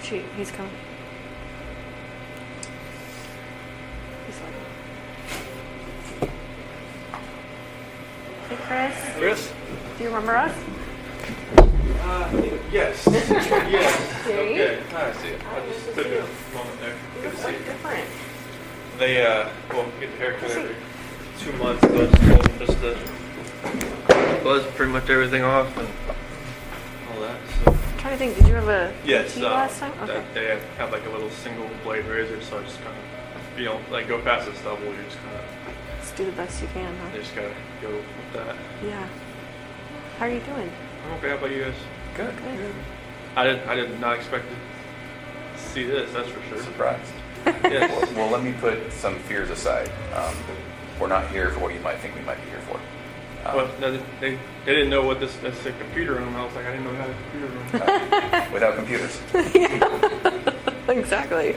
He's coming. He's like, hey, Chris. Chris? Do you remember us? Yes. Yes. See? Okay. I see it. I just took a moment there. Good to see you. Different. They, get the haircut every 2 months, so I just told them just to buzz pretty much everything off and all that, so. I'm trying to think, did you have a Yes, tea last time? Okay. they have like a little single blade razor, so I just kind of, like go past the stubble, you just kind of, Just do the best you can, huh? you just gotta go with that. Yeah. How are you doing? I'm okay, how about you guys? Good. Good. I did not expect to see this, that's for sure. Surprised. Yes. Well, let me put some fears aside. We're not here for what you might think we might be here for. Well, no, they didn't know what this is a computer room. I was like, I didn't know we had a computer room. Without computers. Yeah. Exactly.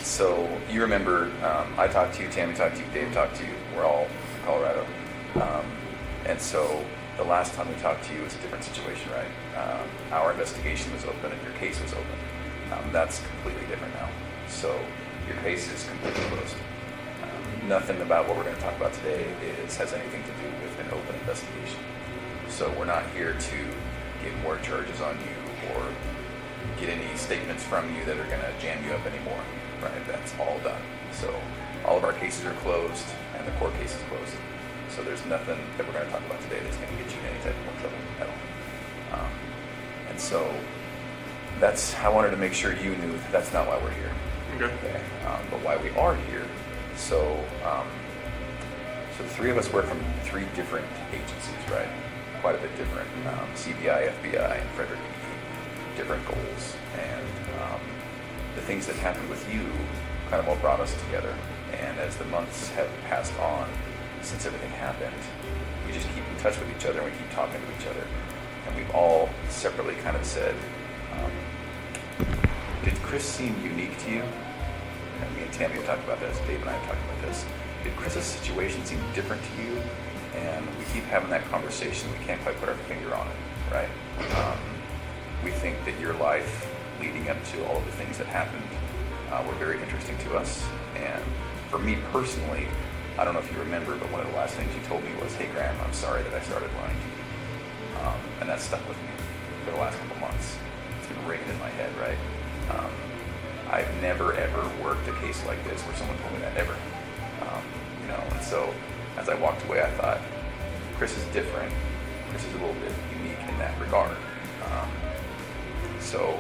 So you remember, I talked to you, Tammy talked to you, Dave talked to you. We're all in Colorado. And so the last time we talked to you was a different situation, right? Our investigation was open and your case was open. That's completely different now. So your case is completely closed. Nothing about what we're going to talk about today has anything to do with an open investigation. So we're not here to get more charges on you or get any statements from you that are going to jam you up anymore, right? That's all done. So all of our cases are closed and the court case is closed. So there's nothing that we're going to talk about today that's going to get you in any type of more trouble at all. And so I wanted to make sure you knew that's not why we're here. Okay. But why we are here. So the three of us work from three different agencies, right? Quite a bit different. CBI, FBI, and Frederick. Different goals. And the things that happened with you kind of all brought us together. And as the months have passed on since everything happened, we just keep in touch with each other and we keep talking to each other. And we've all separately kind of said, did Chris seem unique to you? And me and Tammy have talked about this, Dave and I have talked about this. Did Chris's situation seem different to you? And we keep having that conversation. We can't quite put our finger on it, right? We think that your life leading up to all of the things that happened were very interesting to us. And for me personally, I don't know if you remember, but one of the last things you told me was, hey Graham, I'm sorry that I started lying to you. And that stuck with me for the last couple months. It's been ringing in my head, right? I've never ever worked a case like this where someone told me that ever. And so as I walked away, I thought, Chris is different. Chris is a little bit unique in that regard. So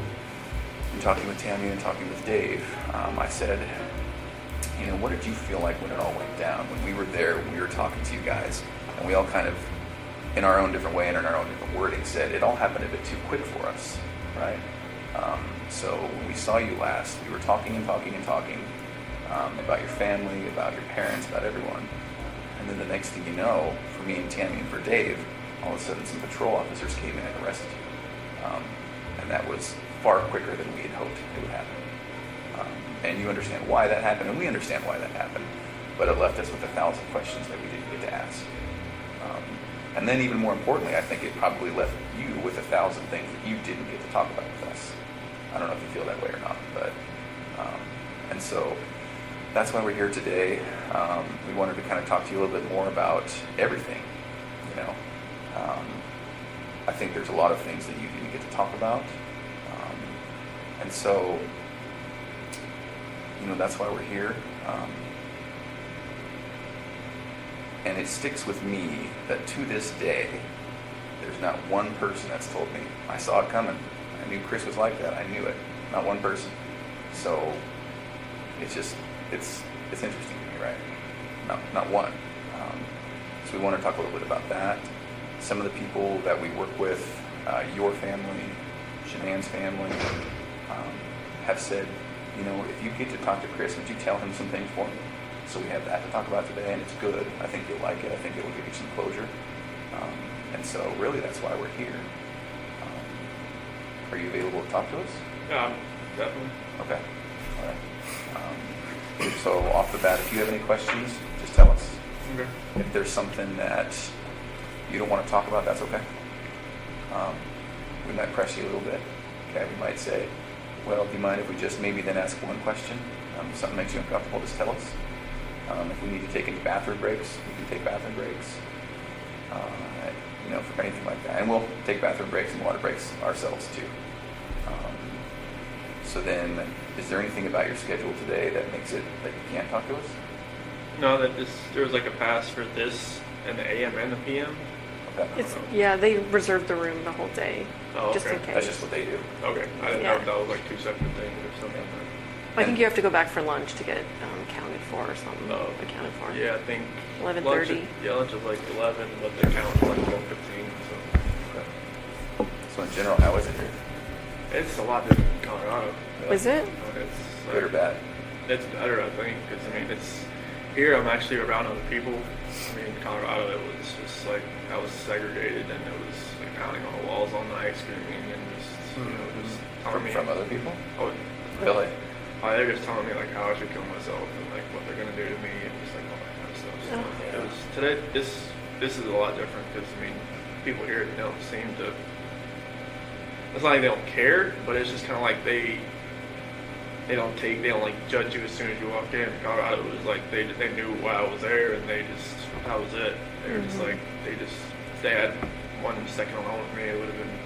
in talking with Tammy and talking with Dave, I said, what did you feel like when it all went down? When we were there, we were talking to you guys, and we all kind of, in our own different way and in our own different wording, said it all happened a bit too quick for us, right? So when we saw you last, we were talking and talking and talking about your family, about your parents, about everyone. And then the next thing you know, for me and Tammy and for Dave, all of a sudden some patrol officers came in and arrested you. And that was far quicker than we had hoped it would happen. And you understand why that happened, and we understand why that happened. But it left us with 1,000 questions that we didn't get to ask. And then even more importantly, I think it probably left you with 1,000 things that you didn't get to talk about with us. I don't know if you feel that way or not, but and so that's why we're here today. We wanted to kind of talk to you a little bit more about everything. I think there's a lot of things that you didn't get to talk about, and so that's why we're here. And it sticks with me that to this day, there's not one person that's told me, I saw it coming. I knew Chris was like that. I knew it. Not one person. So it's interesting to me, right? Not one. So we want to talk a little bit about that. Some of the people that we work with, your family, Shannan's family, have said, if you get to talk to Chris, would you tell him some things for me? So we have that to talk about today, and it's good. I think you'll like it. I think it will give you some closure. And so really that's why we're here. Are you available to talk to us? Yeah, definitely. Okay. All right. So off the bat, if you have any questions, just tell us. Okay. If there's something that you don't want to talk about, that's okay. We might press you a little bit. Okay, we might say, Well, do you mind if we just maybe then ask one question? If something makes you uncomfortable, just tell us. If we need to take any bathroom breaks, we can take bathroom breaks. For anything like that. And we'll take bathroom breaks and water breaks ourselves too. So then, is there anything about your schedule today that makes it that you can't talk to us? No, there was like a pass for this and the AM and the PM. Okay. Yeah, they reserved the room the whole day, Oh, just okay. in case. That's just what they do. Okay, I didn't know if that was like two separate things or something. I think you have to go back for lunch to get counted for or something. Oh. Accounted for. Yeah, I think 11:30. lunch is like 11, but they count like 12:15. So So in general, how is it here? it's a lot different in Colorado. Is it? But it's Good or bad? It's better, I think, because I mean, it's here. I'm actually around other people. I mean, in Colorado, it was just like I was segregated, and it was like pounding on the walls all night, screaming, and just telling me From other people? Oh, Really? they're just telling me like how I should kill myself and like what they're gonna do to me and just like all that kind of stuff. So Oh. it was today. This is a lot different because I mean, people here don't seem to. It's not like they don't care, but it's just kind of like they don't like judge you as soon as you walk in. Colorado was like they knew why I was there and that was it. They were just like if they had 1 second alone with me, it would have been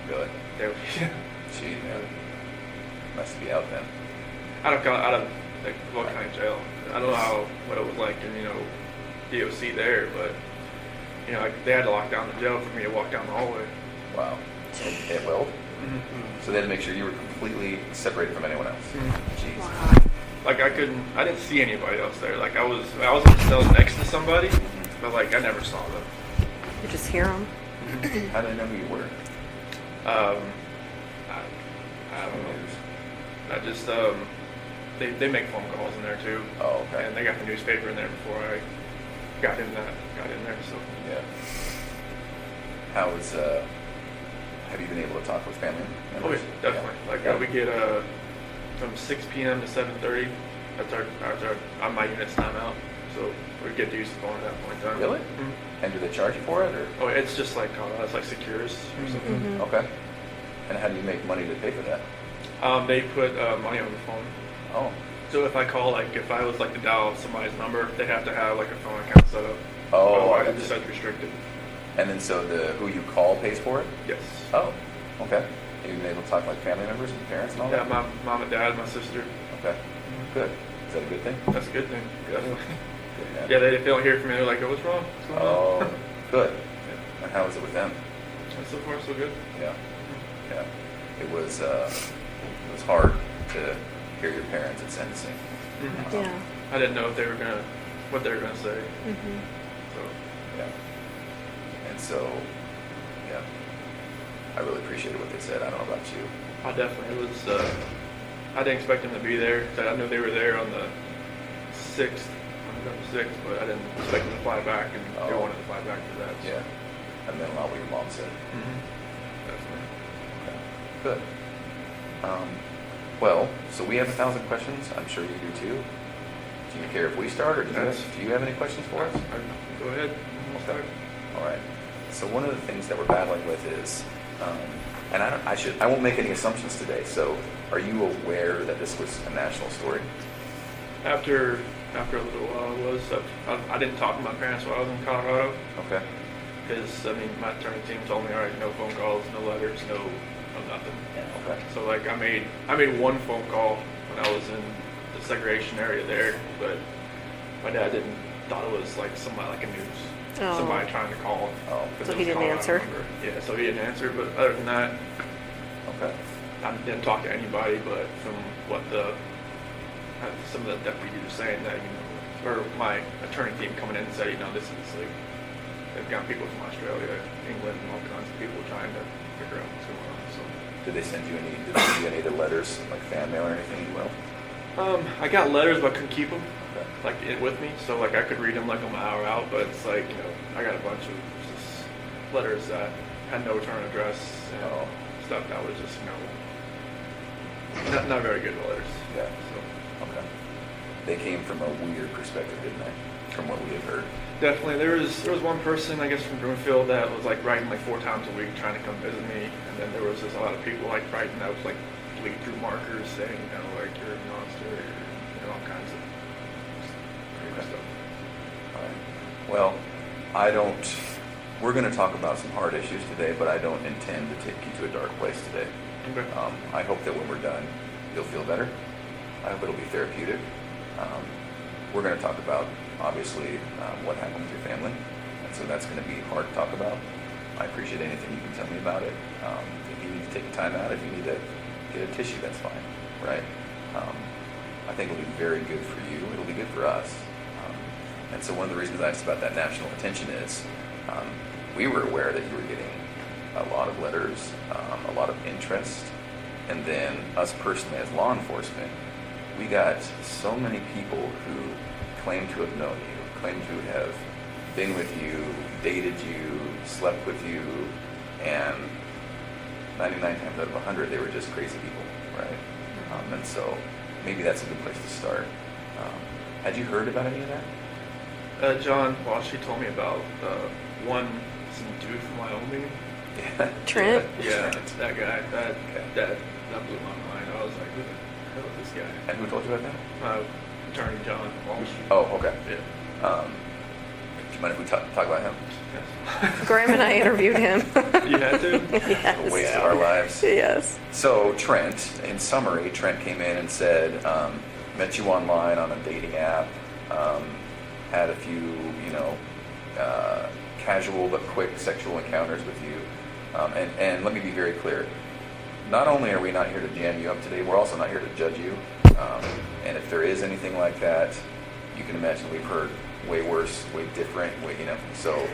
Really? they would, yeah. Gee, man. Must be out then. out of like what kind of jail. I don't know what it was like in DOC there, but like, they had to lock down the jail for me to walk down the hallway. Wow. It will? Mm-hmm. So they had to make sure you were completely separated from anyone else. Jeez. Wow. Like I didn't see anybody else there. Like I was in the cell next to somebody, but like I never saw them. You just hear them. How do they know who you were? I don't know. I just they make phone calls in there too. Oh, okay. And they got the newspaper in there before I got in there. So Yeah. How is, have you been able to talk with family oh members? yeah, definitely. Yeah. Like Yeah. we get from 6 p.m. to 7:30. That's our on my unit's timeout. So we get to use the phone at that point in time. Really? Mm-hmm. And do they charge you for it, or? Oh, it's just like it's like Secures or something. Mhm. Okay. And how do you make money to pay for that? They put money on the phone. Oh. So if I call, like if I was like to dial somebody's number, they have to have like a phone account set up. Oh, Otherwise, I it's gotcha. just restricted. And then so who you call pays for it? Yes. Oh, okay. Have you been able to talk like family members and parents and all Yeah, that? my mom and dad, my sister. Okay. Good. Is that a good thing? That's a good thing. Definitely. Good, man. Yeah, they don't hear from me. They're like, "Oh, what's wrong?" What's going on?" Oh, good. Yeah. And how is it with them? And so far, so good. Yeah. Yeah. It was hard to hear your parents at sentencing. Mhm. Yeah. I didn't know if what they were gonna say. Mhm. So Yeah. And so, yeah. I really appreciated what they said. I don't know about you. I definitely it was. I didn't expect them to be there. I knew they were there on the 6th. On the 6th, but I didn't expect them to fly back, and they Oh. wanted to fly back for that. So. Yeah. And then a lot what your mom said. Mhm. Definitely. Okay. Good. Well, so we have 1,000 questions. I'm sure you do too. Do you care if we start, or do you have any questions for us? Go ahead. We'll start. All right. So one of the things that we're battling with is, and I won't make any assumptions today. So, are you aware that this was a national story? After a little while, it was. I didn't talk to my parents while I was in Colorado Okay. because I mean my attorney team told me, all right, no phone calls, no letters, no nothing. Okay. So like I made one phone call when I was in the segregation area there, but my dad thought it was like somebody like a news. Oh. Somebody trying to call. Oh. but So it he was didn't Colorado answer? number. Yeah, so he didn't answer. But other than that, Okay. I didn't talk to anybody. But from what some of the deputies were saying, that or my attorney team coming in and said, this is like they've got people from Australia, England, and all kinds of people trying to figure out what's going on. So. Did they send you any of the letters, like fan mail or anything? Well. I got letters, but couldn't keep them Okay. like with me, so like I could read them like on my hour out. But it's like I got a bunch of just letters that had no return address and Oh. stuff that was just not very good letters. Yeah. So Okay. They came from a weird perspective, didn't they? From what we have heard. definitely, there was one person I guess from Broomfield that was like writing like 4 times a week trying to come visit me, and then there was just a lot of people like writing that was like bleed through markers saying, like you're a monster, or all kinds of crazy stuff. All right. Well, we're going to talk about some hard issues today, but I don't intend to take you to a dark place today. Okay. I hope that when we're done, you'll feel better. I hope it'll be therapeutic. We're going to talk about, obviously, what happened with your family. And so that's going to be hard to talk about. I appreciate anything you can tell me about it. If you need to take a time out, if you need to get a tissue, that's fine, right? I think it'll be very good for you. It'll be good for us. And so one of the reasons I asked about that national attention is we were aware that you were getting a lot of letters, a lot of interest, and then us personally as law enforcement, we got so many people who claim to have known you, claim to have been with you, dated you, slept with you, and 99 times out of 100, they were just crazy people, right? And so maybe that's a good place to start. Had you heard about any of that? John, well, she told me about some dude from Wyoming. Yeah. Trent? Yeah, that guy. That blew my mind. I was like, who the hell is this guy? And who told you about that? Attorney John Walsh. Oh, okay. Yeah. Do you mind if we talk about him? Yes. Graham and I interviewed him. You had to? Yes. A waste of our lives. Yes. So Trent, in summary, Trent came in and said, met you online on a dating app, had a few, casual but quick sexual encounters with you. And let me be very clear. Not only are we not here to jam you up today, we're also not here to judge you. And if there is anything like that, you can imagine we've heard way worse, way different, So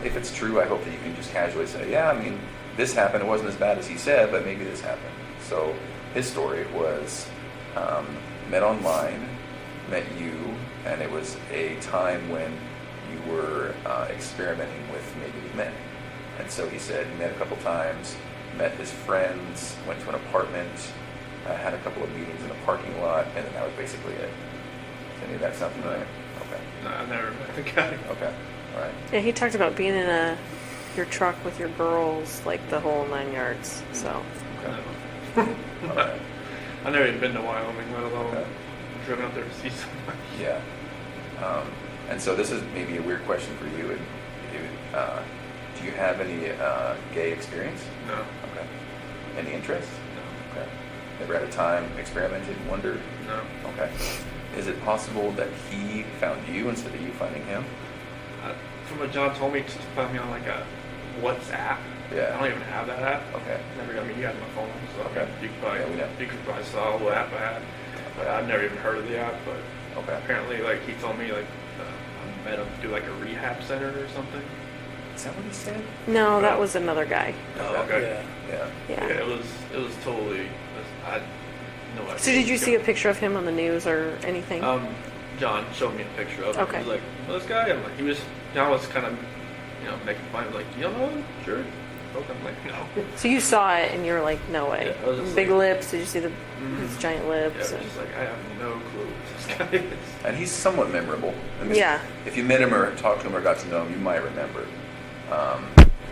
if it's true, I hope that you can just casually say, yeah, I mean, this happened. It wasn't as bad as he said, but maybe this happened. So his story was met online, met you, and it was a time when you were experimenting with maybe men. And so he said he met a couple times, met his friends, went to an apartment, had a couple of meetings in a parking lot, and then that was basically it. Does any of that sound familiar? Okay. No, I never met the guy. Okay. All right. Yeah, he talked about being in your truck with your girls, like the whole 9 yards. So. Okay. All right. I've never even been to Wyoming, let alone Okay. driven up there to see someone. Yeah. And so this is maybe a weird question for you. Do you have any gay experience? No. Okay. Any interest? No. Okay. Never had a time experimented, wondered? No. Okay. Is it possible that he found you instead of you finding him? From what John told me, to find me on like a WhatsApp. Yeah. I don't even have that app. Okay. You had my phone, so Okay. you could probably, Yeah, we know. you could probably saw what app I had. But I've never even heard of the app, but Okay. apparently, like, he told me, like, I met him to do like a rehab center or something. Is that what he said? No, that was another guy. Oh, okay. Yeah. Yeah. Yeah, it was totally, I had no idea. So did you see a picture of him on the news or anything? John showed me a picture of him. Okay. He was like, well, this guy, I'm like, John was kind of, making fun of, like, you don't know him? Sure. Okay. I'm like, no. So you saw it and you were like, no way. Yeah, I was just Big like- lips. Did you see his giant Yeah, lips? it was just like, I have no clue who this guy is. And he's somewhat memorable. I mean, Yeah. If you met him or talked to him or got to know him, you might remember.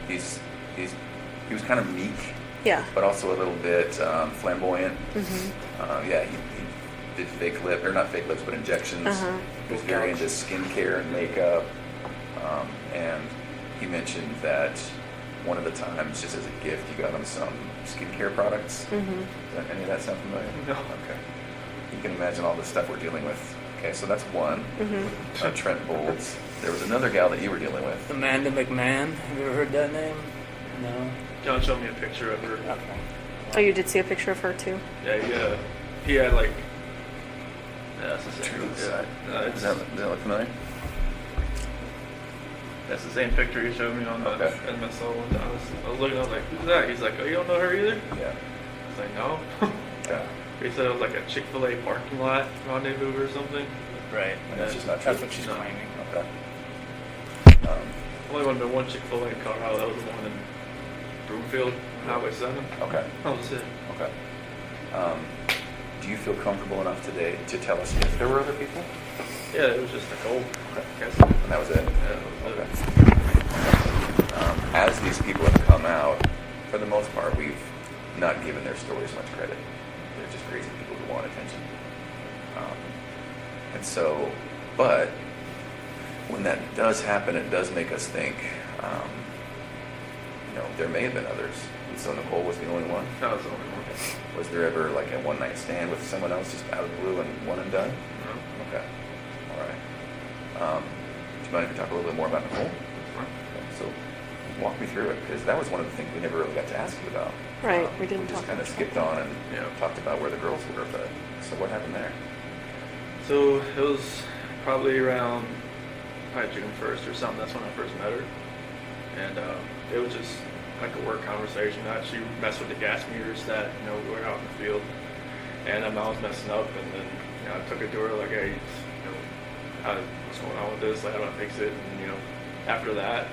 He was kind of meek, Yeah. but also a little bit flamboyant. Mm-hmm. Yeah, he did fake lip, or not fake lips, but injections. Uh-huh. He was very into skincare and makeup. And he mentioned that one of the times, just as a gift, you got him some skincare products. Mm-hmm. Does any of that sound familiar? No. Okay. You can imagine all the stuff we're dealing with. Okay, so that's one. Mm-hmm. Trent Bolds. There was another gal that you were dealing with. Amanda McMahon. Have you ever heard that name? No. John showed me a picture of her. Okay. Oh, you did see a picture of her too? Yeah, he had like. Yeah, that's the same. Truth. Yeah, Does that look familiar? that's the same picture he showed me on the Okay. MSO one time. I was looking, I was like, who's that? He's like, oh, you don't know her either? Yeah. I was like, no. Yeah. He said it was like a Chick-fil-A parking lot rendezvous or something. Right. And that's just not true. That's what she's No. claiming. Okay. Only one been one Chick-fil-A in Colorado. That was the one in Broomfield, Highway 7. Okay. That was it. Okay. Do you feel comfortable enough today to tell us if there were other people? Yeah, it was just Nicole. Okay. Yes. And that was it? Yeah, that was Okay. it. As these people have come out, for the most part, we've not given their stories much credit. They're just crazy people who want attention. And so, but when that does happen, it does make us think, there may have been others. And so Nicole was the only one? That was the only one. Was there ever like a one-night stand with someone else just out of the blue and one and done? No. Okay. All right. Do you mind if we talk a little bit more about Nicole? Okay, so walk me through it, because that was one of the things we never really got to ask you about. Right, we didn't We just talk kind of about skipped on and Yeah. talked about where the girls were, but so what happened there? So it was probably around June 1st or something. That's when I first met her. And it was just like a work conversation. She messed with the gas meters that, we were out in the field. And I was messing up, and then, I took it to her like, hey, what's going on with this? Like, how do I fix it? And, after that,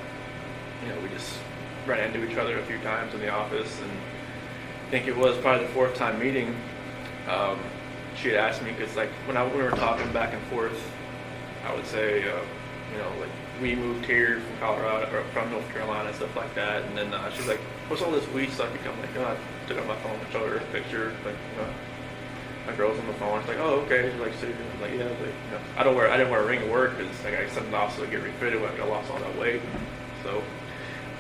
we just ran into each other a few times in the office. And I think it was probably the fourth time meeting. She had asked me, because like when we were talking back and forth, I would say, like we moved here from Colorado or from North Carolina and stuff like that, and then she's like, "What's all this weed stuff?" I'm like, I took out my phone and showed her a picture, like my girl's on the phone. She's like, "Oh, okay." She's like, "So you're like, yeah." Like, I didn't wear a ring at work because like I something else to get refitted when I lost all that weight. So,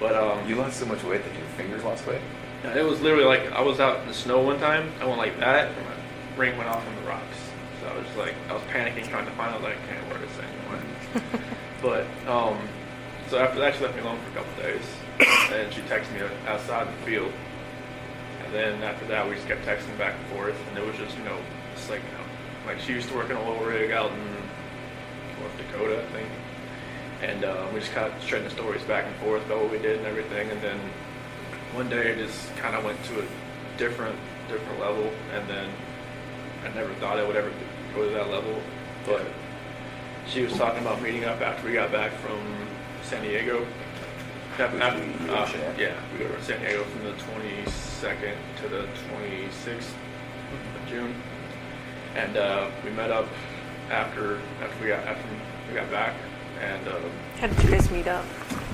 but You lost so much weight that your fingers lost weight? yeah, it was literally like I was out in the snow one time. I went like that, and my ring went off in the rocks. So I was like, I was panicking, trying to find out, like, I can't wear this anymore. But so after that, she left me alone for a couple days, and she texted me outside the field. And then after that, we just kept texting back and forth, and it was just, it's like, like she used to work in a little rig out in North Dakota, I think. And we just kind of trading stories back and forth about what we did and everything. And then one day, it just kind of went to a different level, and then I never thought I would ever go to that level, but she was talking about meeting up after we got back from San Diego. You go to Shannan? Yeah, we go to San Diego from the 22nd to the 26th of June, and we met up after we got back, and How did you guys meet up?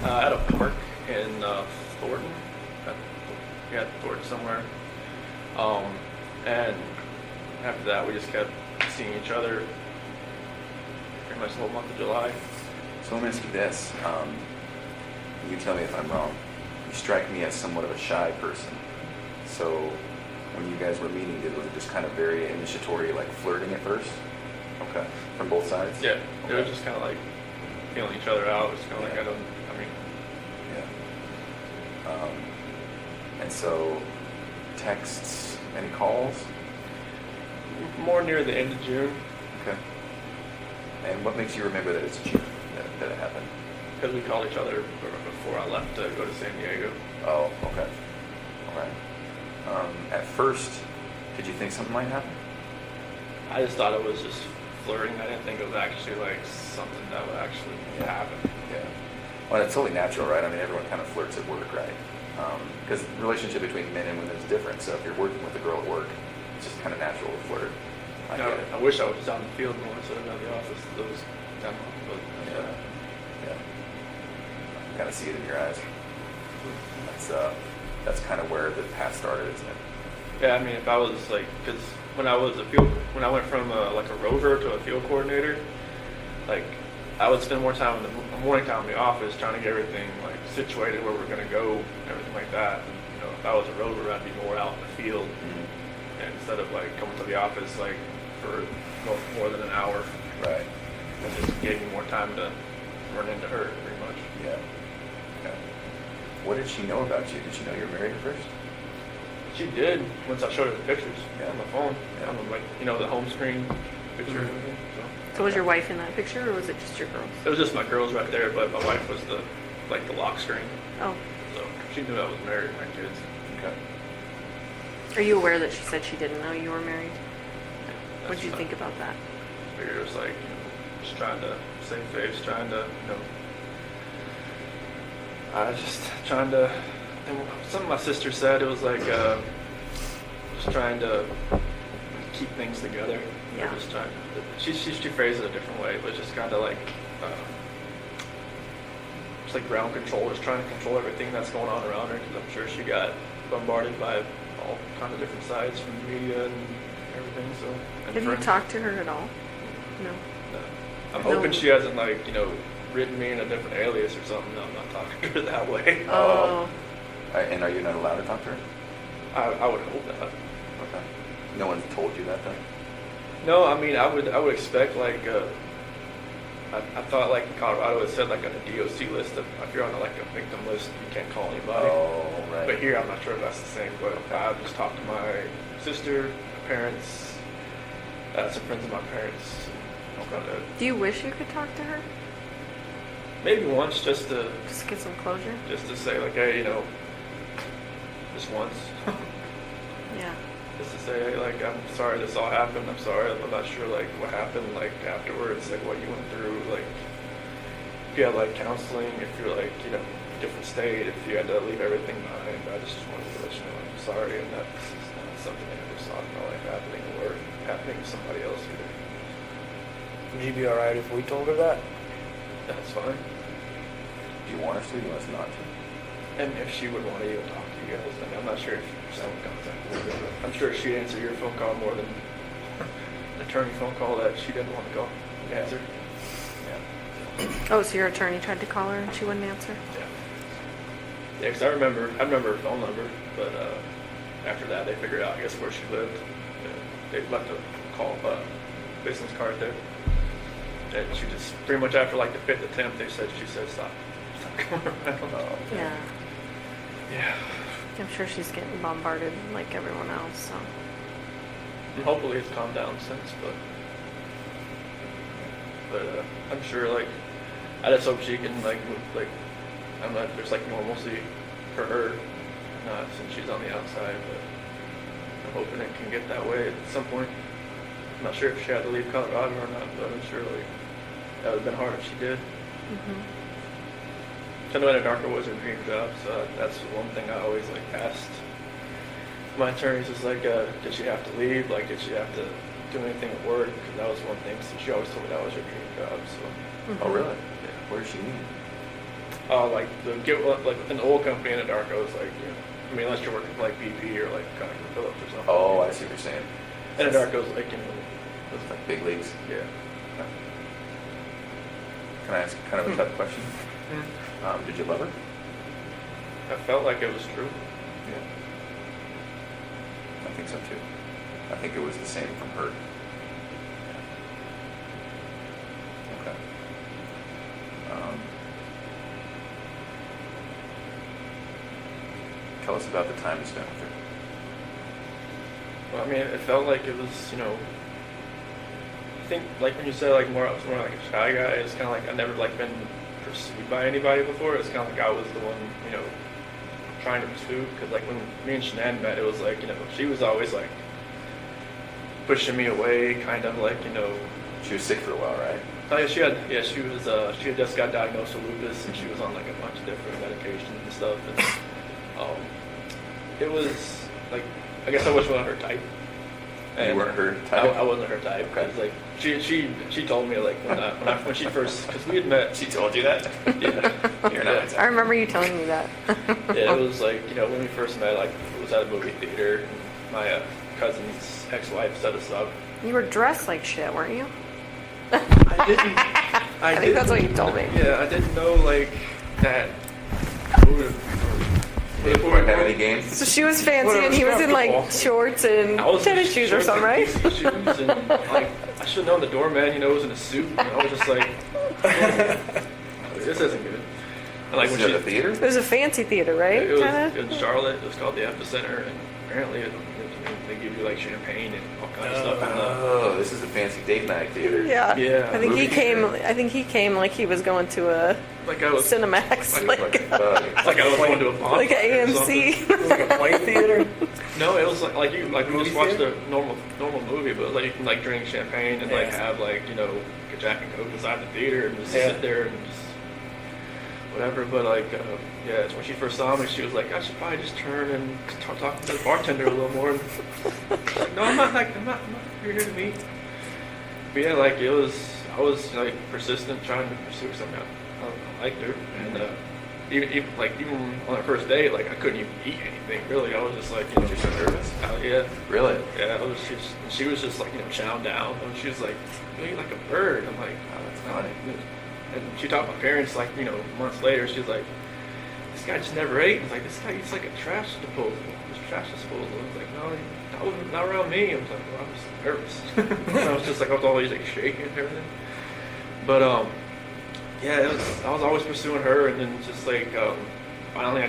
at a park in Thornton. Thornton somewhere. And after that, we just kept seeing each other pretty much the whole month of July. So let me ask you this. You tell me if I'm wrong. You strike me as somewhat of a shy person. So when you guys were meeting, was it just kind of very initiatory, like flirting at first? Okay. From both sides? Yeah, it was just kind of like feeling each other out. It was kind of like, Yeah. And so texts, any calls? more near the end of June, Okay. And what makes you remember that it's June that it happened? because we called each other before I left to go to San Diego. Oh, okay. All right. At first, did you think something might happen? I just thought it was just flirting. I didn't think it was actually like something that would actually happen. Yeah. Well, it's totally natural, right? I mean, everyone kind of flirts at work, right? Because the relationship between men and women is different. So if you're working with a girl at work, it's just kind of natural to flirt. I get it. I wish I was just out in the field more instead of out in the office. Those demo, but Yeah. I kind of see it in your eyes. That's kind of where the path started, isn't it? yeah. I mean, if I was like, because when I went from like a rover to a field coordinator, like I would spend more time in the morning time in the office trying to get everything like situated where we're going to go, everything like that. And, if I was a rover, I'd be more out in the field. And instead of like coming to the office like for more than an hour. Right. It just gave me more time to run into her, pretty much. Yeah. Okay. What did she know about you? Did she know you were married at first? She did once I showed her the pictures Yeah. on the phone. Yeah. On the, like, the home screen picture and everything. So was your wife in that picture, or was it just your girls? It was just my girls right there, but my wife was the lock screen. Oh. So she knew I was married and my kids. Okay. Are you aware that she said she didn't know you were married? What That's did you not- think about that? I figured it was like, just trying to save face, trying to, and something my sister said, it was like, just trying to keep things together. Yeah. Just trying, she phrased it a different way, but just kind of like, just like ground control, just trying to control everything that's going on around her, because I'm sure she got bombarded by all kinds of different sides from the media and everything. So. And Have you friends. talked to her at all? No. No. I'm No. hoping she hasn't like written me in a different alias or something. No, I'm not talking to her that way. Oh. And are you not allowed to talk to her? I would hope not. Okay. No one's told you that then? No, I mean I would expect like I thought like in Colorado it said like on a DOC list that if you're on like a victim list you can't call anybody. Oh, right. But here I'm not sure if that's the same. But I just talked to my sister, my parents, some friends of my parents. Okay. Do you wish you could talk to her? Maybe once just to Get some closure? say like hey just once. Yeah. Just to say, hey, like, I'm sorry this all happened. I'm sorry. I'm not sure, like, what happened, like, afterwards, like, what you went through, like, if you had, like, counseling, if you're, like, different state, if you had to leave everything behind. I just wanted to let you know I'm sorry, and that's not something I ever saw in my life happening or happening to somebody else either. Would you be alright if we told her that? That's fine. Do you want us to? Do you want us not to? And if she would want to even talk to you guys, I mean, I'm not sure if someone contacted her, but I'm sure she'd answer your phone call more than an attorney phone call that she didn't want to go answer. Yeah. Oh, so your attorney tried to call her and she wouldn't answer? Yeah. Yeah, because I remember her phone number, but after that they figured out, I guess, where she lived. They left a business card there. And she just, pretty much after like the 5th attempt, she said stop coming around. Oh, okay. Yeah. Yeah. I'm sure she's getting bombarded like everyone else, so. And hopefully it's calmed down since, but I'm sure like, I just hope she can like move, like, I don't know if there's like normalcy for her, not since she's on the outside, but I'm hoping it can get that way at some point. I'm not sure if she had to leave Colorado or not, but I'm sure like that would have been hard if she did. Mm-hmm. Knowing a darker was her dream job, so that's one thing I always like asked my attorneys is like, did she have to leave? Like, did she have to do anything at work? Because that was one thing. So she always told me that was her dream job. So. Oh, really? Yeah. Where does she need? Like within the oil company in the dark, I was like, I mean, unless you're working for like BP or like ConocoPhillips or something. Oh, I see what you're saying. And the dark, I was like, It's like big leagues. yeah. Can I ask kind of a tough question? Did you love her? I felt like it was true. Yeah. I think so too. I think it was the same from her. Yeah. Okay. Tell us about the time you spent with her. Well, I mean, it felt like it was, I think like when you said like I was more like a shy guy, it's kind of like I've never like been pursued by anybody before. It's kind of like I was the one, trying to pursue. Because like when me and Shannan met, it was like, she was always like pushing me away, kind of like, She was sick for a while, right? Oh yeah, she had just got diagnosed with lupus, and she was on like a bunch of different medications and stuff. And it was like, I guess I wasn't her type. You And weren't her type? I wasn't her type. Okay. Cause like she told me like when she first, because we had met. She told you that? Yeah. You're not. I remember you telling me that. Yeah, it was like, when we first met, like it was at a movie theater. And my cousin's ex-wife set us up. You were dressed like shit, weren't you? I didn't. I think that's what you told me. Yeah, I didn't know like that. They didn't have any games? So she was fancy and he was in like shorts and tennis shoes or something, right? Shoes and like I should have known the doorman, was in a suit. And I was just like, this isn't good. And like Was when it at the theater? It was a fancy theater, right? it was Kinda? in Charlotte. It was called the Epicenter, and apparently they give you like champagne and all kinds of stuff. Oh, this is a fancy date night theater. Yeah. Yeah. I think he Movie came. I think he came like he was going to a Like I was Cinemax, like I was going to a bonfire like a or something. AMC. Like a play theater? No, it was like you Movie just watched theater? a normal movie, but like you can like drink champagne and like Yeah. have like a Jack and Coke inside the theater and just Yeah. sit there and just whatever. But like yeah, when she first saw me, she was like, I should probably just turn and talk to the bartender a little more. And like, no, I'm not. You're here to meet. But yeah, like I was like persistent trying to pursue something. I liked her, and even on our first date, like I couldn't even eat anything really. I was just like, you know, You're so nervous? yeah, Really? yeah. She was just like, you know, chowing down, and she was like, you eat like a bird. I'm like, Oh, that's "Oh." funny. And she talked to my parents like, you know, months later. She was like, this guy just never ate. I was like, this guy eats like a trash disposal. I was like, no, not around me. I was like, well, I was nervous. I was just like, I was always like shaking and everything. But yeah, I was always pursuing her, and then just like finally, I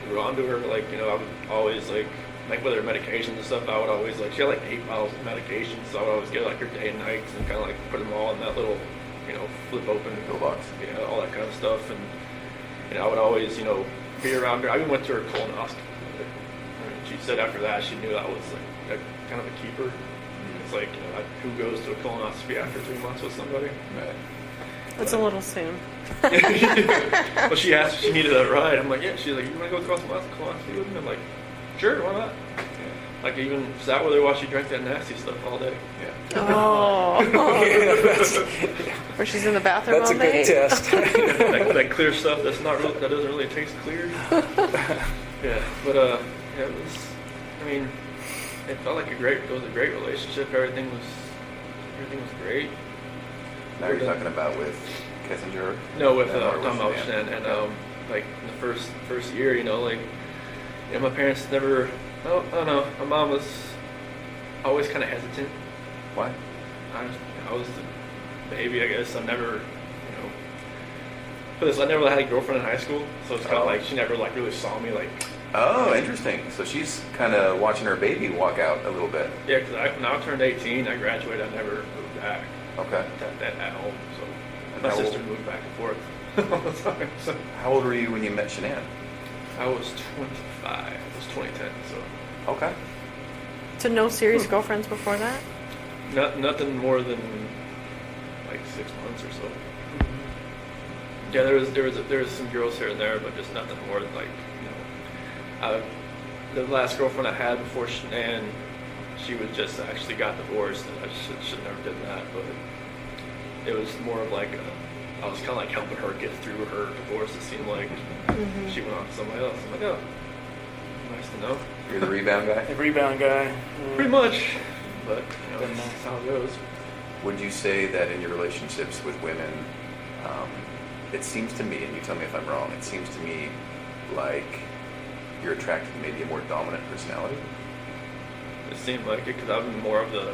grew onto her. Like, you know, I would always like with her medications and stuff. I would always like, she had like 8 bottles of medications, so I would always get like her day and nights and kind of like put them all in that little, you know, flip open Pillbox. yeah, all that kind of stuff. And you know, I would always, you know, be around her. I even went to her colonoscopy. She said after that she knew that was like a, kind of a keeper. It's like, you know, who goes to a colonoscopy after 3 months with somebody? Right. It's a little soon. Well, she asked if she needed that ride. I'm like, yeah. She's like, you want to go to colonoscopy with me? I'm like, sure, why not? Like, I even sat with her while she drank that nasty stuff all day. Yeah. Oh. Yeah, Where she's in the bathroom that's a all good day. test. that clear stuff that doesn't really taste clear. Yeah, but yeah, it was. I mean, it felt like it was a great relationship. Everything was great. Now you're talking about with Kissinger? No, with Or talking about Shannan? Shannan, and like in the first year, you know, like, you know, my parents never. I don't know. My mom was always kind of hesitant. Why? I was the baby, I guess. I never, you know, put this. I never had a girlfriend in high school, so it's kind of like she never like really saw me like. Oh, interesting. So she's kind of watching her baby walk out a little bit. Yeah, because when I turned 18, I graduated. I never moved back. Okay. At home. So And my how sister old- moved back and forth all the time. So How old were you when you met Shannan? I was 25. It was 2010. So Okay. So no serious girlfriends before that? nothing more than like 6 months or so. Yeah, there was some girls here and there, but just nothing more than like, you know, the last girlfriend I had before Shannan, she was just actually got divorced, and I should never did that, but it was more of like I was kind of like helping her get through her divorce. It seemed like she went on to somebody else. I'm like, oh, nice to know. You're the rebound guy? The rebound guy. Pretty much, but you know, that's how it goes. Would you say that in your relationships with women, it seems to me, and you tell me if I'm wrong, it seems to me like you're attracted to maybe a more dominant personality? It seemed like it because I'm more of the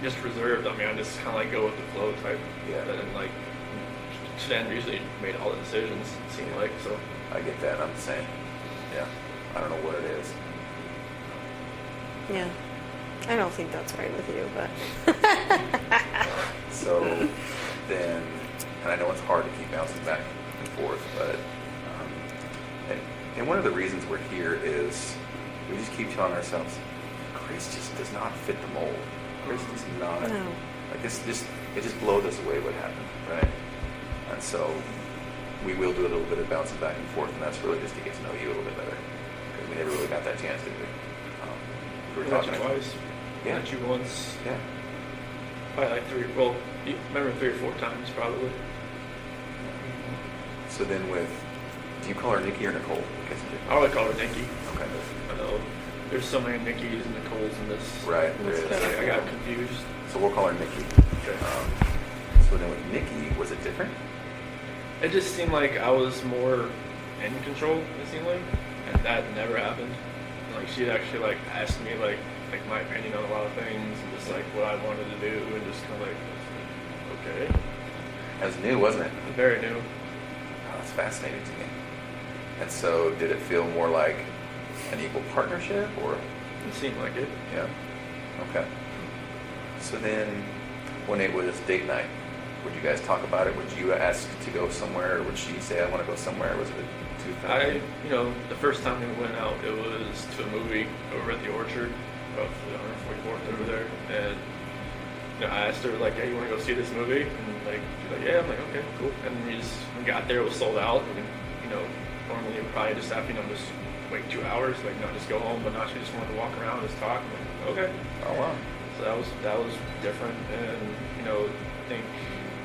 just reserved. I mean, I just kind of like go with the flow type. Yeah. And like Shannon usually made all the decisions. It seemed like so. I get that. I'm the same. Yeah. I don't know what it is. Yeah. I don't think that's right with you, but So then, and I know it's hard to keep bouncing back and forth, but and one of the reasons we're here is we just keep telling ourselves, Grace just does not fit the mold. Grace does not. No. Like it just blows us away what happened, right? And so we will do a little bit of bouncing back and forth, and that's really just to get to know you a little bit better, because we never really got that chance, did we? We were I met you talking. twice. Yeah. Met you once. Yeah. Probably like 3. Well, you remember 3 or 4 times probably. So then do you call her Nikki or Nicole? I would call her Nikki. Okay. I know there's so many Nickies and Nicoles in this. Right, there That's is. I got confused. So we'll call her Nikki. Okay. So then with Nikki, was it different? It just seemed like I was more in control. It seemed like, and that never happened. Like she'd actually like asked me like my opinion on a lot of things, and just like what I wanted to do, and just kind of like, okay, That was new, wasn't it? very new. Oh, that's fascinating to me. And so did it feel more like an equal partnership, or? It seemed like it. Yeah. Okay. So then when it was date night, would you guys talk about it? Would you ask to go somewhere, or would she say, I want to go somewhere? Was it a two-thing? You know, the first time we went out, it was to a movie over at the Orchard, off the 144th over there, and you know, I asked her like, "Hey, you want to go see this movie?" And like, she's like, "Yeah." I'm like, "Okay, cool." And we got there, it was sold out. And you know, normally you would probably just have just wait 2 hours, like not just go home, but now she just wanted to walk around, and just talk. I'm like, okay. Oh, wow. So that was different, and you know, I think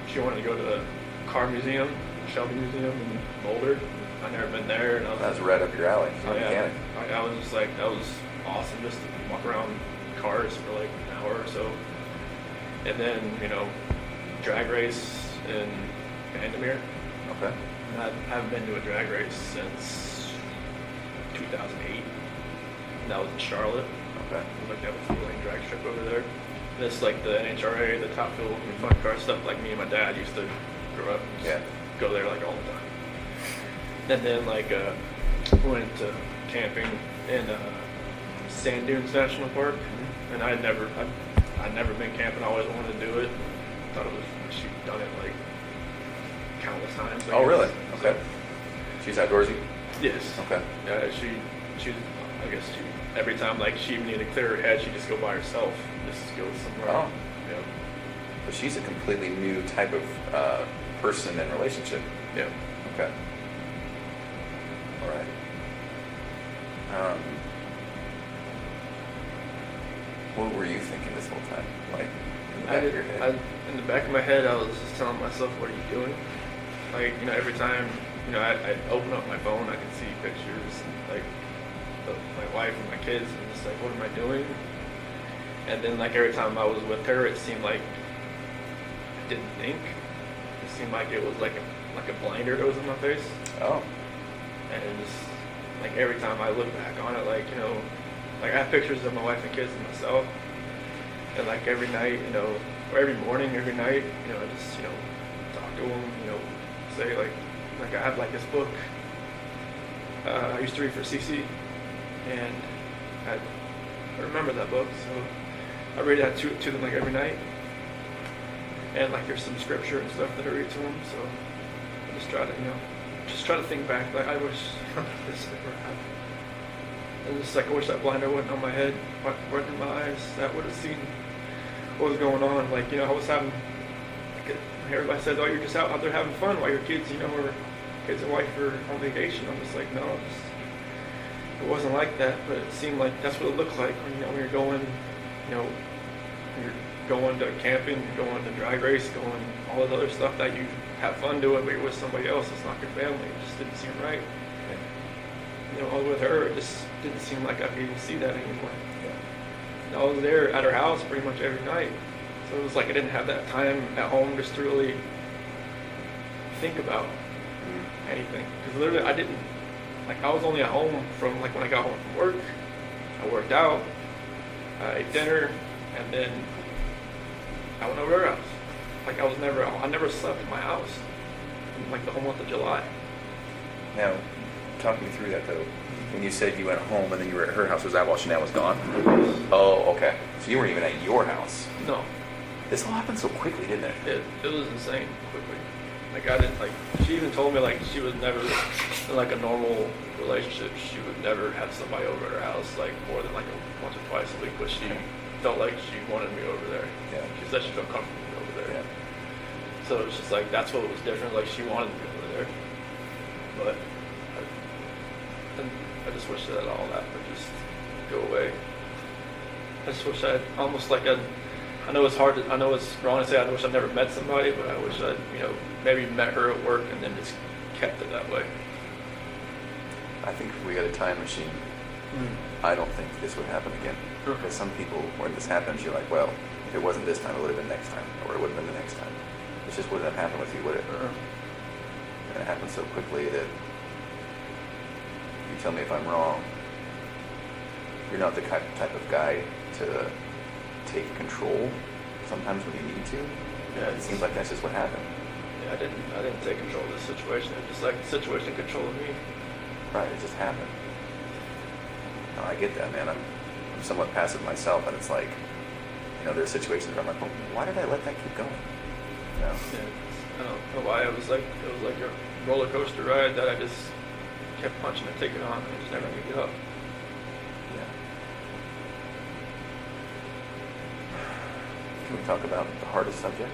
she wanted to go to the car museum, Shelby Museum in Boulder. I've never been there, and I was That was right up your alley. You're a mechanic. I was just like, that was awesome just to walk around cars for like an hour or so. And then, you know, drag race in Vandermeer. Okay. And I haven't been to a drag race since 2008. And that was in Charlotte. Okay. Like that was a lane drag strip over there. And it's like the NHRA, the Top Fuel, and fun car stuff. Like me and my dad used to grow up and just go there like all the time. And then like went to camping in Sand Dunes National Park, and I'd never been camping. I always wanted to do it. Thought it was she'd done it like countless times. Oh, really? Okay. She's outdoorsy? Yes. Okay. Yeah, she I guess she every time like she needed to clear her head, she'd just go by herself, just go somewhere. Oh. Yeah. But she's a completely new type of person and relationship. Yeah. Okay. All right. What were you thinking this whole time? Like, in the back of your head? In the back of my head, I was just telling myself, what are you doing? Like, you know, every time, you know, I'd open up my phone, I could see pictures, like, of my wife and my kids, and just like, what am I doing? And then, like, every time I was with her, it seemed like I didn't think. It seemed like it was like a blinder that was in my face. Oh. And it just, like, every time I look back on it, like, you know, like, I have pictures of my wife and kids and myself. And, like, every night, you know, or every morning, every night, you know, I just, you know, talk to them, you know, say, like I have, like, this book I used to read for CC. And I remember that book, so I read that to them, like, every night. And, like, there's some scripture and stuff that I read to them, so I just try to, you know, try to think back, like, I wish this never happened. And just like, I wish that blinder wasn't on my head, wasn't in my eyes. That would have seen what was going on. Like, you know, I was having, like, everybody says, oh, you're just out there having fun while your kids, you know, or kids and wife are on vacation. I'm just like, no, it wasn't like that, but it seemed like that's what it looked like when, you know, when you're going, you know, when you're going to camping, you're going to drag race, going all that other stuff that you have fun doing, but you're with somebody else. It's not your family. It just didn't seem right. You know, with her, it just didn't seem like I could even see that anymore. Yeah. I was there at her house pretty much every night. So it was like I didn't have that time at home just to really think about anything. Because literally I didn't, like, I was only at home from, like, when I got home from work, I worked out, I ate dinner, and then I went over to her house. Like, I never slept in my house in, like, the whole month of July. Now, talk me through that, though. When you said you went home and then you were at her house, was that while Shannan was gone? Oh, okay. So you weren't even at your house. No. This all happened so quickly, didn't it? It was insane quickly. Like, I didn't, like, she even told me, like, she was never, in, like, a normal relationship, she would never have somebody over at her house, like, more than, like, once or twice a week, but she felt like she wanted me over there. Yeah. She said she felt comfortable over there. Yeah. So it's just like, that's what was different, like, she wanted me over there. But I just wish that all that would just go away. I just wish I'd almost like I know it's hard, I know it's wrong to say I wish I'd never met somebody, but I wish I'd, you know, maybe met her at work and then just kept it that way. I think if we had a time machine, I don't think this would happen again. Because some people, when this happens, you're like, well, if it wasn't this time, it would have been next time, or it would have been the next time. It just wouldn't have happened with you, would it? And it happened so quickly that, you tell me if I'm wrong, you're not the type of guy to take control sometimes when you need to. Yeah, it seems like that's just what happened. Yeah, I didn't take control of this situation. It just, like, the situation controlled me. Right, it just happened. No, I get that, man. I'm somewhat passive myself, and it's like, you know, there's situations where I'm like, well, why did I let that keep going? You know? Yeah, I don't know why. It was like a roller coaster ride that I just kept punching and taking on, and I just never could get up. Yeah. Can we talk about the hardest subject?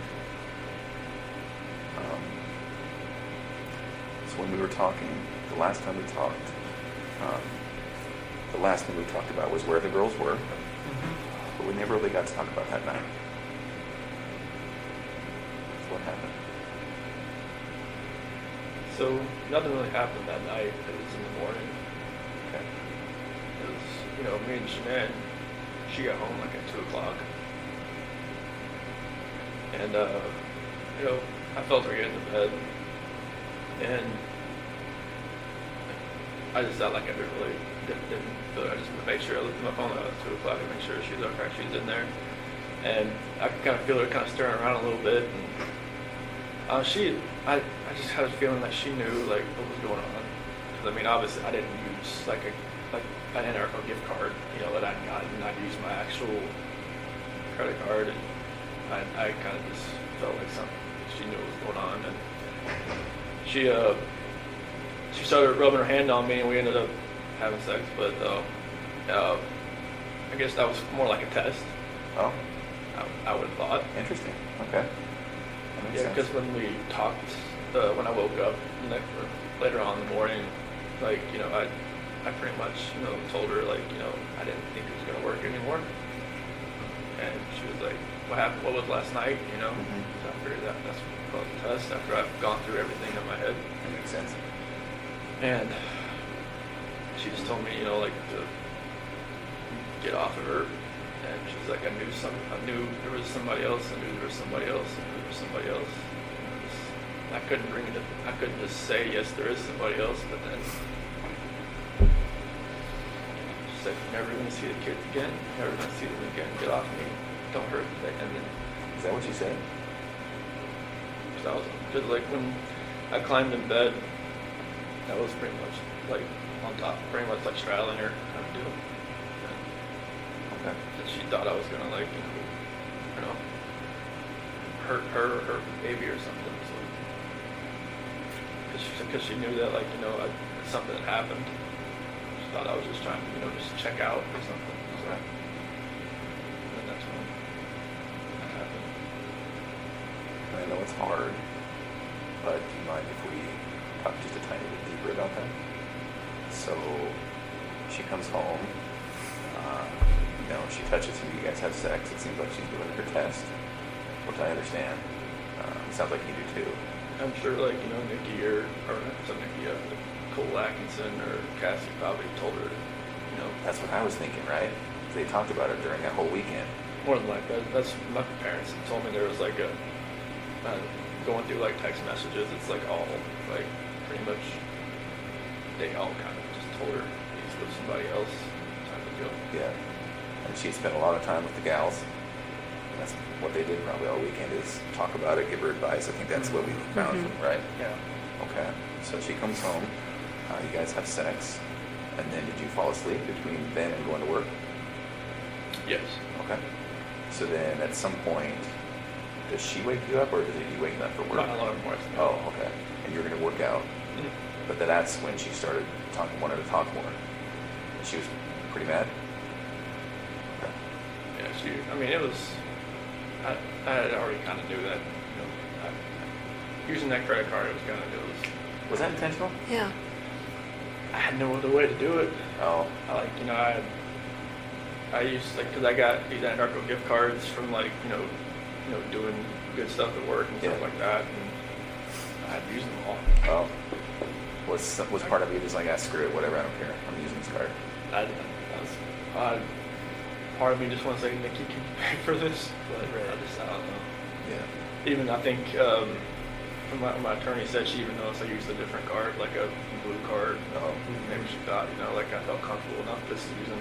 So when we were talking, the last time we talked, the last thing we talked about was where the girls were, but we never really got to talk about that night. So what happened? So nothing really happened that night. It was in the morning. Okay. It was, me and Shannan, she got home like at 2 o'clock. And, I felt her get into bed. And I just felt like I didn't feel it. I just made sure I looked at my phone at 2 o'clock to make sure she's okay, she's in there. And I could kind of feel her kind of stirring around a little bit. And I just had a feeling that she knew like what was going on. Because I mean, obviously, I didn't use like an NRCO gift card, that I'd gotten. I'd used my actual credit card, and I kind of just felt like something. She knew what was going on, and she started rubbing her hand on me, and we ended up having sex. But I guess that was more like a test. Oh, I would have thought. interesting. Okay. That makes Yeah, sense. because when we talked, when I woke up later on in the morning, like, I pretty much, told her, like, I didn't think it was going to work anymore. And she was like, what happened? What was last night? Mhm. So I figured that's about the test after I've gone through everything in my head. That makes sense. And she just told me, like, to get off of her. And she's like, I knew there was somebody else. I knew there was somebody else. I knew there was somebody else. I couldn't bring it. I couldn't just say yes, there is somebody else. But then she said, "You're never going to see the kids again. You're never going to see them again. Get off me. Don't hurt me." And then Is that what you said? because like when I climbed in bed, that was pretty much like on top, pretty much like straddling her kind of deal. Okay. And she thought I was gonna like, hurt her or her baby or something. So, because she knew that like, something had happened. She thought I was just trying to, just check out or something. So, Okay. and that's when that happened. I know it's hard, but do you mind if we talk just a tiny bit deeper about that? So she comes home, she touches you, you guys have sex. It seems like she's doing her test, which I understand. Sounds like you do too. I'm sure like, Nikki or not Nikki, Nicole Atkinson or Cassie probably told her, That's what I was thinking, right? They talked about it during that whole weekend. more than like that. That's my parents told me there was like going through like text messages. It's like all like pretty much they all kind of just told her he's with somebody else type of deal. Yeah. And she spent a lot of time with the gals. And that's what they did probably all weekend is talk about it, give her advice. I think that's what we found, right? Yeah. Okay. So she comes home. You guys have sex. And then did you fall asleep between then and going to work? Yes. Okay. So then at some point, does she wake you up or is it you waking up for work? Not a lot more. Oh, okay. And you're going to work out. Mhm. But then that's when she started wanted to talk more. And she was pretty mad? Okay. Yeah, it was. I had already kind of knew that. Using that credit card, it was kind of it was. Was that intentional? Yeah. I had no other way to do it. Oh. I used because I got these Anarco gift cards from like doing good stuff at work and stuff Yeah. like that, and I had to use them all. Oh. Was part of you just like, screw it, whatever, I don't care. I'm using this card. Part of me just wants to say, Nikki, can you pay for this? But I don't know. Yeah. Even I think from my attorney said she even noticed I used a different card, like a blue card. Oh. Maybe she thought, like I felt comfortable enough just using a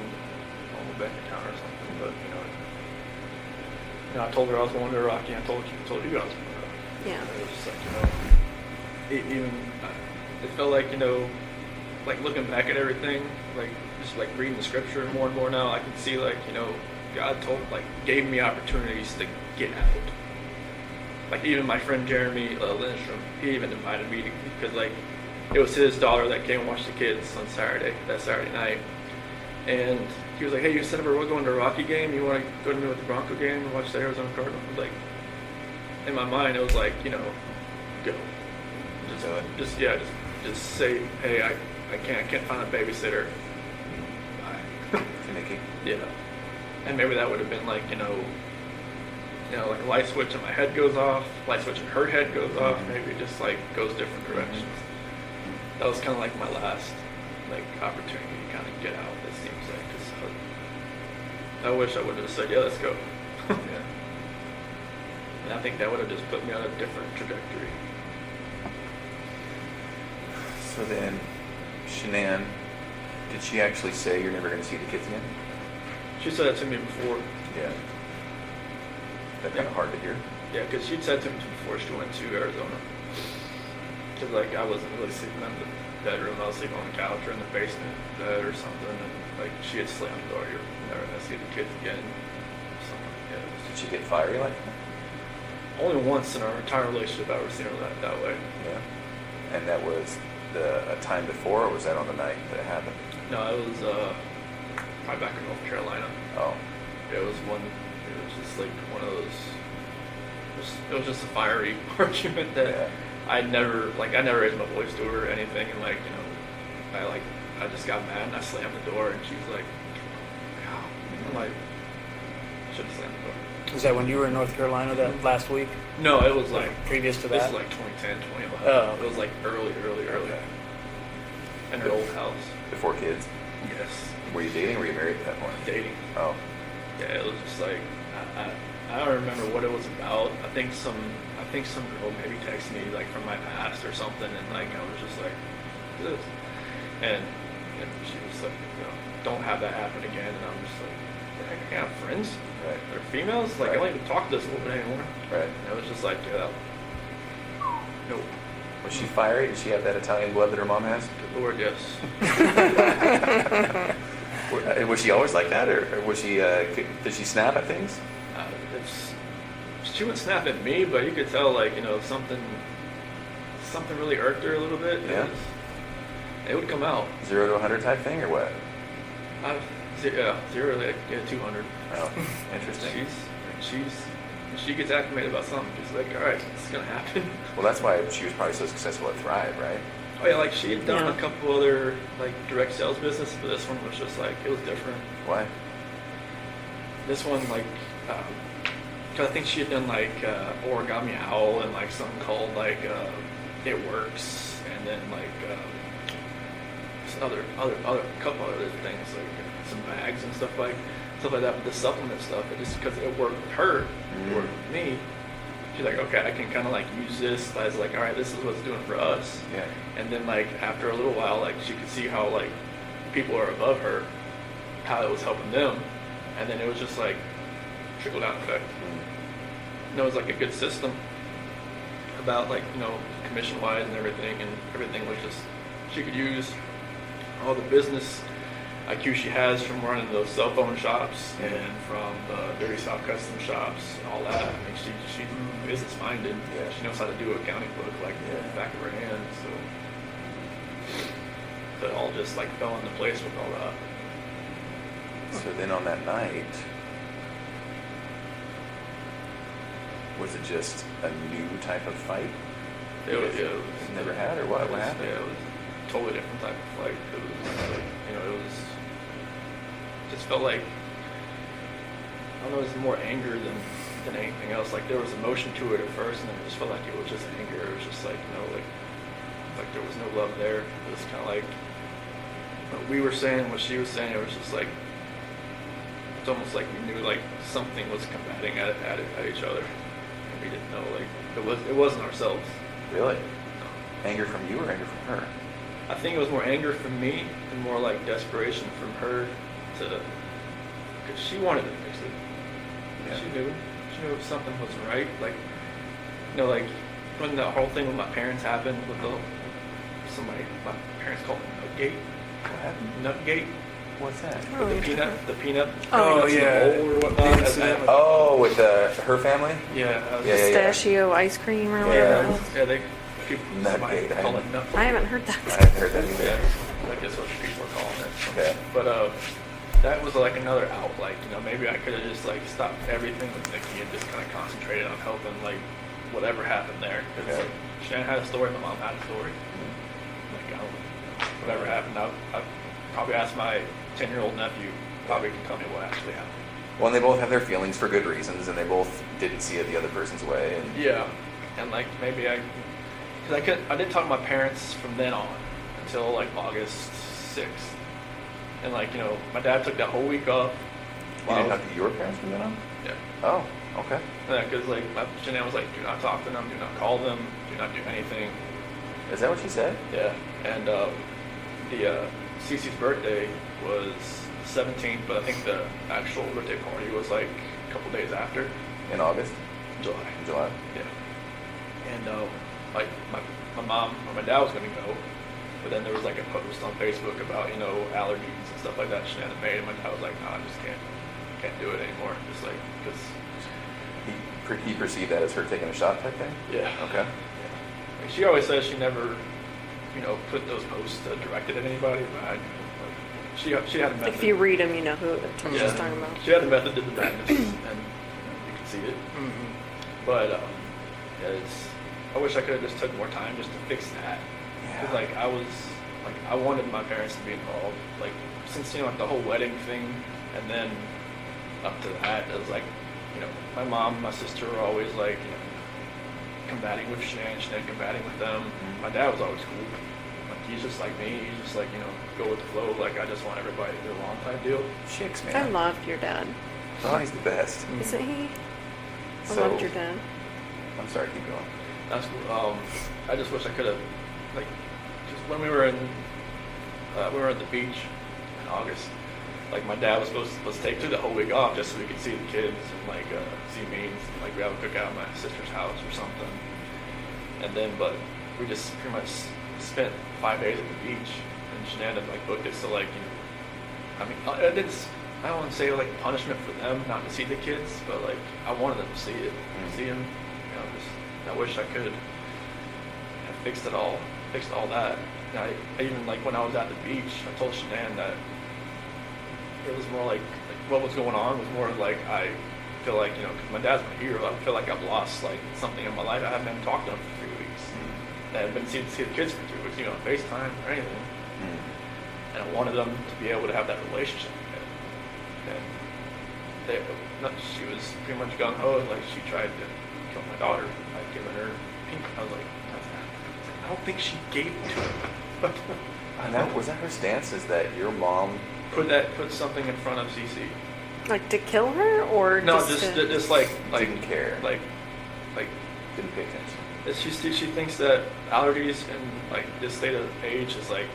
normal bank account or something. But I told her I was going to Iraqi. I told you I was going to Iraqi. Yeah. It was just like it felt like like looking back at everything, like just like reading the scripture more and more now, I can see like God gave me opportunities to get out. Like even my friend Jeremy Lindstrom, he even invited me because like it was his daughter that came and watched the kids on that Saturday night, and he was like, "Hey, you said we're going to a Rocky game. You want to go to me with the Bronco game and watch the Arizona Cardinals?" I was like, in my mind, it was like, go. Just say, hey, I can't find a babysitter. Bye. To Nikki? Yeah. And maybe that would have been like, like a light switch in my head goes off, light switch in her head goes off, maybe it just like goes different directions. that was kind of like my last like opportunity to kind of get out. It seems like, 'cause I wish I would have said, yeah, let's go. Yeah. And I think that would have just put me on a different trajectory. So then, Shannan, did she actually say you're never going to see the kids again? She said that to me before. Yeah. That's kind of hard to hear. Yeah, because she'd said to me before she went to Arizona. Because, like, I wasn't really sleeping in the bedroom. I was sleeping on the couch or in the basement bed or something. And, like, she had slammed the door. You're never going to see the kids again. Something. Yeah. Did she get fiery like that? Only once in our entire relationship I've ever seen her that way. Yeah. And that was a time before, or was that on the night that it happened? No, it was probably back in North Carolina. Oh. It was just like one of those, it was just a fiery argument that Yeah. I never raised my voice to her or anything, and like, you know, I just got mad and I slammed the door, and she's like, "Wow." I'm like, I should have slammed the door. Was that when you were in North Carolina that last week? No, it was like, Previous to this that? is like 2010, 2011. Oh. It was like early. Okay. In her old house. Before kids? Yes. Were you dating or were you married at that point? Dating. Oh. Yeah, it was just like, I don't remember what it was about. I think some girl maybe texted me like from my past or something, and like I was just like, this, and she was like, you know, don't have that happen again. And I'm just like, I can't have friends. Right. They're females. Like I don't even talk to this woman anymore. Right. And it was just like, nope. Was she fiery? Did she have that Italian blood that her mom has? Good Lord, yes. Was she always like that, or was she? Did she snap at things? She would snap at me, but you could tell, like, you know, something really irked her a little bit. Yeah. It would come out. 0 to 100 type thing, or what? Zero, like, 200. Oh, interesting. She gets acclimated about something. She's like, all right, it's gonna happen. Well, that's why she was probably so successful at Thrive, right? Oh yeah, like she had done Yeah. a couple other like direct sales business, but this one was just like, it was different. Why? This one, like, because I think she had done like Origami Owl and like something called like It Works, and then like some other couple other things, like some bags and stuff like that. But the supplement stuff, it just because it worked with her, it worked with me. She's like, okay, I can kind of like use this as like, all right, this is what it's doing for us. Yeah. And then like after a little while, like she could see how like people are above her, how it was helping them, and then it was just like trickle down effect. And it was like a good system about like, you know, commission wise and everything was just, she could use all the business IQ she has from running those cell phone shops and from the Dirty South custom shops and all that. I mean, she's business minded. Yeah. She knows how to do an accounting book like the back of her hand. So it all just like fell into place with all that. So then on that night, was it just a new type of fight? It was Never had, or what? What happened? Yeah, it was a totally different type of fight. It was like, you know, it was just felt like, I don't know, it was more anger than anything else. Like there was emotion to it at first, and then it just felt like it was just anger. It was just like, you know, like there was no love there. It was kind of like what we were saying, what she was saying. It was just like, it's almost like we knew like something was combating at each other, and we didn't know. Like it wasn't ourselves. Really? Anger from you or anger from her? I think it was more anger from me and more like desperation from her because she wanted to fix it. Yeah. She knew something wasn't right. Like, you know, like when the whole thing with my parents happened with my parents called it Nutgate. What happened? Nutgate. What's that? Oh, With you're the peanut. Oh, peanuts in the yeah. bowl or whatnot. The incident. Oh, with her family? Yeah. Yeah. Pistachio ice cream or Yeah. whatever. it was. Yeah. They people somebody Nutgate, call it Nutgate. I haven't heard that. I haven't heard that either. Yeah, I guess what people are calling it. Okay. But that was like another out. Like, you know, maybe I could have just like stopped everything with Nikki and just kind of concentrated on helping like whatever happened there. Because Okay. like, Shannan had a story, my mom had a story. Like, I don't know, whatever happened, I probably asked my 10-year-old nephew. Probably can tell me what actually happened. Well, and they both have their feelings for good reasons, and they both didn't see it the other person's way. And Yeah, and like maybe because I didn't talk to my parents from then on until like August 6th. And like, my dad took that whole week off. You didn't talk to your parents from then on? Yeah. Oh, okay. Yeah, because like Shannan was like, do not talk to them, do not call them, do not do anything. Is that what she said? Yeah. And Cece's birthday was 17th, but I think the actual birthday party was like a couple days after. In August? July. In July? Yeah. And like my mom or my dad was gonna go, but then there was like a post on Facebook about allergies and stuff like that Shannan made, and my dad was like, no, I just can't do it anymore. Just like because He perceived that as her taking a shot type thing? yeah. Okay. Yeah. Like, she always says she never put those posts directed at anybody, but she had a method. Like if you read them, you know who she's talking about. She had a method to the madness, and you can see it. Mm-hmm. But yeah, I wish I could have just took more time just to fix that. Because like I wanted my parents to be involved. Like since like the whole wedding thing, and then up to that, it was like my mom and my sister were always like combating with Shannan combating with them. My dad was always cool. Like he's just like me. He's just like go with the flow. Like I just want everybody to get along type deal. Chicks, man. I loved your dad. Oh, he's the best. Isn't he? I So- loved your dad. I'm sorry, keep going. That's cool. I just wish I could have like just when we were at the beach in August. Like my dad was supposed to take the whole week off just so we could see the kids and like see me and like we have a cookout at my sister's house or something. And then but we just pretty much spent 5 days at the beach and Shannan like booked it so like I mean I don't want to say like punishment for them not to see the kids, but like I wanted them to see it, see them. I wish I could have fixed all that. And I even like when I was at the beach, I told Shannan that it was more like what was going on was more like I feel like because my dad's my hero. I feel like I've lost like something in my life. I haven't been talking to him for 3 weeks. I haven't been see the kids for 3 weeks, on FaceTime or anything. And I wanted them to be able to have that relationship again. And she was pretty much gung ho. Like she tried to kill my daughter by giving her pink. I was like, I don't think she gave it to her. And that was that her stance? Is that your mom? Put something in front of Cece. Like to kill her or No, just just like Didn't care. Like Didn't pay attention. she thinks that allergies and like this state of age is like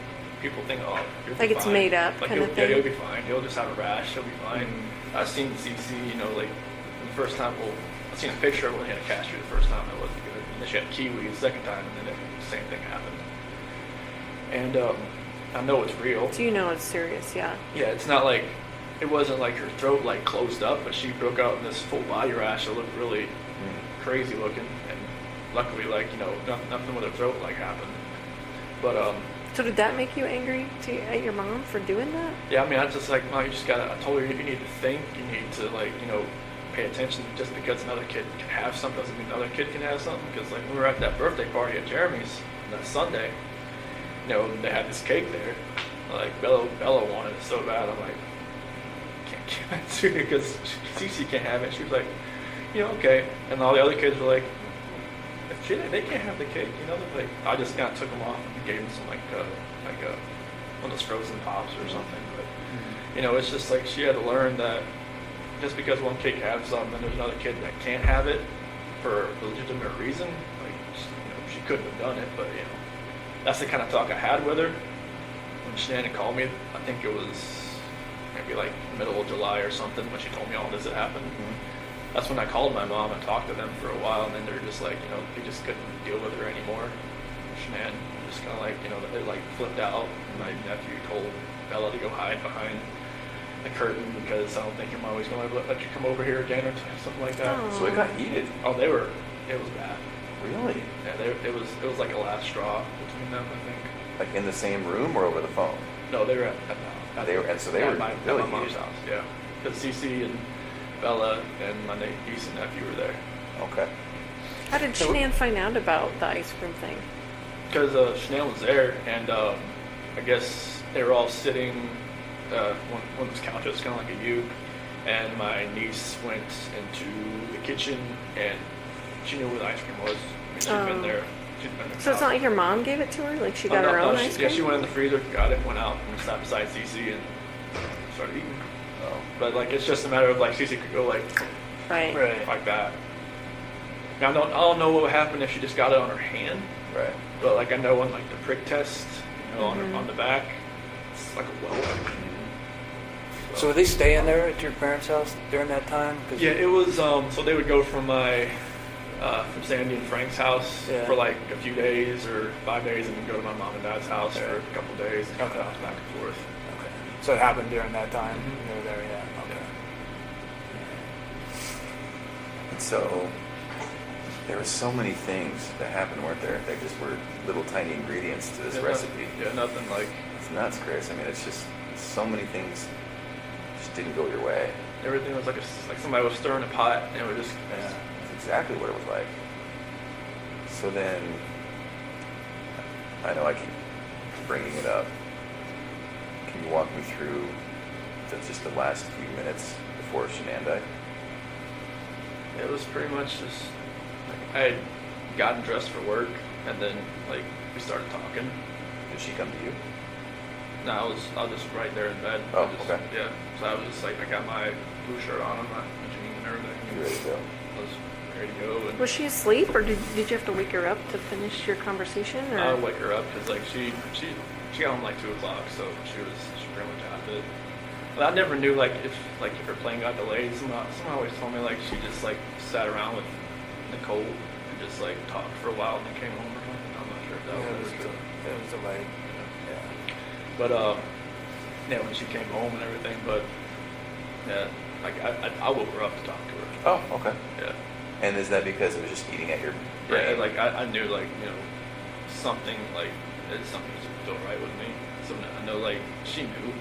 people think you'll be Like it's fine. made up Like kind of yeah, thing? he'll be fine. He'll just have a rash. He'll be fine. I've seen Cece, like the first time. Well, I've seen a picture of when he had a cashew the first time. It wasn't good. And then she had kiwi the second time, and then the same thing happened. And I know it's real. So you know it's serious, yeah. Yeah, it's not like it wasn't like her throat like closed up, but she broke out in this full body rash that looked really crazy looking. And luckily, like nothing with her throat like happened. But So did that make you angry at your mom for doing that? yeah, I mean, I just like, Mom, you just gotta. I told her you need to think. You need to like pay attention. Just because another kid can have something doesn't mean another kid can have something. Because like when we were at that birthday party at Jeremy's that Sunday, they had this cake there. Like Bella wanted it so bad. I'm like, can't give it to you because Cece can't have it. She was like, okay. And all the other kids were like, if they can't have the cake, like I just kind of took them off and gave them some like one of those frozen pops or something. But it's just like she had to learn that just because one kid can have something, and there's another kid that can't have it for a legitimate reason. Like she couldn't have done it, but that's the kind of talk I had with her when Shannan called me. I think it was maybe like middle of July or something when she told me all this had happened. That's when I called my mom and talked to them for a while, and then they're just like, they just couldn't deal with her anymore. Shannan just kind of like, they like flipped out. My nephew told Bella to go hide behind the curtain because I don't think your mom was going to let you come over here again or something like that. Oh. So it got heated. Oh, it was bad. Really? Yeah, it was like a last straw between them, I think. Like in the same room or over the phone? No, they were at the house. They were really my mom's heated. house, yeah. Because Cece and Bella and my niece and nephew were there. Okay. How did Shannan find out about the ice cream thing? Because Shannan was there, and I guess they were all sitting one of those couches, kind of like a U, and my niece went into the kitchen, and she knew where the ice cream was. She'd been there she's been there. So it's not like your mom gave it to her? Like she got her own ice cream? Yeah, she went in the freezer, got it, went out, and sat beside Cece and started eating. Oh, But like, it's just a matter of like, Cece could go like Right. like that. Now, I don't know what would happen if she just got it on her hand, right. but like I know on like the prick test, on Mm-hmm. on the back, it's like a welt. So were they staying there at your parents' house during that time? 'Cause Yeah, it was. So they would go from from Sandy and Frank's house Yeah. for like a few days or 5 days, and then go to my mom and dad's house for a couple days and Okay. bounce back and forth. Okay. So it happened during that time. Mhm. They were there, yeah. Okay. And so there were so many things that happened, weren't there? They just were little tiny ingredients to this Yeah, recipe. Yeah, nothing like It's nuts, Chris. I mean, it's just so many things just didn't go your way. everything was like like somebody was stirring a pot, and it would just Yeah, that's exactly what it was like. So then, I know I keep bringing it up. Can you walk me through just the last few minutes before Shannan died? It was pretty much just like I had gotten dressed for work, and then like we started talking. Did she come to you? No, I was just right there in bed. Oh, I just, okay. Yeah, so I was just like I got my blue shirt on, my jeans and everything. You ready to go? I was ready to go, and Was she asleep, or did you have to wake her up to finish your conversation? Or? I would wake her up because like she got home like 2 o'clock, so she pretty much out of it. But I never knew like if her plane got delayed. Someone always told me like she just like sat around with Nicole and just like talked for a while and then came home or something. I'm not sure if that Yeah, was true. it was delayed. Yeah. But yeah, when she came home and everything, but yeah, like I woke her up to talk to her. Oh, okay. Yeah. And is that because it was just eating at your Yeah, brain? like I knew like something like something just felt right with me. So I know like she knew.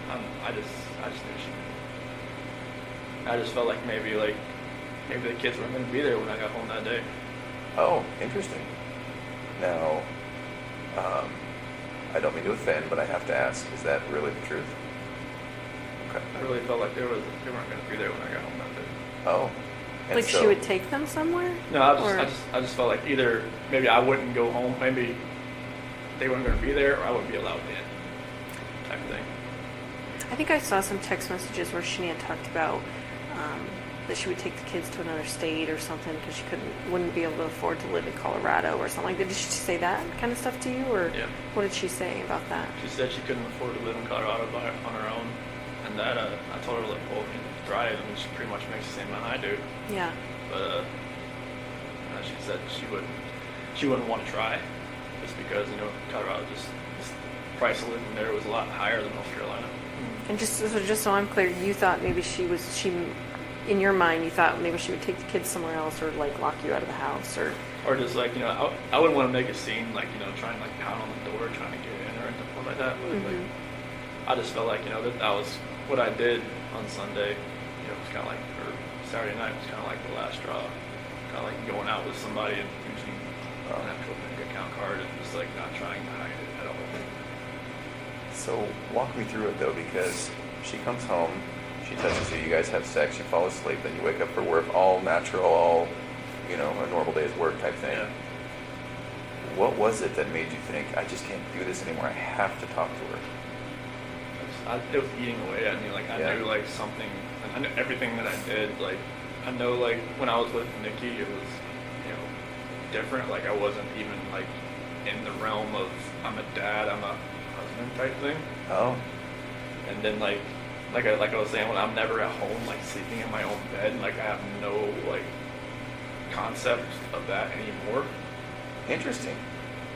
I just knew she knew. I just felt like maybe the kids weren't going to be there when I got home that day. Oh, interesting. Now, I don't mean to offend, but I have to ask, is that really the truth? Okay. I really felt like they weren't going to be there when I got home that day. Oh. And Like so, she would take them somewhere? No, I just felt like either maybe I wouldn't go home, maybe they weren't going to be there, or I wouldn't be allowed in, type of thing. I think I saw some text messages where Shannan talked about that she would take the kids to another state or something because she wouldn't be able to afford to live in Colorado or something like that. Did she say that kind of stuff to you, or Yeah. what did she say about that? She said she couldn't afford to live in Colorado on her own, and that I told her like, well, you know, drive. I mean, she pretty much makes the same amount I do, Yeah. but she said she wouldn't want to try, just because Colorado just price of living there was a lot higher than North Carolina. And just so I'm clear, you thought maybe she in your mind you thought maybe she would take the kids somewhere else or like lock you out of the house or Or just like I wouldn't want to make a scene like trying like pound on the door trying to get in or anything like that. But like I just felt like that was what I did on Sunday. It was kind of like or Saturday night was kind of like the last straw. Kind of like going out with somebody and using an actual bank account card and just like not trying to hide it at all. So walk me through it though, because she comes home, she touches you, you guys have sex, you fall asleep, then you wake up for work, all natural, all a normal day's work type thing. Yeah. What was it that made you think, I just can't do this anymore, I have to talk to her? It was eating away at me. Like I Yeah. knew like something. I knew everything that I did. Like I know like when I was with Nikki, it was different. Like I wasn't even like in the realm of I'm a dad, I'm a husband type thing. Oh, And then like I was saying, when I'm never at home, like sleeping in my own bed, like I have no like concept of that anymore. interesting.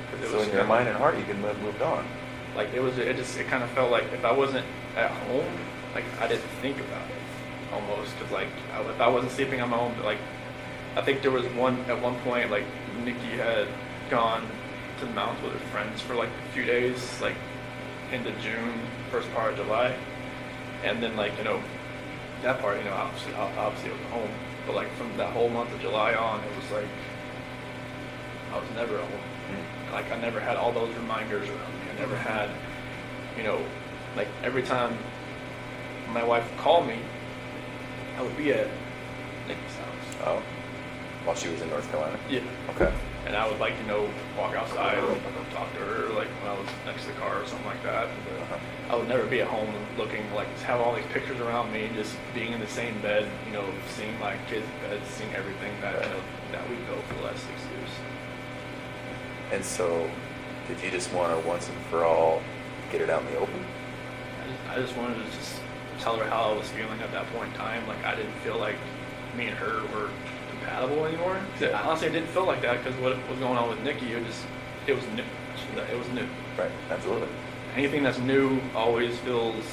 'Cause it So was in your kinda- mind and heart, you can moved on. Like it kind of felt like if I wasn't at home, like I didn't think about it almost, because like if I wasn't sleeping on my own, like I think there was at one point like Nikki had gone to the mountains with her friends for like a few days, like into June, first part of July, and then like that part obviously I was home, but like from that whole month of July on, it was like I was never at home. Like I never had all those reminders around me. I never had, like every time my wife would call me, I would be at Nikki's house. Oh, while she was in North Carolina? Yeah. Okay. And I would like, walk outside and talk to her, like when I was next to the car or something like that. Uh-huh. I would never be at home looking like, have all these pictures around me, just being in the same bed, seeing my kids' beds, seeing everything that, that we built for the last 6 years. And so, did you just want to once and for all get it out in the open? I just wanted to just tell her how I was feeling at that point in time. Like, I didn't feel like me and her were compatible anymore. Yeah. Honestly, I didn't feel like that because what was going on with Nikki, it was new. It was new. Right, absolutely. Anything that's new always feels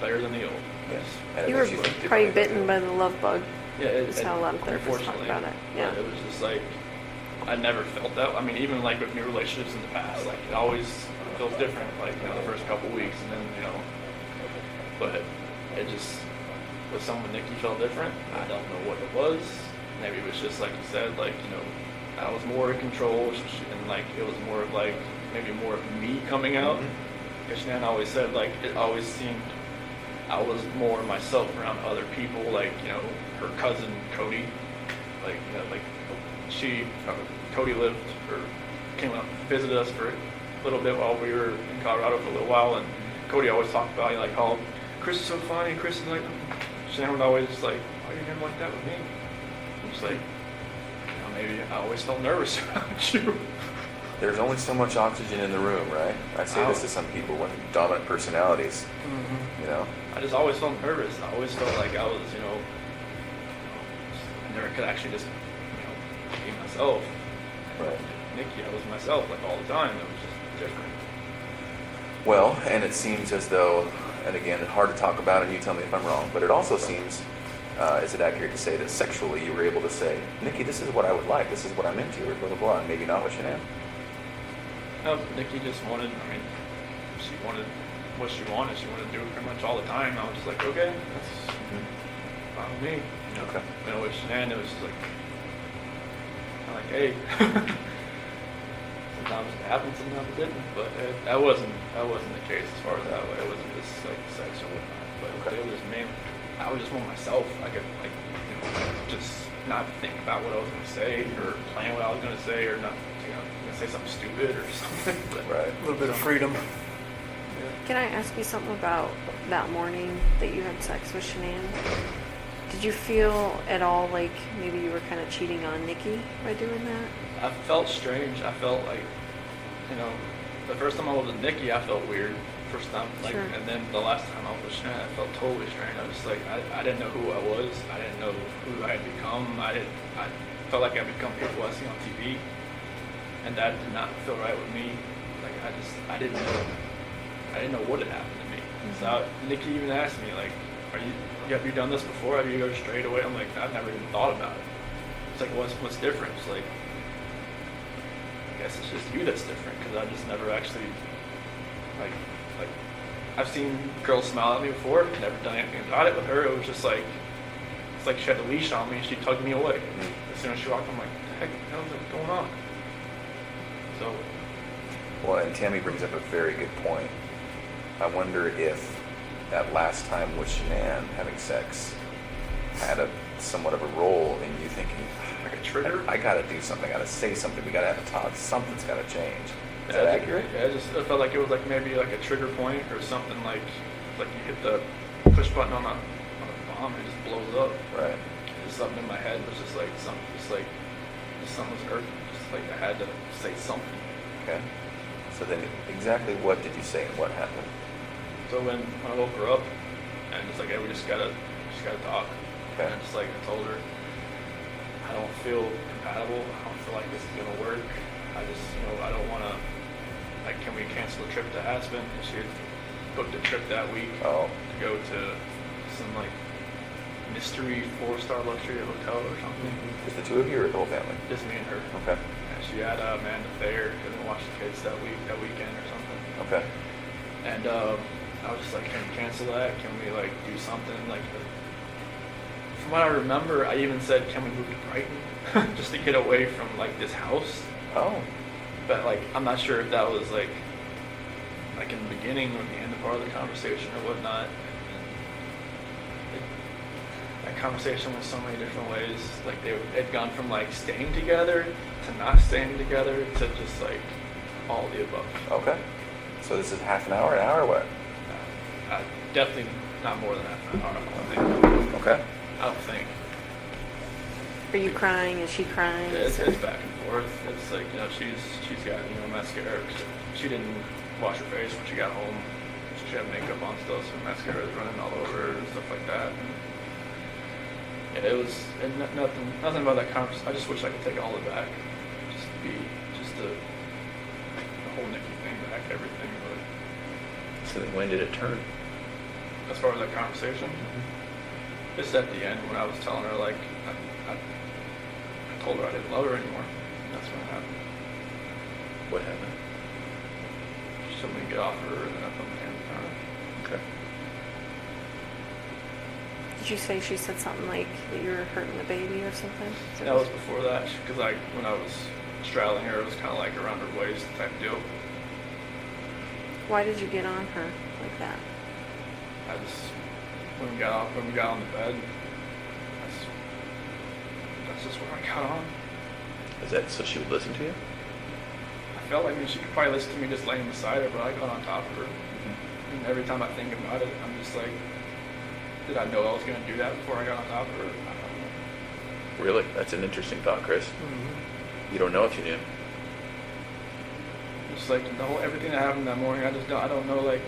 better than the old. Yes. And it You were makes think probably differently. bitten by the love bug. Yeah, That's how a lot of therapists talk about it. Yeah. It was just like, I never felt that. I mean, even like with new relationships in the past, like it always feels different, like, the first couple weeks and then, but it just, with someone Nikki felt different. I don't know what it was. Maybe it was just like you said, like, I was more in control and like, it was more of like, maybe more of me coming out. Because Shannan always said, like, it always seemed I was more myself around other people, like, her cousin Cody, like, Cody lived or came up and visited us for a little bit while we were in Colorado for a little while, and Cody always talked about, like, how Chris is so funny, Chris is like, Shannan would always just like, why are you him like that with me? I'm just like, maybe I always felt nervous around you. There's only so much oxygen in the room, right? I say this to some people with dominant personalities. I just always felt nervous. I always felt like I was, I never could actually just, be myself. Right. Nikki, I was myself, like, all the time. It was just different. Well, and it seems as though, and again, it's hard to talk about, and you tell me if I'm wrong, but it also seems, is it accurate to say that sexually you were able to say, Nikki, this is what I would like, this is what I'm into, or blah, blah, blah, and maybe not what Shannan? No, Nikki just wanted, she wanted what she wanted. She wanted to do it pretty much all the time. I was just like, okay, that's fine with me. Okay. With Shannan, it was just like, hey. Sometimes it happened, sometimes it didn't. But that wasn't the case as far as that way. It wasn't just like sex or whatnot. But it was just me. I was just more myself. I could just not think about what I was going to say or plan what I was going to say or not, say something stupid or something. But, Right. A little bit of freedom. Can I ask you something about that morning that you had sex with Shannan? Did you feel at all like maybe you were kind of cheating on Nikki by doing that? I felt strange. I felt like, the first time I was with Nikki, I felt weird. First time, Sure. And then the last time I was with Shannan, I felt totally strange. I was like, I didn't know who I was. I didn't know who I had become. I felt like I had become people I see on TV, and that did not feel right with me. Like, I didn't know what had happened to me. So Nikki even asked me, like, have you done this before? Have you go straight away? I'm like, I've never even thought about it. It's like, what's different? It's like, I guess it's just you that's different, because I just never actually, like, I've seen girls smile at me before, never done anything about it. With her, it was just like, it's like she had a leash on me and she tugged me away. As soon as she walked, I'm like, what the heck is going on? So. Well, and Tammy brings up a very good point. I wonder if that last time with Shannan having sex had somewhat of a role in you thinking, Like a trigger? I gotta do something, I gotta say something, we gotta have a talk, something's gotta change. Is that accurate? Yeah, it felt like it was like maybe like a trigger point or something, like you hit the push button on a bomb and it just blows up. Right. Just something in my head was just like something was irking. Just like I had to say something. Okay. So then exactly what did you say and what happened? So when I woke her up and just like, hey, we just gotta talk. Okay. And just like I told her, I don't feel compatible. I don't feel like this is gonna work. I just, I don't wanna, like, can we cancel the trip to Aspen? And she had booked a trip that week Oh. to go to some like mystery 4-star luxury hotel or something. Just the two of you or the whole family? Just me and her. Okay. And she had Amanda there, couldn't watch the kids that weekend or something. Okay. And I was just like, can we cancel that? Can we like do something? Like, from what I remember, I even said, can we move to Brighton just to get away from like this house? Oh. But like, I'm not sure if that was like in the beginning or the end of part of the conversation or whatnot. I conversation went so many different ways. Like they'd gone from like staying together to not staying together to just like all of the above. Okay. So this is half an hour, what? Definitely not more than half an hour. I don't think. Okay. I don't think. Are you crying? Is she crying? It's back and forth. It's like, you know, she's got, you know, mascara. She didn't wash her face when she got home. She had makeup on still, so mascara was running all over her and stuff like that. And yeah, it was nothing about that conversation. I just wish I could take all of it back. Just the whole Nikki thing back, everything. But So then when did it turn? as far as that conversation, it's at the end when I was telling her, like, I told her I didn't love her anymore. That's when it happened. What happened? She told me to get off her, and then I put my hands on her. Okay. Did you say she said something like that you were hurting the baby or something? That was before that, because when I was straddling her, it was kind of like around her waist type deal. Why did you get on her like that? I just, when we got on the bed, that's just where I got on. Is that so she would listen to you? I felt like she could probably listen to me just laying beside her, but I got on top of her. And every time I think about it, I'm just like, did I know I was going to do that before I got on top of her? I don't know. Really? That's an interesting thought, Chris. Mm-hmm. You don't know if you knew. Just like everything that happened that morning, I don't know, like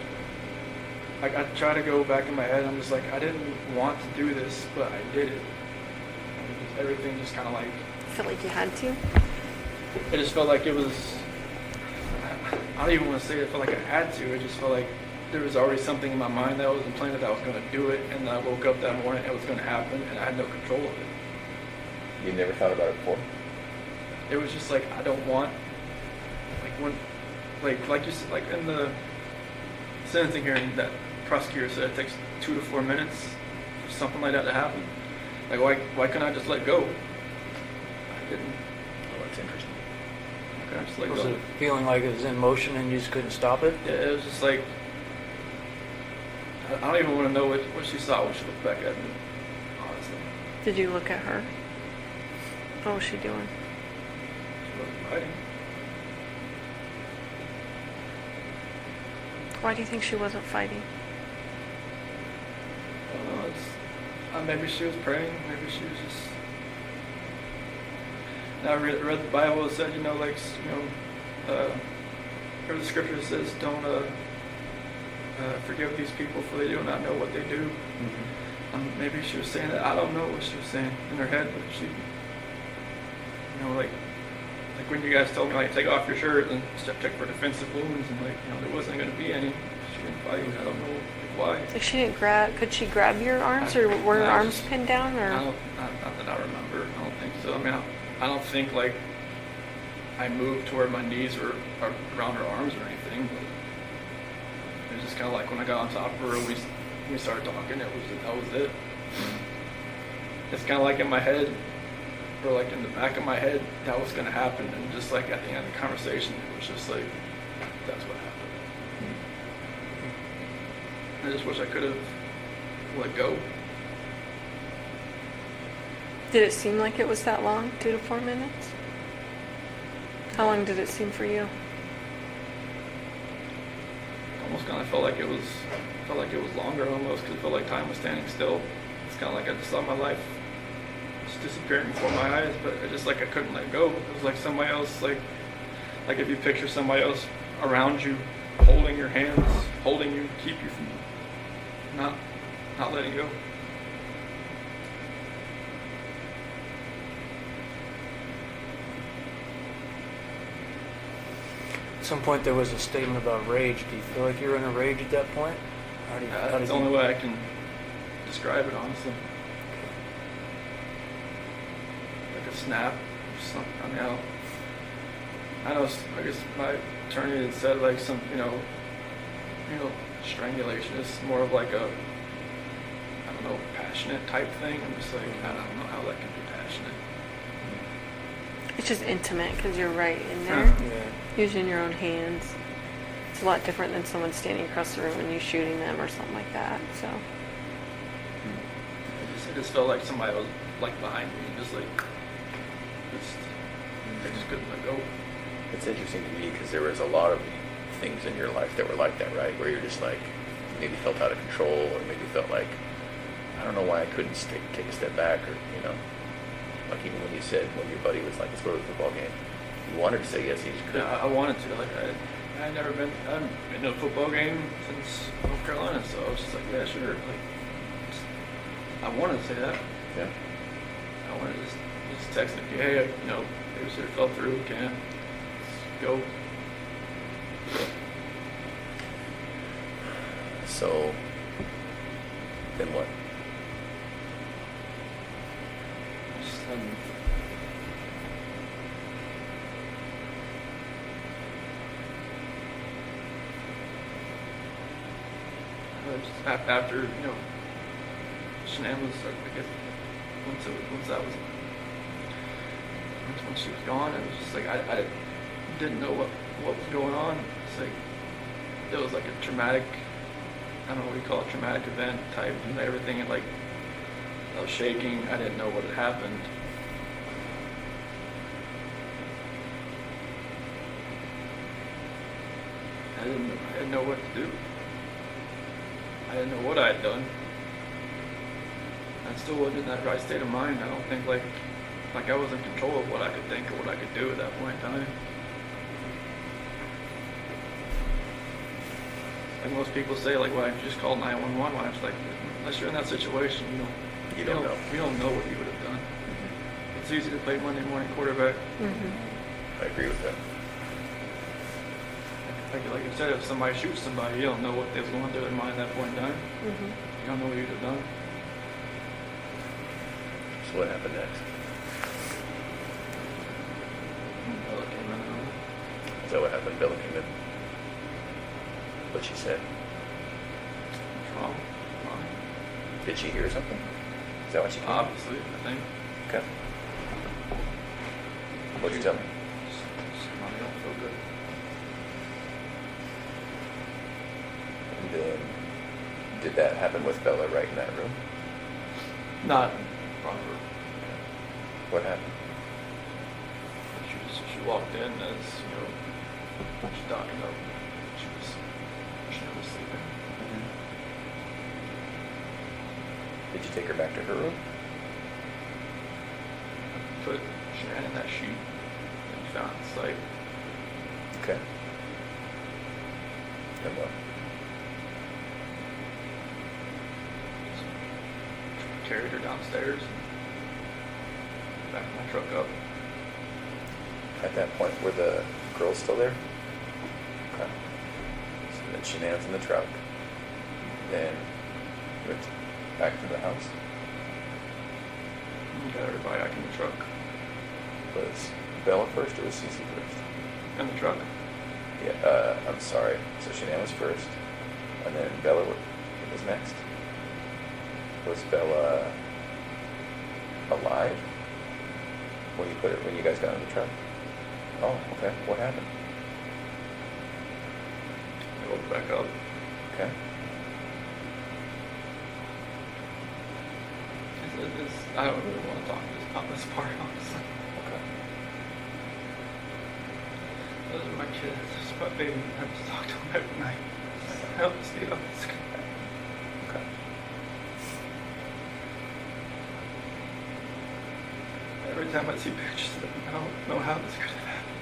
I try to go back in my head, I'm just like, I didn't want to do this, but I did it. Everything just kind of like... I feel like you had to? It just felt like it was... I don't even want to say it felt like I had to. It just felt like there was already something in my mind that was implanted that I was going to do it, and I woke up that morning and it was going to happen, and I had no control of it. You never thought about it before? It was just like, I don't want... Like when... Like you said, like in the sentencing hearing, that prosecutor said it takes 2 to 4 minutes for something like that to happen. Like, why couldn't I just let go? I didn't. Oh, that's interesting. I just let Was go. it feeling like it was in motion and you just couldn't stop it? Yeah, it was just like, I don't even want to know what she saw when she looked back at me, honestly. Did you look at her? What was she doing? She wasn't fighting. Why do you think she wasn't fighting? I don't know, maybe she was praying, maybe she was just... Now I read the Bible, it said, there was a scripture that says, don't forgive these people for they do not know what they do. Mm-hmm. Maybe she was saying that. I don't know what she was saying in her head, but she, like when you guys told me, like, take off your shirt and check for defensive wounds, and there wasn't going to be any. She didn't fight. I don't know why. Like she didn't grab, could she grab your arms or were her arms pinned down or? Not that I remember. I don't think so. I mean, I don't think like I moved to where my knees were around her arms or anything, but it was just kind of like when I got on top of her, we started talking, that was it. It's kind of like in my head, or like in the back of my head, that was going to happen, and just like at the end of the conversation, it was just like, that's what happened. I just wish I could have let go. Did it seem like it was that long, 2 to 4 minutes? How long did it seem for you? Almost kind of felt like it was longer almost, because it felt like time was standing still. It's kind of like I just saw my life just disappearing before my eyes, but it just like I couldn't let go. It was like somebody else, like if you picture somebody else around you, holding your hands, holding you, keep you from not letting go. At some point there was a statement about rage. Do you feel like you were in a rage at that point? That's the only way I can describe it, honestly. Like a snap or something. I mean, I know. I guess my attorney had said like some, strangulation is more of like a, I don't know, passionate type thing. I'm just like, I don't know how that can be passionate. It's just intimate because you're right in there, Yeah. using your own hands. It's a lot different than someone standing across the room and you shooting them or something like that. So It just felt like somebody was like behind me, just like, I just couldn't let go. It's interesting to me because there was a lot of things in your life that were like that, right? Where you're just like, maybe felt out of control, or maybe felt like, I don't know why I couldn't take a step back, or, you know, like even when you said, when your buddy was like, let's go to the football game, you wanted to say yes, you just couldn't. Yeah, I wanted to. Like, I had never been, I haven't been to a football game since North Carolina, so I was just like, yeah, sure. Like, I wanted to say that. Yeah. I wanted to just text him, hey, you know, it fell through, can't. Let's go. So, then what? Just, after, you know, Shannan was, I guess, once she was gone, it was just like, I didn't know what was going on. It's like, it was like a traumatic, I don't know what you call it, traumatic event type, and everything, and like, I was shaking, I didn't know what had happened. I didn't know what to do. I didn't know what I had done. I still wasn't in that right state of mind. I don't think like I was in control of what I could think or what I could do at that point in time. Like most people say, like, why don't you just call 911? Why not? Like, unless you're in that situation, You don't know. You don't know what you would have done. It's easy to play Monday morning quarterback. I agree with that. Like you said, if somebody shoots somebody, you don't know what they was going through their mind at that point in time. You don't know what you'd have done. So what happened next? Bella came in. Is that what happened? Bella came in. What'd she say? Wrong. Did she hear something? Is that what she came? Obviously, I think. Okay. What'd you tell me? Mommy don't feel good. And then, did that happen with Bella right in that room? Not proper. What happened? She walked in as, you know, she's docking up. She was sleeping. Did you take her back to her room? I put Shannan in that sheet and found the site. Okay. And what? Carried her downstairs and backed my truck up. At that point, were the girls still there? Okay. So then Shannan's in the truck. Then you went back to the house. And got everybody back in the truck. Was Bella first or was Cece first? In the truck? Yeah, I'm sorry. So Shannan was first, and then Bella was next. Was Bella alive when you guys got in the truck? Oh, okay. What happened? I woke back up. Okay. I don't really want to talk about this part, honestly. Okay. Those are my kids. This is my baby. I have to talk to them every night. Help us get up. Okay. Every time I see pictures of them, I don't know how this could have happened.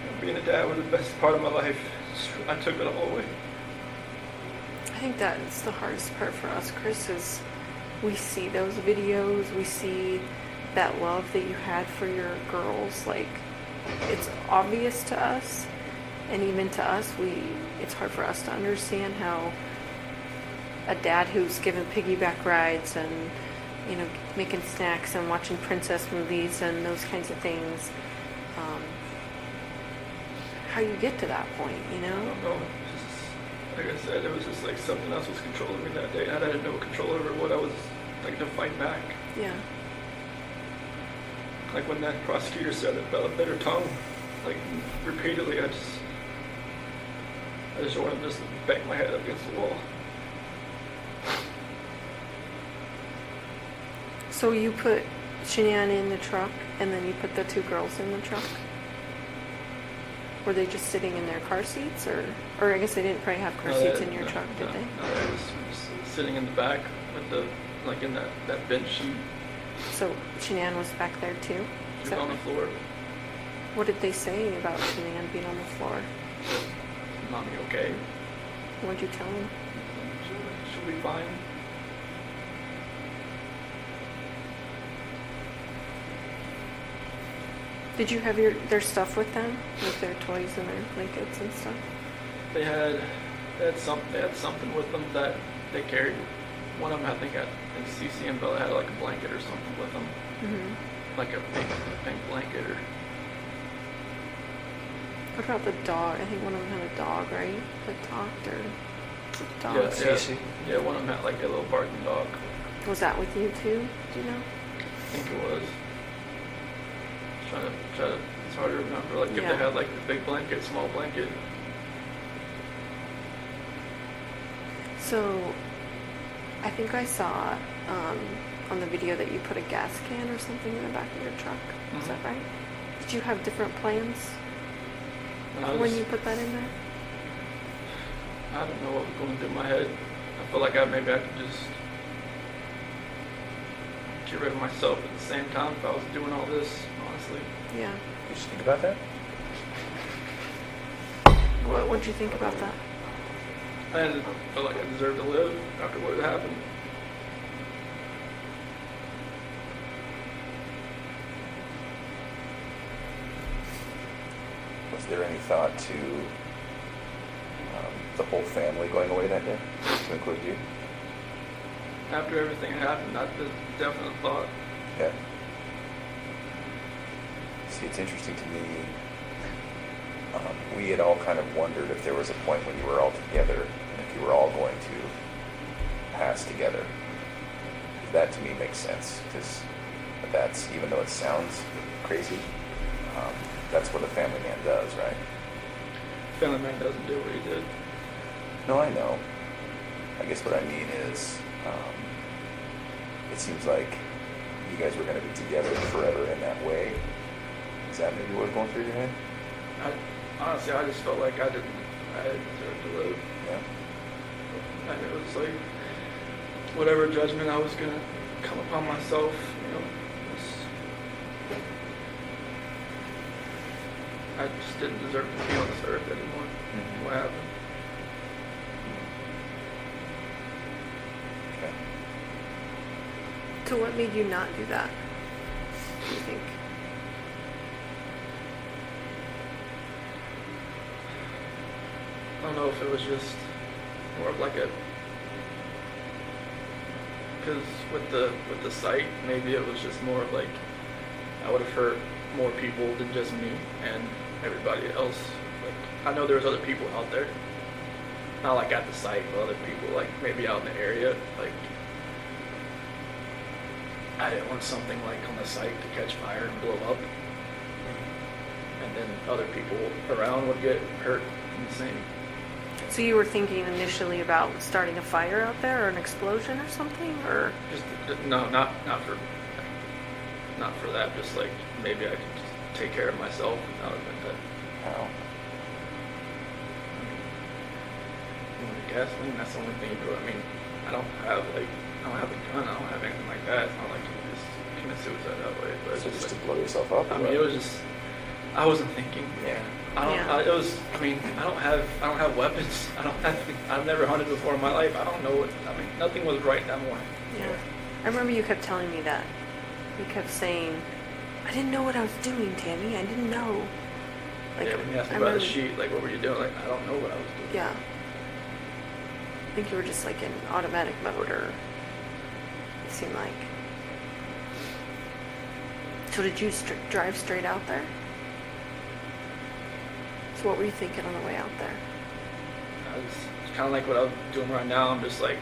You know, being a dad was the best part of my life. I took it all away. I think that's the hardest part for us, Chris, is we see those videos, we see that love that you had for your girls. Like, it's obvious to us, and even to us, it's hard for us to understand how a dad who's given piggyback rides and, you know, making snacks and watching princess movies and those kinds of things, how you get to that point, you I know? don't know. Like I said, it was just like something else was controlling me that day. I had no control over what I was like to fight back. Yeah. Like when that prosecutor said that Bella bit her tongue, like repeatedly, I just wanted to bang my head against the wall. So you put Shannan in the truck, and then you put the two girls in the truck? Were they just sitting in their car seats, or I guess they didn't probably have car seats in your truck, did they? No, they was just sitting in the back with the, like in that bench sheet. So Shannan was back there too? She was on the floor. What did they say about Shannan being on the floor? Mommy, okay? What'd you tell them? She'll be fine. Did you have their stuff with them, like their toys and their blankets and stuff? They had something with them that they carried. One of them, I think Cece and Bella had like a blanket or something with them, like a pink blanket. Or what about the dog? I think one of them had a dog, right? That talked, or dog. Yeah, one of them had like a little barking dog. Was that with you too? Do you know? I think it was. Try to. It's hard to remember. Like if Yeah. they had like the big blanket, small blanket. So, I think I saw on the video that you put a gas can or something in the back of your truck. Is that right? Did you have different plans when you put that in there? I don't know what was going through my head. I felt like maybe I could just get rid of myself at the same time if I was doing all this, honestly. Yeah. Did you think about that? What'd you think about that? I felt like I deserved to live after what had happened. Was there any thought to the whole family going away that day, to include you? After everything happened, that's a definite thought. Yeah. See, it's interesting to me. We had all kind of wondered if there was a point when you were all together, and if you were all going to pass together. That to me makes sense, because that's, even though it sounds crazy, that's what a family man does, right? Family man doesn't do what he did. No, I know. I guess what I mean is, it seems like you guys were going to be together forever in that way. Is that maybe what was going through your head? Honestly, I just felt like I deserved to live. Yeah. And it was like, whatever judgment I was going to come upon myself, I just didn't deserve to be on this earth anymore. Mm-hmm. What happened? Okay. So what made you not do that, do you think? I don't know if it was just more of like because with the site, maybe it was just more of like I would have hurt more people than just me and everybody else. Like I know there was other people out there, not like at the site, but other people like maybe out in the area. Like I didn't want something like on the site to catch fire and blow up, and then other people around would get hurt in the same. So you were thinking initially about starting a fire out there, or an explosion or something, or? Just no, not for that. Just like maybe I could just take care of myself, and that would have been that. How? Gasoline. That's the only thing you do. I mean, I don't have a gun. I don't have anything like that. It's not like you can just commit suicide that way. But So it's just like, to blow yourself up? I mean, it was just. I wasn't thinking. Yeah. I don't. Yeah. It was. I mean, I don't have weapons. I've never hunted before in my life. I don't know what. I mean, nothing was right that morning. Yeah. I remember you kept telling me that. You kept saying, I didn't know what I was doing, Tammy. I didn't know. Like, Yeah, when you asked me I about the remember- sheet, like, what were you doing? Like, I don't know what I was doing. Yeah. I think you were just like in automatic mode, or it seemed like. So did you drive straight out there? So what were you thinking on the way out there? It's kind of like what I'm doing right now. I'm just like,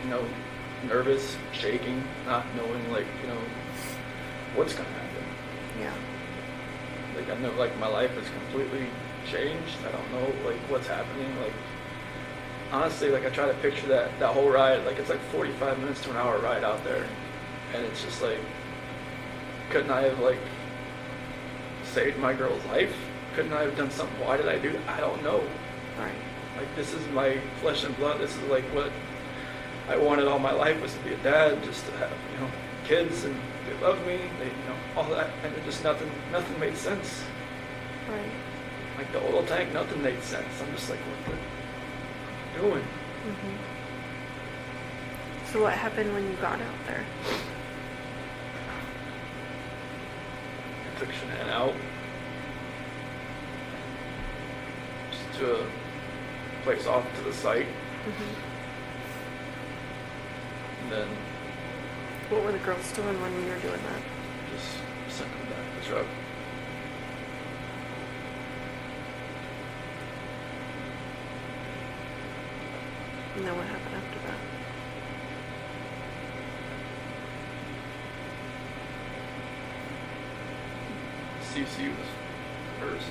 nervous, shaking, not knowing, like, what's gonna happen. Yeah. Like, I know, like, my life is completely changed. I don't know, like, what's happening. Like, honestly, like I try to picture that whole ride, like it's like 45 minutes to an hour ride out there, and it's just like, couldn't I have like saved my girl's life? Couldn't I have done something? Why did I do that? I don't know. Right. Like this is my flesh and blood. This is like what I wanted all my life, was to be a dad, just to have, you know, kids, and they love me, they, you know, all that, and it just nothing made sense. Right. Like the oil tank, nothing made sense. I'm just like, what the doing? Mm-hmm. So what happened when you got out there? I took Shannan out just to a place off to the site, Mm-hmm. and then What were the girls doing when you were doing that? just sent them back to the truck. And then what happened after that? CC was first.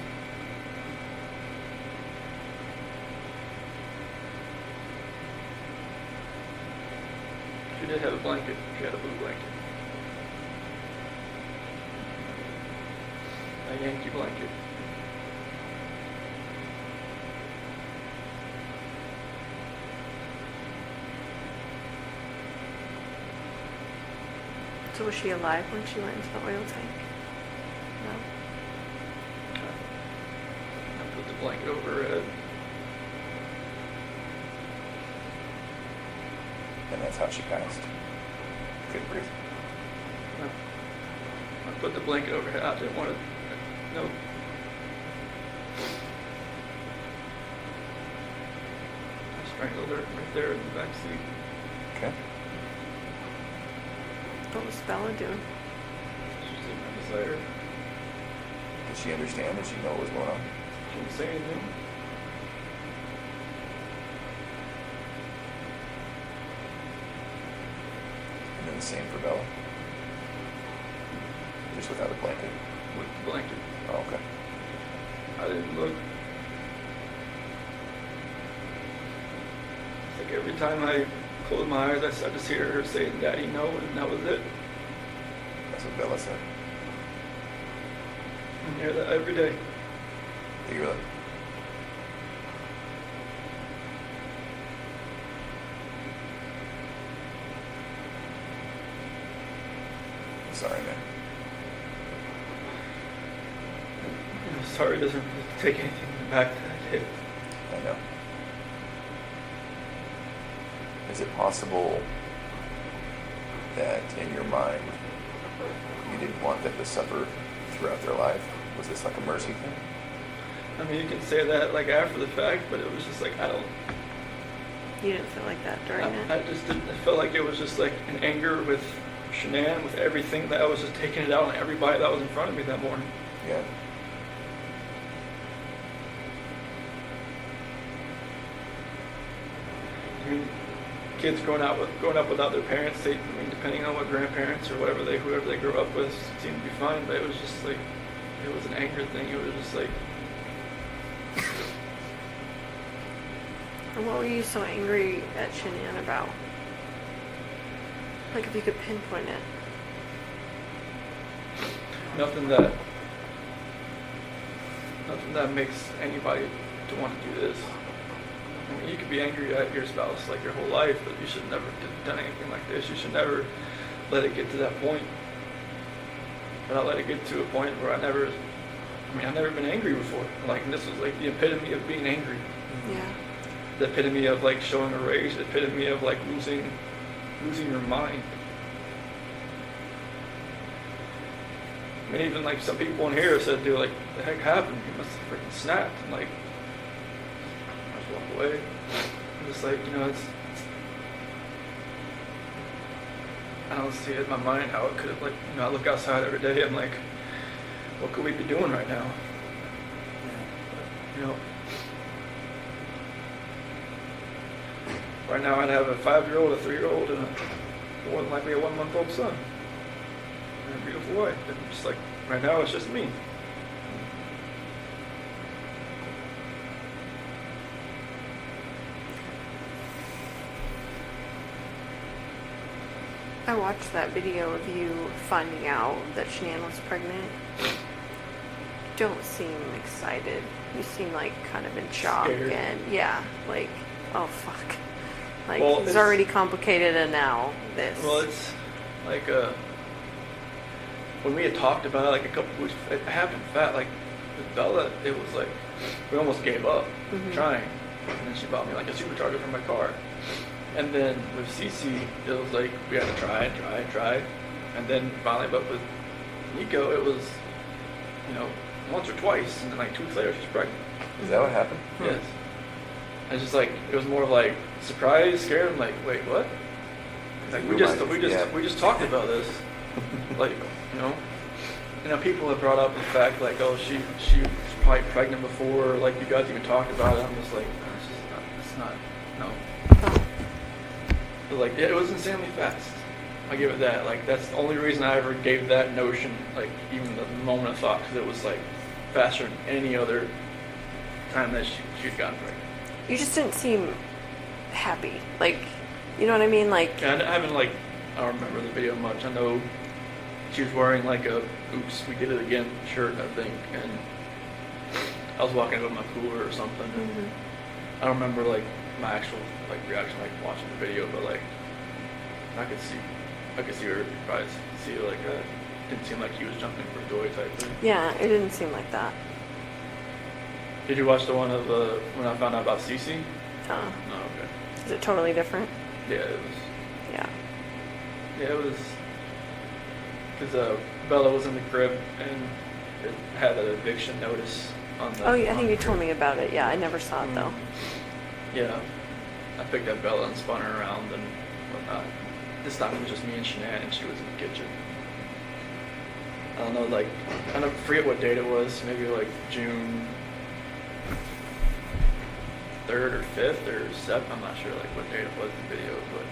She did have a blanket. She had a blue blanket. A Yankee blanket. So was she alive when she went into the oil tank? No. I put the blanket over her head. And that's how she passed. Couldn't breathe. I put the blanket over her head. I didn't want to. No. I strangled her right there in the back seat. Okay. What was Bella doing? She was sitting right beside her. Did she understand? Did she know what was going on? She didn't say anything. And then the same for Bella? Just without a blanket? With the blanket. Oh, okay. I didn't look. It's like every time I closed my eyes, I just hear her saying, "Daddy, no," and that was it. That's what Bella said. I hear that every day. Did you really? I'm sorry, man. You know, sorry doesn't really take anything back that I did. I know. Is it possible that in your mind you didn't want them to suffer throughout their life? Was this like a mercy thing? I mean, you can say that like after the fact, but it was just like, I don't. You didn't feel like that during it? I just didn't. I felt like it was just like an anger with Shannan, with everything, that I was just taking it out on everybody that was in front of me that morning. Yeah. I mean, kids growing up without their parents, I mean, depending on what grandparents or whoever they grew up with, seemed to be fine. But it was just like, it was an anger thing. It was just like. And what were you so angry at Shannan about? Like if you could pinpoint it. Nothing that makes anybody to want to do this. I mean, you could be angry at your spouse like your whole life, but you should never have done anything like this. You should never let it get to that point. But I let it get to a point where I've never been angry before. Like, and this was like the epitome of being angry. Yeah. The epitome of like showing a rage. The epitome of like losing your mind. I mean, even like some people in here said, "Dude, like, the heck happened? You must have freaking snapped." And like, I just walk away. I'm just like, you know, it's I don't see it in my mind how it could have, like, you know, I look outside every day. I'm like, what could we be doing right now? You know, right now I'd have a 5-year-old, a 3-year-old, and more than likely a 1-month-old son. And a beautiful wife. And just like, right now it's just me. I watched that video of you finding out that Shannan was pregnant. Don't seem excited. You seem like kind of in shock Scared. and yeah, like, oh fuck. Like Well, it's it's- already complicated and now this. Well, it's like when we had talked about it like a couple weeks, it happened fast. Like with Bella, it was like we almost gave up trying, and then she bought me like a supercharger for my car. And then with Cece, it was like we had to try, and then finally, but with Nico, it was once or twice, and then like 2 weeks later she's pregnant. Is that what happened? Yes. It's just like it was more of like surprise, scared. I'm like, wait, what? Like we just talked about this. Like, people have brought up the fact like, oh, she was probably pregnant before, like you guys even talked about it. I'm just like, it's not, no. But like, it was insanely fast. I give it that. Like, that's the only reason I ever gave that notion, like, even the moment of thought, because it was like faster than any other time that she'd gotten pregnant. You just didn't seem happy. Like, you know what I mean? Like, Yeah, I don't remember the video much. I know she was wearing like a "Oops, we did it again" shirt, I think, and I was walking up with my cooler or something. And I don't remember like my actual like reaction, like watching the video, but like I could see her probably see like didn't seem like he was jumping for joy type thing. yeah, it didn't seem like that. Did you watch the one of when I found out about Cece? Oh, No, okay. is it totally different? Yeah, it was. Yeah. Yeah, it was because Bella was in the crib and it had an eviction notice on the. Oh, yeah, I on think the you told crib. me about it. Yeah, I never saw it though. Yeah, I picked up Bella and spun her around and whatnot. This time it was just me and Shannan, and she was in the kitchen. I don't know, like I don't forget what date it was. Maybe like June 3rd or 5th or 7th. I'm not sure like what date it was in the video, but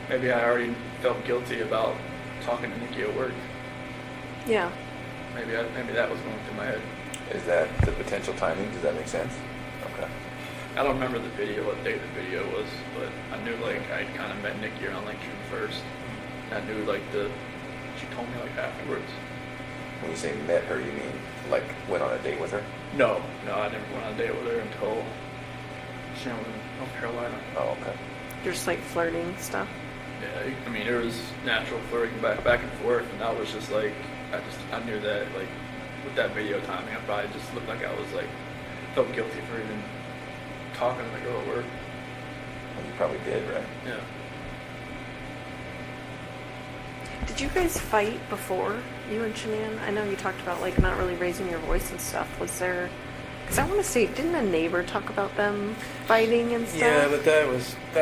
maybe I already felt guilty about talking to Nikki at work. Yeah. Maybe that was going through my head. Is that the potential timing? Does that make sense? Okay. I don't remember the video, what date the video was, but I knew like I'd kind of met Nikki around like June 1st. I knew like she told me like afterwards. When you say met her, you mean like went on a date with her? No, I never went on a date with her until she went to North Carolina. Oh, okay. You're just like flirting stuff. Yeah, I mean, there was natural flirting back and forth, and I was just like, I knew that like with that video timing, I probably just looked like I was like felt guilty for even talking to the girl at work. Well, you probably did, right? Yeah. Did you guys fight before, you and Shannan? I know you talked about like not really raising your voice and stuff. Was there? Because I want to say, didn't a neighbor talk about them fighting and stuff? Yeah, but that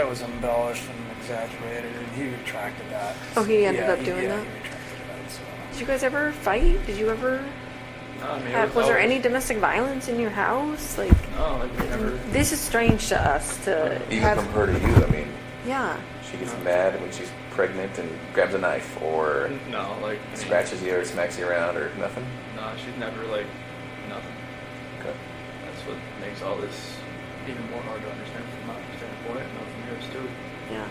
was embellished and exaggerated, and he retracted that. Oh, he ended up doing that? Yeah, he retracted that. So. Did you guys ever fight? Did you ever? No, I mean, Was there any domestic violence in your house? Like, No, like we never. this is strange to us to Even have. from her to you, I mean, Yeah. she gets mad when she's pregnant and grabs a knife or No, like I mean, scratches you or smacks you around or nothing? No, she's never like nothing. Okay. That's what makes all this even more hard to understand from my standpoint, and from yours too. Yeah.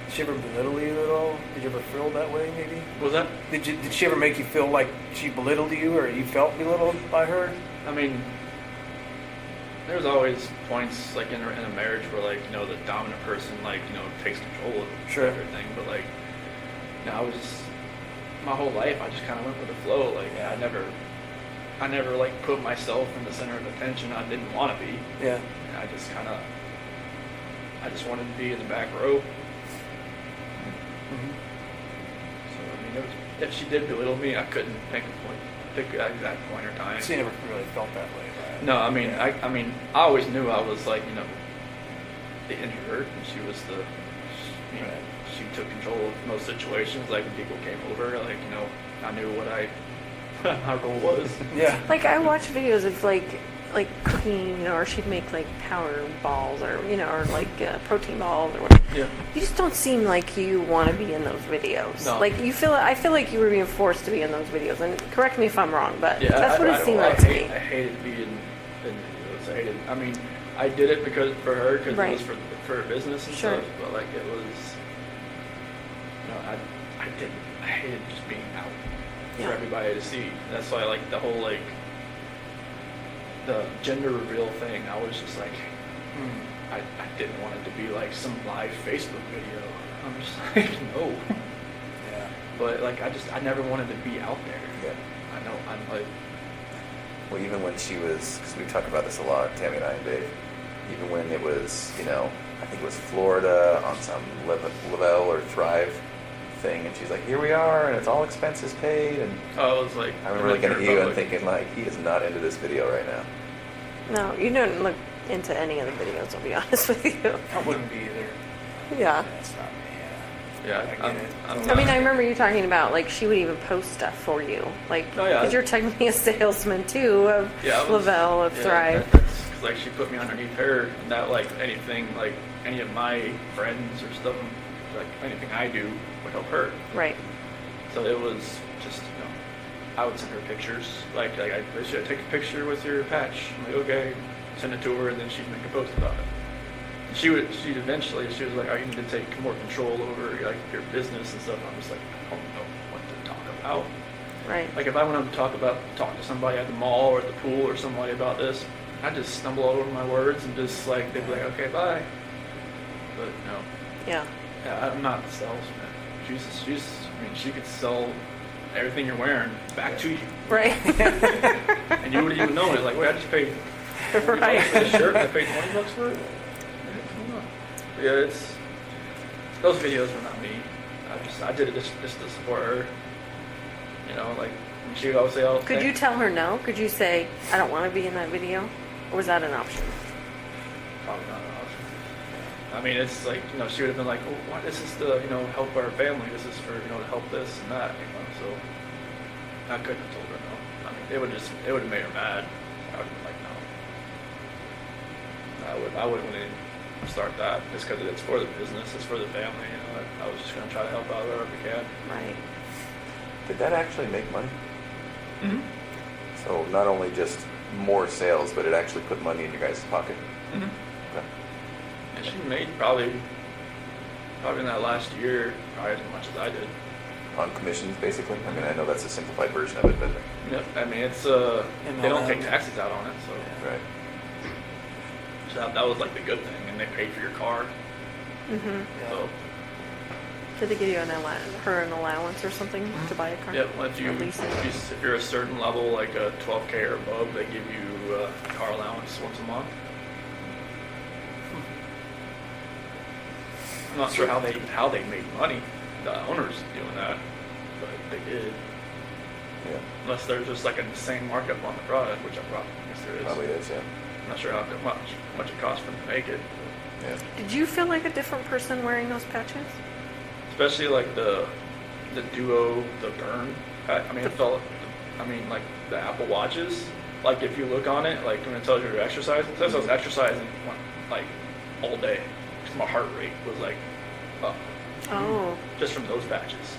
Did she ever belittle you at all? Did you ever feel that way, maybe? Was that? Did she ever make you feel like she belittled you, or you felt belittled by her? I mean, there's always points like in a marriage where like the dominant person like takes control of Sure. everything, but like I was just my whole life I just kind of went with the flow. Like I never like put myself in the center of attention. I didn't want to be. Yeah. And I just wanted to be in the back row. Mm-hmm. So I mean, if she did belittle me, I couldn't pick an exact point or time. So you never really felt that way, right? No, I mean, Yeah. I always knew I was like, the introvert, and she was Right. she took control of most situations. Like when people came over, like I knew what my role was. Yeah. Like I watch videos of like cooking, or she'd make like power balls, or or like protein balls, or whatever. Yeah. You just don't seem like you want to be in those videos. No. Like I feel like you were being forced to be in those videos. And correct me if I'm wrong, but Yeah, that's what it seemed like to me. I hated being in videos. I mean, I did it for her because Right. it was for her business and Sure. stuff. But like it was, I hated just being out Yeah. for everybody to see. That's why like the whole like the gender reveal thing, I was just like, I didn't want it to be like some live Facebook video. I'm just like, no. Yeah. But like I never wanted to be out there. Yeah. I know, I'm like, Well, even when she was, because we talk about this a lot, Tammy and I and Dave, even when it was, I think it was Florida on some Lavelle or Thrive thing, and she's like, here we are, and it's all expenses paid, and I was like, I remember looking at you and Republic. thinking, like, he is not into this video right now. No, you don't look into any of the videos, I'll be honest with you. I wouldn't be either. Yeah. That's not me. Yeah, I get I'm, it. I'm I mean, not- I remember you talking about, like, she would even post stuff for you. Like, Oh, yeah. because you're technically a salesman, too, of Yeah, I was- Lavelle, of yeah, Thrive. That's 'cause, like she put me underneath her, and that like anything like any of my friends or stuff, like anything I do would help her. Right. So it was just I would send her pictures. Like should I take a picture with your patch? I'm like, okay, send it to her, and then she'd make a post about it. She was like, oh, you need to take more control over like your business and stuff. I'm just like, I don't know what to talk about. Right. Like if I went up to talk to somebody at the mall or at the pool or somebody about this, I'd just stumble all over my words and just like they'd be like, okay, bye. But no, Yeah. yeah, I'm not the salesman. I mean, she could sell everything you're wearing back to you, Right. and you wouldn't even know it. Like, wait, I just paid $40 Right. for this shirt. I paid $20 for it. Yeah, it's those videos were not me. I did it just to support her. Like she would always say, "Oh, Could you tell her no? Could you say, I don't want to be in that video? Or was that an option? Probably not an option. I mean, it's like she would have been like, "Oh, why this is to help our family. This is for to help this and that." So I couldn't have told her no. I mean, it would have made her mad. I would have been like, no. I wouldn't want to start that just because it's for the business, it's for the family. I was just gonna try to help out wherever we can. Right. Did that actually make money? Mm-hmm. So not only just more sales, but it actually put money in your guys' pocket? Mm-hmm. Okay. And she made probably in that last year probably as much as I did. On commissions, basically? I mean, I know that's a simplified version of it, but... Yep. I mean, it's they don't take taxes out on it, so. Right. So that was like the good thing, and they paid for your car. Mm-hmm. So Did they give you her an allowance or something to buy a car? yeah, well, if Or lease it? if you're a certain level, like a 12K or above, they give you a car allowance once a month. I'm not sure how they made money. The owners doing that, but they did. Yeah. Unless there's just like an insane markup on the product, which I probably guess there is. Probably is, yeah. I'm not sure how much it costs for them to make it. Yeah. Did you feel like a different person wearing those patches? Especially like the Duo, the Burn. I mean, like the Apple Watches. Like if you look on it, like when it tells you your exercise, it says I was exercising like all day. Because my heart rate was like up Oh. just from those patches.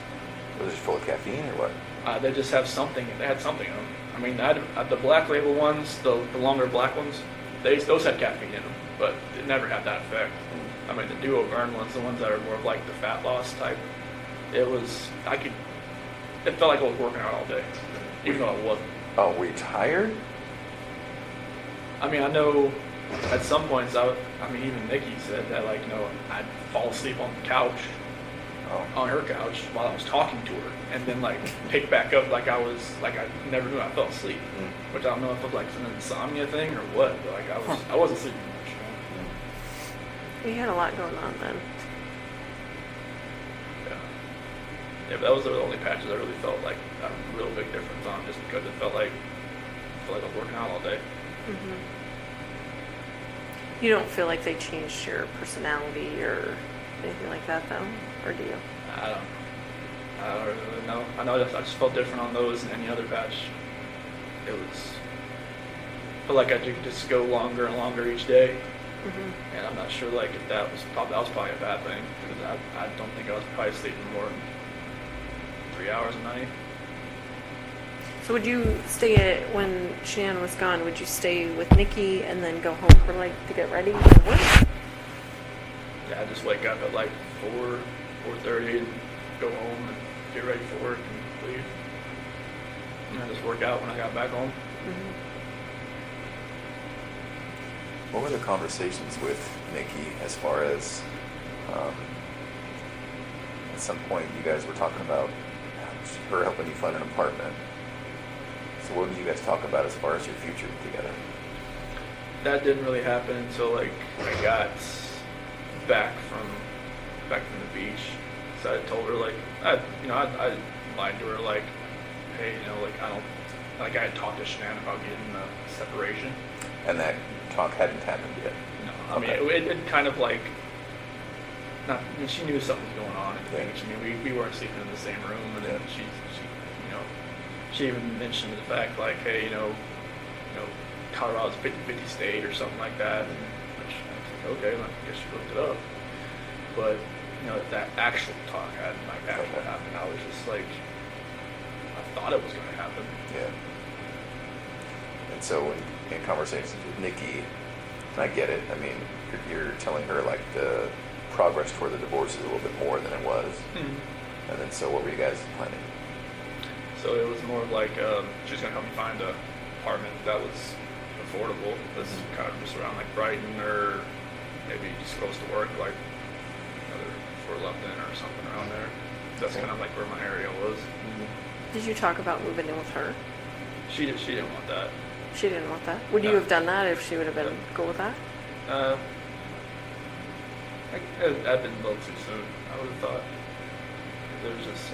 Was it full of caffeine or what? They just have something. They had something in them. I mean, I had the black label ones, the longer black ones. Those had caffeine in them, but it never had that effect. I mean, the Duo Burn ones, the ones that are more of like the fat loss type, it felt like I was working out all day, even though I wasn't. Oh, were you tired? I mean, I know at some points, even Nikki said that, like, I'd fall asleep on the couch, on her couch while I was talking to her, and then like pick back up like I never knew I fell asleep, which I don't know if it was like an insomnia thing or what, but like I wasn't sleeping much. You had a lot going on then. Yeah, but those are the only patches I really felt like a real big difference on, just because it felt like I was working out all day. Mm-hmm. You don't feel like they changed your personality or anything like that, though? Or do you? I don't really know. I know I just felt different on those than any other patch. I felt like I could just go longer and longer each day. Mm-hmm. And I'm not sure like if that was probably a bad thing, because I don't think I was probably sleeping more than 3 hours a night. So would you when Shannan was gone, would you stay with Nikki and then go home for to get ready for work? Yeah, I just wake up at like 4:30 and go home and get ready for work and leave. And I just work out when I got back home. Mhm. What were the conversations with Nikki as far as at some point you guys were talking about her helping you find an apartment? So what did you guys talk about as far as your future together? That didn't really happen until like I got back from the beach. So I told her like I lied to her like, hey, like I had talked to Shannan about getting the separation. And that talk hadn't happened yet. No, I mean it kind of like not. I mean, she knew something was going on. And things. I mean, we weren't sleeping in the same room, and then she even mentioned the fact like, hey, Colorado's 50-50 state or something like that. And which I was like, okay, well, I guess you looked it up. But that actual talk hadn't like actually happened. I was just like, I thought it was going to happen. Yeah. And so in conversations with Nikki, and I get it. I mean, you're telling her like the progress toward the divorce is a little bit more than it was. Mm-hmm. And then so what were you guys planning? So it was more like she was going to help me find an apartment that was affordable. That's kind of just around like Brighton or maybe just close to work, like for Lupton or something around there. That's kind of like where my area was. Did you talk about moving in with her? She didn't want that. She didn't want that. Would you have done that if she would have been cool with that? I've been a little too soon. I would have thought there was just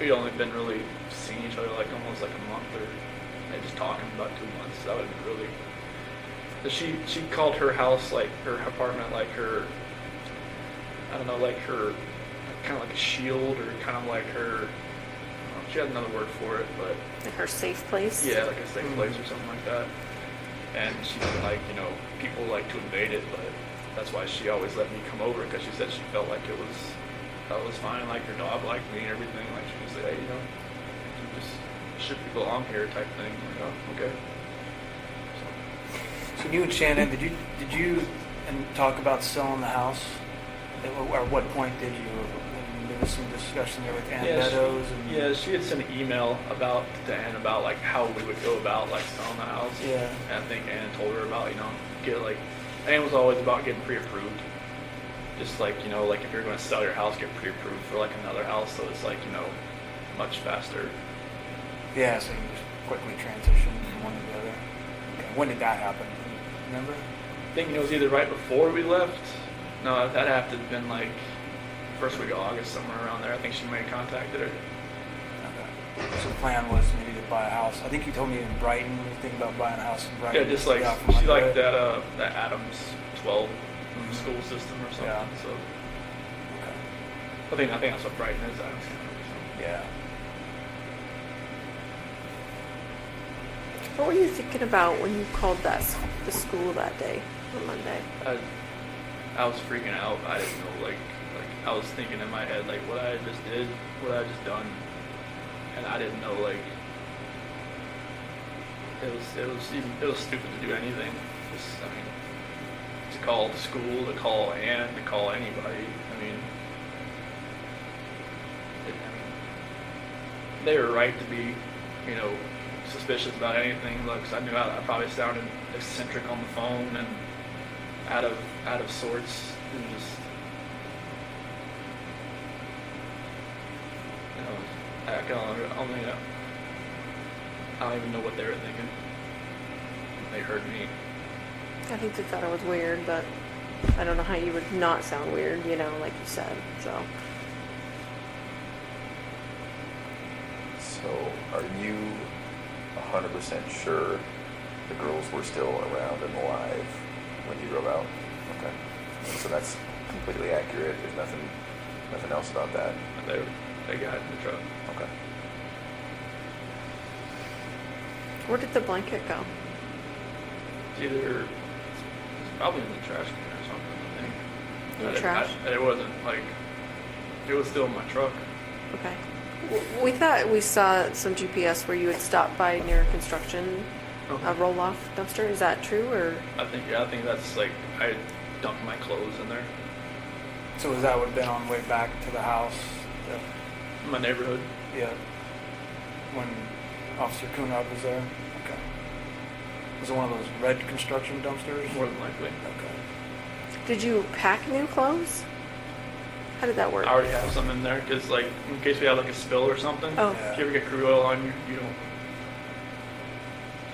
we'd only been really seeing each other like almost like a month or maybe just talking about 2 months. That would have been really. She called her house like her apartment like her. I don't know, like her kind of like a shield or kind of like her. She had another word for it, but Like her safe place? yeah, like a safe place or something like that. And she didn't like, people like to invade it, but that's why she always let me come over because she said she felt like it was fine, like her dog liked me and everything. Like she would say, hey, you just should belong here type thing. Like, oh, okay. So you and Shannan, did you talk about selling the house? Or what point did you? There was some discussion there with Ann Meadows. She had sent an email to Ann about like how we would go about like selling the house. Yeah. And I think Ann told her about Ann was always about getting pre-approved. Just like like if you're going to sell your house, get pre-approved for like another house, so it's like much faster. Yeah, so you can just quickly transition from one to the other. Okay. When did that happen? Remember? I think it was either right before we left. No, that had to have been like first week of August, somewhere around there. I think she may have contacted her. Okay. So the plan was maybe to buy a house. I think you told me in Brighton, you think about buying a house in Brighton. Yeah, just like she liked that Adams 12 school system or something. Yeah. So Okay. I think that's what Brighton is. Adams County or something. Yeah. What were you thinking about when you called the school that day, on Monday? I was freaking out. I didn't know, like I was thinking in my head, like what I just did, what I just done, and I didn't know, like it was stupid to do anything. To call the school, to call Ann, to call anybody. They were right to be, suspicious about anything. Look, 'cause I knew I probably sounded eccentric on the phone and out of sorts, and just I don't even know what they were thinking. They heard me. I think they thought it was weird, but I don't know how you would not sound weird, like you said, so. So are you 100% sure the girls were still around and alive when you drove out? Okay. So that's completely accurate. There's nothing else about that. They got in the truck. Okay. Where did the blanket go? It's probably in the trash can or something, I think. In the trash? It wasn't like, it was still in my truck. Okay. We thought we saw some GPS where you had stopped by near construction, a roll-off dumpster. Is that true, or? I think that's like, I dumped my clothes in there. So that would have been on the way back to the house Yeah. in my neighborhood. Yeah. When Officer Kunrad was there? Okay. Was it one of those red construction dumpsters? More than likely. Okay. Did you pack new clothes? How did that work? I already have some in there because, like, in case we have like a spill or something. Oh. Yeah. If you ever get crude oil on you, you don't.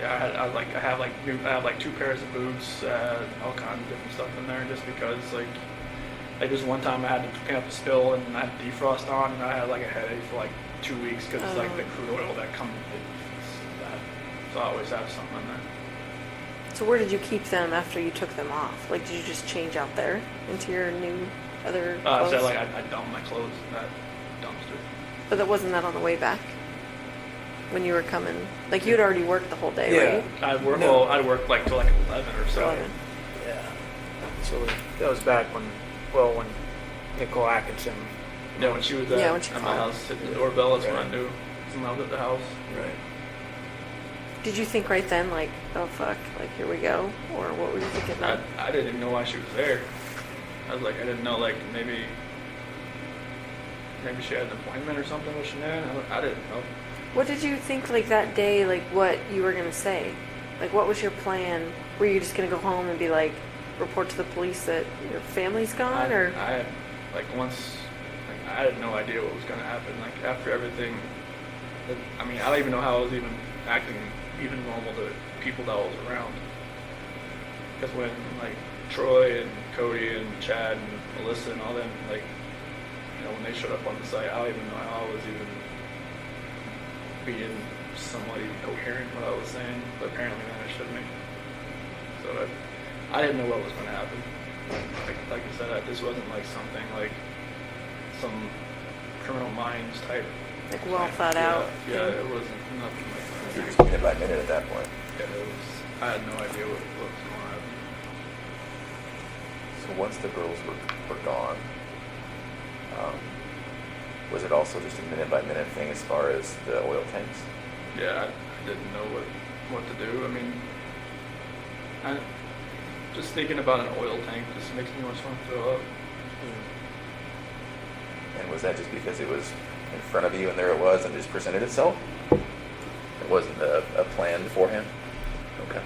Yeah, I have like 2 pairs of boots, all kinds of different stuff in there, just because like this one time I had to clean up a spill and I had defrost on, and I had like a headache for like 2 weeks because Oh. like the crude oil that comes, it's bad. So I always have something in there. So where did you keep them after you took them off? Like, did you just change out there into your new other clothes? So like I dumped my clothes in that dumpster. But that wasn't that on the way back? When you were coming? Like, you'd already worked the whole day, Yeah. right? I'd work like till like 11 or so. 11. Yeah. So that was back when Nicole Atkinson. Yeah, when she was at, Yeah, when she at my called. house hitting the doorbell, that's when I Right. knew someone was at the house. Right. Did you think right then, like, oh fuck, like, here we go? Or what were you thinking then? I didn't even know why she was there. I was like, I didn't know, like, maybe she had an appointment or something with Shannan. I didn't know. What did you think, like, that day, like, what you were going to say? Like, what was your plan? Were you just going to go home and be like, report to the police that your family's gone, or? I had, like, once, like, I had no idea what was going to happen. Like, after everything, I mean, I don't even know how I was even acting even normal to people that I was around. Because when, like, Troy and Cody and Chad and Melissa and all them, like, you know, when they showed up on the site, I don't even know how I was even being somewhat even coherent what I was saying, but apparently they understood me. So I didn't know what was going to happen. Like I said, this wasn't like something like some Criminal Minds type. Like, well thought out. Yeah, it wasn't nothing like that. You're just minute by minute at that point. Yeah, I had no idea what was going to happen. So once the girls were gone, was it also just a minute by minute thing as far as the oil tanks? Yeah, I didn't know what to do. I mean, just thinking about an oil tank just makes me want to throw up. And was that just because it was in front of you and there it was and just presented itself? It wasn't a plan beforehand? Okay.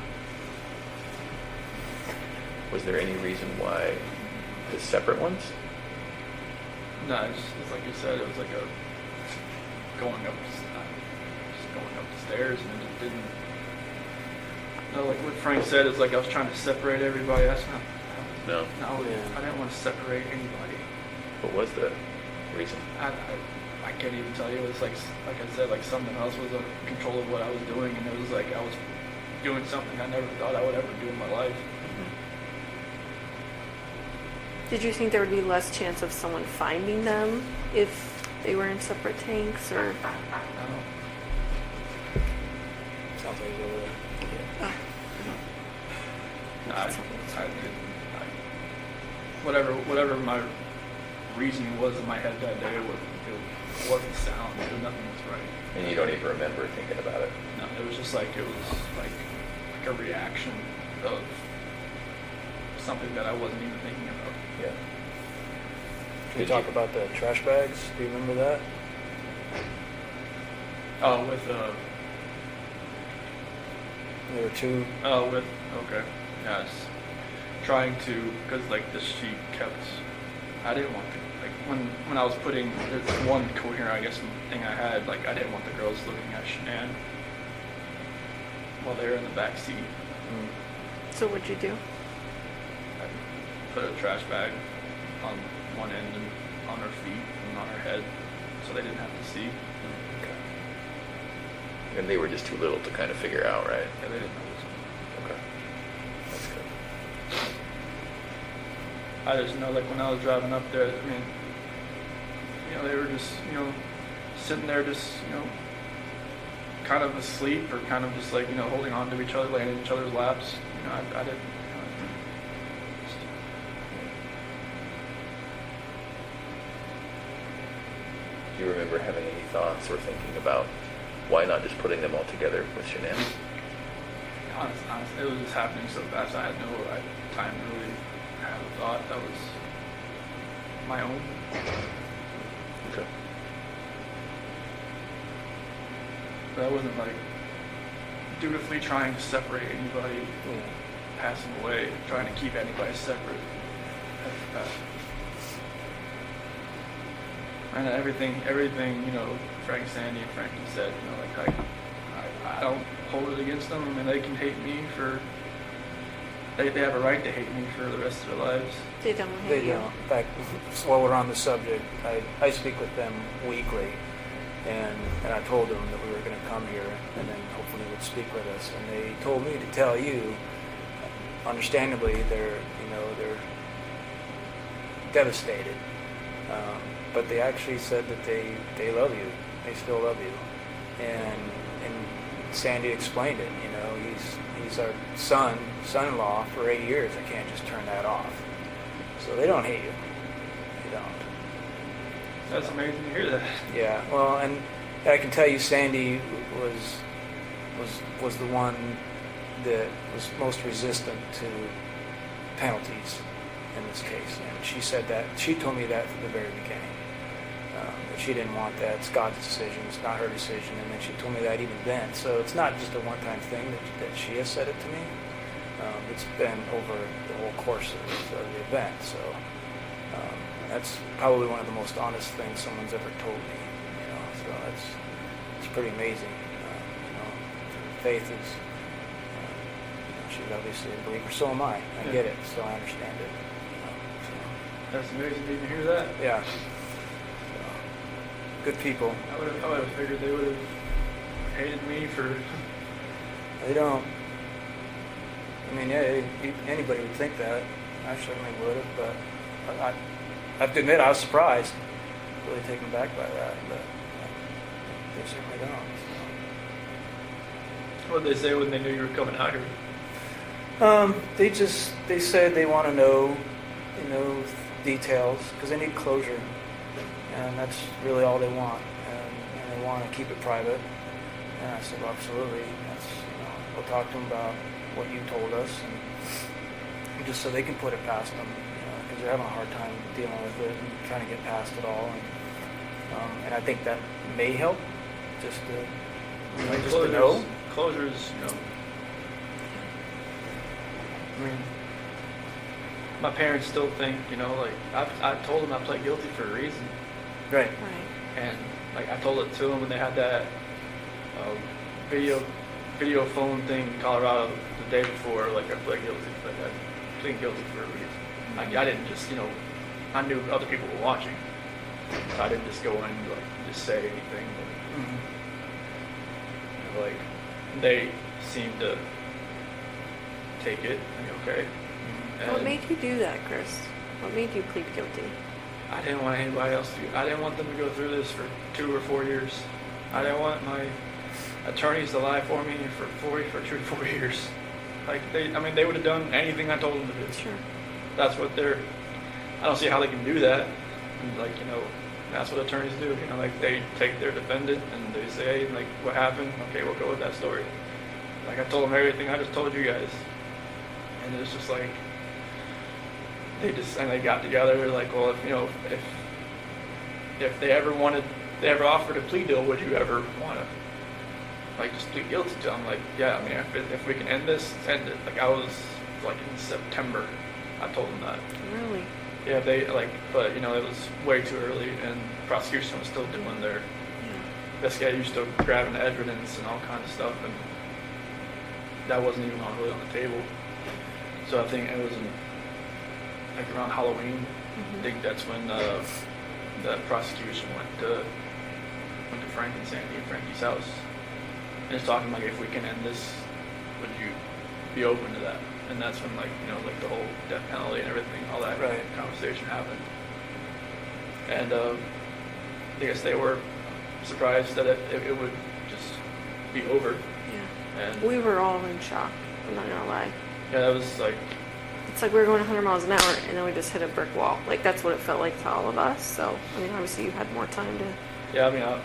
Was there any reason why the separate ones? No, it's like you said, it was like going up the stairs, and it just didn't. No, like what Frank said, is like I was trying to separate everybody. That's not. No. No, Yeah. I didn't want to separate anybody. What was the reason? I can't even tell you. It was like I said, like something else was in control of what I was doing, and it was like I was doing something I never thought I would ever do in my life. Did you think there would be less chance of someone finding them if they were in separate tanks, or? I don't know. Sounds like he's over there. No, I didn't. Whatever my reasoning was in my head that day, it wasn't sound. Nothing was right. And you don't even remember thinking about it? No, it was just like like a reaction of something that I wasn't even thinking about. Yeah. Can we talk about the trash bags? Do you remember that? Oh, There were two. okay, yes. Trying to, because like the sheet kept, I didn't want to, like when I was putting, there's one coherent, I guess, thing I had, like I didn't want the girls looking at Shannan while they were in the back seat. So what'd you do? I put a trash bag on one end and on her feet and on her head, so they didn't have to see. Okay. And they were just too little to kind of figure out, right? Yeah, they didn't know. Okay. That's good. I just know, like, when I was driving up there, I mean, you know, they were just, you know, sitting there just, you know, kind of asleep or kind of just, like, you know, holding on to each other, laying in each other's laps. You know, I didn't, Do you remember having any thoughts or thinking about why not just putting them all together with Shannan? honestly, it was just happening so fast. I had no time to really have a thought that was my own. Okay. But I wasn't like dutifully trying to separate anybody Yeah. passing away, trying to keep anybody separate. And everything, you know, Frank, Sandy, and Frankie said, you know, like I don't hold it against them. I mean, they can hate me for. They have a right to hate me for the rest of their lives. They don't They hate you. don't. In fact, while we're on the subject, I speak with them weekly, and I told them that we were going to come here and then hopefully would speak with us. And they told me to tell you, understandably, they're devastated. But they actually said that they love you. They still love you. And Sandy explained it. You know, he's our son-in-law for 8 years. I can't just turn that off. So they don't hate you. They don't. That's amazing to hear that. Yeah. Well, and I can tell you, Sandy was the one that was most resistant to penalties in this case. And she said that. She told me that from the very beginning. That she didn't want that. It's God's decision. It's not her decision. And then she told me that even then. So it's not just a one-time thing that she has said it to me. It's been over the whole course of the event. So that's probably one of the most honest things someone's ever told me. You know, so it's pretty amazing. You know, faith is. She's obviously a believer. So am I. I get it. So I understand it. You know, so. That's amazing to even hear that. Yeah. Good people. I would have figured they would have hated me for. They don't. I mean, yeah, anybody would think that. I certainly would have, but I have to admit I was surprised, really taken aback by that. But they certainly don't. What did they say when they knew you were coming out here? They said they want to know, details because they need closure. And that's really all they want, and they want to keep it private. And I said, well, absolutely. We'll talk to them about what you told us, and just so they can put it past them, because they're having a hard time dealing with it and trying to get past it all. And I think that may help, just to know. Closures, I mean, my parents still think, like I told them I pled guilty for a reason. Right. And like I told it to them when they had that video phone thing in Colorado the day before. Like I pled guilty, like I plead guilty for a reason. Like I didn't just, I knew other people were watching, so I didn't just go in and like just say anything. But, like they seemed to take it. Like, okay. What made you do that, Chris? What made you plead guilty? I didn't want anybody else to. I didn't want them to go through this for 2 or 4 years. I didn't want my attorneys to lie for me for 2 to 4 years. Like they would have done anything I told them to do. Sure. That's what they're. I don't see how they can do that. And like that's what attorneys do. Like they take their defendant and they say, hey, like what happened? Okay, we'll go with that story. Like I told them everything I just told you guys, and it's just like. They got together like, well, if they ever offered a plea deal, would you ever want to like just plead guilty to them? Like, yeah, I mean, if we can end this, end it. Like I was like in September, I told them that. Really? Yeah, they like, but it was way too early, and the prosecution was still doing their investigation, still grabbing the evidence and all kinds of stuff, and that wasn't even really on the table. So I think it was like around Halloween. I think that's when the prosecution went to Frank and Sandy and Frankie's house, and it's talking like, if we can end this, would you be open to that? And that's when like the whole death penalty and everything, all that conversation happened. And I guess they were surprised that it would just be over. Yeah. And We were all in shock. I'm not gonna lie. yeah, that was like. It's like we were going 100 miles an hour, and then we just hit a brick wall. Like, that's what it felt like to all of us. So, I mean, obviously you had more time to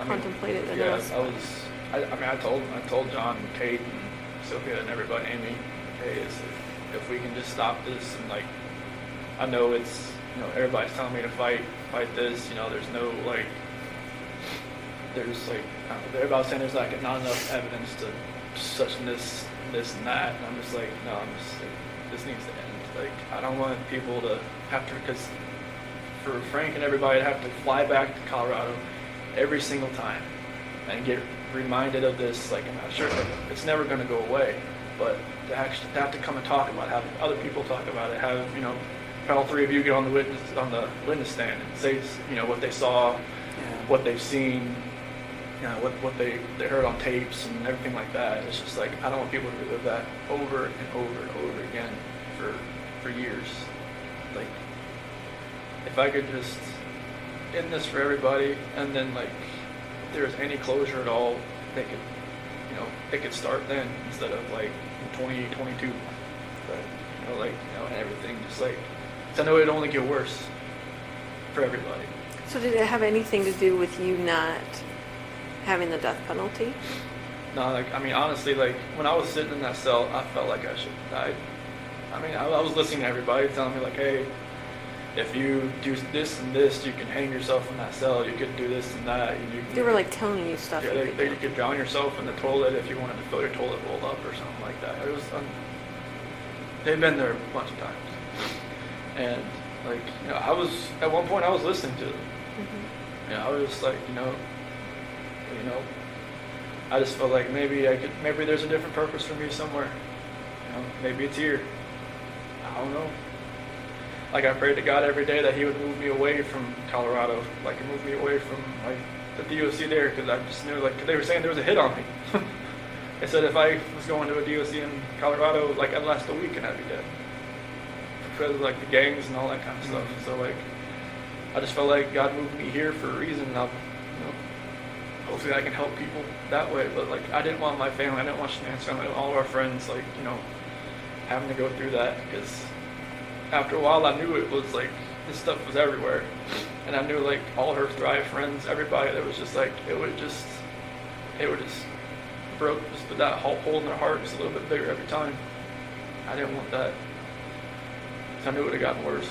contemplate it than us. I told John and Kate and Sophia and everybody, Amy, hey, if we can just stop this, and like, I know it's, everybody's telling me to fight this, there's no like, there's like, they're about saying there's like not enough evidence to such and this, and that. And I'm just like, no, this needs to end. Like, I don't want people to have to, because for Frank and everybody to have to fly back to Colorado every single time and get reminded of this, like, I'm not sure, like, it's never going to go away, but to actually have to come and talk about it, have other people talk about it, have, you know, all three of you get on the witness stand and say, you know, what they saw, what they've seen, you know, what they heard on tapes and everything like that. It's just like, I don't want people to relive that over and over and over again for years. Like, if I could just end this for everybody, and then, like, if there's any closure at all, they could, you know, they could start then instead of like 2022. Right. You know, like, you know, and everything just like, 'cause I know it'd only get worse for everybody. So did it have anything to do with you not having the death penalty? No, like, I mean, honestly, like, when I was sitting in that cell, I felt like I should have died. I mean, I was listening to everybody telling me, like, hey, if you do this and this, you can hang yourself in that cell. You could do this and that. They were like telling you stuff. Yeah, you could drown yourself in the toilet if you wanted to fill your toilet bowl up or something like that. It was, they've been there a bunch of times. And, like, you know, at one point I was listening to them. Mm-hmm. You know, I was just like, you know, I just felt like maybe there's a different purpose for me somewhere. You know, maybe it's here. I don't know. Like, I prayed to God every day that He would move me away from Colorado, like, move me away from, like, the DOC there, because I just knew, like, 'cause they were saying there was a hit on me. They said if I was going to a DOC in Colorado, like, I'd last a week and I'd be dead. Because of, like, the gangs and all that kind of stuff. So, like, I just felt like God moved me here for a reason, and I'll, you know, hopefully I can help people that way. But, like, I didn't want my family, I didn't want Shannan's family, all of our friends, like, you know, having to go through that, because after a while I knew it was like, this stuff was everywhere. And I knew, like, all her Thrive friends, everybody, that was just like, it would just broke, just that hole in their heart just a little bit bigger every time. I didn't want that. I knew it would have gotten worse.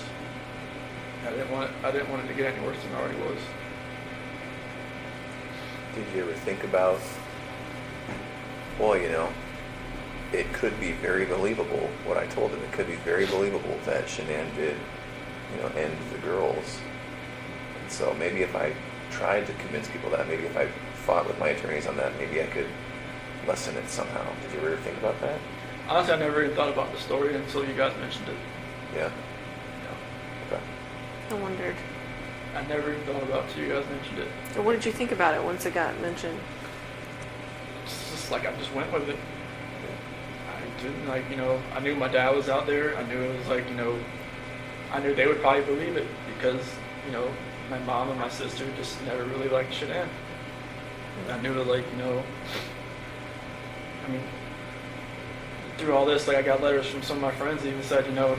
I didn't want it to get any worse than it already was. Did you ever think about, well, you know, it could be very believable, what I told him, it could be very believable that Shannan did, you know, end the girls. And so maybe if I tried to convince people that, maybe if I fought with my attorneys on that, maybe I could lessen it somehow. Did you ever think about that? Honestly, I never even thought about the story until you guys mentioned it. Yeah. Yeah. Okay. I wondered. I never even thought about it until you guys mentioned it. So what did you think about it once it got mentioned? It's just like, I just went with it. I didn't, like, you know, I knew my dad was out there. I knew it was like, you know, I knew they would probably believe it because, you know, my mom and my sister just never really liked Shannan. And I knew that, like, you know, I mean, through all this, like, I got letters from some of my friends that even said, you know,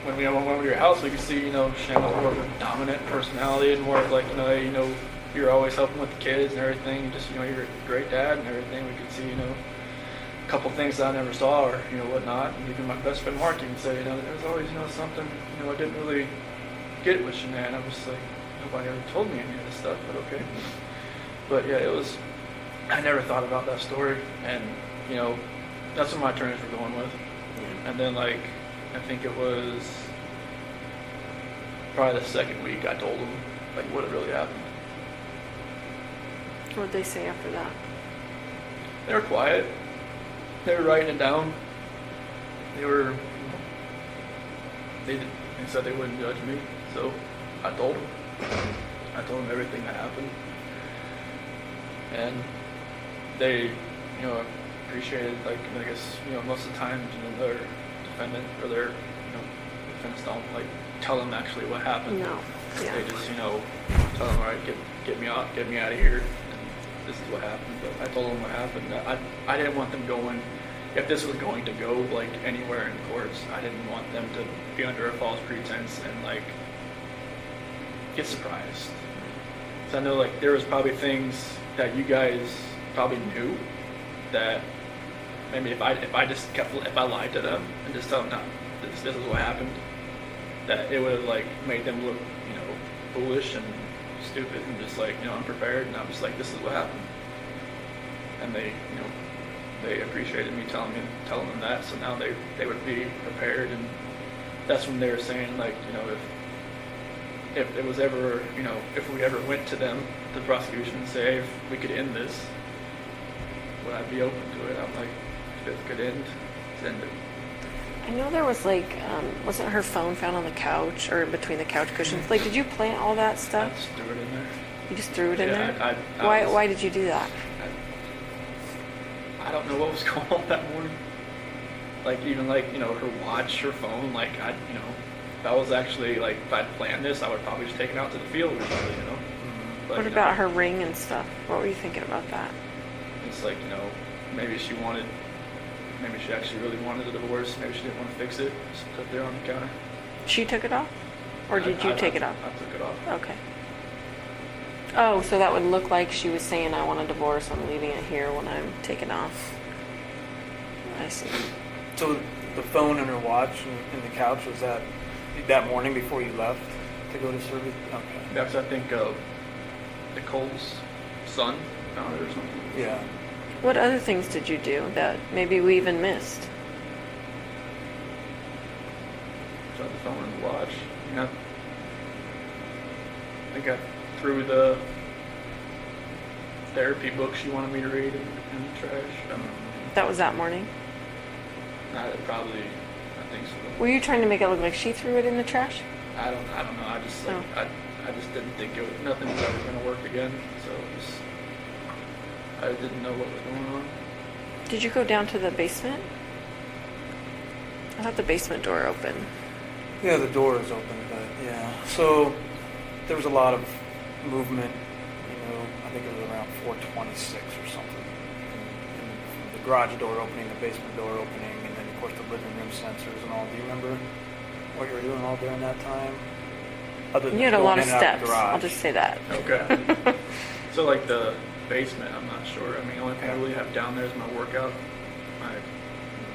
when we went over to your house, we could see, you know, Shannan was more of a dominant personality and more of like, you know, you're always helping with the kids and everything. And just, you know, you're a great dad and everything. We could see, you know, a couple things that I never saw or, you know, whatnot. And even my best friend Mark even said, you know, there was always, you know, something, you know, I didn't really get with Shannan. I was like, nobody ever told me any of this stuff, but okay. But yeah, it was, I never thought about that story. And, you know, that's what my attorneys were going with. And then, like, I think it was probably the second week I told them, like, what had really happened. What did they say after that? They were quiet. They were writing it down. They were, they said they wouldn't judge me, so I told them. I told them everything that happened. And they, you know, appreciated, like, I guess, you know, most of the time, you know, their defendant or their, you know, defense don't, like, tell them actually what happened. No. Yeah. They just, you know, tell them, all right, get me out of here, and this is what happened. But I told them what happened. I didn't want them going, if this was going to go, like, anywhere in courts, I didn't want them to be under a false pretense and, like, get surprised. So I know, like, there was probably things that you guys probably knew that maybe if I lied to them and just tell them, no, this is what happened, that it would have, like, made them look, you know, foolish and stupid and just like, unprepared, and I'm just like, this is what happened. And they, they appreciated me telling them that, so now they would be prepared. And that's when they were saying, like, if it was ever, if we ever went to them, the prosecution, and say, hey, if we could end this, would I be open to it? I'm like, if it could end, let's end it. I know there was like, wasn't her phone found on the couch or between the couch cushions? Like, did you plant all that I stuff? just threw it in there. You just threw it in Yeah, there? I was- Why did you do that? I don't know what was going on that morning. Like, even like, her watch, her phone, like, if I was actually, like, if I'd planned this, I would probably just take it out to the field or something, But, What about her ring and stuff? What were you thinking about that? It's like, maybe she actually really wanted a divorce. Maybe she didn't want to fix it. Just put it there on the counter. She took it off? Or did you take it off? I took it off. Okay. Oh, so that would look like she was saying, I want a divorce, I'm leaving it here when I'm taken off. I see. So the phone and her watch and the couch, was that morning before you left to go to service? Okay. That's, I think, Nicole's son found it or something. Yeah. What other things did you do that maybe we even missed? Tried the phone and the watch. I think I threw the therapy book she wanted me to read in the trash. That was that morning? I think so. Were you trying to make it look like she threw it in the trash? I don't know. I just Oh. I just didn't think nothing was ever going to work again. So I didn't know what was going on. Did you go down to the basement? I thought the basement door opened. Yeah, the door is open, but yeah. So there was a lot of movement, I think it was around 4:26 or something. And the garage door opening, the basement door opening, and then of course the living room sensors and all. Do you remember what you were doing all during that time? Other than You had a going lot of in and out steps. the garage. I'll just say that. Okay. So like the basement, I'm not sure. I mean, the only thing I really have down there is my workout,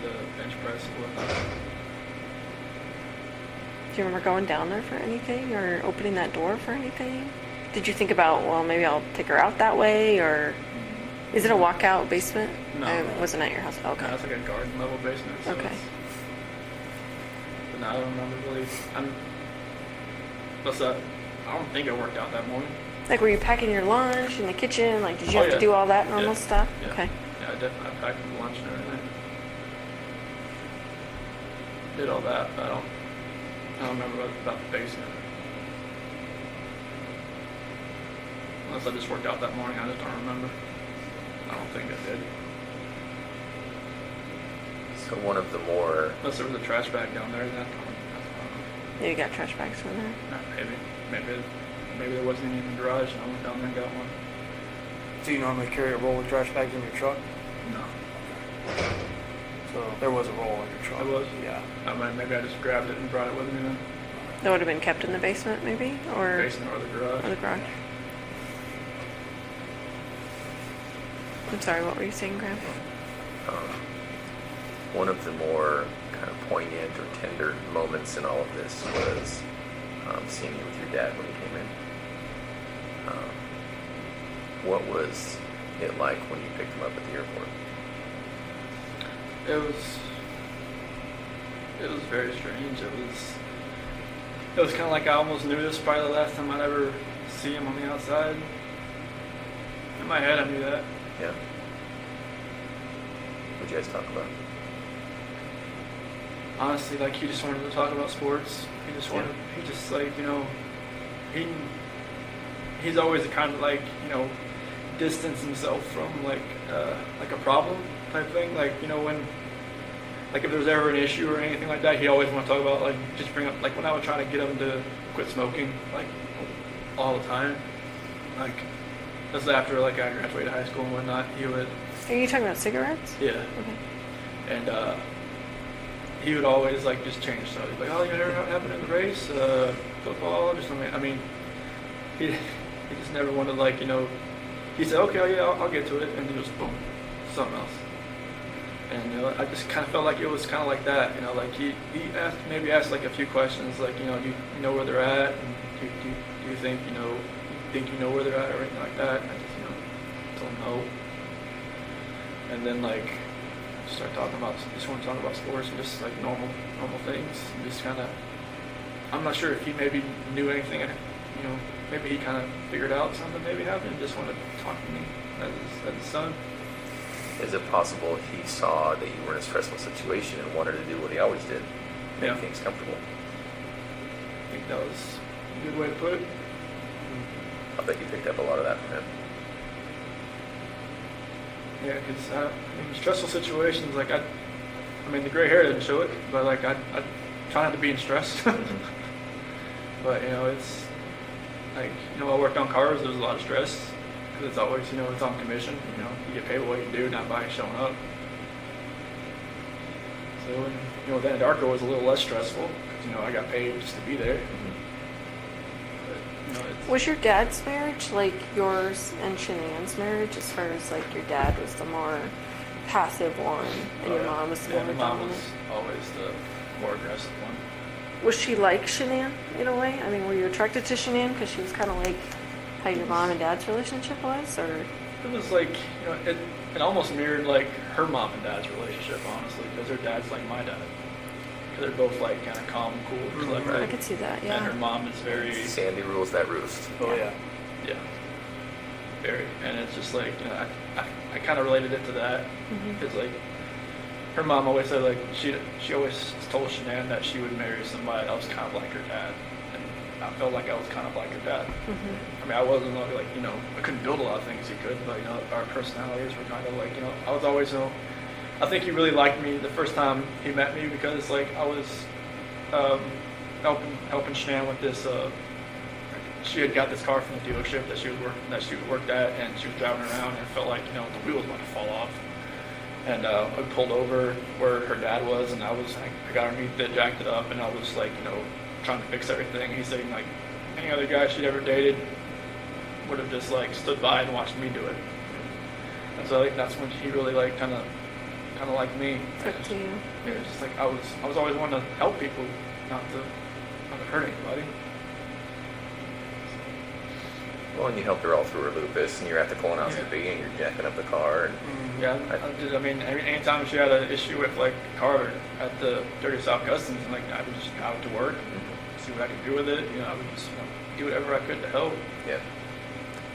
the bench press and whatnot. Do you remember going down there for anything or opening that door for anything? Did you think about, well, maybe I'll take her out that way, or is it a walkout basement? No. I wasn't at your house. No, Okay. it's like a garden level basement. So Okay. But no, I don't remember really. I don't think I worked out that morning. Like, were you packing your lunch in the kitchen? Like, did you Oh, have to yeah. do all that normal Yeah. stuff? Yeah. Okay. Yeah, I packed the lunch and everything. Did all that, but I don't remember about the basement. Unless I just worked out that morning, I just don't remember. I don't think I did. So one of the more, Unless there was a trash bag down there, then Yeah, you got trash bags from there. maybe there wasn't any in the garage, and I went down there and got one. Do you normally carry a roll of trash bags in your truck? No. So there was a roll in your truck. There was? Yeah. Maybe I just grabbed it and brought it with me then. That would have been kept in the basement, maybe? Or Basement or the garage. or the garage. I'm sorry, what were you saying, Graham? one of the more kind of poignant or tender moments in all of this was seeing you with your dad when he came in. What was it like when you picked him up at the airport? It was very strange. It was kind of like I almost knew this was probably the last time I'd ever see him on the outside. In my head, I knew that. Yeah. What'd you guys talk about? Honestly, like, he just wanted to talk about sports. He's always the kind of, like, distance himself from, like a problem type thing. Like, when, like, if there's ever an issue or anything like that, he always want to talk about, like, just bring up, like, when I would try to get him to quit smoking, like, all the time. Like, that's after, like, I graduated high school and whatnot, he would... Are you talking about cigarettes? Yeah. Okay. And he would always, like, just change the subject. Like, oh, you know what happened in the race? Football? Just something. I mean, he just never wanted, like, he said, okay, oh, yeah, I'll get to it. And then just, boom, something else. And, I just kind of felt like it was kind of like that. Like, he asked, like, a few questions. Like, do you know where they're at? And do you think, think you know where they're at or anything like that? And I just, tell them no. And then like start talking about, just want to talk about sports and just like normal things. And just kind of, I'm not sure if he maybe knew anything, maybe he kind of figured out something maybe happened and just wanted to talk to me as his son. Is it possible he saw that you were in a stressful situation and wanted to do what he always did, make Yeah. things comfortable? I think that was a good way to put it. I bet you picked up a lot of that from him. Yeah, because stressful situations, like the gray hair didn't show it, but like I try not to be in stress. But it's like I worked on cars. There was a lot of stress because it's always it's on commission. You get paid what you do, not by showing up. So then Anadarko was a little less stressful because I got paid just to be there. But, Was your dad's marriage like yours and Shannan's marriage, as far as like your dad was the more passive one and your mom was the yeah, more my mom dominant? was always the more aggressive one. Was she like Shannan in a way? I mean, were you attracted to Shannan because she was kind of like how your mom and dad's relationship was, or? It was like, it almost mirrored like her mom and dad's relationship, honestly, because her dad's like my dad. Because they're both like kind of calm, cool, and collected. I could see that, yeah. And her mom is very, Sandy rules that roost. Oh, yeah. yeah, very. And it's just like, I kind of related it to that. Because like, her mom always said like, she always told Shannan that she would marry somebody that was kind of like her dad. And I felt like I was kind of like her dad. I wasn't like, I couldn't build a lot of things he could, but our personalities were kind of like, I was always, I think he really liked me the first time he met me because like I was helping Shannan with this. She had got this car from the dealership that she worked at, and she was driving around and it felt like the wheel was about to fall off. And I pulled over where her dad was, and I got underneath it, jacked it up, and I was like, trying to fix everything. He's saying like any other guy she'd ever dated would have just like stood by and watched me do it. And so I think that's when he really like kind of like me. Took to you. Yeah, it's just like I was always wanting to help people, not to hurt anybody. Well, and you helped her all through her lupus, and you're at the colonoscopy, and you're jacking up the car. And Yeah, I did. Anytime she had an issue with like a car at the Dirty South Customs, and like I would just go out to work, see what I could do with it. I would just do whatever I could to help. yeah.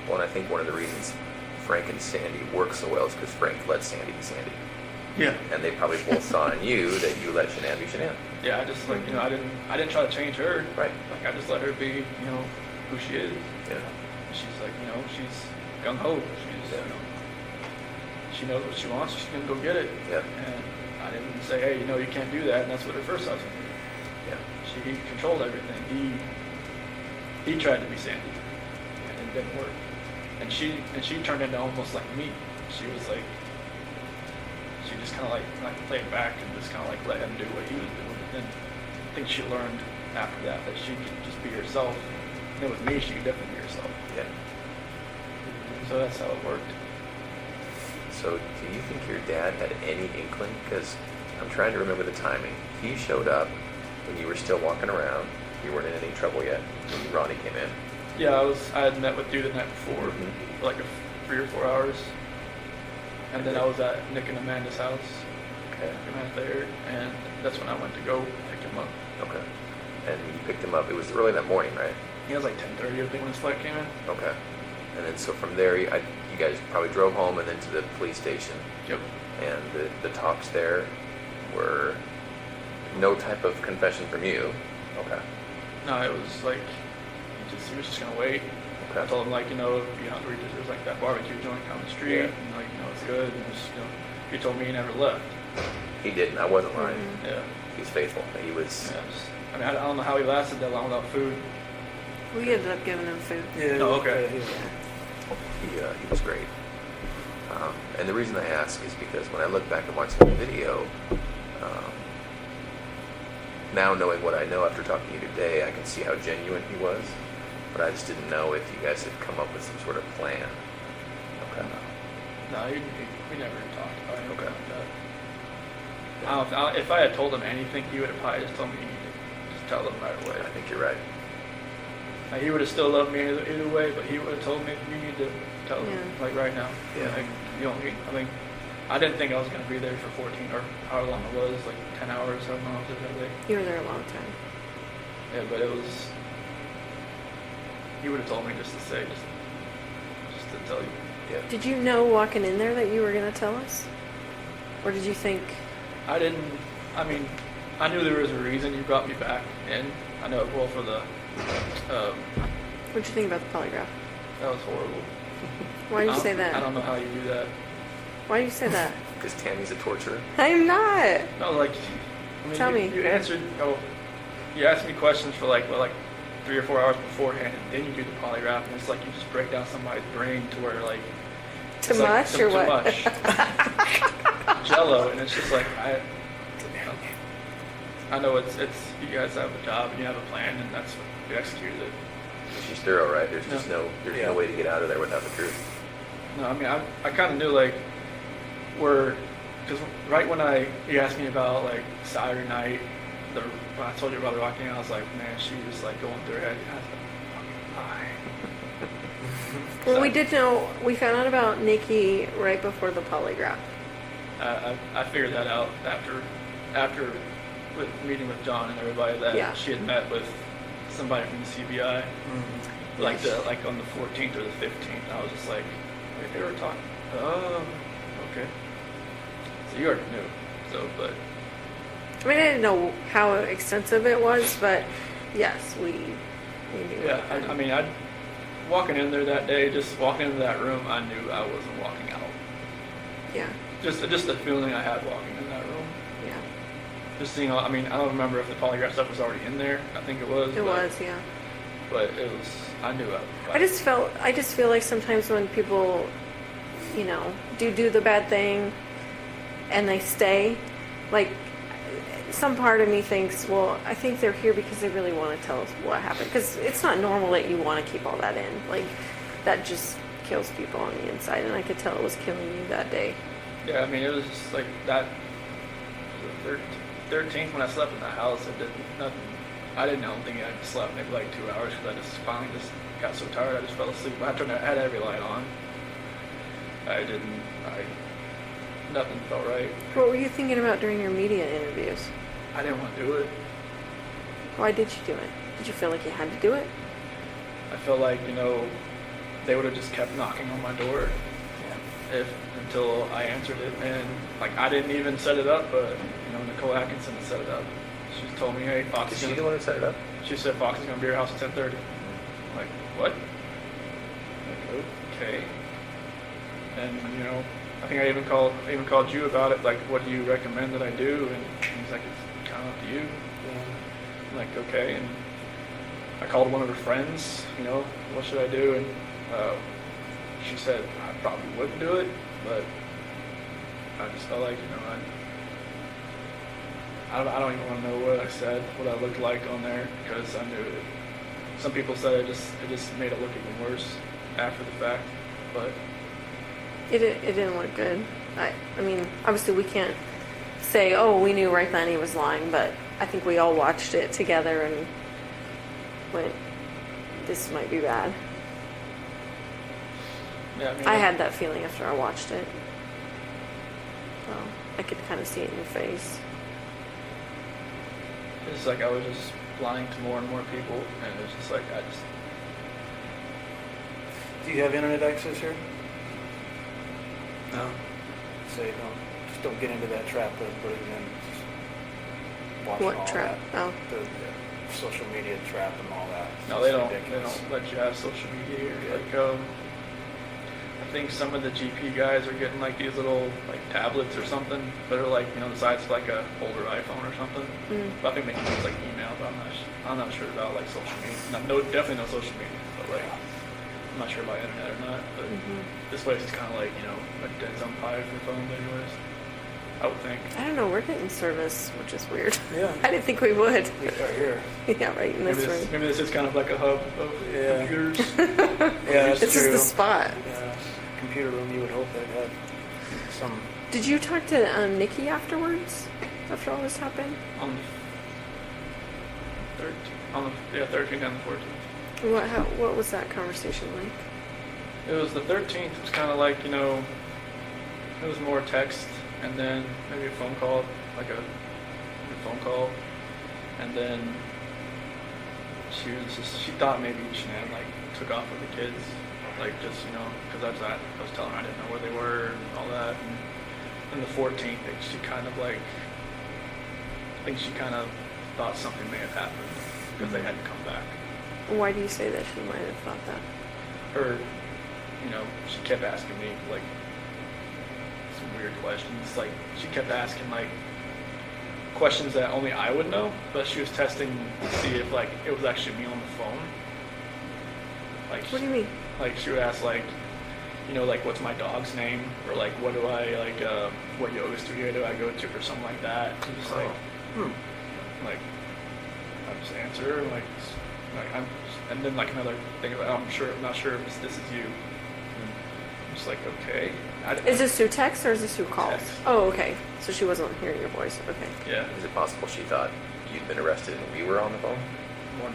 Well, and I think one of the reasons Frank and Sandy work so well is because Frank let Sandy be Sandy. Yeah. And they probably both saw in you that you let Shannan be Shannan. Yeah, I just like I didn't try to change her. Right. Like I just let her be who she is. Yeah. She's like she's gung ho. She's she knows what she wants. She's gonna go get it. Yeah. And I didn't say, hey, you can't do that. And that's what her first husband did. Yeah. He controlled everything. He tried to be Sandy, and it didn't work. And she turned into almost like me. She was like, she just kind of like played back and just kind of like let him do what he was doing. And I think she learned after that she could just be herself. And then with me, she could definitely be herself. Yeah. So that's how it worked. So do you think your dad had any inkling? Because I'm trying to remember the timing. He showed up when you were still walking around. You weren't in any trouble yet when Ronnie came in. Yeah, I had met with you the night before, for like 3 or 4 hours. And then I was at Nick and Amanda's house. Okay. I met there, and that's when I went to go pick him up. Okay. And you picked him up. It was early that morning, right? He was like 10:30, I think, when his flight came in. Okay. And then so from there, you guys probably drove home and then to the police station. Yep. And the talks there were no type of confession from you. Okay. No, it was like he was just gonna wait. Okay. I told him like if you're hungry, there's like that barbecue joint down the street, and like it's good. And just, he told me he never left. He didn't. I wasn't lying. Yeah. He was faithful. He was. I don't know how he lasted that long without food. We ended up giving him food. Yeah. Oh, okay. He was great. And the reason I ask is because when I look back and watch the video, now knowing what I know after talking to you today, I can see how genuine he was. But I just didn't know if you guys had come up with some sort of plan. Okay. No, we never talked about anything Okay. like that. I don't know, if I had told him anything, he would have probably just told me, just tell them right away. I think you're right. He would have still loved me either way, but he would have told me, you need to tell him, Yeah. like right now. Yeah. Like, you don't need, I mean, I didn't think I was going to be there for 14 or however long it was, like 10 hours, however long I was there that day. You were there a long time. Yeah, but it was, he would have told me just to say, just to tell you. Yeah. Did you know walking in there that you were going to tell us? Or did you think, I didn't, I mean, I knew there was a reason you brought me back in. I know, well, for the, what'd you think about the polygraph? that was horrible. Why did you say I that? don't know how you do that. Why did you say that? Because Tammy's a torturer. I am not. No, like, I mean, Tell me. you answered, you asked me questions for like 3 or 4 hours beforehand, and then you do the polygraph, and it's like you just break down somebody's brain to where like Too it's like much or too what? much. Jello, and it's just like I know it's you guys have a job and you have a plan, and that's you executed it. She's thorough, right? There's just No. there's Yeah. no way to get out of there without the truth. No, I mean I kind of knew like because right when you asked me about like Saturday night, when I told you about the walking, I was like, man, she was like going through her head. I was like, fucking lie. Well, we did know, we found out about Nikki right before the polygraph. I figured that out after with meeting with John and everybody that Yeah. she had met with somebody from the CBI, Mm-hmm. like on the 14th or the 15th. I was just like, wait, they were talking. Oh, okay. So you already knew. So, but I mean, I didn't know how extensive it was, but yes, we knew. yeah, I mean, walking in there that day, just walking into that room, I knew I wasn't walking out. Yeah, Just the feeling I had walking in that room. yeah. Just seeing, I mean, I don't remember if the polygraph stuff was already in there. I think it was. It was, yeah. But it was, I knew I just feel like sometimes when people, do the bad thing and they stay, like, some part of me thinks, well, I think they're here because they really want to tell us what happened. Because it's not normal that you want to keep all that in. Like, that just kills people on the inside, and I could tell it was killing you that day. Yeah, I mean, it was just like that. The 13th when I slept in the house, I did nothing. I don't think I slept maybe like 2 hours because I just finally just got so tired I just fell asleep. I had every light on. Nothing felt right. What were you thinking about during your media interviews? I didn't want to do it. Why did you do it? Did you feel like you had to do it? I felt like, they would have just kept knocking on my door until I answered it. And like I didn't even set it up, but Nicole Atkinson had set it up. She told me, hey, Fox Is is she gonna, the one who set it up? she said Fox is gonna be at your house at 10:30. I'm like, what? Like, okay. And I think I even called you about it, like what do you recommend that I do? And he's like, it's kind of up to you. I'm like, okay. And I called one of her friends, what should I do? And she said I probably wouldn't do it, but I just felt like, I don't even want to know what I said, what I looked like on there, because I knew it. Some people said it just made it look even worse after the fact, but It didn't look good. I mean, obviously we can't say, oh, we knew right then he was lying, but I think we all watched it together and went, this might be bad. yeah, I mean, I had that feeling after I watched it. So I could kind of see it in your face. it's like I was just lying to more and more people, and it's just like Do you have internet access here? no. Say don't get into that trap that everybody's in. Just watching What all trap? that. Oh. The social media trap and all that. No, they It's don't. ridiculous. They don't let you have social media here. Like, I think some of the GP guys are getting like these little like tablets or something that are like the size of like a older iPhone or something. Mm. But I think they can use like email, but I'm not sure about like social media. No, definitely no social media. But like, I'm not sure about internet or not. But this place is kind of like a dead zone pie for phones, anyways. I would think. I don't know, we're getting service, which is weird. Yeah. I didn't think we would. At least right here. Yeah, right in this room. Maybe this is kind of like a hub of Yeah. computers. Yeah, that's This true. is the spot. Yeah, computer room. You would hope they'd have some. Did you talk to Nikki afterwards? After all this happened? On the 13th and the 14th. What was that conversation like? It was the 13th. It was kind of like, you know, it was more text and then maybe a phone call, like a phone call. And then she thought maybe Shannan like took off with the kids, like just, you know, because I was telling her I didn't know where they were and all that. And then the 14th, she kind of like, I think she kind of thought something may have happened because they hadn't come back. Why do you say that she might have thought that? Her, you know, she kept asking me like some weird questions. Like she kept asking like questions that only I would know, but she was testing to see if like it was actually me on the phone. Like What do you mean? Like she would ask like, you know, like what's my dog's name, or like what do I like, what yoga studio do I go to, or something like that. And just like, like I just answer her like I'm, and then like another thing about I'm not sure if this is you. I'm just like, okay. Is this through text or is this through calls? Text. Oh, okay. So she wasn't hearing your voice. Okay. Yeah. Is it possible she thought you'd been arrested and we were on the phone? One,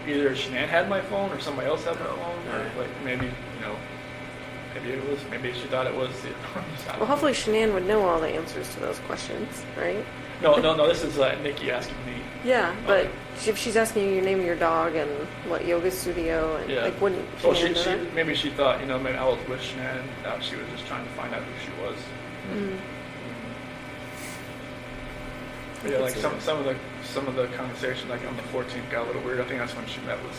either Shannan had my phone or somebody else had my phone, or Right. like maybe, you know, maybe she thought it was. Well, hopefully Shannan would know all the answers to those questions, right? No. This is Nikki asking me. Yeah, but Okay. if she's asking you your name of your dog and what yoga studio, and Yeah. like, wouldn't Well, Shannan know that? maybe she thought, you know, maybe I was with Shannan. That she was just trying to find out who she was. Mm. But yeah, like some of the conversation, like on the 14th, got a little weird. I think that's when she met with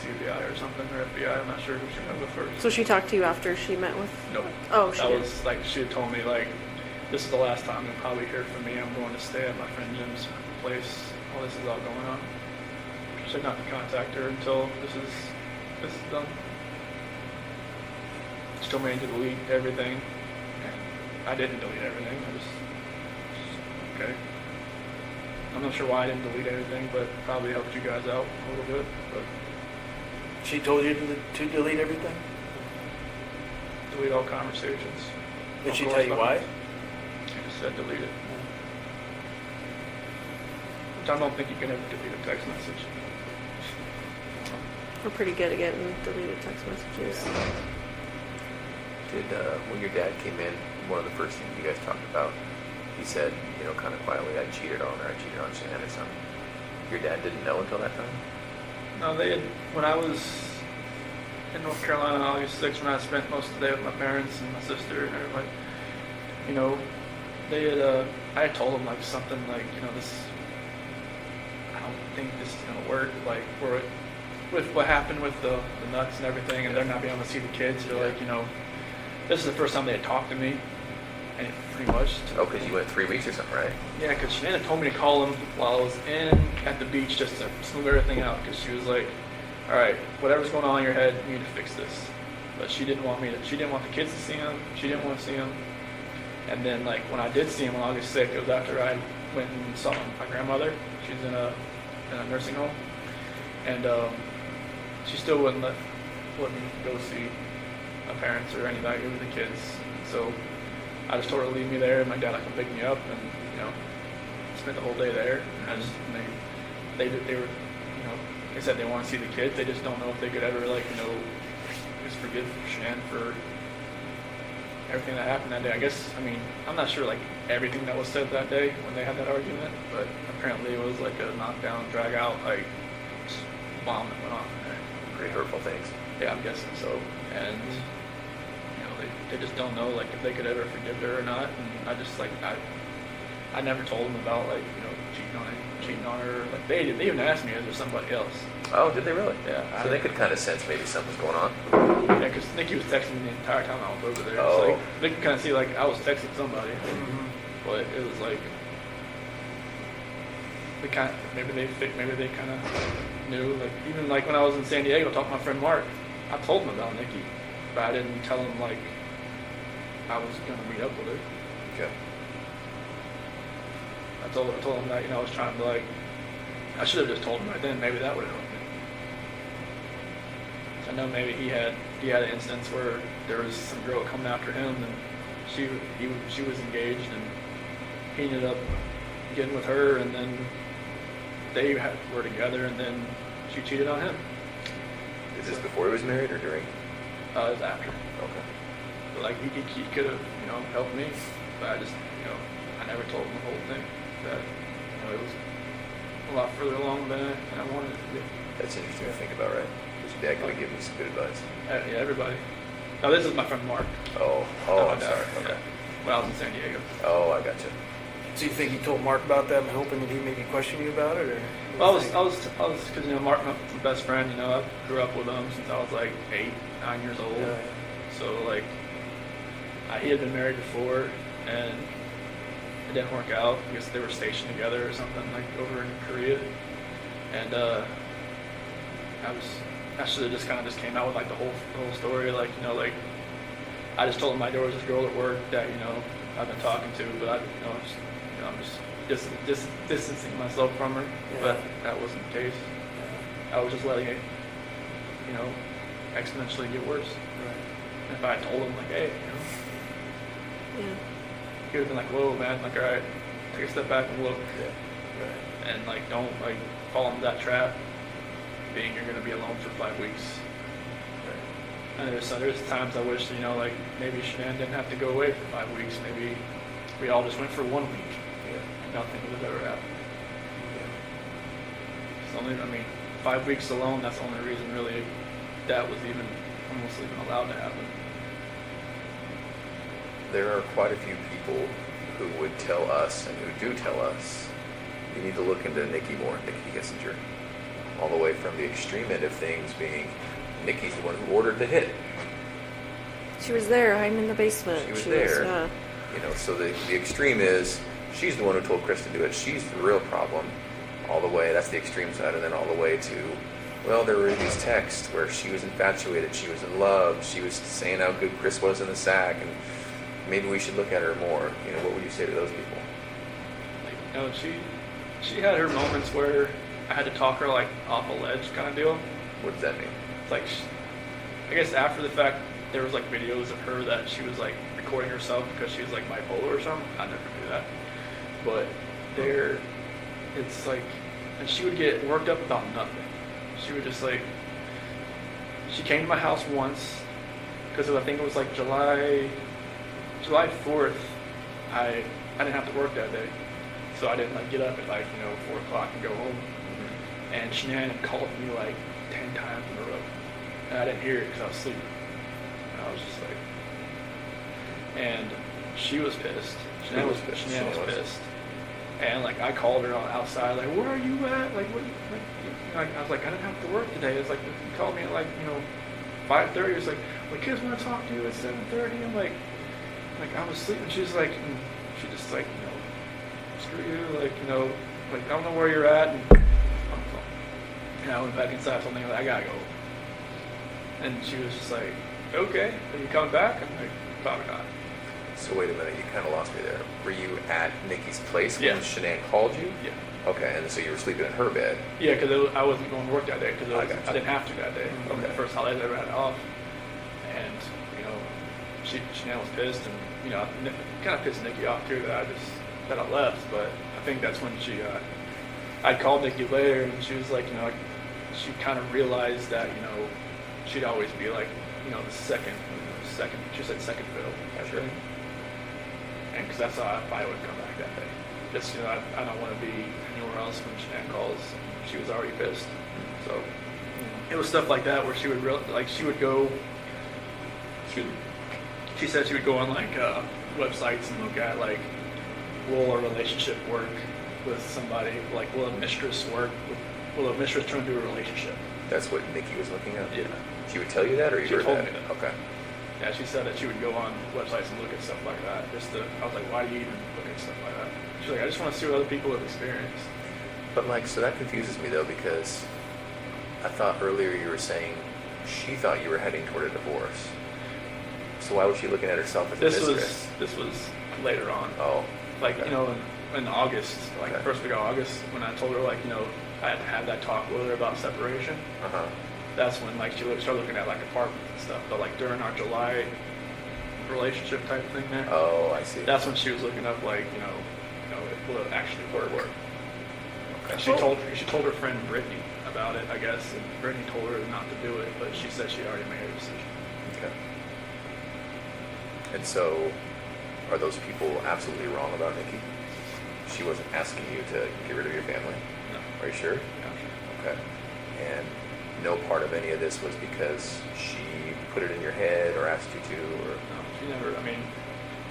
CBI or something, or FBI. I'm not sure who she met with first. So she talked to you after she met with? Nope. Oh, she That did. was like she had told me like, this is the last time you'll probably hear from me. I'm going to stay at my friend Jim's place while this is all going on. She said not to contact her until this is done. She told me to delete everything. And I didn't delete everything. I just okay. I'm not sure why I didn't delete everything, but probably helped you guys out a little bit. But She told you to delete everything? delete all conversations. Did all she tell you why? correspondence. She just said delete it. Which I don't think you can ever delete a text message. We're pretty good at getting deleted text messages. Did when your dad came in, one of the first things you guys talked about, he said, you know, kind of quietly, I cheated on her, I cheated on Shannan or something. Your dad didn't know until that time? No, they had, when I was in North Carolina on August 6th, when I spent most of the day with my parents and my sister and everybody, you know, they had, I had told them like something like, you know, this, I don't think this is going to work, like, with what happened with the nuts and everything, and they're not being able to see the kids, they're like, you know, this is the first time they had talked to me, and pretty much. Oh, because you went 3 weeks or something, right? Yeah, because Shannan told me to call him while I was at the beach just to smooth everything out, because she was like, all right, whatever's going on in your head, you need to fix this. But she didn't want she didn't want the kids to see him, she didn't want to see him. And then like when I did see him on August 6th, it was after I went and saw my grandmother. She's in a nursing home. And she still wouldn't let me go see my parents or anybody or the kids. So I just told her to leave me there, and my dad come pick me up, and you know, spent the whole day there. And I just they were, you know, they said they want to see the kids. They just don't know if they could ever like, you know, just forgive Shannan for everything that happened that day. I guess, I mean, I'm not sure like everything that was said that day when they had that argument, but apparently it was like a knockdown, drag out, like bomb that went off in there. Pretty hurtful things. Yeah, I'm guessing so. And you know, they just don't know like if they could ever forgive her or not. And I just like I never told them about like, you know, cheating on her. Like they even asked me, is there somebody else? Oh, did they really? Yeah. So they could kind of sense maybe something's going on. Yeah, because Nikki was texting me the entire time I was over there. Oh. So like, they could kind of see like I was texting somebody, but it was like maybe they kind of knew. Like even like when I was in San Diego talking to my friend Mark, I told him about Nikki, but I didn't tell him like I was gonna meet up with her. Okay. I told him that, you know, I was trying to like, I should have just told him right then. Maybe that would have helped me. I know maybe he had an instance where there was some girl coming after him, and she was engaged, and he ended up getting with her, and then they were together, and then she cheated on him. Is this before he was married or during? It was after. Okay. But like he could have, helped me, but I just, I never told him the whole thing. That, it was a lot further along than I wanted it to be. That's interesting to think about, right? Because your dad could give me some good advice. Yeah, everybody. Now this is my friend Mark. Oh, I'm sorry. Okay. When I was in San Diego. Oh, I gotcha. So you think you told Mark about that and hoping that he maybe questioned you about it, or? Well, I was, because Mark, my best friend, I grew up with him since I was like 8, 9 years old. Yeah. So like, he had been married before, and it didn't work out. I guess they were stationed together or something, like over in Korea. And I should have just kind of just came out with like the whole story, like I just told him there was this girl at work that I've been talking to, but I'm just distancing myself from her. Yeah. But that wasn't the case. I was just letting it exponentially get worse. Right. And if I had told him like, hey, Yeah. he would have been like, whoa, man, like, all right, take a step back and look, Yeah. Right. and like don't like fall into that trap, being you're gonna be alone for 5 weeks. And there's times I wish, like maybe Shannan didn't have to go away for 5 weeks. Maybe we all just went for 1 week. Yeah. And nothing would have ever happened. Yeah. It's only, 5 weeks alone, that's the only reason really that was almost even allowed to happen. There are quite a few people who would tell us, and who do tell us, you need to look into Nikki more, Nikki Kissinger. All the way from the extreme end of things being Nikki's the one who ordered the hit. She was there, hiding in the basement. She was there. Yeah. So the extreme is she's the one who told Chris to do it. She's the real problem. All the way, that's the extreme side, and then all the way to, well, there were these texts where she was infatuated, she was in love, she was saying how good Chris was in the sack, and maybe we should look at her more. What would you say to those people? Like, she had her moments where I had to talk her like off a ledge kind of deal. What does that mean? Like, I guess after the fact, there was like videos of her that she was like recording herself because she was like bipolar or something. I never do that. But it's like, and she would get worked up about nothing. She would just like, she came to my house once because I think it was like July 4th. I didn't have to work that day, so I didn't like get up at like 4 o'clock and go home. And Shannan called me like 10 times in a row, and I didn't hear it because I was sleeping. And I was just like, and she was pissed. Shannan was pissed. And like I called her outside, like, where are you at? Like, what? Like, I was like, I didn't have to work today. It's like, you called me at like 5:30. It's like, well, kids want to talk to you at 7:30. I'm like I was sleeping. She's like, she just like, screw you, like, like I don't know where you're at. And I went back inside. Something like, I gotta go. And she was just like, okay, are you coming back? I'm like, probably not. So wait a minute, you kind of lost me there. Were you at Nikki's place Yeah. when Shannan called you? Yeah. Okay, and so you were sleeping in her bed. Yeah, because I wasn't going to work that day because I I gotcha. didn't have to that day. It was Okay. the first holiday I ever had off. And, Shannan was pissed, and, it kind of pissed Nikki off too that I left. But I think that's when I called Nikki later, and she was like, she kind of realized that, she'd always be like, the second, she said second fiddle. Sure. And because that's how I would come back that day. Just, I don't want to be anywhere else when Shannan calls. She was already pissed. So it was stuff like that where she would she would go. She said she would go on like websites and look at like, will a relationship work with somebody? Like, will a mistress work? Will a mistress turn into a relationship? That's what Nikki was looking at? Yeah. She would tell you that, or you She heard told that? me that. Okay. Yeah, she said that she would go on websites and look at stuff like that. I was like, why do you even look at stuff like that? She's like, I just want to see what other people have experienced. But so that confuses me though, because I thought earlier you were saying she thought you were heading toward a divorce. So why was she looking at herself as a mistress? This was later on. Oh. Like, okay. In August, like Okay. first week of August, when I told her like, I had to have that talk with her about separation. Uh-huh. That's when like she started looking at like apartments and stuff. But like during our July relationship type thing there, Oh, I see. that's when she was looking up like, will it actually work? Okay. She told her friend Brittany about it, I guess, and Brittany told her not to do it, but she said she'd already made her decision. Okay. And so, are those people absolutely wrong about Nikki? She wasn't asking you to get rid of your family? No. Are you sure? Yeah, I'm sure. Okay. And no part of any of this was because she put it in your head or asked you to, or? No, she never, I mean,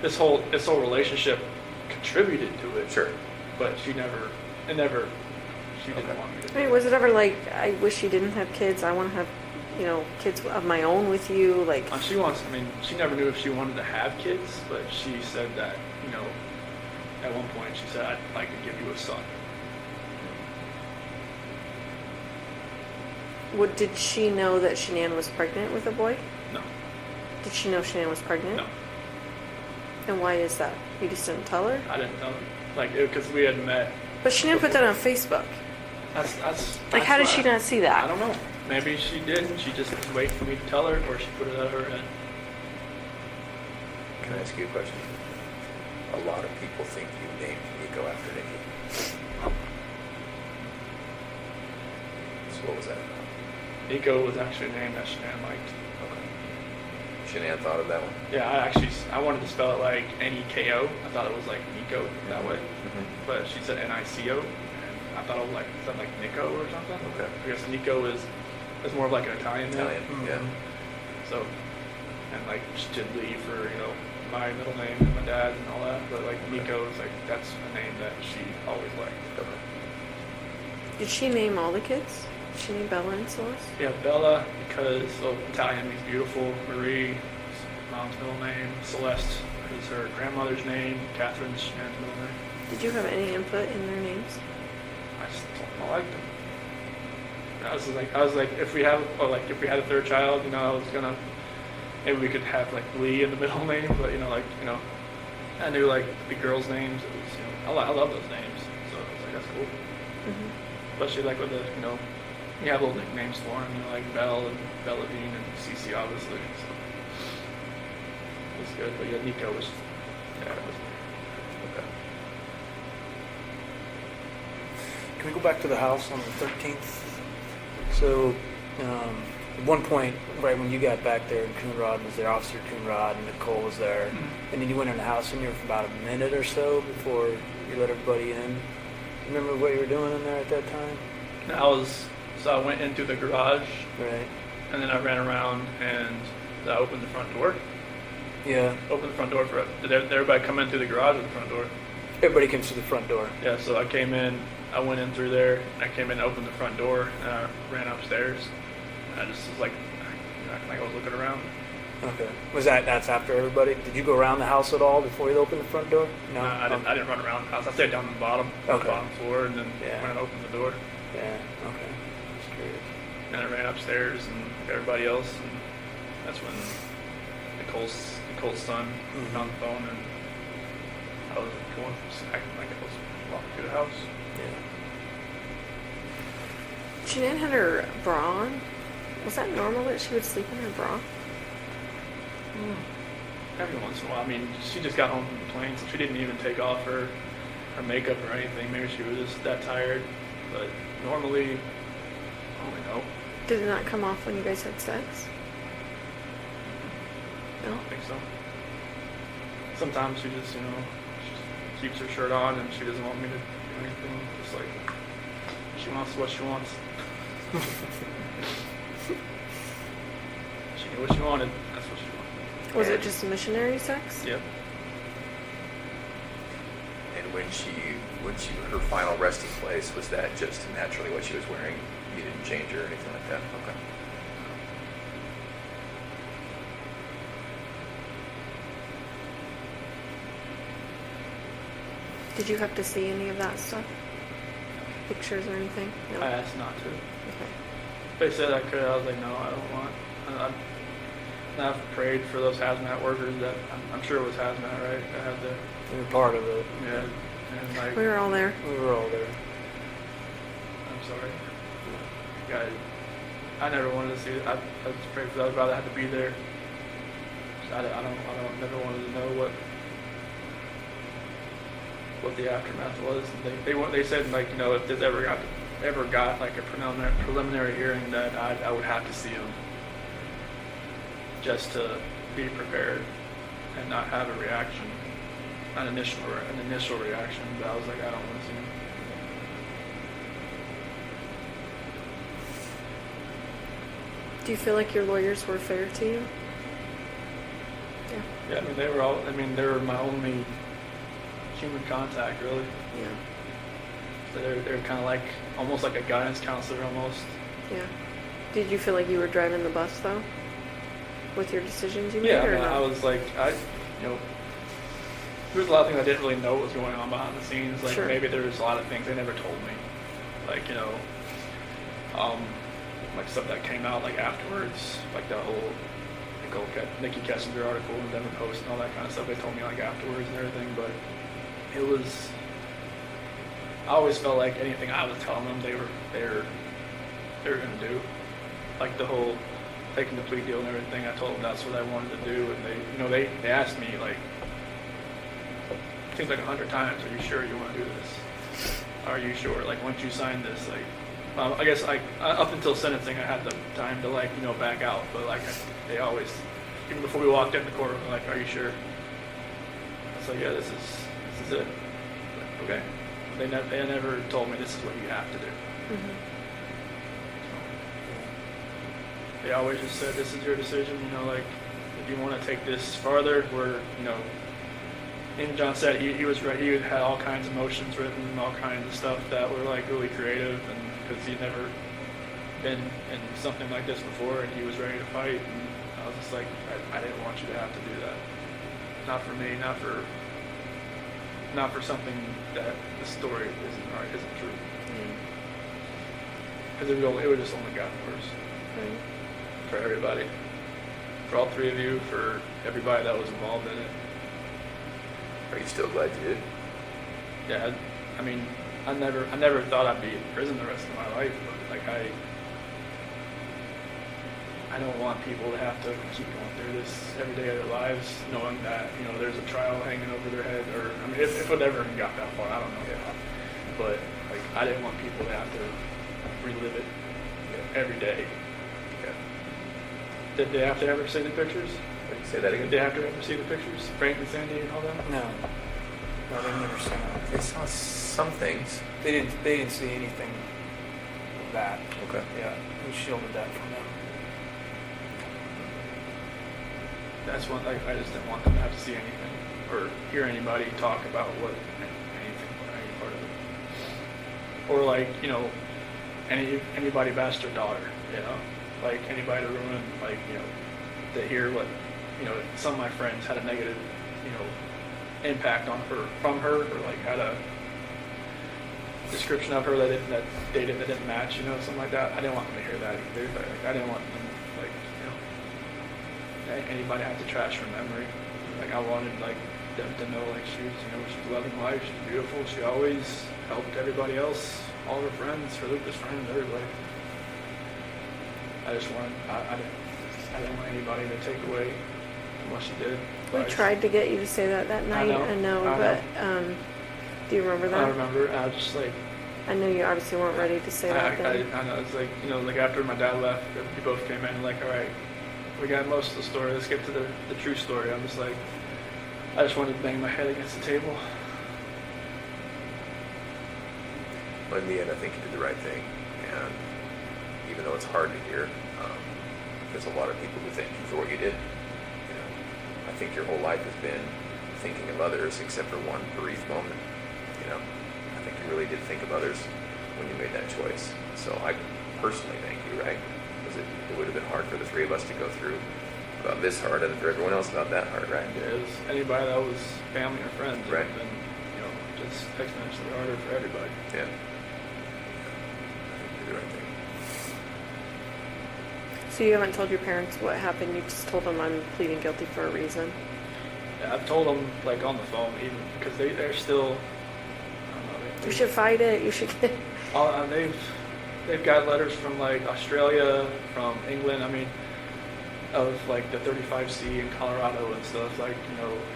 this whole relationship contributed to it. Sure. But she didn't Okay. want me to I do mean, it. was it ever like, I wish you didn't have kids, I want to have, kids of my own with you, like, She never knew if she wanted to have kids, but she said that, at one point she said, I'd like to give you a son. did she know that Shannan was pregnant with a boy? No. Did she know Shannan was pregnant? No. And why is that? You just didn't tell her? I didn't tell her. Because we had met. But Shannan put that on Facebook. Like, how did she not see that? I don't know. Maybe she did, and she just was waiting for me to tell her, or she put it out of her head. Can I ask you a question? A lot of people think you named Nico after Nikki. So what was that about? Nico was actually a name that Shannan liked. Okay. Shannan thought of that one? Yeah, I wanted to spell it like N-E-K-O. I thought it was like Nico that way. But she said N-I-C-O, and I thought it was sounded like Nico or something. Okay. I guess Nico is more of like an Italian name. Italian, yeah. So, and like she did leave for, my middle name and my dad and all that, but like Nico is like, that's a name that she always liked. Okay. Did she name all the kids? Did she name Bella and Celeste? Yeah, Bella, because Italian means beautiful. Marie, mom's middle name. Celeste is her grandmother's name. Catherine's Shannan's middle name. Did you have any input in their names? I just don't like them. I was like, if we had a third child, I was gonna, maybe we could have like Lee in the middle name, but I knew like the girls' names. It was, I love those names, so I was like, that's cool. Mm-hmm. Especially like with the, you have little nicknames for them, like Belle and Belladine and Cece, obviously. So it was good, but yeah, Nico was, it was. Okay. Can we go back to the house on the 13th? So, at one point, right when you got back there, and Coonrod was there, Officer Coonrod, and Nicole was there, and then you went in the house and you were for about a minute or so before you let everybody in. Remember what you were doing in there at that time? So I went into the garage, Right. and then I ran around and I opened the front door. Yeah. Opened the front door did everybody come in through the garage or the front door? Everybody comes to the front door. Yeah, so I came in, I went in through there, I came in, opened the front door, and I ran upstairs. And I just was like I was looking around. Okay. That's after everybody? Did you go around the house at all before you opened the front door? No. I didn't run around the house. I stayed down on the bottom, Okay. the bottom floor, and then Yeah. went and opened the door. Yeah. Okay. Just curious. And I ran upstairs and everybody else, and that's when Nicole's son was on the phone, and I was going, acting like I was walking through the house. Yeah. Shannan had her bra on. Was that normal that she would sleep in her bra? Every once in a while. I mean, she just got home from the plane, so she didn't even take off her makeup or anything. Maybe she was just that tired. But normally, I don't really know. Did it not come off when you guys had sex? I No? don't think so. Sometimes she just, she keeps her shirt on and she doesn't want me to do anything. Just like, she wants what she wants. She knew what she wanted. That's what she wanted. Was it just missionary sex? Yep. And when her final resting place, was that just naturally what she was wearing? You didn't change her or anything like that? Okay. Did you have to see any of that stuff? Pictures or anything? No. I asked not to. Okay. They said I could. I was like, no, I don't want. I've prayed for those hazmat workers that I'm sure it was hazmat, right? That had the You were part of it. yeah, and like We were all there. We were all there. I'm sorry. Yeah, I never wanted to see it. I just prayed for that. I'd rather have to be there. I never wanted to know what the aftermath was. They said, like, if this ever got ever got like a preliminary hearing, that I would have to see him just to be prepared and not have a reaction, an initial reaction. But I was like, I don't want to see him. Do you feel like your lawyers were fair to you? Yeah. Yeah, I mean, they were my only human contact, really. Yeah. So they're kind of like, almost like a guidance counselor almost. Yeah. Did you feel like you were driving the bus though, with your decisions you made? Yeah, I or mean, no? I was like, there was a lot of things I didn't really know what was going on behind the scenes. Like, Sure. maybe there was a lot of things they never told me. Like, like stuff that came out like afterwards, like the whole Nikki Kessinger article in Denver Post and all that kind of stuff. They told me like afterwards and everything, but I always felt like anything I was telling them, they were gonna do. Like the whole taking the plea deal and everything, I told them that's what I wanted to do, and they asked me like, it seems like 100 times, are you sure you want to do this? Are you sure? Like, once you sign this, like, I guess up until sentencing, I had the time to back out, but like they always, even before we walked in the courtroom, like, are you sure? I was like, yeah, this is it. Like, okay. They never told me this is what you have to do. Mm-hmm. They always just said, this is your decision, like, if you want to take this farther, and John said he was right, he had all kinds of motions written, all kinds of stuff that were like really creative, and because he'd never been in something like this before, and he was ready to fight, and I was just like, I didn't want you to have to do that. Not for me, not for something that the story isn't true. Because it would just only gotten worse. Right. For everybody. For all three of you, for everybody that was involved in it. Are you still glad you did? Yeah, I mean, I never thought I'd be in prison the rest of my life, but like I don't want people to have to keep going through this every day of their lives, knowing that there's a trial hanging over their head, or I mean, if it ever got that far, I don't know. Yeah. But like, I didn't want people to have to relive it every day. Yeah. Did they have to ever see the pictures? Wait, say that Did again? they have to ever see the pictures? Frank and Sandy and all that? No, they never saw it. They saw some things. They didn't see anything of that. Okay. Yeah, we shielded that from them. That's one thing. I just didn't want them to have to see anything or hear anybody talk about anything or any part of it. Or like, anybody bashed their daughter, like anybody to ruin, like, to hear what, some of my friends had a negative, impact on her, from her, or like had a description of her that didn't match, something like that. I didn't want them to hear that either. Like, I didn't want them, like, anybody have to trash her memory. Like, I wanted like them to know, like, she's a loving wife, she's beautiful, she always helped everybody else, all her friends, her Lucas friends, everybody. I just wanted, I didn't want anybody to take away from what she did. We tried to get you to say that night. I know. But do you remember that? I remember. I was just like, I know you obviously weren't ready to say that then. I know. It's like, like after my dad left, we both came in like, all right, we got most of the story. Let's get to the true story. I'm just like, I just wanted to bang my head against the table. But in the end, I think you did the right thing. And even though it's hard to hear, there's a lot of people who thank you for what you did. I think your whole life has been thinking of others, except for one brief moment. I think you really did think of others when you made that choice. So I personally thank you, right? Because it would have been hard for the three of us to go through about this hard, and for everyone else about that hard, right? Yeah, it was anybody that was family or friends, Right. And just exponentially harder for everybody. Yeah. I think you did the right thing. So you haven't told your parents what happened? You just told them I'm pleading guilty for a reason? Yeah, I've told them like on the phone, even because they're still. I don't know. You should fight it. You should get... They've got letters from like Australia, from England. I mean, of like the 35C in Colorado and stuff, like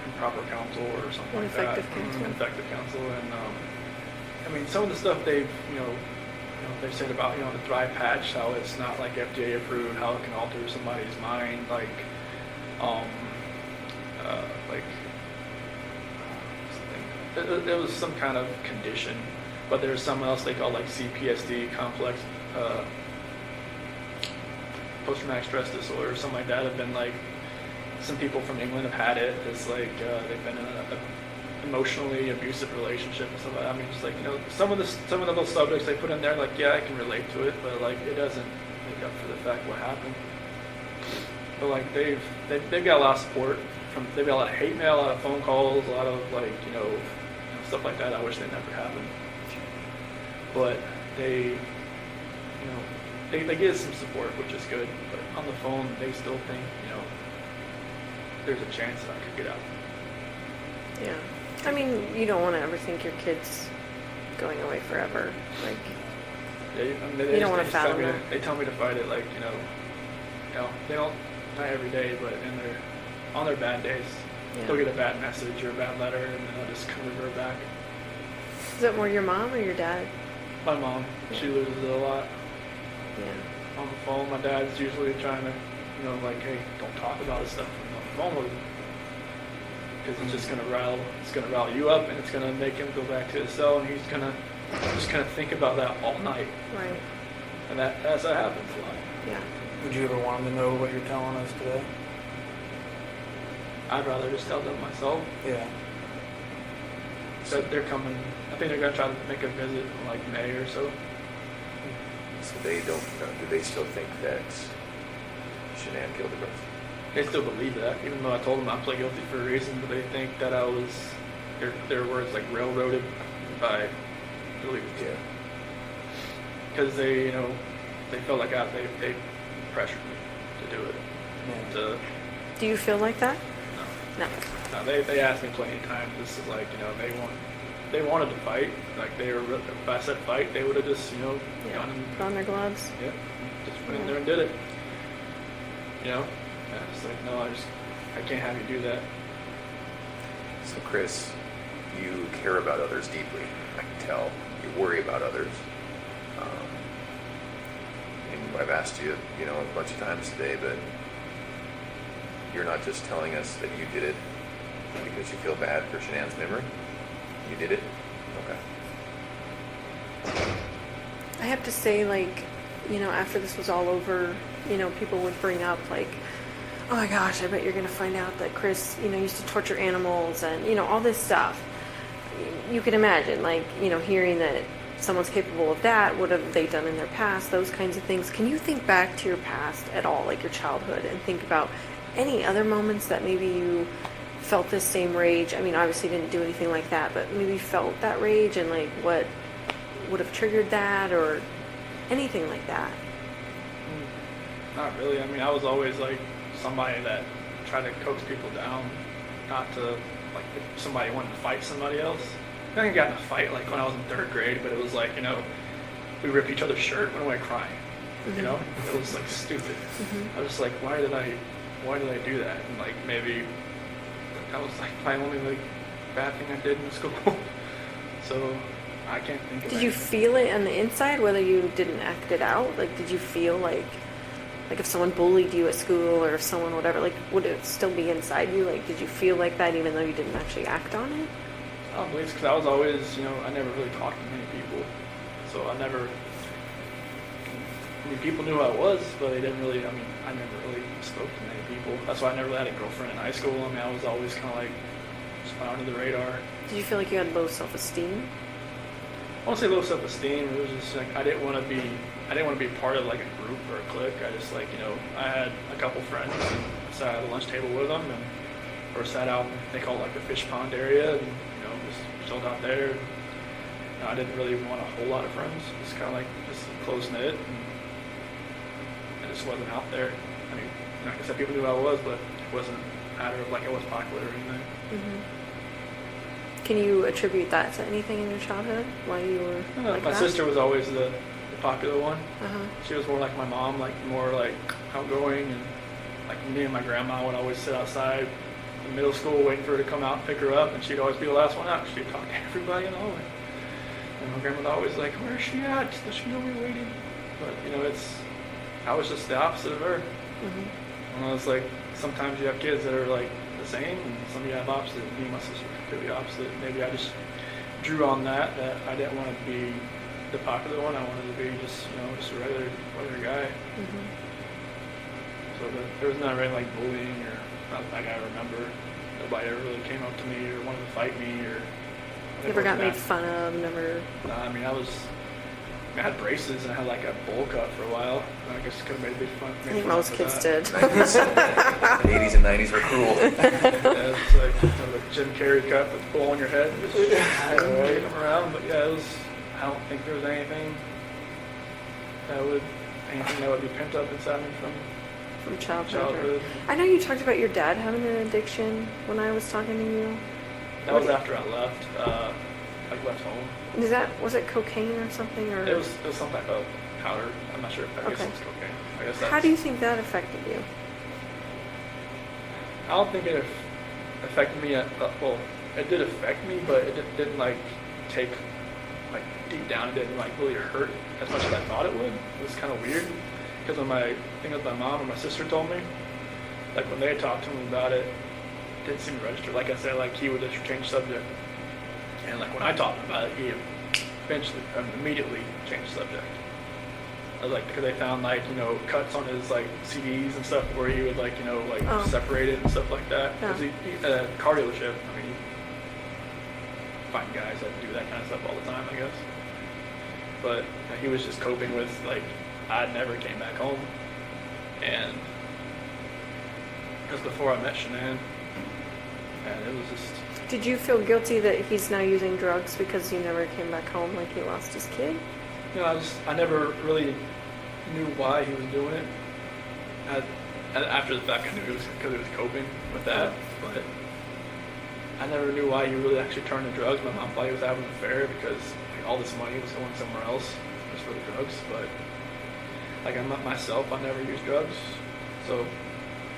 improper counsel or something like that. Ineffective counsel. Ineffective counsel, and I mean some of the stuff they've they said about, the dry patch, how it's not like FDA approved, how it can alter somebody's mind, like, something. It was some kind of condition, but there's something else they call like CPSD, complex post-traumatic stress disorder, or something like that. Have been like, some people from England have had it. It's like they've been in an emotionally abusive relationship and stuff like that. I mean, just like, some of the little subjects they put in there, like, yeah, I can relate to it, but like it doesn't make up for the fact what happened. But like they've got a lot of support they've got a lot of hate mail, a lot of phone calls, a lot of like, stuff like that. I wish they never happened. But they get some support, which is good. But on the phone, they still think, there's a chance that I could get out. Yeah. I mean, you don't want to ever think your kid's going away forever. Like, you don't want to fathom that. They tell me to fight it, like, they don't, not every day, but on their bad days, they'll get a bad message or a bad letter, and then I'll just kind of revert back. Is it more your mom or your dad? My mom, she loses it a lot. Yeah. On the phone, my dad's usually trying to, like, hey, don't talk about this stuff on the phone with him. Because it's just gonna rile you up, and it's gonna make him go back to his cell, and he's gonna think about that all night. Right. And that happens a lot. Yeah. Would you ever want them to know what you're telling us today? I'd rather just tell them myself. Yeah. So they're coming. I think they're gonna try to make a visit in like May or so. So they don't, do they still think that Shannan killed the girls? They still believe that, even though I told them I pled guilty for a reason, but they think that I was, their words, like, railroaded by believers. Yeah. Because they felt like they pressured me to do it. Yeah. Do you feel like that? No. No. No, they asked me plenty of times. This is like, they wanted to fight. Like, if I said fight, they would have just, gone and Put on their gloves. yeah, just went in there and did it. Yeah, it's like, no, I can't have you do that. So Chris, you care about others deeply. I can tell. You worry about others. And I've asked you, a bunch of times today, but you're not just telling us that you did it because you feel bad for Shannan's memory. You did it? Okay. I have to say, like, after this was all over, people would bring up, like, oh my gosh, I bet you're going to find out that Chris, used to torture animals and, all this stuff. You can imagine, like, hearing that someone's capable of that, what have they done in their past, those kinds of things. Can you think back to your past at all, like your childhood, and think about any other moments that maybe you felt this same rage? I mean, obviously you didn't do anything like that, but maybe felt that rage, and like what would have triggered that, or anything like that? Not really. I mean, I was always like somebody that tried to coax people down, not to, like, if somebody wanted to fight somebody else. I think I got in a fight like when I was in 3rd grade, but it was like, we ripped each other's shirt, went away crying. Mm-hmm. It was like stupid. Mm-hmm. I was like, why did I do that? And like maybe that was like my only like bad thing I did in school. So I can't think of Did you anything. feel it on the inside, whether you didn't act it out? Like, did you feel like if someone bullied you at school, or if someone whatever, like, would it still be inside you? Like, did you feel like that even though you didn't actually act on it? I don't believe, because I was always, I never really talked to many people. So I never, people knew who I was, but they didn't really, I never really spoke to many people. That's why I never really had a girlfriend in high school. I was always kind of like, just fly under the radar. Did you feel like you had low self-esteem? I won't say low self-esteem. It was just like, I didn't want to be part of like a group or a clique. I just like, I had a couple friends, and I sat at a lunch table with them, or sat out, they call it like the fish pond area, and just chilled out there. I didn't really want a whole lot of friends. Just kind of like just close knit, and I just wasn't out there. I mean, like I said, people knew who I was, but it wasn't a matter of like I was popular or anything. Mm-hmm. Can you attribute that to anything in your childhood? Why you were like my that? sister was always the popular one. Uh-huh. She was more like my mom, like more like outgoing, and like me and my grandma would always sit outside in middle school waiting for her to come out and pick her up, and she'd always be the last one out. She'd talk to everybody in the hallway. And my grandmother always like, where's she at? Does she know we're waiting? But, you know, I was just the opposite of her. Mm-hmm. And I was like, sometimes you have kids that are like the same, and some of you have opposite. Me and my sister are completely opposite. Maybe I just drew on that I didn't want to be the popular one. I wanted to be just, you know, just a regular guy. Mm-hmm. So there was not really like bullying or not like I remember. Nobody ever really came up to me or wanted to fight me or. Never got made fun of, never. No, I mean, I had braces and I had like a bowl cut for a while. I guess it could have made me fun. I think most kids did. The 80s and 90s were cruel. Yeah, it's like a Jim Carrey cut with a bowl on your head. Just carry them around. But yeah, I don't think there was anything that would be pent up inside me From childhood. childhood. I know you talked about your dad having an addiction when I was talking to you. That was after I left. Left home. Was it cocaine or something, or? It was some type of powder. I'm not sure if I guess Okay. it was cocaine. I guess How do you think that affected you? I don't think it affected me. Well, it did affect me, but it didn't like take like deep down. It didn't like really hurt as much as I thought it would. It was kind of weird because when my mom and my sister told me, like when they talked to him about it, it didn't seem to register. Like I said, like he would just change subject, and like when I talked about it, he immediately changed subject. I was like, because they found like, you know, cuts on his like CDs and stuff where he would like, you know, like separate it and stuff like that. Yeah. Because he at a car dealership, I mean, you find guys that do that kind of stuff all the time, I guess. But he was just coping with like, I never came back home, and because before I met Shannan, and it was just. Did you feel guilty that he's now using drugs because he never came back home, like he lost his kid? You know, I never really knew why he was doing it. After the fact, I knew it was because he was coping with that, but I never knew why he really actually turned to drugs. My mom thought he was having an affair because like, all this money was going somewhere else just for the drugs. But like I'm not myself, I never used drugs, so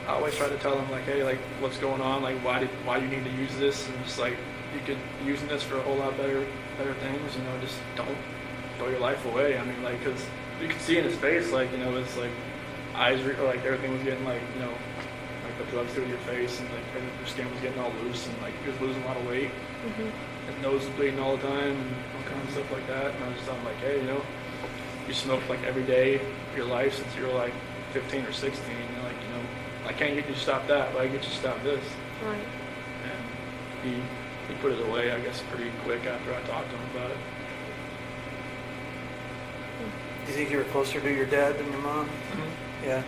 I always try to tell him like, hey, like what's going on? Like why you need to use this? And just like you could be using this for a whole lot better things. You know, just don't throw your life away. I mean, like, because you could see in his face, like, you know, it's like eyes, like everything was getting like, you know, like the drugs through your face, and like your skin was getting all loose, and like he was losing a lot of weight. Mm-hmm. His nose was bleeding all the time, and all kinds of stuff like that. And I was just telling him like, hey, you know, you smoked like every day of your life since you were like 15 or 16. You know, like, you know, I can't get you to stop that, but I can get you to stop this. Right. And he put it away, I guess, pretty quick after I talked to him about it. Do you think you were closer to your dad than your mom? Mm-hmm. Yeah.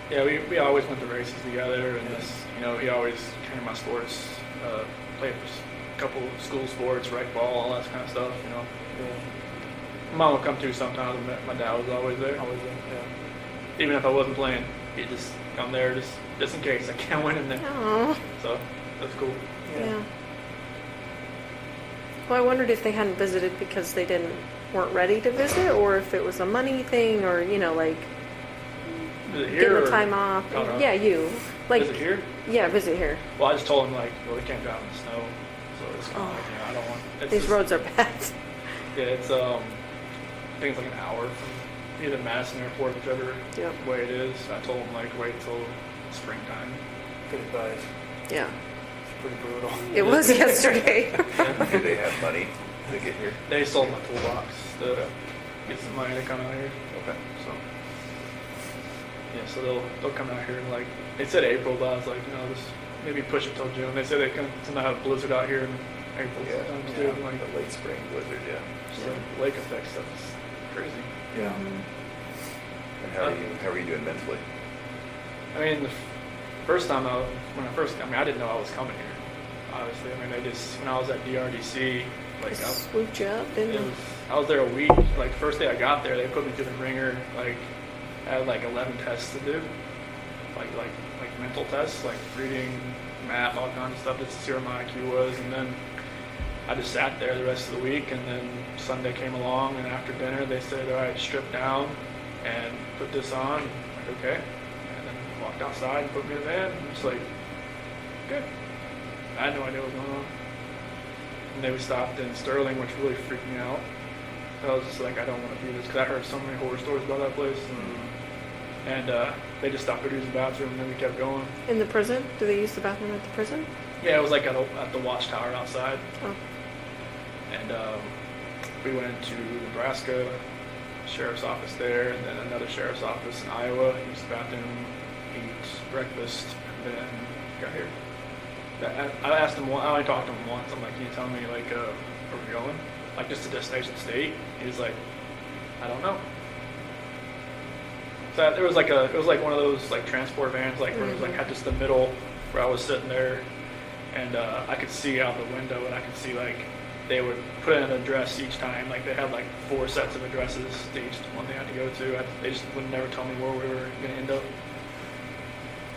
Yeah, we always went to races together, and just, you know, he always came to my sports, played a couple school sports, rec ball, all that kind of stuff, you know. Yeah. My mom would come too sometimes, and my dad was always there. Always, yeah. Even if I wasn't playing, he'd just come there just in case I can't win in there. Oh. So that's cool. Yeah. Well, I wondered if they hadn't visited because they weren't ready to visit, or if it was a money thing, or, you know, like Visit here getting the or- time off. Oh, no. Yeah, you. Like, Visit here? Yeah, visit here. Well, I just told him, like, well, we can't drive in the snow, so it's kind of like, you know, I don't want... It's These just- roads are bad. Yeah, it's, I think it's like an hour from either Madison Airport, whichever Yep. way it is. I told him, like, wait till springtime. Good advice. Yeah. It's pretty brutal. It was yesterday. Do they have money to get here? They sold my toolbox to get some money to come out here. Okay. So, yeah, so they'll come out here in, like, they said April, but I was like, you know, just maybe push it till June. They said they can sometimes have a blizzard out here in April sometimes too. Yeah, Like, the late spring blizzard, yeah. just the lake effect stuff is crazy. Yeah. Mhm. And how are you doing mentally? I mean, the first time when I first, I mean, I didn't know I was coming here. Obviously, I mean, when I was at DRDC, like, They swooped you up, didn't they? I was there a week. Like, first day I got there, they put me through the ringer. Like, I had like 11 tests to do, like mental tests, like reading, math, all kinds of stuff to see where my IQ was, and then I just sat there the rest of the week. And then Sunday came along, and after dinner they said, all right, strip down and put this on. I'm like, okay. And then walked outside and put me in the van. And it's like, good. I had no idea what was going on. And then we stopped in Sterling, which really freaked me out. I was just like, I don't want to do this, because I heard so many horror stories about that place. And they just stopped to use the bathroom, and then we kept going. In the prison? Do they use the bathroom at the prison? Yeah, it was like at the watchtower outside. Oh. And we went to Nebraska, sheriff's office there, and then another sheriff's office in Iowa. Used the bathroom, eat breakfast, and then got here. I asked him, I only talked to him once. I'm like, can you tell me, like, where we're going? Like, just to destination state? He's like, I don't know. So it was like one of those, like, transport vans, like, where it was, like, had just the middle where I was sitting there, and I could see out the window, and I could see, like, they would put in an address each time. Like, they had, like, 4 sets of addresses to each one they had to go to. They just would never tell me where we were going to end up.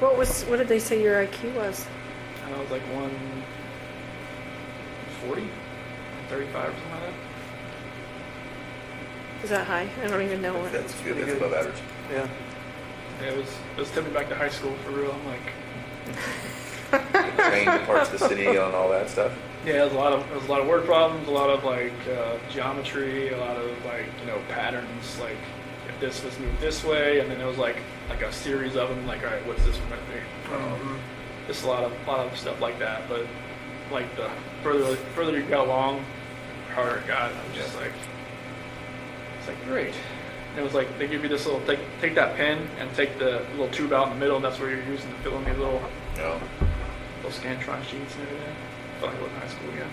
What did they say your IQ was? I was like 140, 35 or something like that. Is that high? I don't even know what. That's good. That's above average. Yeah. Yeah, it was tipping back to high school for real. I'm like, Trained in parts of the city on all that stuff. yeah, there was a lot of word problems, a lot of like geometry, a lot of like patterns. Like if this was moved this way, and then there was like a series of them. Like, all right, what's this one going to be? Just a lot of stuff like that. But like the further you got along, the harder it got. I'm just like, it's like great. And it was like they give you this little take that pen and take the little tube out in the middle, and that's where you're using to fill in these little Scantron sheets and everything. I felt like I was in high school again.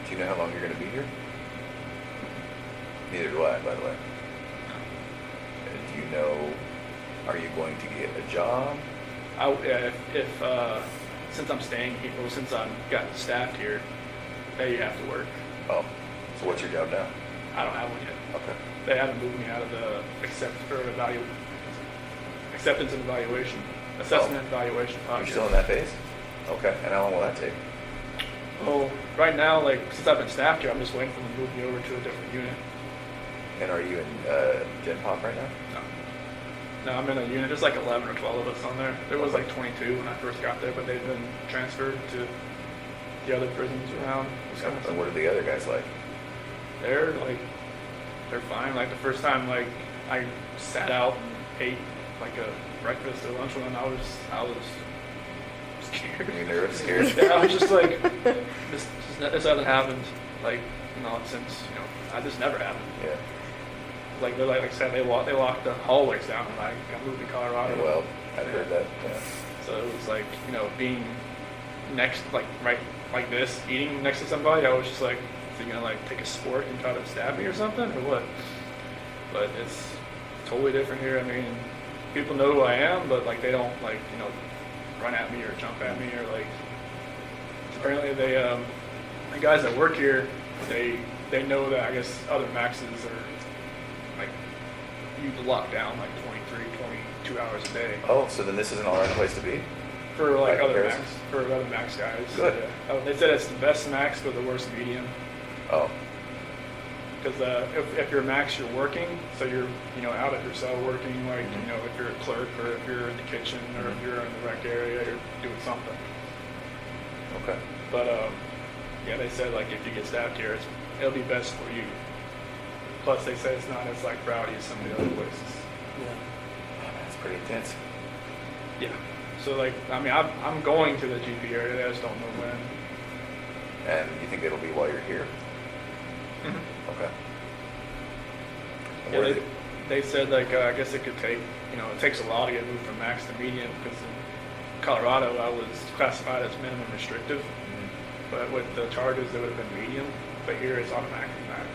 Do you know how long you're going to be here? Neither do I, by the way. Do you know, are you going to get a job? If since I'm staying here, well, since I've gotten staffed here, you have to work. Oh, so what's your job now? I don't have one yet. Okay. They haven't moved me out of the acceptance and evaluation, assessment and evaluation You're project. still in that phase? Okay. And how long will that take? Well, right now, like since I've been staffed here, I'm just waiting for them to move me over to a different unit. And are you in Gen Pop right now? No, I'm in a unit. There's like 11 or 12 of us on there. There was like 22 when I first got there, but they've been transferred to the other prisons around Wisconsin. And what are the other guys like? They're fine. Like the first time, like I sat out and ate like a breakfast or lunch with them, I was scared. Are you nervous, scared? Yeah, I was just like, this hasn't happened. Like, since this never happened. Yeah. Like I said, they locked the hallways down when I got moved to Colorado. Yeah, well, I've heard that. Yeah. So it was like, being next, like right like this, eating next to somebody, I was just like, is he gonna like take a spork and try to stab me or something, or what? But it's totally different here. I mean, people know who I am, but like they don't like run at me or jump at me or like. Apparently they the guys that work here, they know that I guess other maxes are like you lock down like 23, 22 hours a day. Oh, so then this isn't all right place to be? For like By other comparison? max guys. Good. Yeah. They said it's the best max but the worst medium. Oh. Because if you're a max, you're working, so you're out at your cell working, like if you're a clerk or if you're in the kitchen or if you're in the rec area, you're doing something. Okay. But yeah, they said like if you get stabbed here, it'll be best for you. Plus, they said it's not as like rowdy as some of the other places. Yeah. That's pretty intense. Yeah. So like, I mean, I'm going to the GP area. I just don't know when. And you think it'll be while you're here? Mm-hmm. Okay. And Yeah, where they said like I guess it could take it takes a while to get moved from max to medium because in Colorado I was classified as minimum restrictive, but with the charges it would have been medium, but here it's automatically max.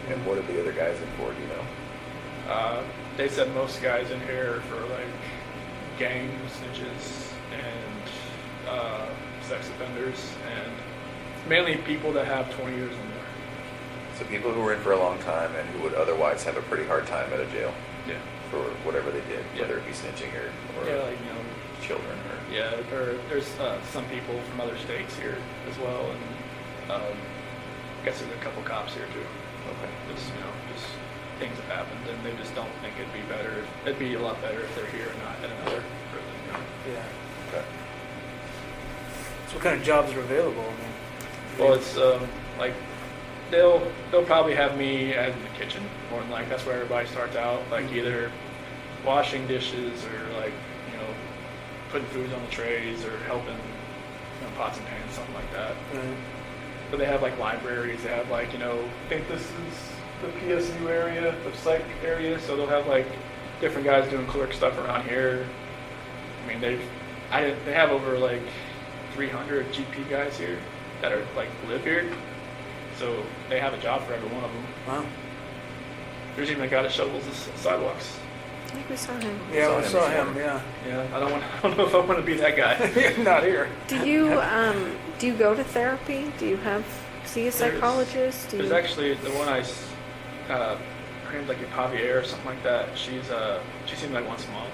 And what are the other guys in for? Do you know? They said most guys in here are for like gang snitches and sex offenders and mainly people that have 20 years or more. So people who were in for a long time and who would otherwise have a pretty hard time at a jail Yeah. for whatever they did, Yeah. whether it be snitching or Yeah, like children or... yeah, or there's some people from other states here as well, and I guess there's a couple cops here too. Okay. Just just things have happened, and they just don't think it'd be better. It'd be a lot better if they're here and not at another prison. Yeah. Okay. So what kind of jobs are available? I mean, Well, it's like they'll probably have me as in the kitchen, more than like that's where everybody starts out, like either washing dishes or like putting food on the trays or helping pots and pans, something like that. But they have like libraries. They have like I think this is the PSU area, the psych area, so they'll have like different guys doing clerk stuff around here. I mean they have over like 300 GP guys here that are like live here. So they have a job for every one of them. Wow. There's even a guy that shovels the sidewalks. I think we saw him. Yeah, we saw him. Yeah. Yeah, I don't know if I want to be that guy. Not here. Do you go to therapy? Do you see a psychologist? There's actually the one her name's like Javier or something like that. She seems like once a month,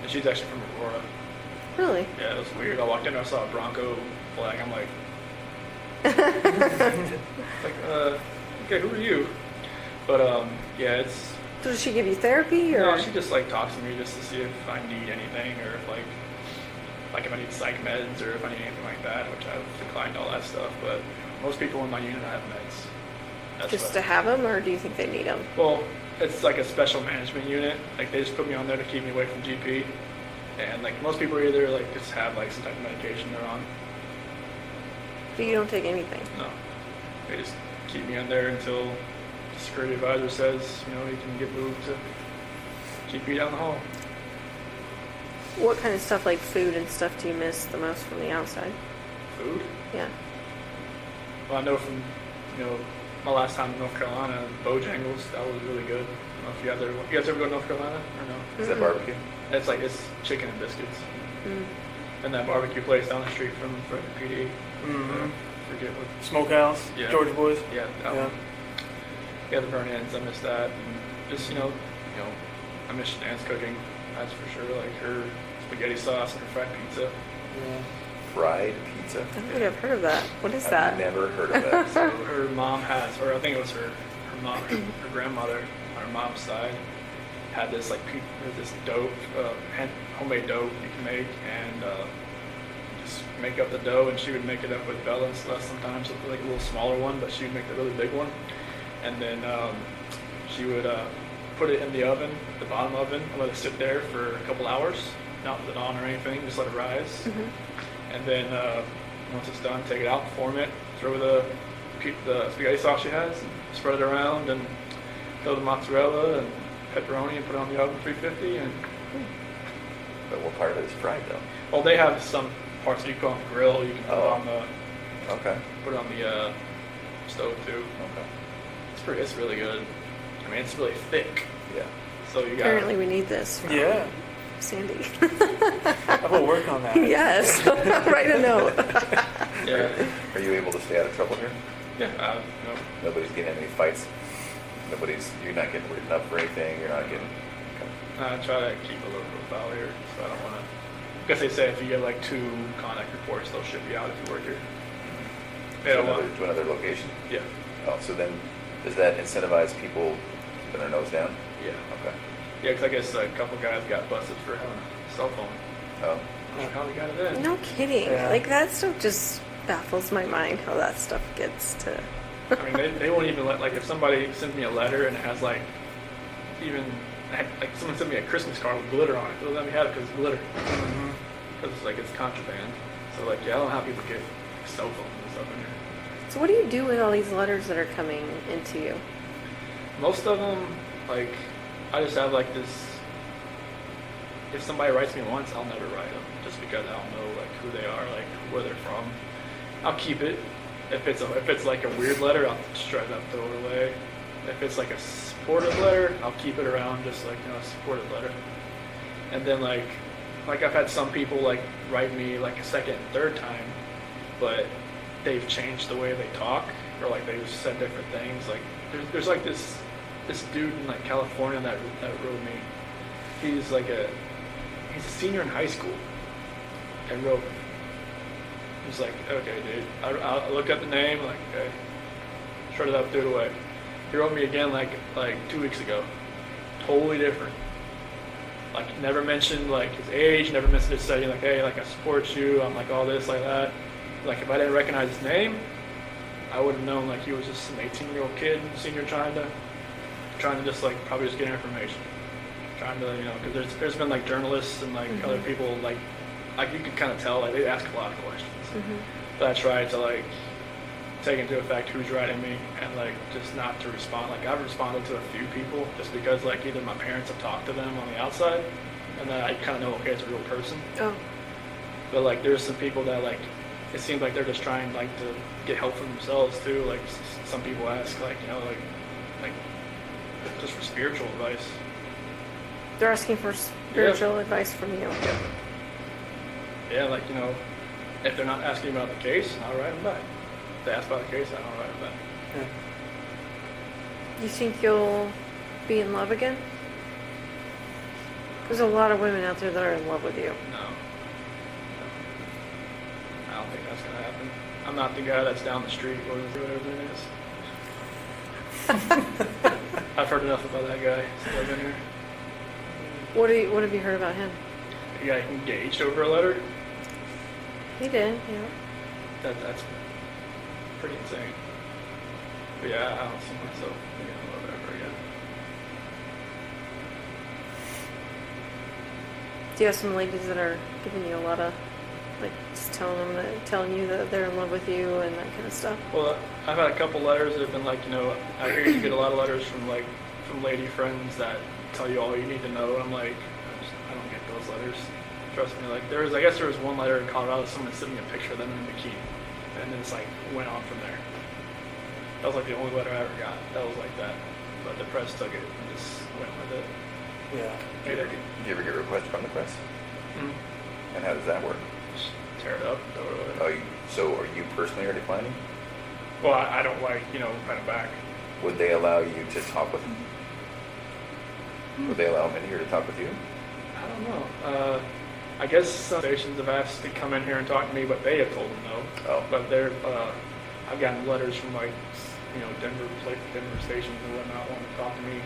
and she's actually from Aurora. Really? Yeah, it was weird. I walked in, I saw a Bronco flag. I'm like, okay, who are you? But yeah, it's. So does she give you therapy, or? No, she just like talks to me just to see if I need anything, or if like if I need psych meds, or if I need anything like that, which I've declined all that stuff. But most people in my unit have meds. That's just to have them, or do you think they need them? Well, it's like a special management unit. Like they just put me on there to keep me away from GP, and like most people either like just have like some type of medication they're on. But you don't take anything? No, they just keep me on there until the security advisor says he can get moved to GP down the hall. What kind of stuff, like food and stuff, do you miss the most from the outside? Food? Yeah. Well, I know from my last time in North Carolina, Bojangles, that was really good. I don't know if you guys ever go to North Carolina or no? Is that barbecue? It's chicken and biscuits. Mm. And that barbecue place down the street from PD. Mm-hmm. Forget what. Smokehouse. Yeah. Georgia Boys. Yeah. That one. Yeah, the burn-ins. I miss that. And just I miss Shanann's cooking. That's for sure. Like her spaghetti sauce and her fried pizza. Yeah. Fried pizza? I don't think I've heard of that. What is that? I've never heard of that. So her mom has, or I think it was her mom, her grandmother on her mom's side had this this dough, homemade dough you can make, and just make up the dough, and she would make it up with Bella and Celeste sometimes, so like a little smaller one, but she would make the really big one, and then she would put it in the oven, the bottom oven, and let it sit there for a couple hours, not put it on or anything, just let it rise. Mm-hmm. And then once it's done, take it out, form it, throw the spaghetti sauce she has, and spread it around, and throw the mozzarella and pepperoni and put it on the oven 350. And But what part of it is fried though? well, they have some parts that you put on the grill. You can put it on the stove too. Okay. It's really good. I mean, it's really thick. Yeah. So you got. Apparently we need this from Yeah. Sandy. I will work on that. Yes. Write a note. Yeah. Are you able to stay out of trouble here? Yeah. Nobody's getting any fights? You're not getting written up for anything? You're not getting... I try to keep a low profile here, so I don't want to. Because they say if you get like 2 contact reports, they'll ship you out if you work here. To another location? Yeah. Oh, so then does that incentivize people keeping their nose down? Yeah. Okay. Yeah, because I guess a couple guys got busted for having a cell phone. Oh. How they got it in? No kidding. Yeah. Like that stuff just baffles my mind how that stuff gets to. I mean, they won't even let, like, if somebody sends me a letter and it has, like, like, someone sent me a Christmas card with glitter on it. They'll let me have it because it's glitter. Because, it's contraband. So, like, yeah, I don't know how people get cell phones and stuff in here. So what do you do with all these letters that are coming into you? Most of them, like, I just have, like, this... If somebody writes me once, I'll never write them. Just because I don't know, like, who they are, like, where they're from. I'll keep it. If it's like a weird letter, I'll shred it up, throw it away. If it's like a supportive letter, I'll keep it around, just like a supportive letter. And then like I've had some people like write me like a second and third time, but they've changed the way they talk, or like they've said different things. Like there's like this dude in like California that wrote me. He's a senior in high school and wrote me. He's like, okay, dude. I looked at the name, like, okay, shred it up, threw it away. He wrote me again, like 2 weeks ago. Totally different. Like, never mentioned, like, his age, never mentioned his setting, like, hey, like, I support you, I'm like all this, like that. Like, if I didn't recognize his name, I would have known like he was just an 18-year-old kid, senior, trying to just like probably just get information, trying to, you know, because there's been like journalists and like other people like you could kind of tell like they ask a lot of questions, but I try to like take into effect who's writing me and like just not to respond. Like I've responded to a few people just because like either my parents have talked to them on the outside and then I kind of know, okay, it's a real person. Oh. But like there's some people that like it seems like they're just trying like to get help for themselves too. Like some people ask like, you know, like just for spiritual advice. They're asking for spiritual advice from you. Yeah, like, you know, if they're not asking about the case, I'll write them back. If they ask about the case, I don't write them back. Yeah. You think you'll be in love again? There's a lot of women out there that are in love with you. No. I don't think that's going to happen. I'm not the guy that's down the street or whatever it is. I've heard enough about that guy since I've been here. What have you heard about him? He got engaged over a letter. He did, yeah. That's pretty insane. But yeah, I don't see myself being in love ever again. Do you have some ladies that are giving you a lot of, like, just telling you that they're in love with you and that kind of stuff? Well, I've had a couple letters that have been like, you know, I hear you get a lot of letters from lady friends that tell you all you need to know. And I'm like, I don't get those letters. Trust me. Like I guess there was one letter in Colorado, someone sent me a picture of them in a bikini, and then it's like went on from there. That was like the only letter I ever got. That was like that, but the press took it and just went with it. Yeah. Do you ever get requests from the press? Mm-hmm. And how does that work? Just tear it up, throw it away. Oh, so are you personally are declining? Well, I don't like, you know, kind of back. Would they allow you to talk with them? Would they allow men here to talk with you? I don't know. I guess some stations have asked to come in here and talk to me, but they have told them no. Oh. But I've gotten letters from like, you know, Denver stations and whatnot wanting to talk to me.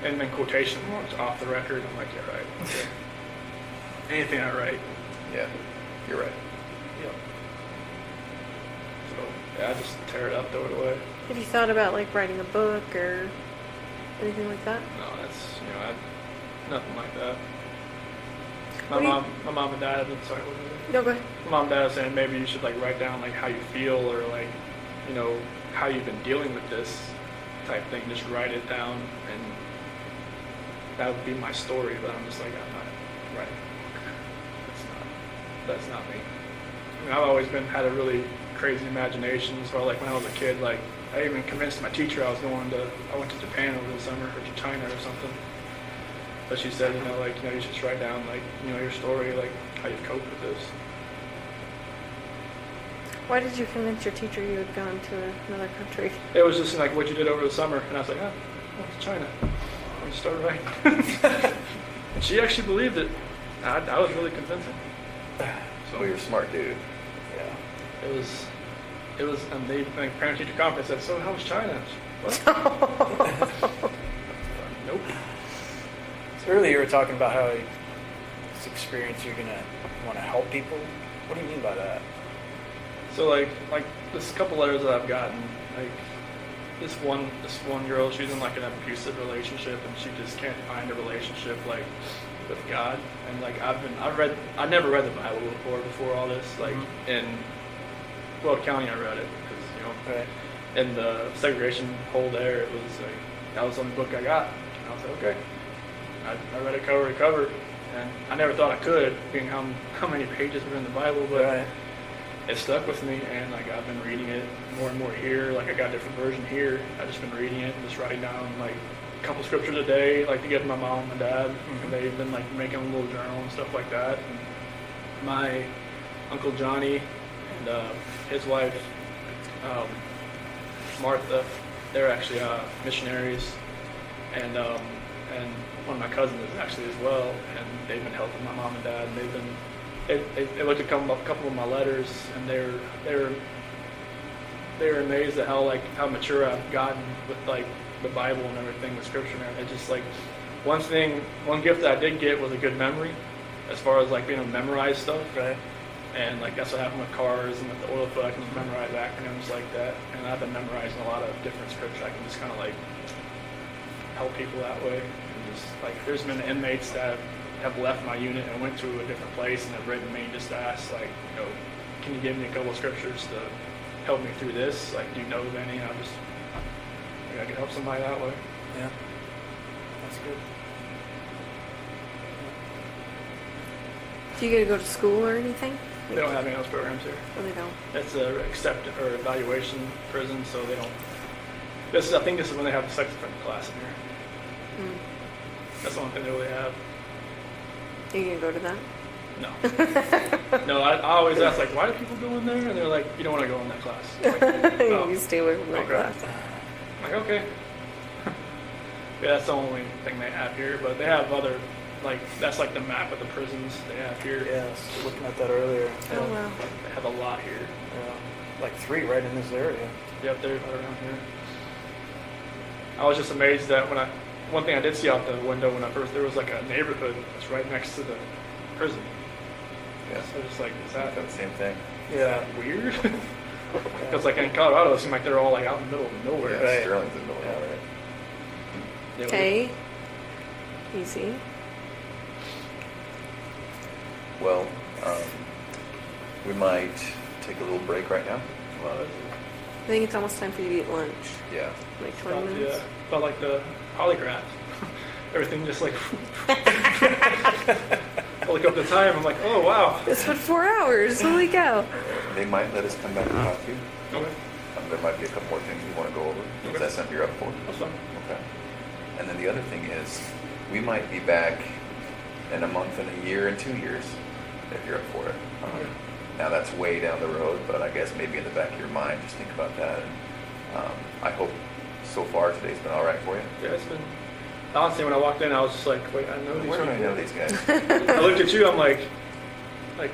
And then quotation marks off the record. I'm like, yeah, right. Okay. Anything I write. Yeah, you're right. Yep. So yeah, I just tear it up, throw it away. Have you thought about, like, writing a book or anything like that? No, that's, you know, nothing like that. My What do you- mom and dad have been, sorry, what was it? No, go ahead. My mom and dad are saying maybe you should like write down like how you feel or like, you know, how you've been dealing with this type thing. Just write it down and that would be my story. But I'm just like, I'm not writing a book. That's not me. I mean, I've always had a really crazy imagination. So like when I was a kid, like I even convinced my teacher I went to Japan over the summer or to China or something. But she said, you know, like, you know, you should just write down, like, you know, your story, like, how you've coped with this. Why did you convince your teacher you had gone to another country? It was just, like, what you did over the summer. And I was like, oh, it's China. I'll just start writing. And she actually believed it. I was really convincing. So you're a smart dude. Yeah. It was, and they, like, parent-teacher conference said, so how was China? What? Nope. So earlier you were talking about how this experience you're gonna want to help people. What do you mean by that? So like this couple letters that I've gotten, like this one girl, she's in like an abusive relationship and she just can't find a relationship like with God. And like I never read the Bible before all this. Like in Weld County, I read it because, you know, Right. in the segregation hole there, it was like that was the only book I got. And I was like, okay. I read it cover to cover, and I never thought I could, being how many pages were in the Bible, but Right. it stuck with me, and like I've been reading it more and more here. Like I got a different version here. I've just been reading it and just writing down like a couple scriptures a day, like to give to my mom and dad. And they've been like making a little journal and stuff like that. And my Uncle Johnny and his wife Martha, they're actually missionaries, and one of my cousins is actually as well, and they've been helping my mom and dad, and they've been they looked at a couple of my letters, and they were amazed at how mature I've gotten with like the Bible and everything, the scripture and everything. It's just like one gift that I did get was a good memory, as far as like being able to memorize stuff. Right. And like that's what happened with cars and with the oil field. I can just memorize acronyms like that. And I've been memorizing a lot of different scripture. I can just kind of like help people that way. And just like there's been inmates that have left my unit and went to a different place and have written me just to ask like, can you give me a couple of scriptures to help me through this? Like, do you know of any? I can help somebody that way. Yeah. That's good. Do you get to go to school or anything? They don't have any of those programs here. Oh, they don't. It's a evaluation prison, so they don't. I think this is when they have the sex offender class in here. Mm. That's the only thing they really have. You gonna go to that? No. No, I always ask, like, why do people go in there? And they're like, you don't want to go in that class. Like, oh, You stay away from that okay. class. I'm like, okay. Yeah, that's the only thing they have here. But they have other, like, that's like the map of the prisons they have here. Yeah, I was looking at that earlier. Oh, wow. They have a lot here. Yeah. Like 3 right in this area. Yep, they're right around here. I was just amazed that one thing I did see out the window when there was like a neighborhood that's right next to the prison. Yeah. So just like, is that Got the same thing. Yeah. weird? Because like in Colorado, it seemed like they're all like out in the middle of nowhere. Yeah, Right. Sterling's in the middle of it. Yeah, Okay. Easy. Well, we might take a little break right now. Well, I think it's almost time for you to eat lunch. Yeah. Like 20 Felt, minutes. felt like the polygraph. Everything just like. I look up the time. I'm like, oh wow. It's been 4 hours. Holy cow. They might let us come back and talk to you. Okay, There might be a couple more things we want to go over. Is Okay. that something you're up for? that's fine. Okay. And then the other thing is, we might be back in a month and a year and 2 years, if you're up for it. Okay. Now that's way down the road, but I guess maybe in the back of your mind, just think about that. And, I hope so far today's been all right for you. Yeah, it's been. Honestly, when I walked in, I was just like, wait, I know these Where do I people. know these guys? I looked at you. I'm like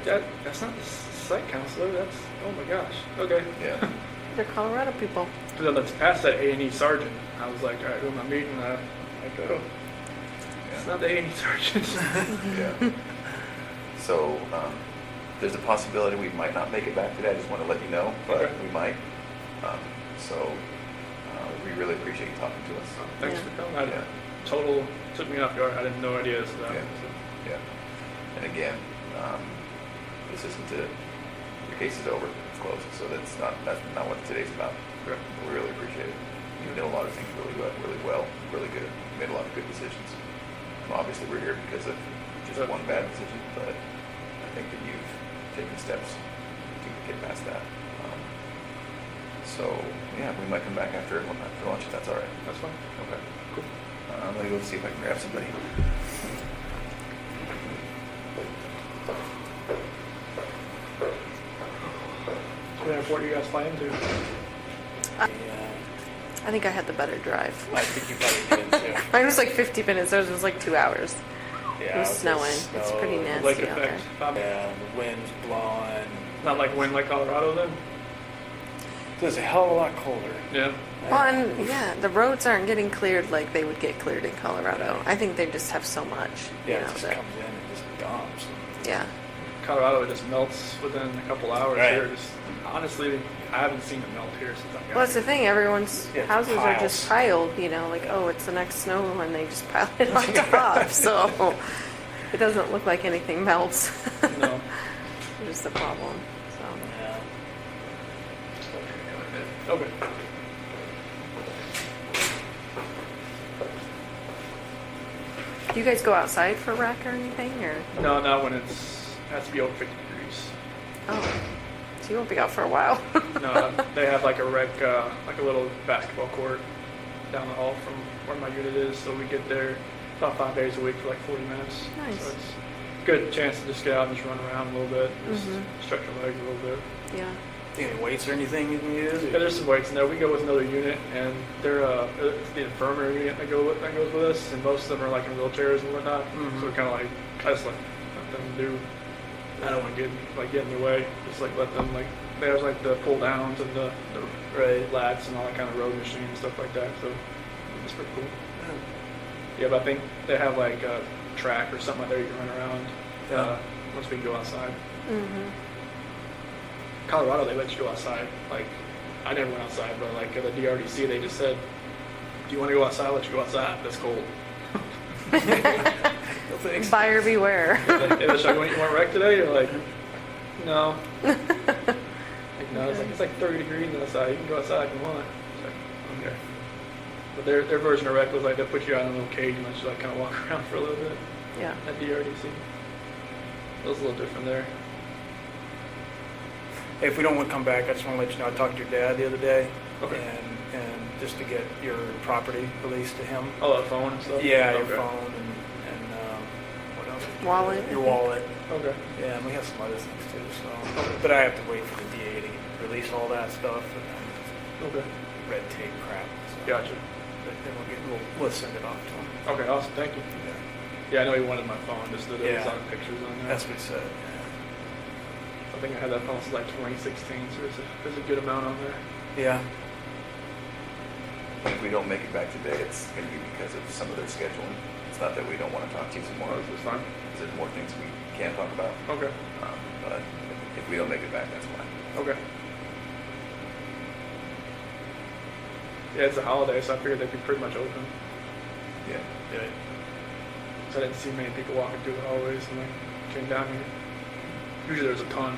that's not the site counselor. That's oh my gosh. Okay. Yeah. They're Colorado people. Then let's pass that A&E sergeant. I was like, all right, who am I meeting? I go. It's not the A&E sergeant. Yeah. So, there's a possibility we might not make it back today. I just want to let you know, but Okay. we might. We really appreciate you talking to us. Thanks Yeah. for coming. Yeah. Total took me off guard. I had no idea. So that Yeah. was Yeah. And again, this isn't your case is over. It's closed. So that's not what today's about. correct. We really appreciate it. You did a lot of things really well, really good. You made a lot of good decisions. And obviously, we're here because of just one bad decision, but I think that you've taken steps to get past that. So yeah, we might come back after lunch if that's all right. That's fine. Okay. Cool. I'm gonna go see if I can grab somebody. What airport are you guys flying to? Yeah. I think I had the better drive. I think you probably did too. Mine was like 50 minutes. Ours was like 2 hours. Yeah, It was just snowing. It's pretty snow. nasty. Lake out there. effect. Yeah, the wind's blowing. Not like wind like Colorado then? It was a hell of a lot colder. Yeah. Well, and yeah, the roads aren't getting cleared like they would get cleared in Colorado. I think they just have so much. Yeah, you know, it just that- comes in and just dumps. yeah. Colorado it just melts within a couple hours Right. here. Just, honestly, I haven't seen it melt here since I've gotten Well, that's the here. thing. Everyone's Yeah, it's houses are just piles. piled, you know, like, oh, it's the next snow, and they just pile it on top. So it doesn't look like anything melts. No. Which is the problem. So Yeah. Okay. do you guys go outside for rec or anything, or No, not when it has to be over 50 degrees. oh, so you won't be out for a while. No, they have like a rec, like a little basketball court down the hall from where my unit is. So we get there about 5 days a week for like 40 minutes. Nice. So it's a good chance to just get out and just run around a little bit, just Mhm. stretch your legs a little bit. Yeah. Any weights or anything you can use? Yeah, there's some weights in there. We go with another unit, and they're it's the infirmary unit that goes with us, and most of them are like in wheelchairs and whatnot. Mhm. So we're kind of like I just let them do. I don't want to get in the way. Just like let them like there's like the pull downs and the lats and all that kind of road machine and stuff like that. So it's pretty cool. Yeah, but I think they have like a track or something like there you can run around Yeah. once we can go outside. Mm-hmm. Colorado, they let you go outside. Like, I never went outside, but like at the DRDC, they just said, "Do you want to go outside? Let you go outside. That's cold." No thanks. Buyer beware. Hey, should I go eat more wreck today? You're like, no. Like, no, it's like 30 degrees outside. You can go outside if you want. It's like, okay. But their version of rec was like, they'll put you out in a little cage and let you like kind of walk around for a little bit Yeah. at DRDC. It was a little different there. Hey, if we don't want to come back, I just want to let you know, I talked to your dad the other day. Okay. And just to get your property released to him. Oh, that phone and stuff? Yeah, your Okay. phone and what else? Wallet, I Your think. wallet. Okay. Yeah, and we have some other things too, so. But I have to wait for the DA to release all that stuff and then Okay. red tape crap. So. Gotcha. But then we'll send it off to him. Okay, awesome. Thank you. Yeah. Yeah, I know he wanted my phone, just that there was Yeah. like pictures on there. That's what he said. I think I had that phone since like 2016, so there's a good amount on there. Yeah. If we don't make it back today, it's going to be because of some of their scheduling. It's not that we don't want to talk to you some more. Oh, this is fine. There's more things we can talk about. Okay. But if we don't make it back, that's why. Okay. Yeah, it's a holiday, so I figured they'd be pretty much open. Yeah. Yeah. So I didn't see many people walking through the hallways when I came down here. Usually there's a ton.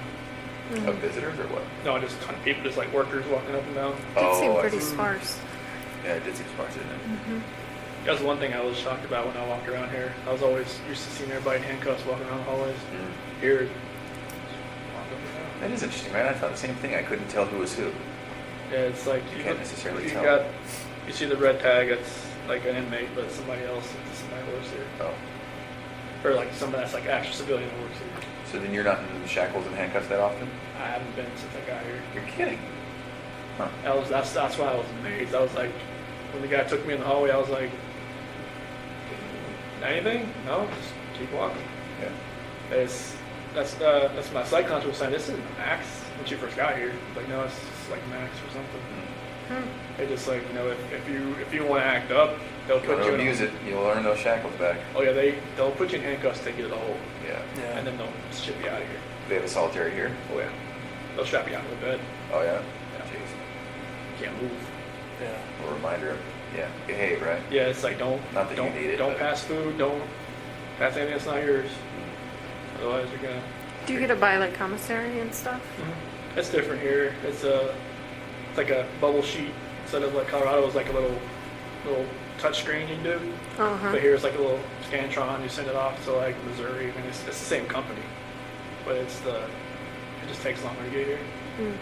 Of visitors or what? No, just a ton of people, just like workers walking up and down. Did seem I pretty see. sparse. Yeah, it did seem sparse, didn't it? That was one thing I was shocked about when I walked around here. I was always used to seeing everybody in handcuffs walking around the hallways. Here, just walk up and down. That is interesting, right? I thought the same thing. I couldn't tell who was who. Yeah, it's like You can't necessarily you tell. you see the red tag, it's like an inmate, but it's somebody else, it's somebody who works here. Oh. Or like somebody that's like actual civilian that works here. So then you're not in shackles and handcuffs that often? I haven't been since I got here. You're kidding. Huh. That's why I was amazed. I was like, when the guy took me in the hallway, I was like, anything? No, just keep walking. Yeah. That's my psych conscious was saying, this isn't max when she first got here. Like, no, it's just like max or something. They just like, you know, if you want to act up, they'll You put want you to in abuse it, you'll learn those shackles back. Oh yeah, they'll put you in handcuffs, take you to the hole, Yeah. Yeah. and then they'll ship you out of here. They have a solitary here? Oh yeah, they'll strap you out to the bed. Oh, yeah? Yeah. Jeez. You can't move. Yeah. A reminder of, yeah, behave, right? Yeah, it's like don't need it, don't but- pass food, don't pass anything that's not yours. Otherwise, you're gonna. Do you get to buy like commissary and stuff? It's different here. It's like a bubble sheet instead of like Colorado is like a little touch screen you can do. Uh-huh. But here it's like a little Scantron. You send it off to like Missouri. I mean, it's the same company, but it just takes longer to get here. Mm.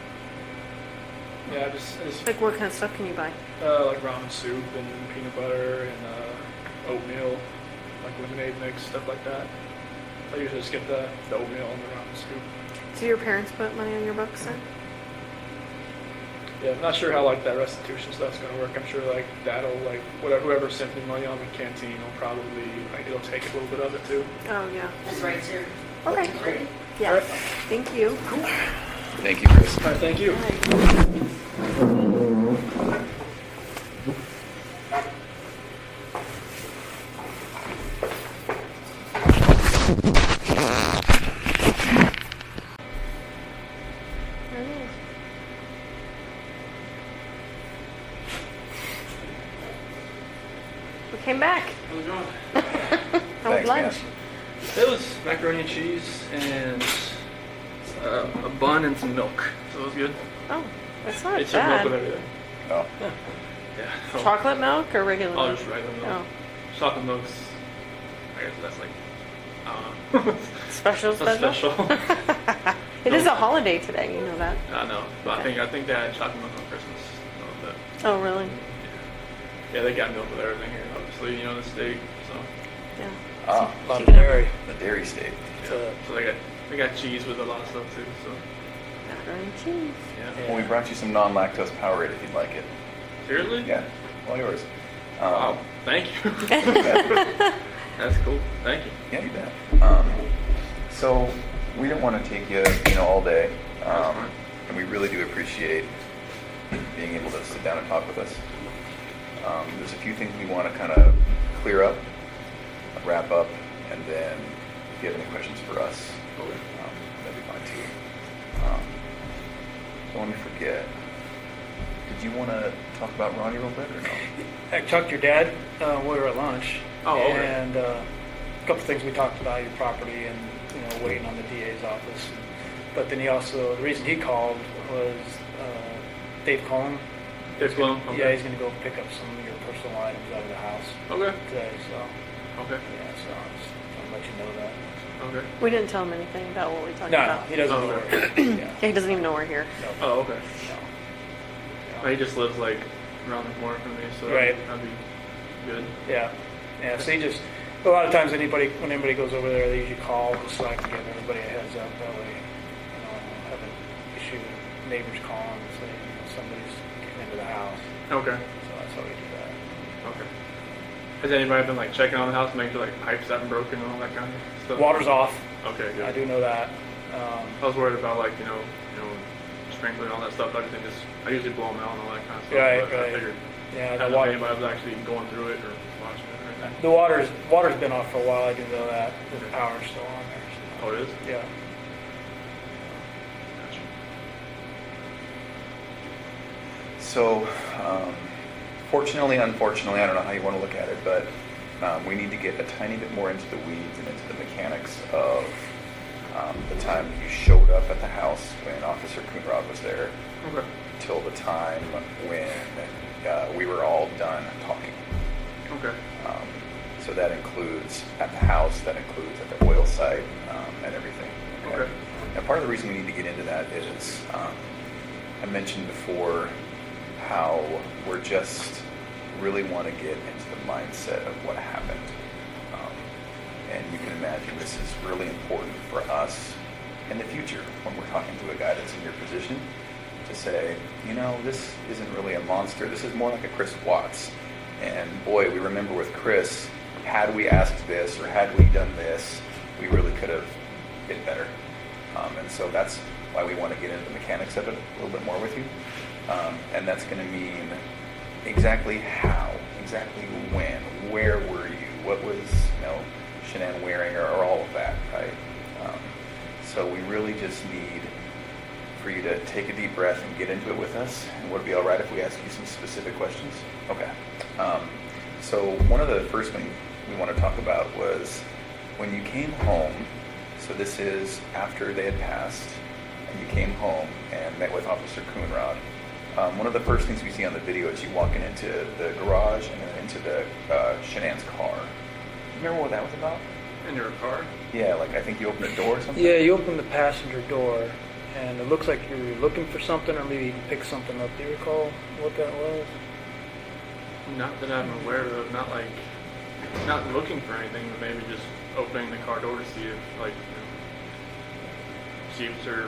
Yeah, it's Like what kind of stuff can you buy? like ramen soup and peanut butter and oatmeal, like lemonade mix, stuff like that. I usually just get the oatmeal and the ramen soup. Do your parents put money on your books then? Yeah, I'm not sure how like that restitution stuff's gonna work. I'm sure like that'll like whoever sent me money on the canteen will probably like it'll take a little bit of it too. Oh yeah. That's right, sir. Okay. Ready? Yeah. Alright. Thank you. Thank you, Chris. All right, thank you. We came back. How's it going? How was Thanks, lunch? man. It was macaroni and cheese and a bun and some milk. So it was good. Oh, that's not They took milk with bad. everything. Oh, Yeah. Chocolate milk or regular Oh, milk? just regular milk. Oh, Chocolate milk's, I guess that's like, special, that's special. special. It is a holiday today. You know that. I know, but I think they had chocolate milk on Christmas. But, Oh, really? yeah, they got milk with everything here, obviously, you know, the state. So, Yeah. ah, A lot of dairy. the dairy state. yeah. So they got cheese with a lot of stuff too. So, Macaroni and cheese. yeah. Well, we brought you some non-lactose Powerade if you'd like it. Seriously? Yeah, all yours. Wow. Thank you. That's cool. Thank you. Yeah, you bet. So we don't want to take you, all day, That's fine. and we really do appreciate being able to sit down and talk with us. There's a few things we want to kind of clear up, wrap up, and then if you have any questions for us, Okay. that'd be fine too. me forget. Did you want to talk about Ronnie real bit or no? I talked to your dad. We were at lunch. Oh, okay. And a couple things we talked about, your property and, waiting on the DA's office. But then the reason he called was Dave Cullen. Dave Cullen? Okay. Yeah, he's going to go pick up some of your personal items out of the house Okay. today. So, Okay. yeah, so I just want to let you know that. Okay. We didn't tell him anything about what we talked No, about. he doesn't Oh, know okay. where. Yeah. Yeah, he doesn't even know we're here. No. Oh, okay. No. He just lives like around the corner from me, so Right. that'd be good. Yeah. Yeah, so a lot of times when anybody goes over there, they usually call just so I can give everybody a heads up. That way, have an issue with neighbors calling and saying, somebody's getting into the house. Okay. So that's how we do that. Okay. Has anybody been like checking on the house, making sure like pipes haven't broken and all that kind of stuff? Water's off. Okay, good. I do know that. I was worried about like sprinkling and all that stuff. I usually blow them out and all that kind of stuff. Right, but right. I figured Yeah, I the don't know if water. anybody was actually going through it or watching it or anything. The water's been off for a while. I do know that. The power's still on there. So. Oh, it is? Yeah. Gotcha. So, fortunately, unfortunately, I don't know how you want to look at it, but we need to get a tiny bit more into the weeds and into the mechanics of the time that you showed up at the house when Officer Coonrod was there Okay. till the time when we were all done talking. Okay. So that includes at the house, that includes at the oil site, and everything. Okay. And part of the reason we need to get into that is, I mentioned before how we're just really want to get into the mindset of what happened. And you can imagine this is really important for us in the future when we're talking to a guy that's in your position to say, this isn't really a monster. This is more like a Chris Watts. And boy, we remember with Chris, had we asked this or had we done this, we really could have been better. And so that's why we want to get into the mechanics of it a little bit more with you. And that's going to mean exactly how, exactly when, where were you, what was, Shannan wearing or all of that, right? So we really just need for you to take a deep breath and get into it with us. And would it be all right if we ask you some specific questions? Okay. So one of the first things we want to talk about was when you came home, so this is after they had passed, and you came home and met with Officer Coonrod. One of the first things we see on the video is you walking into the garage and then into the Shannan's car. Remember what that was about? In your car? Yeah, like I think you opened the door or something? Yeah, you opened the passenger door, and it looks like you were looking for something, or maybe you picked something up. Do you recall what that was? Not that I'm aware of. Not looking for anything, but maybe just opening the car door to see if see if there.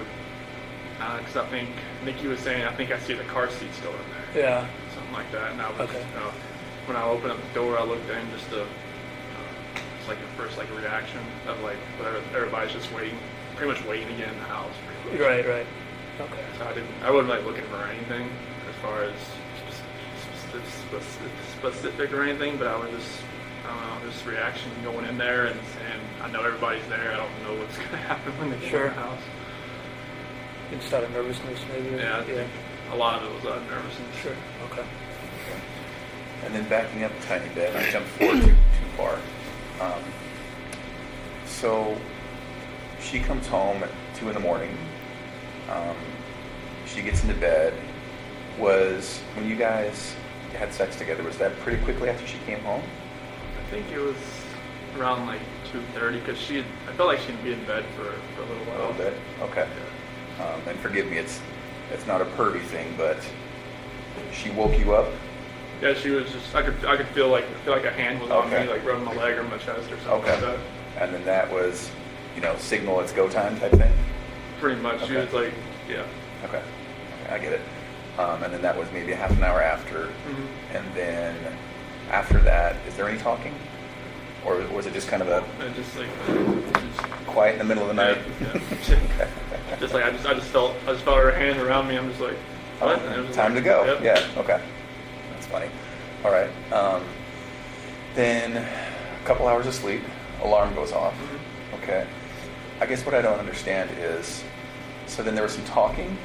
Because I think Nikki was saying, I think I see the car seat still in there. Yeah. Something like that. And I was, Okay. when I opened up the door, I looked in just to, it's like the first reaction of whatever, everybody's just waiting, pretty much waiting to get in the house. Pretty much. Right. Okay. So I wasn't looking for anything as far as specific or anything, but I was just, I don't know, just reaction going in there and I know everybody's there. I don't know what's going to happen when they get Sure. in the house. Just out of nervousness, maybe? Yeah, I think a lot of it was out of nervousness. Sure. Okay. And then backing up a tiny bit, I jumped forward too far. So she comes home at 2 in the morning. She gets into bed. When you guys had sex together, was that pretty quickly after she came home? I think it was around 2:30 because I felt like she'd be in bed for a little A while. little bit? Okay. And forgive me, it's not a pervy thing, but she woke you up? Yeah, she was just. I could feel like a hand was on Okay. me, rubbing my leg or my chest or something Okay. like that. And then that was, signal it's go time type thing? Pretty much. She Okay. was yeah. Okay, I get it. And then that was maybe a half an hour after. Mm-hmm. And then after that, is there any talking? Or was it just kind of a And just quiet in the middle of the night? Yeah. Okay. Just I just felt her hand around me. I'm just like, what? And it was Time to go. Yep. Yeah, okay. That's funny. All right. Then a couple hours of sleep, alarm goes off. Mhm. Okay. I guess what I don't understand is, so then there was some talking,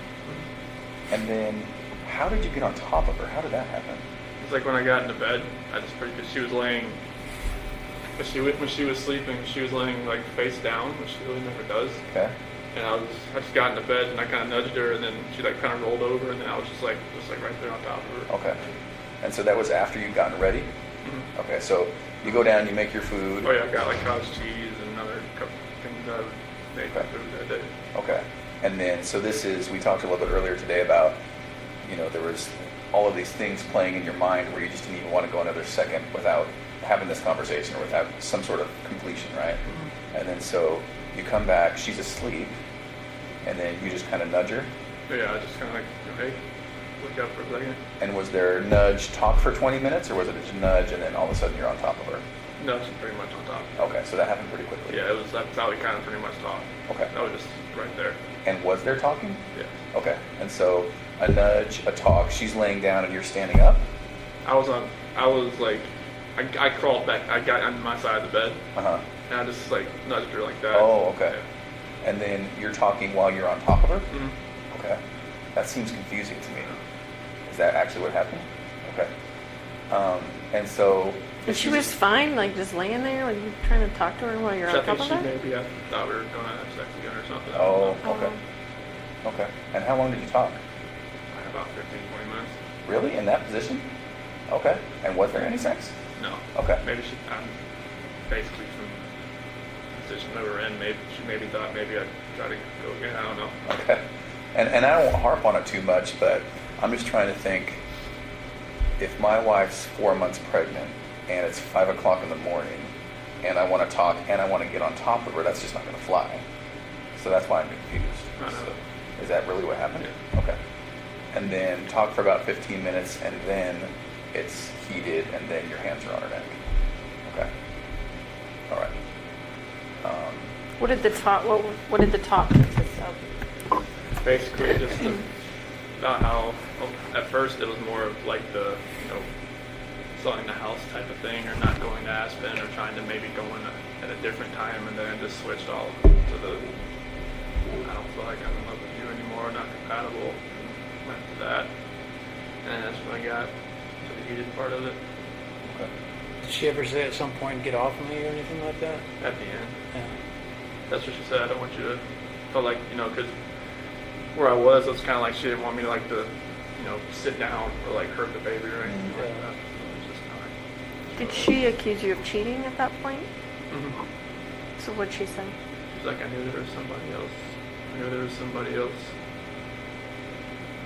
And then, how did you get on top of her? How did that happen? It's like when I got into bed, I just because she was laying, when she was sleeping, she was laying like face down, which she really never does. Okay. And I just got into bed and I kind of nudged her, and then she like kind of rolled over, and then I was just like right there on top of her. Okay. And so that was after you'd gotten ready? Mm-hmm. Okay, so you go down, you make your food. Oh yeah, I got like cottage cheese and another couple things that I made for food that day. Okay. And then, so we talked a little bit earlier today about, there was all of these things playing in your mind where you just didn't even want to go another second without having this conversation or without some sort of completion, right? Mm-hmm. And then so you come back, she's asleep, and then you just kind of nudge her. But yeah, I just kind of like, hey, look up for a second. And was there nudge talk for 20 minutes, or was it just nudge and then all of a sudden you're on top of her? No, she's pretty much on top. Okay, so that happened pretty quickly. Yeah, that's how we kind of pretty much talked. Okay. That was just right there. And was there talking? Yeah. Okay, and so a nudge, a talk, she's laying down and you're standing up? I crawled back, I got on my side of the bed, Uh-huh. and I just like nudged her like that. Oh, okay. And then you're talking while you're on top of her? Yeah. Mm-hmm. Okay. That seems confusing to me. Is that actually what happened? Okay. And so... And she was fine, like just laying there, like you trying to talk to her while you're on I top think of her? I thought we were going to have sex again or something. Oh, Oh. okay. Okay. And how long did you talk? About 15, 20 minutes. Really? In that position? Okay. And was there any sex? No. Okay. Maybe I'm basically from the position we were in. Maybe she thought maybe I'd try to go again. I don't know. Okay. And I don't want to harp on it too much, but I'm just trying to think, if my wife's 4 months pregnant and it's 5 o'clock in the morning and I want to talk and I want to get on top of her, that's just not going to fly. So that's why I'm confused. I know. So, is that really what happened? Okay. And then talk for about 15 minutes and then it's heated and then your hands are on her neck. Okay. All right. What did the talk consist of? Basically, just about how at first it was more of like the selling the house type of thing, or not going to Aspen, or trying to maybe go in at a different time, and then it just switched all to the I don't feel like I'm in love with you anymore, not compatible. Went to that, and that's when I got to the heated part of it. Okay. Did she ever say at some point, get off of me or anything like that? At the end, Yeah. that's what she said. I don't want you to feel like because where I was, it was kind of like she didn't want me to like to sit down or like hurt the baby or anything like that. So it was just kind of like, Did she accuse you of cheating at that point? Mhm. So what'd she say? She's like, I knew there was somebody else. I knew there was somebody else.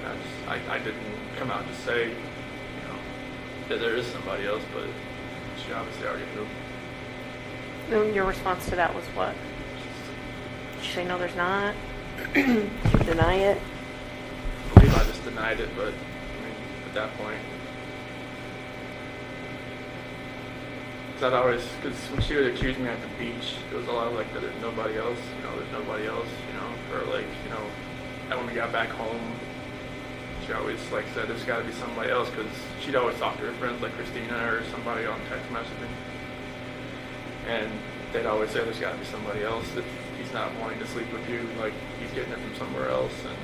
And I didn't come out to say, that there is somebody else, but she obviously already knew. And your response to that was what? Did you say no, there's not? Did you deny it? I believe I just denied it, but at that point, because when she would accuse me at the beach, it was a lot of like, there's nobody else, there's nobody else, or like, and when we got back home, she always like said there's got to be somebody else, because she'd always talk to her friends like Christina or somebody on text messaging, and they'd always say there's got to be somebody else, that he's not wanting to sleep with you, like he's getting it from somewhere else, and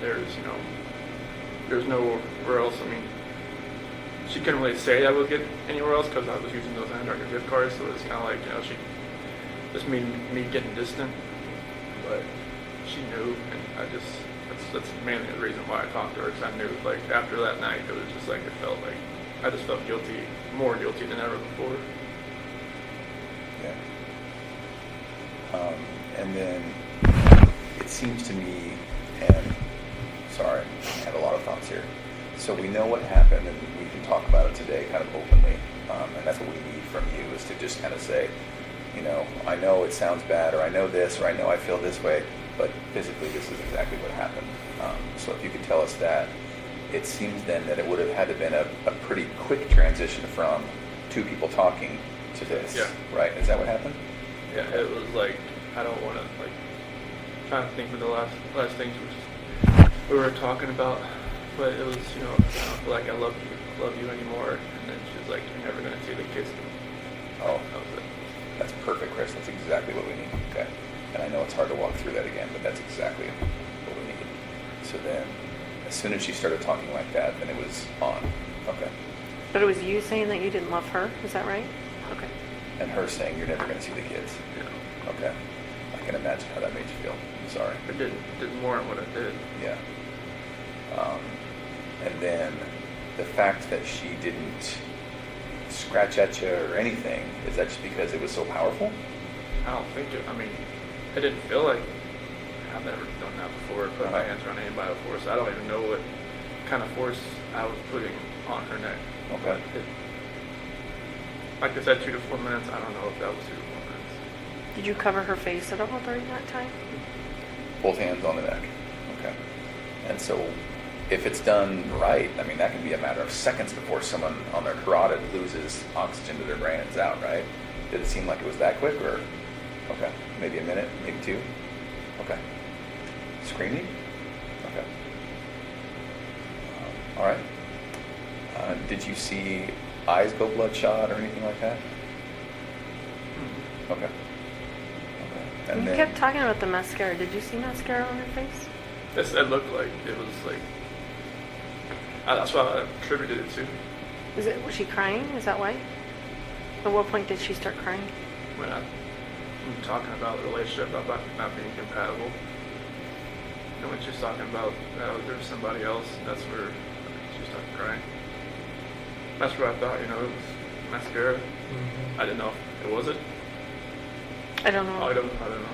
there's nowhere else. She couldn't really say I would get anywhere else because I was using those Antarctica gift cards, so it's kind of like, she just me getting distant, but she knew, and that's mainly the reason why I talked to her, because I knew, like, after that night, it was just like, it felt like, I just felt guilty, more guilty than ever before. Yeah. And then it seems to me, and sorry, I have a lot of thoughts here. So we know what happened, and we can talk about it today kind of openly, and that's what we need from you, is to just kind of say, I know it sounds bad, or I know this, or I know I feel this way, but physically this is exactly what happened. So if you could tell us that, it seems then that it would have had to been a pretty quick transition from two people talking to this, Yeah. right? Is that what happened? Yeah, it was like, I don't want to, like, trying to think of the last things we were talking about, but it was, I don't feel like I love you anymore, and then she was like, you're never going to see the kids. Oh, That was it. that's perfect, Chris. That's exactly what we need. Okay. And I know it's hard to walk through that again, but that's exactly what we need. So then, as soon as she started talking like that, then it was on. Okay. But it was you saying that you didn't love her, is that right? Okay. And her saying you're never going to see the kids. Yeah. Okay. I can imagine how that made you feel. I'm sorry. It did more than what it did. Yeah. And then the fact that she didn't scratch at you or anything, is that just because it was so powerful? I don't think it, I mean, it didn't feel like, I've never done that before, put my hands around anybody before, so I don't even know what kind of force I was putting on her neck. Okay. Like I said, 2 to 4 minutes, I don't know if that was 2 to 4 minutes. Did you cover her face at all during that time? Both hands on the neck. Okay. And so if it's done right, I mean, that can be a matter of seconds before someone on their carotid loses oxygen to their brain and it's out, right? Did it seem like it was that quick, or? Okay. Maybe a minute, maybe 2? Okay. Screaming? Okay. All right. Did you see eyes go bloodshot or anything like that? Okay. Okay. And You then, kept talking about the mascara. Did you see mascara on her face? It looked like it was like, that's what I attributed it to. Was she crying? Is that why? At what point did she start crying? When I'm talking about the relationship, about not being compatible. And when she's talking about there was somebody else, that's where she started crying. That's where I thought, it was mascara. I didn't know if it was it. I don't know. I don't know.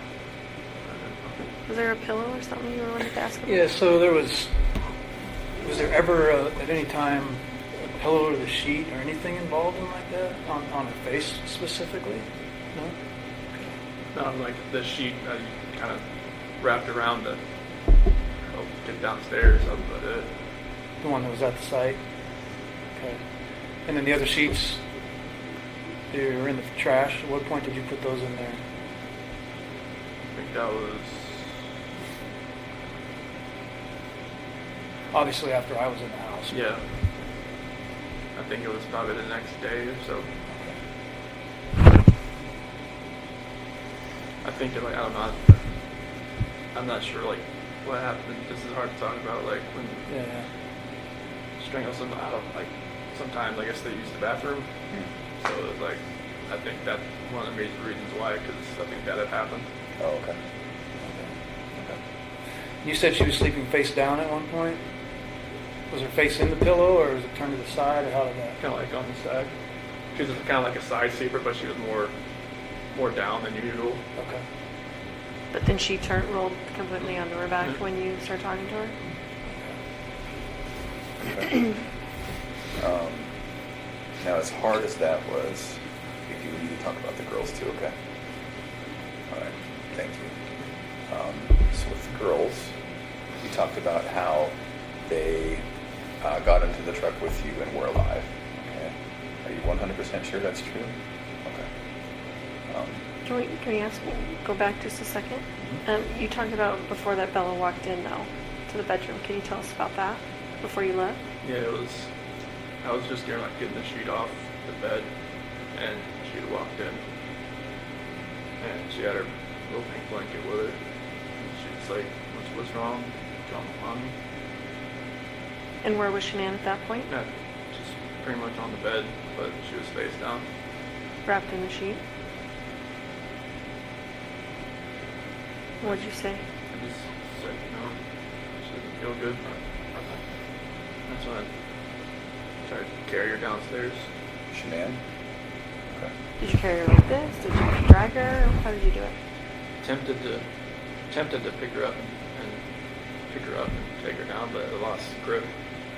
Was there a pillow or something you wanted to ask about? Yeah, so was there ever at any time a pillow or the sheet or anything involved in like that on her face specifically? No? No, like the sheet I kind of wrapped around to help get downstairs. That was about it. The one that was at the site? Okay. And then the other sheets, they were in the trash. At what point did you put those in there? I think that was Obviously after I was in the house. yeah. I think it was probably the next day or so. I think I don't know. I'm not sure what happened. This is hard to talk about. Like when Yeah. strangle somebody. I don't sometimes I guess they use the bathroom. So it was I think that's one of the major reasons why, because I think that had happened. oh, okay. You said she was sleeping face down at one point? Was her face in the pillow or was it turned to the side or how did that? Kind of like on the side. She was kind of like a side sleeper, but she was more down than usual. Okay. But then she rolled completely onto her back when you started talking to her? Okay. Now, as hard as that was, we need to talk about the girls too, okay? All right, thank you. So with the girls, we talked about how they got into the truck with you and were alive. Okay, are you 100% sure that's true? Okay. Can we go back just a second? You talked about before that Bella walked in, though, to the bedroom. Can you tell us about that before you left? Yeah, I was just getting the sheet off the bed, and she had walked in, and she had her little pink blanket with her. And she was like, "What's wrong?" Jumped on me. And where was Shannan at that point? Yeah, just pretty much on the bed, but she was face down. Wrapped in the sheet? What'd you say? I just said, she doesn't feel good. That's when I tried to carry her downstairs. Shannan? Okay. Did you carry her like this? Did you drag her? How did you do it? Attempted to pick her up and take her down, but I lost grip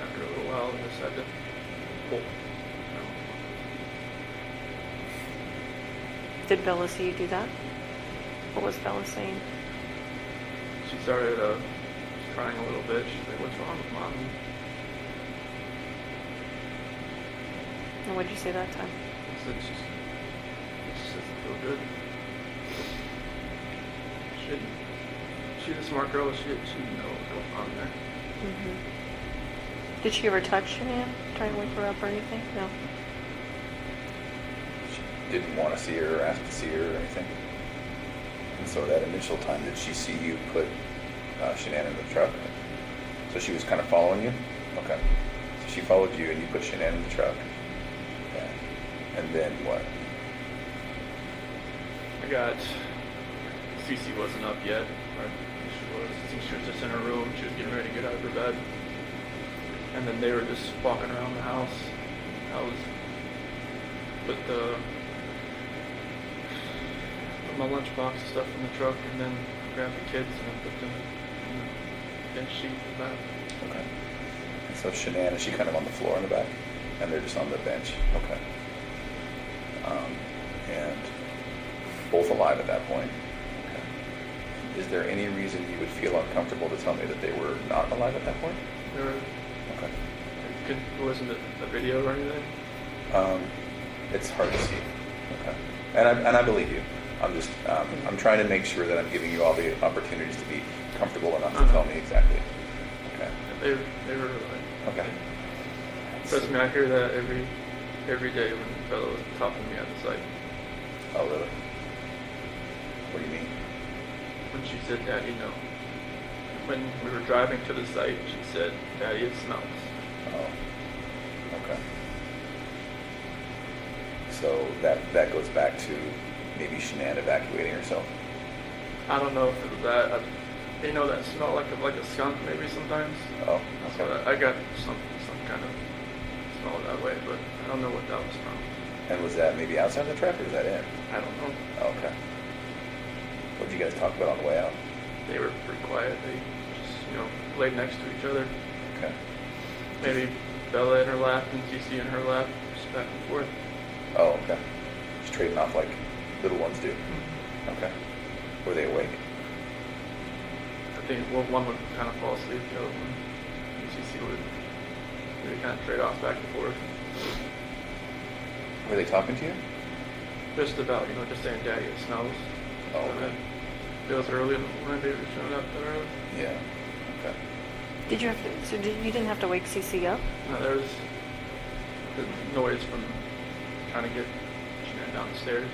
after a little while and just had to pull. Did Bella see you do that? What was Bella saying? She started crying a little bit. She's like, "What's wrong with Mommy?" And what did you say that time? I said, "She just doesn't feel good." She's a smart girl. She knows what's going on there. Mm-hmm. Did she ever touch Shannan? Try and wake her up or anything? No. She didn't want to see her or ask to see her or anything? And so that initial time, did she see you put Shannan in the truck? So she was kind of following you? Okay. So she followed you and you put Shannan in the truck. Okay. And then what? Cece wasn't up yet. Or she was. I think she was just in her room. She was getting ready to get out of her bed. And then they were just walking around the house. I was put my lunchbox and stuff in the truck, and then grabbed the kids and I put them in the bench seat in the back. Okay. And so Shannan, is she kind of on the floor in the back? And they're just on the bench? Okay. And both alive at that point? Okay. Is there any reason you would feel uncomfortable to tell me that they were not alive at that point? They were. Okay. Wasn't it a video or anything? It's hard to see. Okay. And I believe you. I'm just, I'm trying to make sure that I'm giving you all the opportunities to be comfortable enough to tell me exactly. Okay. They were like. Okay. Trust me, I hear that every day when Bella was talking to me at the site. Oh, really? What do you mean? When she said, "Daddy, no." When we were driving to the site, she said, "Daddy, it smells." Oh, okay. So that goes back to maybe Shannan evacuating herself. I don't know if it was that. They know that smell like a skunk maybe sometimes. Oh, So okay. I got some kind of smell that way, but I don't know what that was from. And was that maybe outside the truck or was that in? I don't know. Oh, okay. What did you guys talk about on the way out? They were pretty quiet. They just laid next to each other. Okay. Maybe Bella in her lap and Cece in her lap, just back and forth. Oh, okay. Just trading off like little ones do. Okay. Were they awake? I think one would kind of fall asleep, the other one, and Cece would kind of trade off back and forth. Were they talking to you? Just about, just saying, "Daddy, it smells." Oh, okay. It was early in the morning. They were showing up that early. Yeah. Okay. Did you have to, so you didn't have to wake Cece up? No, there was the noise from trying to get Shannan down the stairs.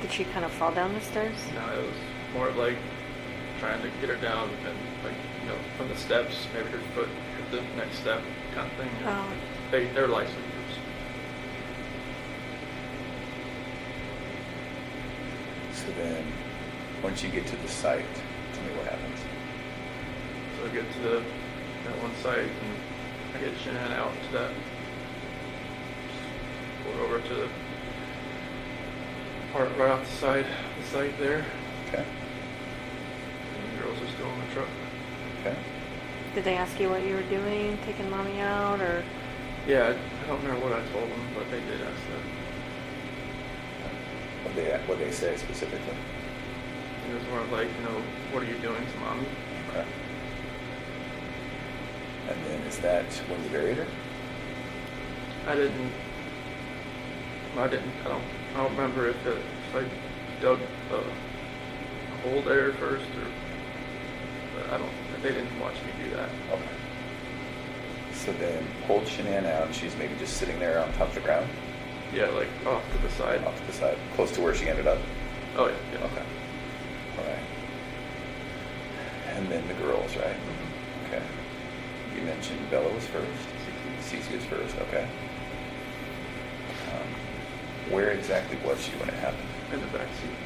Did she kind of fall down the stairs? No, it was more of like trying to get her down and from the steps, maybe her foot hit the next step kind of thing. Oh. They're light sleepers. So then, once you get to the site, tell me what happens. So I get to that one site and I get Shannan out to that. Pull over to the part right off the site there. Okay. And the girls are still in the truck. Okay. Did they ask you what you were doing, taking mommy out, or? Yeah, I don't remember what I told them, but they did ask that. What they say specifically? It was more like, what are you doing to mommy? Okay. And then is that when you buried her? I don't remember if I dug a hole there first but they didn't watch me do that. Okay. So then hold Shannan out and she's maybe just sitting there on top of the ground? Yeah, like off to the side. Off to the side, close to where she ended up? Oh, yeah. Okay. All right. And then the girls, right? Mm-hmm. Okay. You mentioned Bella was first. Cece was first, okay. Where exactly was she when it happened? In the back seat.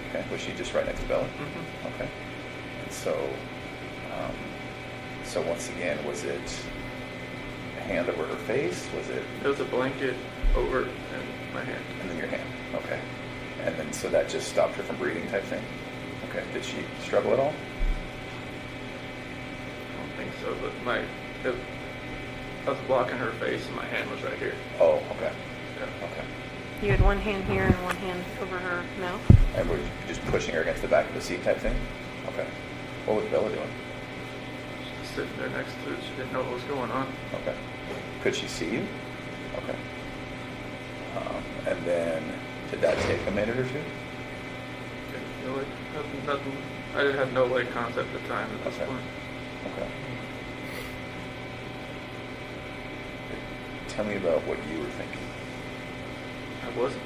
Okay. Was she just right next to Bella? Mm-hmm. Okay. And so once again, was it a hand over her face? Was it? There was a blanket over and my hand. And then your hand. Okay. And then so that just stopped her from breathing type thing? Okay. Did she struggle at all? I don't think so, but I was blocking her face and my hand was right here. Oh, okay. Yeah. Okay. You had one hand here and one hand over her mouth? And were you just pushing her against the back of the seat type thing? Okay. What was Bella doing? Just sitting there next to it. She didn't know what was going on. Okay. Could she see you? Okay. And then, did that take a minute or two? Didn't feel it. Nothing. I didn't have no concept at the time at this Okay. point. Okay. Tell me about what you were thinking. I wasn't.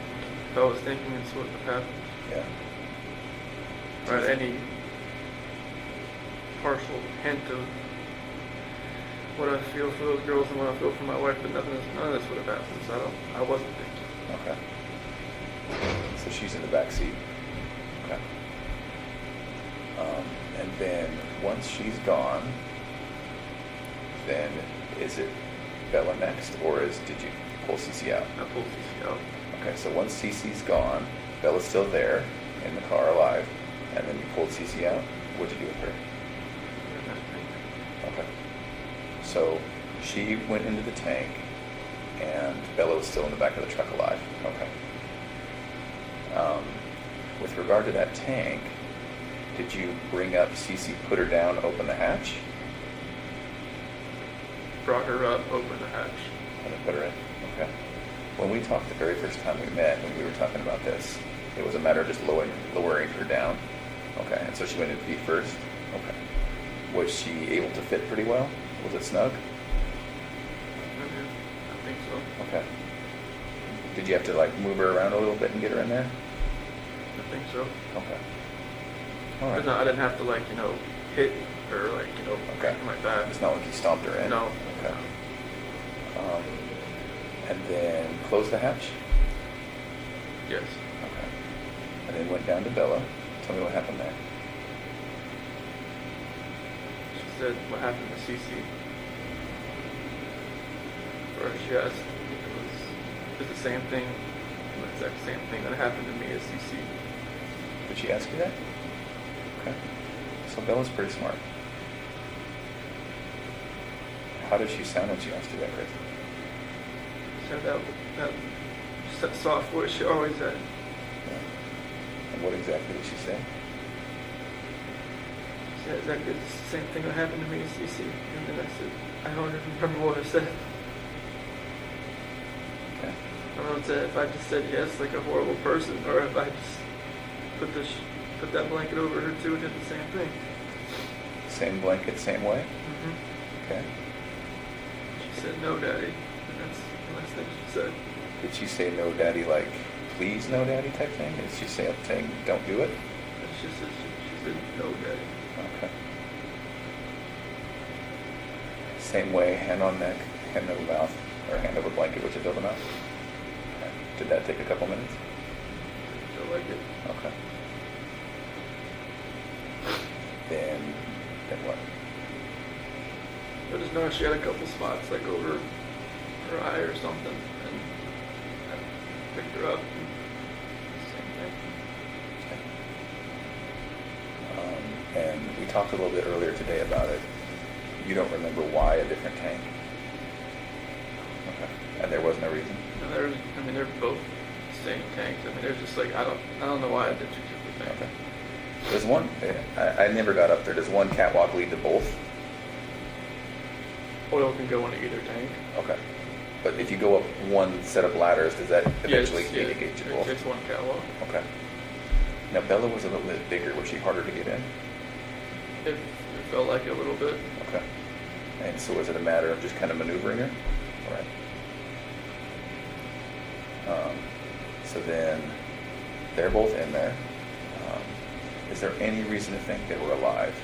If I was thinking it's what would happen. Yeah. Or any partial hint of what I feel for those girls and what I feel for my wife, but none of this would have happened. So I wasn't thinking. Okay. So she's in the back seat. Okay. And then once she's gone, then is it Bella next, or did you pull Cece out? I pulled CC out. Okay, so once Cece's gone, Bella's still there in the car alive, and then you pulled Cece out. What'd you do with her? And I think Okay. So she went into the tank, and Bella was still in the back of the truck alive. Okay. With regard to that tank, did you bring up Cece, put her down, open the hatch, brought her up, opened the hatch. and then put her in? Okay. When we talked the very first time we met, when we were talking about this, it was a matter of just lowering her down. Okay, and so she went in feet first. Okay. Was she able to fit pretty well? Was it snug? I think so. Okay. Did you have to like move her around a little bit and get her in there? I think so. Okay. All right. But no, I didn't have to hit her Okay. anything like that. It's not like you stomped her in? No. Okay. And then close the hatch? Yes. Okay. And then went down to Bella. Tell me what happened there. She said what happened to Cece. Or she asked if it was the same thing, the exact same thing that happened to me as Cece. Did she ask you that? Okay. So Bella's pretty smart. How did she sound when she asked you that, Chris? She had that soft voice she always had. Yeah. And what exactly did she say? She said exactly the same thing that happened to me as Cece. And then I said, I don't even remember what I said. Okay. I don't know if I just said yes like a horrible person, or if I just put that blanket over her too and did the same thing. Same blanket, same way? Mm-hmm. Okay. She said, no, Daddy. And that's the last thing she said. Did she say no, Daddy, like, please, no, Daddy type thing? Did she say saying, don't do it? She said, no, Daddy. Okay. Same way, hand on neck, hand over mouth, or hand over blanket, which is over mouth? Okay. Did that take a couple minutes? I feel like it. Okay. Then what? I just noticed she had a couple spots like over her eye or something, and I picked her up. And same thing. And we talked a little bit earlier today about it. You don't remember why a different tank? Okay. And there was no reason? No, they're both the same tanks. There's just I don't know why I did two different things. Okay. Does one, I never got up there, does one catwalk lead to both? Oil can go into either tank. Okay. But if you go up one set of ladders, does that eventually indicate to both? It's one catwalk. Okay. Now Bella was a little bit bigger. Was she harder to get in? It felt like it a little bit. Okay. And so was it a matter of just kind of maneuvering her? All right. So then they're both in there. Is there any reason to think they were alive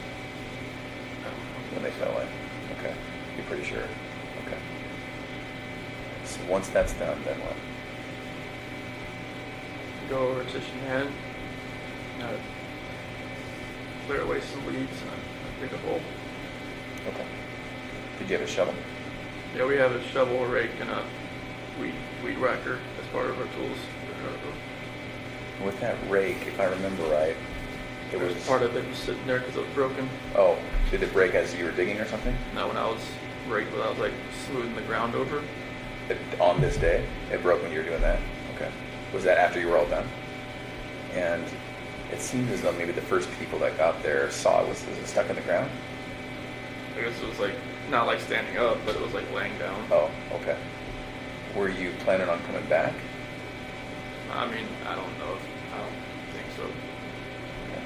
when they fell in? Okay. You're pretty sure? Okay. So once that's done, then what? Go over to Shannan, clear away some weeds, and dig a hole. Okay. Did you have a shovel? Yeah, we have a shovel, a rake, and a weed whacker as part of our tools. With that rake, if I remember right, it was Part of it was sitting there because it was broken. Oh, did it break as you were digging or something? Now when I was smoothing the ground over. On this day, it broke when you were doing that. Okay. Was that after you were all done? And it seemed as though maybe the first people that got there saw it. Was it stuck in the ground? I guess it was not like standing up, but it was laying down. Oh, okay. Were you planning on coming back? I don't know. I don't think so. Okay.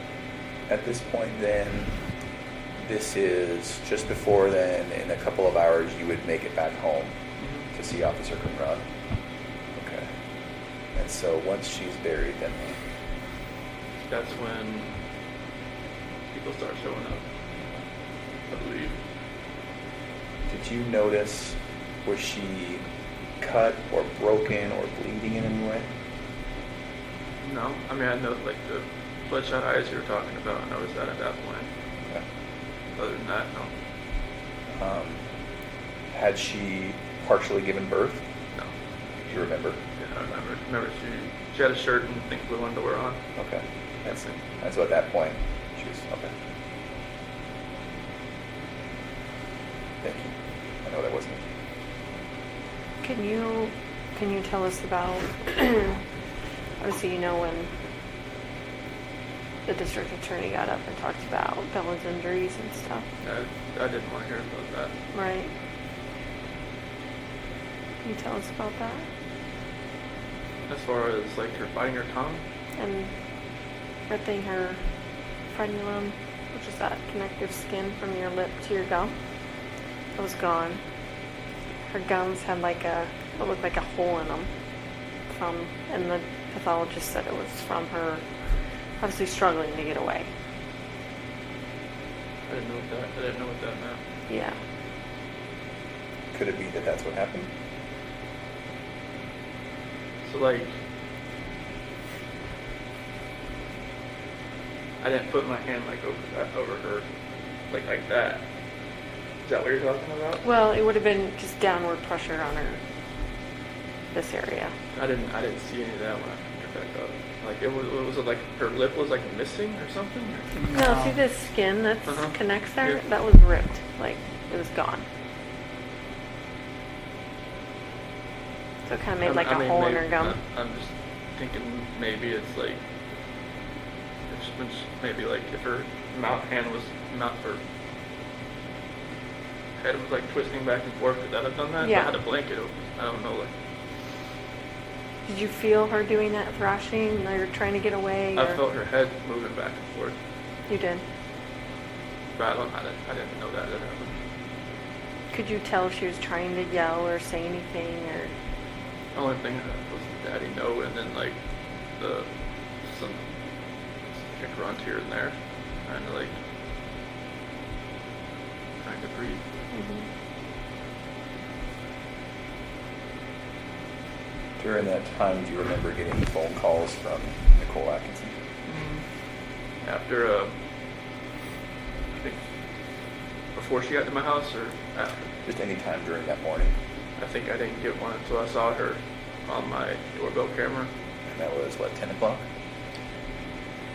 At this point, then, this is just before then. In a couple of hours, you would make it back home to see Officer Conrad. Okay. And so once she's buried, then That's when people start showing up, I believe. did you notice, was she cut or broken or bleeding in any way? No, I mean, I know like the bloodshot eyes you were talking about. I noticed that at that point. Okay. Other than that, no. Had she partially given birth? No. Do you remember? Yeah, I remember. Remember, she had a shirt and I think blue underwear on. Okay. That's it. And so at that point, she was, okay. Thank you. I know that wasn't. Can you tell us about, obviously you know when the district attorney got up and talked about Bella's injuries and stuff, I didn't want to hear about that. right? Can you tell us about that? As far as like her biting her tongue, And ripping her frenulum, which is that connective skin from your lip to your gum, it was gone. Her gums had it looked like a hole in them and the pathologist said it was from her obviously struggling to get away. I didn't know what that meant. Yeah. Could it be that that's what happened? So like, I didn't put my hand like over her, like that. Is that what you're talking about? Well, it would have been just downward pressure on this area. I didn't see any of that when I picked her back up. Like was it like her lip was like missing or something? No, see this skin that Uh-huh. connects there? Yeah. That was ripped. Like, it was gone. So it kind of made like a hole in her gum. I'm just thinking maybe it's like, maybe like if her hand was her head was like twisting back and forth, could that have done that? Yeah. If I had a blanket, I don't know, like. Did you feel her doing that thrashing? Or trying to get away? I or- felt her head moving back and forth, You did. but I didn't know that happened. Could you tell if she was trying to yell or say anything? Or The only thing was Daddy no, and then like some like a grunt here and there, kind of like trying to breathe. During that time, do you remember getting phone calls from Nicole Atkinson? After, I think, before she got to my house or after? Just any time during that morning. I think I didn't get one until I saw her on my doorbell camera. And that was, what, 10 o'clock?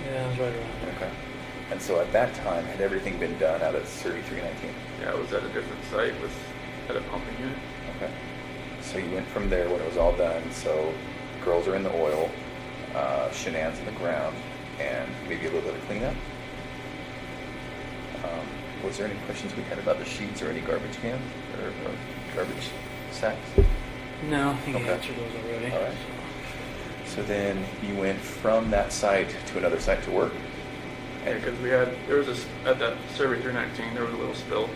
Yeah, it was right around there. Okay. And so at that time, had everything been done out of 3319? Yeah, I was at a different site at a pumping unit. Okay. So you went from there when it was all done. So girls are in the oil, Shannan's in the ground, and maybe a little bit of cleanup. Was there any questions we had about the sheets or any garbage cans or garbage sacks? No, I think he Okay. answered those already. All right. So then you went from that site to another site to work? Yeah, because at that survey 319, there was a little spill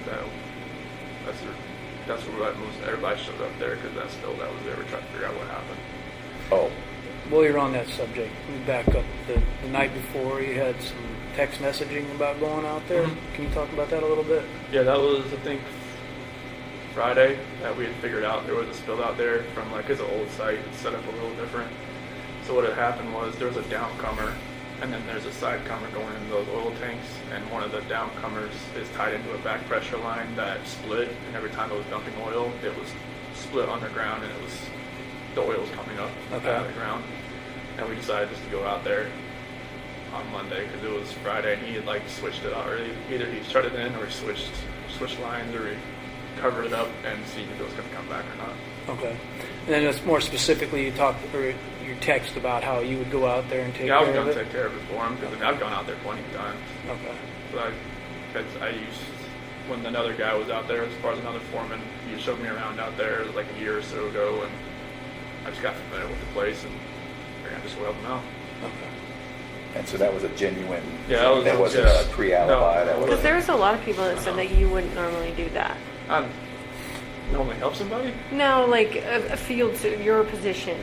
that's where everybody showed up there, because that spill that was there, we're trying to figure out what happened. Oh, While you're on that subject, we back up. The night before, you had some text messaging about going out there. Mhm. Can you talk about that a little bit? Yeah, that was, I think, Friday that we had figured out there was a spill out there from like his old site. It's set up a little different. So what had happened was there was a downcomer, and then there's a side comer going into those oil tanks, and one of the downcomers is tied into a back pressure line that split, and every time it was dumping oil, it was split underground, and the oil was coming up Okay. out of the ground. And we decided just to go out there on Monday because it was Friday, and he had like switched it out, or either he shut it in or he switched lines, or he covered it up and see if it was going to come back or not. Okay. And then just more specifically, you text about how you would go out there and take Yeah, I was care of going to it. take care of it for him because I've gone out there plenty of times. Okay. But I used, when another guy was out there, as far as another foreman, he showed me around out there like a year or so ago, and I just got familiar with the place, and I just welled him out. Okay. and so that was a genuine, Yeah, that wasn't yeah. a pre-alibi. No. That was Because there's a lot of people that said that you wouldn't normally do that. I normally help somebody. No, like a field, your position,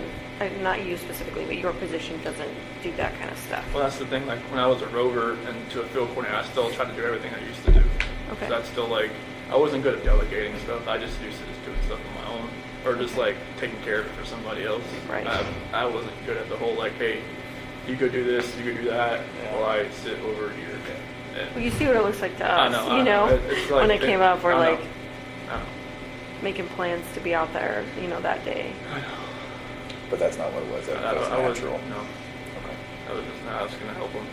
not you specifically, but your position doesn't do that kind of stuff. Well, that's the thing. Like when I was a rover and to a field coordinator, I still tried to do everything I used to do. Okay. So that's still like, I wasn't good at delegating stuff. I just used to just doing stuff on my own, or just like taking care of it for somebody else. Right. I wasn't good at the whole like, hey, you go do this, you go do that, Yeah. while I sit over here. And Well, you see what it looks like to I us, know, you know? It's like, when it came up, we're I know. like I know. making plans to be out there, you know, that day. I know. But that's not what it was. That was I wasn't, natural. no. Okay. I was gonna help them.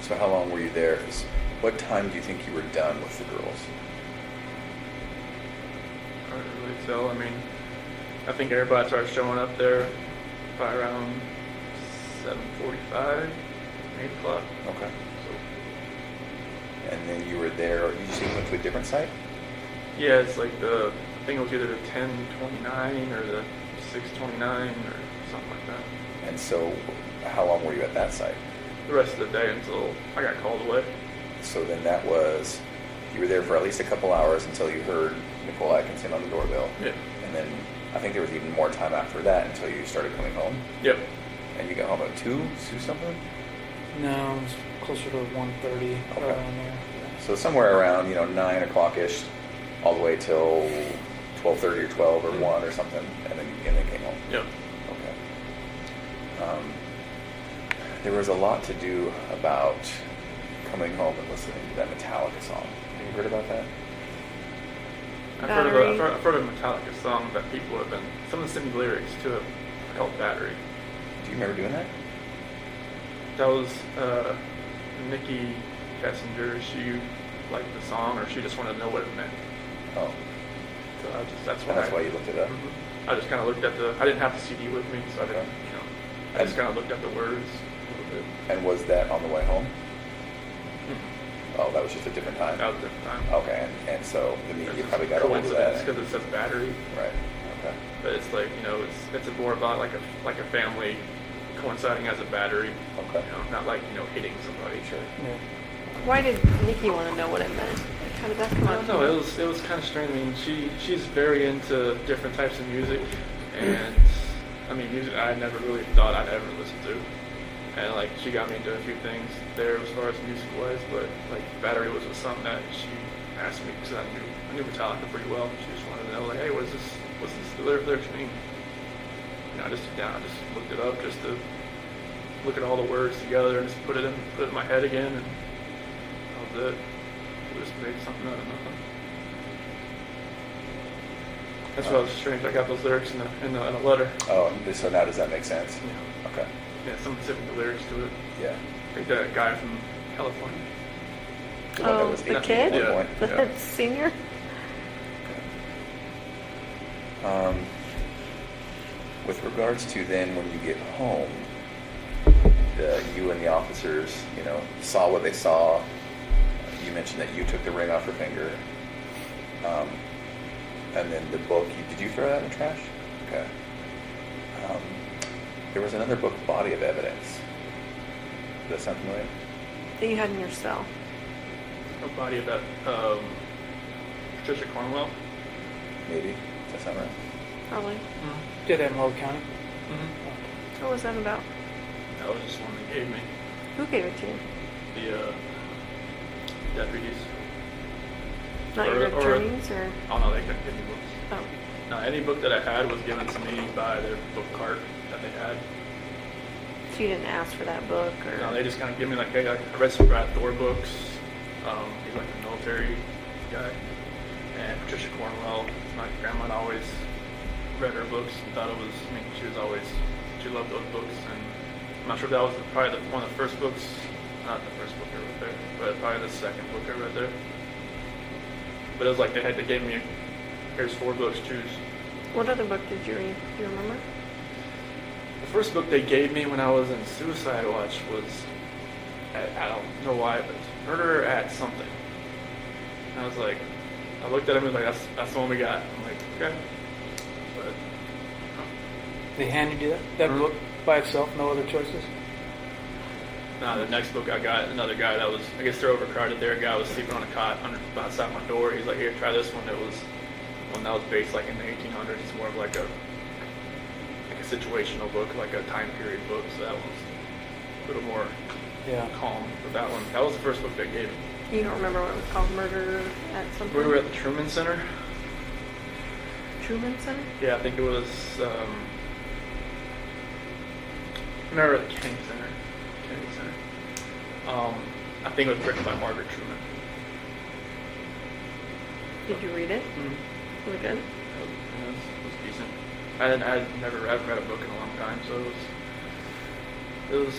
So how long were you there? 'Cause what time do you think you were done with the girls? Hard to really tell. I mean, I think everybody started showing up there by around 7:45, 8 o'clock. Okay. So, And then you were there. You just went to a different site? yeah, it's like I think it was either the 10:29 or the 6:29 or something like that. And so how long were you at that site? The rest of the day until I got called away. So then that was, you were there for at least a couple hours until you heard Nicole Atkinson on the doorbell. Yeah. And then I think there was even more time after that until you started coming home. Yep. And you got home at 2 something? No, it was closer to 1:30 Okay. around there. So somewhere around, 9 o'clock-ish, all the way till 12:30 or 12 or 1 or something, and then came home. Yep. Okay. There was a lot to do about coming home and listening to that Metallica song. Have you heard about that? I've Battery. heard of a Metallica song that people have been, someone sent me lyrics to it called Battery. Do you remember doing that? That was Nikki Kessinger. She liked the song, or she just wanted to know what it meant. Oh, So that's and that's why you looked it up? I just kind of looked at I didn't have the CD with me, so I didn't, I just And- kind of looked at the words a little bit. And was that on the way home? Mhm. Oh, that was just a different time? That was a different time. Okay, and so the media It's probably got a hold of that. because it says Battery, Right, okay. but it's like, it's more about like a family coinciding as a battery. Okay. Not like, hitting somebody. Sure. Yeah. Why did Nikki want to know what it meant? How did that come I up? don't know. It was kind of strange. I mean, she's very into different types of music, and I mean, music I never really thought I'd ever listen to, and like she got me into a few things there as far as music wise, but like Battery was something that she asked me because I knew Metallica pretty well. She just wanted to know like, hey, what's the lyrics mean? I just sit down, I just looked it up just to look at all the words together and just put it in my head again, and that was it. We just made something out of nothing. That's what was strange. I got those lyrics in a letter. Oh, so now does that make sense? Yeah. Okay. Yeah, someone sent me the lyrics to it. Yeah. I think that guy from California. The one that Oh, was the 18 kid? at one Yeah. point. The senior? With regards to then when you get home, you and the officers, saw what they saw. You mentioned that you took the ring off her finger. And then the book, did you throw that in the trash? Okay. There was another book, Body of Evidence. Does that sound familiar? That you had in your cell. A body of that Patricia Cornwell. Maybe. Does that sound right? Probably. Did that in Weld County? Mm-hmm. What was that about? That was just one they gave me. Who gave it to you? The deputies. Not your attorneys or? Oh no, they couldn't give me books. Oh. No, any book that I had was given to me by their book cart that they had. So you didn't ask for that book or? No, they just kind of give me like, hey, I read some Brad Thor books. He's like a military guy. And Patricia Cornwell, my grandma had always read her books and thought it was, she loved those books. And I'm not sure if that was probably one of the first books, not the first book I read there, but probably the second book I read there. But it was like they gave me, here's 4 books, choose. What other book did you read? Do you remember? The first book they gave me when I was in Suicide Watch was, I don't know why, but Murder at Something. And I was like, I looked at him and was like, that's the one we got. I'm like, okay. But, They handed you that book by itself, no other choices? no, the next book I got, another guy that was, I guess they're overcrowded there. A guy was sleeping on a cot outside my door. He's like, here, try this one. It was one that was based like in the 1800s. It's more of like a situational book, like a time period book. So that was a little more Yeah. calm for that one. That was the first book they gave me. You don't remember what it was called? Murder at something? We were at the Truman Center. Truman Center? Yeah, I think it was. Remember at the Kennedy Center. Kennedy Center. I think it was written by Margaret Truman. Did you read it? Mm-hmm. Was it good? It was decent. I've read a book in a long time, so it was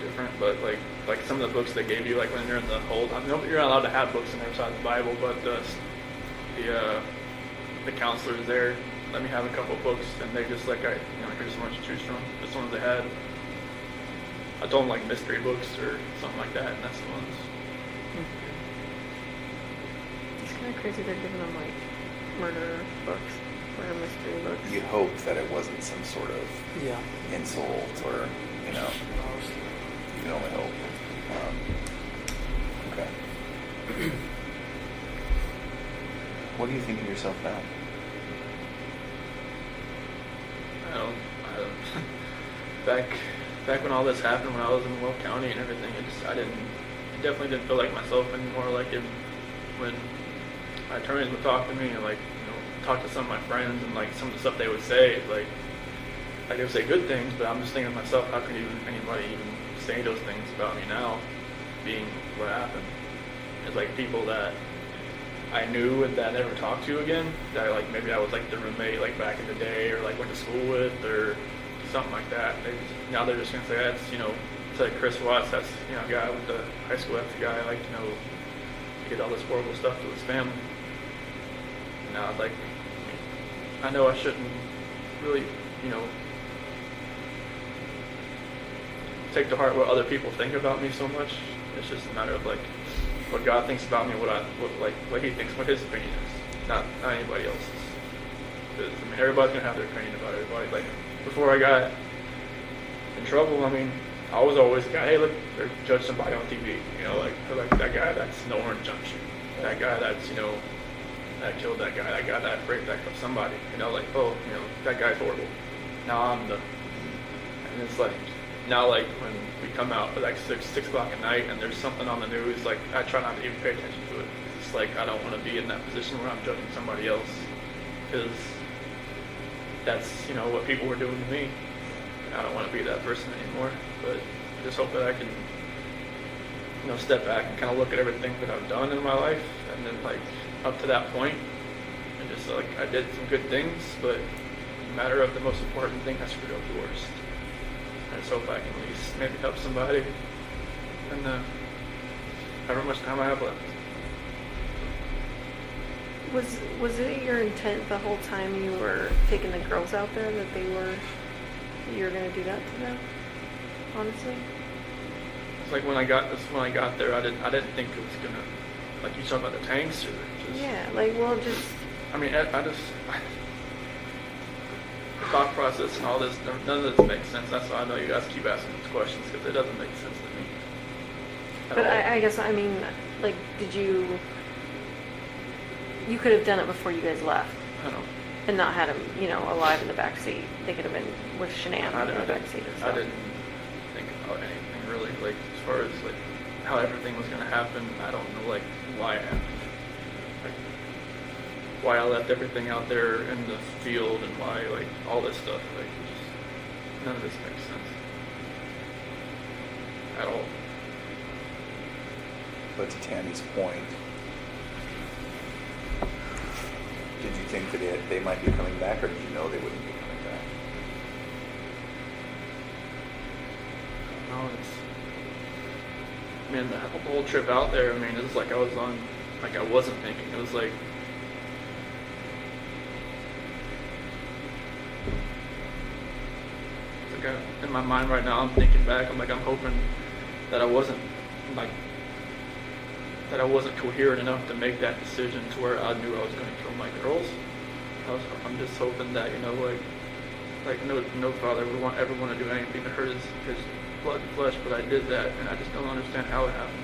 different. But like some of the books they gave you, like when you're in the hold, you're not allowed to have books in there besides the Bible, but the counselors there let me have a couple of books, and they just here's one to choose from. This ones they had. I told them like mystery books or something like that, and that's the ones. It's kind of crazy they're giving them like murder books, murder mystery books. You hope that it wasn't some sort of Yeah. insult or, you know, you can only hope. Okay. What do you think of yourself now? I don't back when all this happened, when I was in Will County and everything, I definitely didn't feel like myself anymore. Like when my attorneys would talk to me and talk to some of my friends and like some of the stuff they would say, like they would say good things, but I'm just thinking to myself, how can anybody even say those things about me now, being what happened? It's like people that I knew and that I never talked to again, that like maybe I was like the roommate like back in the day or like went to school with or something like that. Now they're just gonna say that's it's like Chris Watts, that's a guy with the high school, that's the guy like he did all this horrible stuff to his family. And now like I know I shouldn't really take to heart what other people think about me so much. It's just a matter of like what God thinks about me, what He thinks, what His opinion is, not anybody else's. Because everybody's gonna have their opinion about everybody. Like before I got in trouble, I was always the guy. Hey, look, they judge somebody on TV. Like that guy that's no orange junction, that guy that's that killed that guy that raped somebody. That guy's horrible. Now I'm and it's like. Now, like, when we come out at like 6 o'clock at night and there's something on the news, like, I try not to even pay attention to it. It's like, I don't want to be in that position where I'm judging somebody else. Because that's, what people were doing to me. And I don't want to be that person anymore. But I just hope that I can, step back and kind of look at everything that I've done in my life. And then, like, up to that point, and just, like, I did some good things, but no matter of the most important thing, I screwed up the worst. I just hope I can at least maybe help somebody and however much time I have left. Was it your intent the whole time you were taking the girls out there that you were going to do that to them? Honestly, It's like when I got there, I didn't think it was gonna, like you talking about the tanks or just. yeah, like just. The thought process and all this, none of this makes sense. That's why I know you guys keep asking these questions, because it doesn't make sense to me. But I guess like, did you could have done it before you guys left I don't. and not had him, alive in the back seat. They could have been with Shannan in the back seat. I didn't think about anything really, like as far as like how everything was gonna happen. I don't know like why it happened. Like why I left everything out there in the field and why like all this stuff. Like just none of this makes sense at all. But to Tammy's point, did you think that they might be coming back, or did you know they wouldn't be coming back? No, the whole trip out there, it was like I was on, like I wasn't thinking. It was like, in my mind right now, I'm thinking back, I'm hoping that I wasn't, coherent enough to make that decision to where I knew I was going to kill my girls. I'm just hoping that, no father would ever want to do anything to hurt his blood and flesh, but I did that, and I just don't understand how it happened.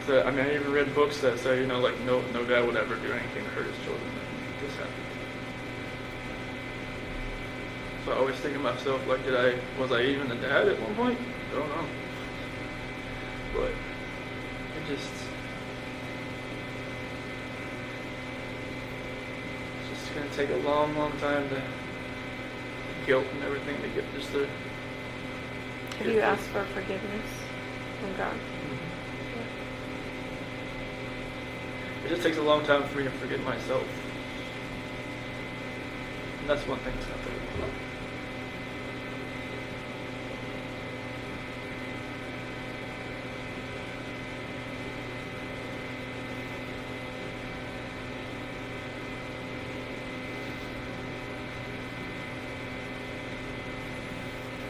So, I even read books that say, no dad would ever do anything to hurt his children, and this happened. So I always think of myself, like, was I even a dad at one point? I don't know. but it just, it's just gonna take a long, long time to guilt and everything to get just to. Have you asked for forgiveness from God? It just takes a long time for me to forgive myself. And that's one thing that's going to take a while.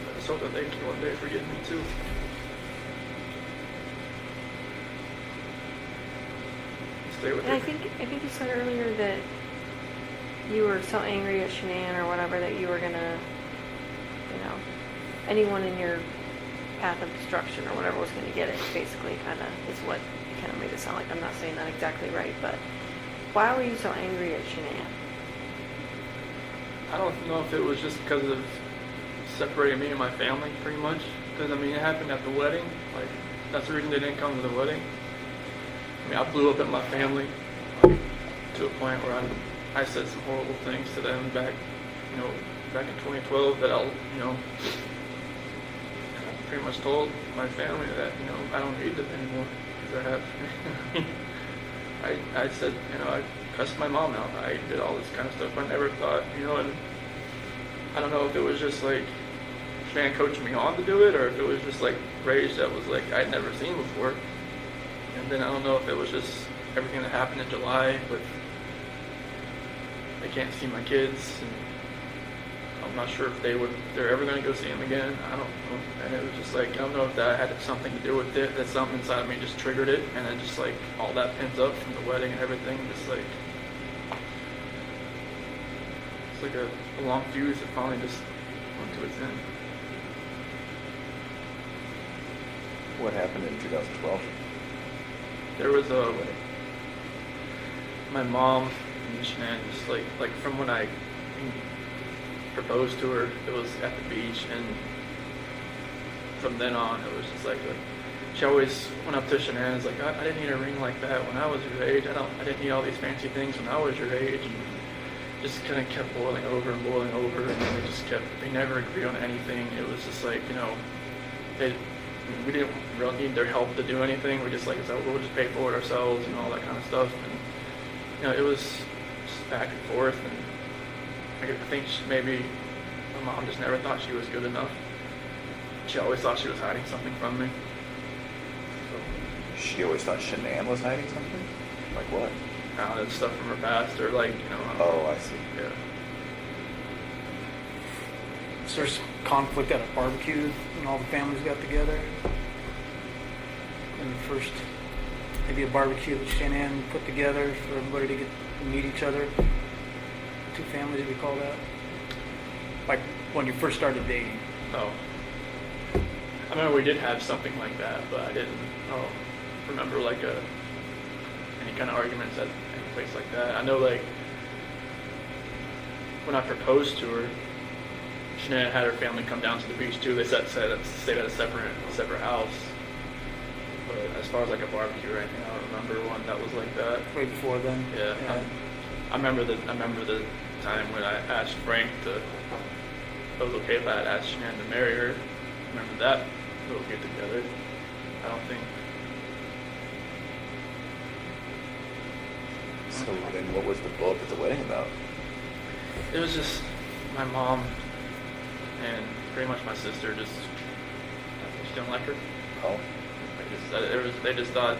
I just hope that they can one day forgive me too. Stay with And I it. think you said earlier that you were so angry at Shannan or whatever that you were gonna, anyone in your path of destruction or whatever was gonna get it. Basically, kind of is what you kind of made it sound like. I'm not saying that exactly right, but why were you so angry at Shannan? I don't know if it was just because of separating me and my family, pretty much. Because, I mean, it happened at the wedding. Like, that's the reason they didn't come to the wedding. I mean, I blew up at my family to a point where I said some horrible things to them back in 2012 that I pretty much told my family that, I don't need them anymore. Because I said, I cussed my mom out. I did all this kind of stuff. I never thought, and I don't know if it was just like Shannan coaching me on to do it, or if it was just like rage that was like I'd never seen before. And then I don't know if it was just everything that happened in July with I can't see my kids, and I'm not sure if they're ever going to go see them again. I don't know. And it was just like, I don't know if that had something to do with it, that something inside of me just triggered it, and then just like all that pins up from the wedding and everything, just like, it's like a long fuse that finally just went to its end. What happened in 2012? There was my mom and Shannan, just like from when I proposed to her, it was at the beach, and from then on, it was just like she always went up to Shannan and was like, I didn't need a ring like that when I was your age. I didn't need all these fancy things when I was your age, and just kind of kept boiling over, and then they never agreed on anything. It was just like, we didn't really need their help to do anything. We just like, so we'll just pay for it ourselves and all that kind of stuff. And it was just back and forth. And I think maybe my mom just never thought she was good enough. She always thought she was hiding something from me. So, She always thought Shannan was hiding something? Like what? that stuff from her past, or like, Oh, I see. yeah. So there's conflict at a barbecue when all the families got together. And the first, maybe a barbecue that Shannan put together for everybody to get to meet each other. Two families, we call that. Like when you first started dating. Oh. I remember we did have something like that, but I didn't remember like any kind of arguments at any place like that. I know like when I proposed to her, Shannan had her family come down to the beach too. They stayed at a separate house. But as far as like a barbecue or anything, I don't remember one that was like that. Way before then. Yeah. I remember the time when I asked Frank it was okay if I had asked Shannan to marry her. I remember that little get together. I don't think. So then what was the blow up at the wedding about? It was just my mom and pretty much my sister just didn't like her. Oh. They just thought,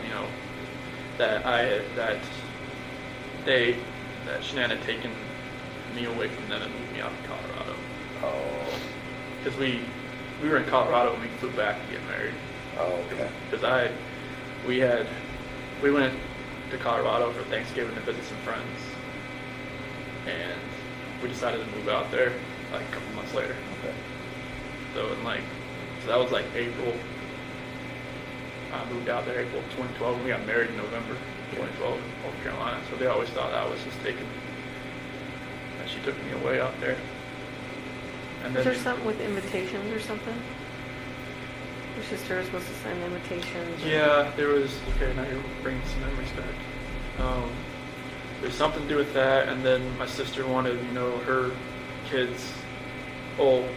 that Shannan had taken me away from them and moved me out to Colorado. Oh. Because we were in Colorado when we flew back to get married. Oh, okay. Because we went to Colorado for Thanksgiving to visit some friends, and we decided to move out there like a couple months later. Okay. So that was like April. I moved out there April 2012, and we got married in November 2012 in North Carolina. So they always thought I was just that she took me away out there. And Is then there something with invitations or something? Your sister was supposed to send invitations. Yeah, there was, okay, now you're bringing some memories back. There's something to do with that, and then my sister wanted, her kids, my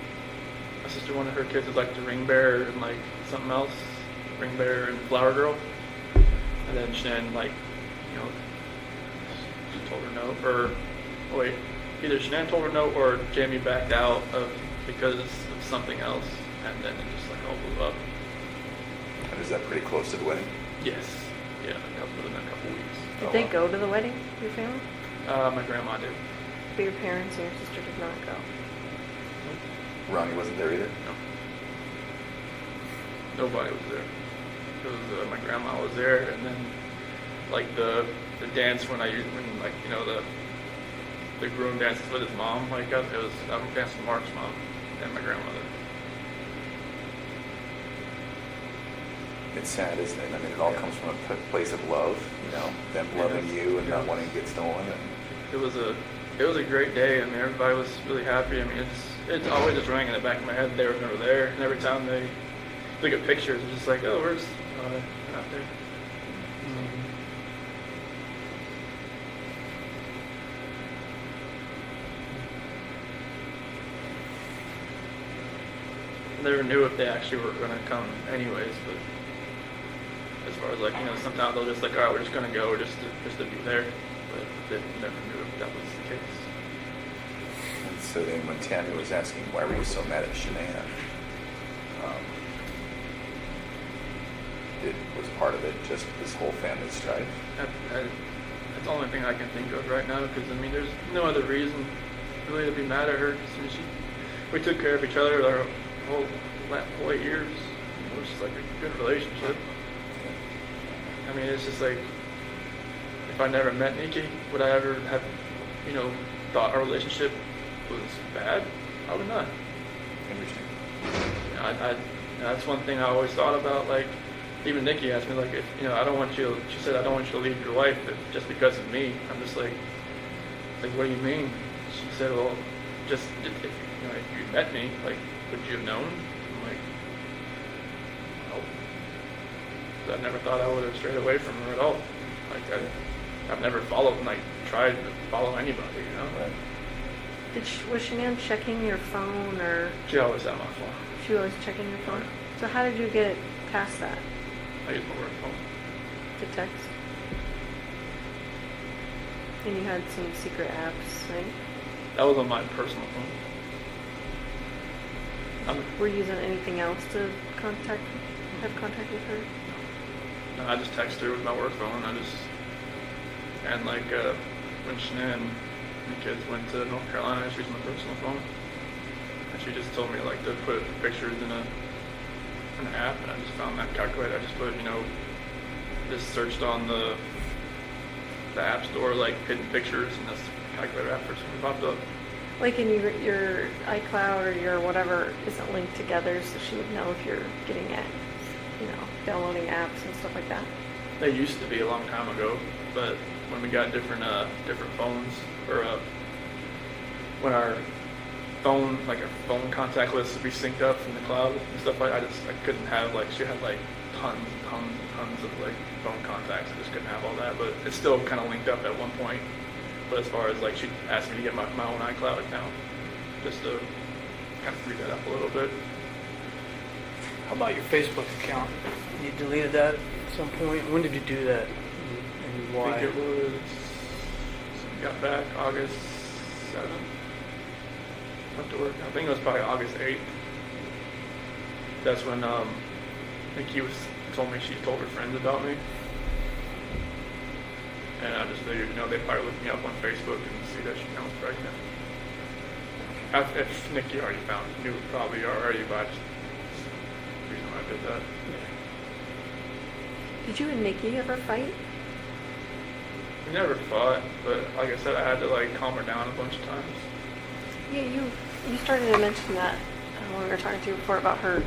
sister wanted her kids as like the ring bearer and like something else, ring bearer and flower girl. And then Shannan, like, she told her no, either Shannan told her no or Jamie backed out because of something else, and then it just like all blew up. And is that pretty close to the wedding? Yes. Yeah, within a couple weeks. Did they go to the wedding, your family? My grandma did. But your parents and your sister did not go. Ronnie wasn't there either? No. Nobody was there. It was my grandma was there, and then like the dance when the groom dances with his mom, like it was I'm dancing with Mark's mom and my grandmother. It's sad, isn't it? I mean, it all comes from a place of love, them loving you and not wanting to get stolen. And It was a great day. I mean, everybody was really happy. I mean, it's always just rang in the back of my head. They were never there, and every time they look at pictures, it's just like, oh, where's not there. Never knew if they actually were going to come anyways, but as far as like, sometimes they'll just like, all right, we're just going to go just to be there, but they never knew if that was the case. And so then when Tammy was asking, why were you so mad at Shannan? Was part of it just this whole family strife? That's the only thing I can think of right now, because I mean, there's no other reason really to be mad at her. Because we took care of each other our whole 8 years. It was just like a good relationship. I mean, it's just like, if I never met Nikki, would I ever have, thought our relationship was bad? Probably not. Interesting. That's one thing I always thought about. Like, even Nikki asked me, like, if I don't want you. She said, I don't want you to leave your wife just because of me. I'm just like, what do you mean? She said, well, just if you met me, like, would you have known? I'm like, no. I never thought I would have strayed away from her at all. Like, I've never tried to follow anybody, Right. Was Shannan checking your phone, or She always had my phone. she was checking your phone? So how did you get past that? I use my work phone. To text? And you had some secret apps, right? That was on my personal phone. Were you using anything else to have contact with her? No, I just text her with my work phone. And like when Shannan and the kids went to North Carolina, I just used my personal phone. And she just told me like to put pictures in an app, and I just found that calculator. I just put, just searched on the app store, like hidden pictures, and this calculator app first one popped up. Like in your iCloud or your whatever isn't linked together, so she would know if you're getting at, downloading apps and stuff like that. They used to be a long time ago, but when we got different phones, or when our phone contact list would be synced up from the cloud and stuff like that, I couldn't have, she had tons of phone contacts. I just couldn't have all that, but it's still kind of linked up at one point. But as far as she asked me to get my own iCloud account, just to kind of free that up a little bit. How about your Facebook account? You deleted that at some point. When did you do that? And why? I think it was, got back August 7th. Went to work. I think it was probably August 8th. That's when Nikki told me she told her friends about me. And I just figured, they'd probably look me up on Facebook and see that she was pregnant. If Nikki already knew probably already, but the reason why I did that. Did you and Nikki ever fight? We never fought, but like I said, I had to calm her down a bunch of times. Yeah, you started to mention that when we were talking to you before about her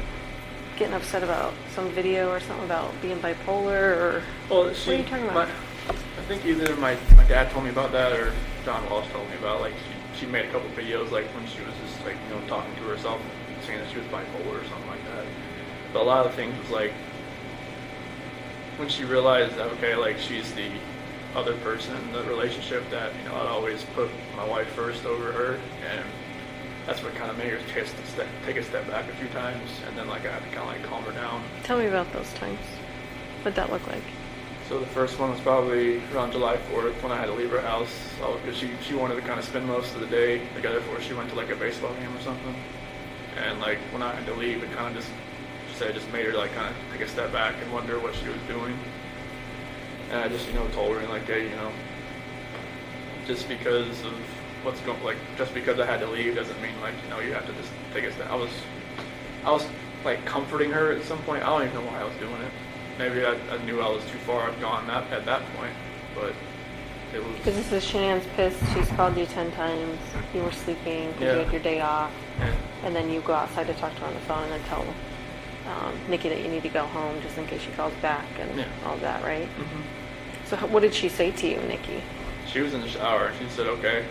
getting upset about some video or something about being bipolar, or Well, what are you talking about? I think either my dad told me about that, or John Walsh told me about she made a couple videos when she was just talking to herself, saying that she was bipolar or something like that. But a lot of things was like, when she realized that, okay, like she's the other person in the relationship, that, you know, I'd always put my wife first over her, and that's what kind of made her take a step back a few times, and then like I had to kind of like calm her down. Tell me about those times. What'd that look like? So the first one was probably around July 4th when I had to leave her house, because she wanted to kind of spend most of the day together before she went to like a baseball game or something. And like when I had to leave, it kind of just made her like kind of take a step back and wonder what she was doing. And I just, you know, told her like, hey, you know, just because of what's going, like, just because I had to leave doesn't mean like, you know, you have to just take a step. I was like comforting her at some point. I don't even know why I was doing it. Maybe I knew I was too far gone at that point, but it was. Because this is Shannan's pissed. She's called you 10 times. You were sleeping because you had your day off. Yeah. And then you go outside to talk to her on the phone and then tell Nikki that you need to go home just in case she calls back and all that, right? Mm-hmm. So what did she say to you, Nikki? She was in the shower. She said, okay.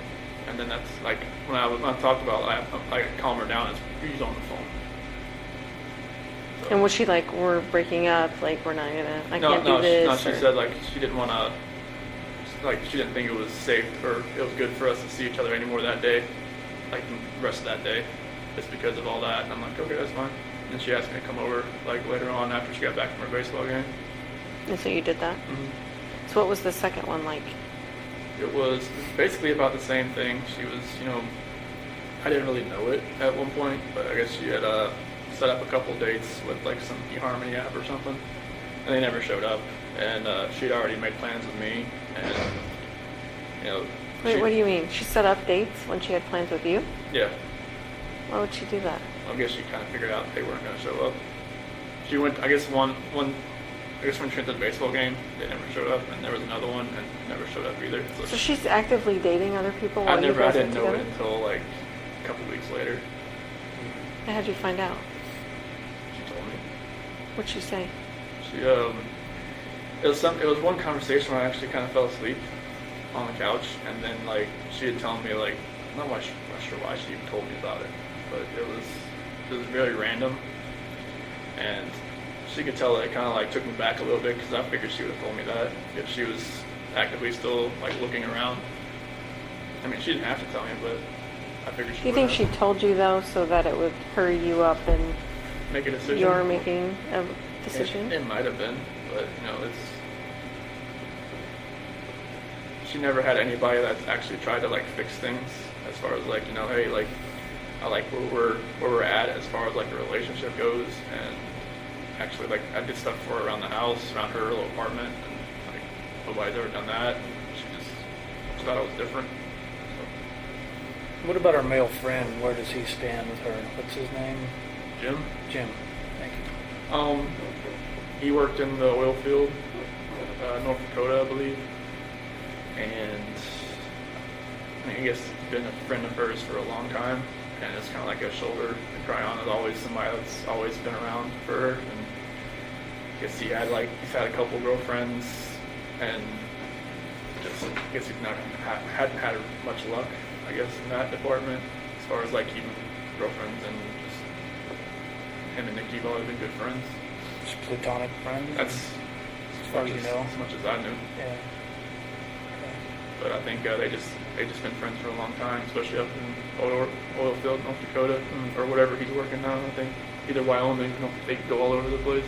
And then that's like, when I talked about it, I calm her down. She's on the phone. So. And was she like, we're breaking up, like, we're not gonna, I can't do this? No, she said like she didn't want to, like she didn't think it was safe or it was good for us to see each other anymore that day, like the rest of that day, just because of all that. And I'm like, okay, that's fine. And she asked me to come over like later on after she got back from her baseball game. And so you did that? Mm-hmm. So what was the second one like? It was basically about the same thing. She was, you know, I didn't really know it at one point, but I guess she had set up a couple dates with like some eHarmony app or something, and they never showed up. And she'd already made plans with me, and you know. Wait, what do you mean? She set up dates when she had plans with you? Yeah. Why would she do that? I guess she kind of figured out they weren't going to show up. She went, I guess when she went to the baseball game, they never showed up, and there was another one, and never showed up either. So she's actively dating other people while you I guys didn't are know together? it until like a couple weeks later. How did you find out? She told me. What'd she say? She it was one conversation where I actually kind of fell asleep on the couch, and then like she had told me like, I'm not sure why she even told me about it, but it was very random, and she could tell that it kind of like took me back a little bit, because I figured she would have told me that if she was actively still like looking around. I mean, she didn't have to tell me, but I figured she Do you think would she have. told you though so that it would hurry you up and Make a decision. you're making a decision? It might have been, but you know, she never had anybody that's actually tried to like fix things as far as like, you know, hey, like I like where we're at as far as like the relationship goes, and actually like I did stuff for her around the house, around her little apartment, and like nobody's ever done that. She just thought it was different. So, What about our male friend? Where does he stand with her? What's his name? Jim, Jim. Thank you. he worked in the oil field, North Dakota, I believe, and I guess he's been a friend of hers for a long time, and it's kind of like a shoulder to cry on. Is always somebody that's always been around for her, and I guess he's had a couple girlfriends, and just I guess he's hadn't had much luck, I guess, in that department as far as like keeping girlfriends, and just him and Nikki have always been good friends. Just platonic friends? That's as far as you know. as much as I knew. Yeah. Okay. But I think they just been friends for a long time, especially up in oil field, North Dakota, or whatever he's working now. I think either Wyoming, they could go all over the place.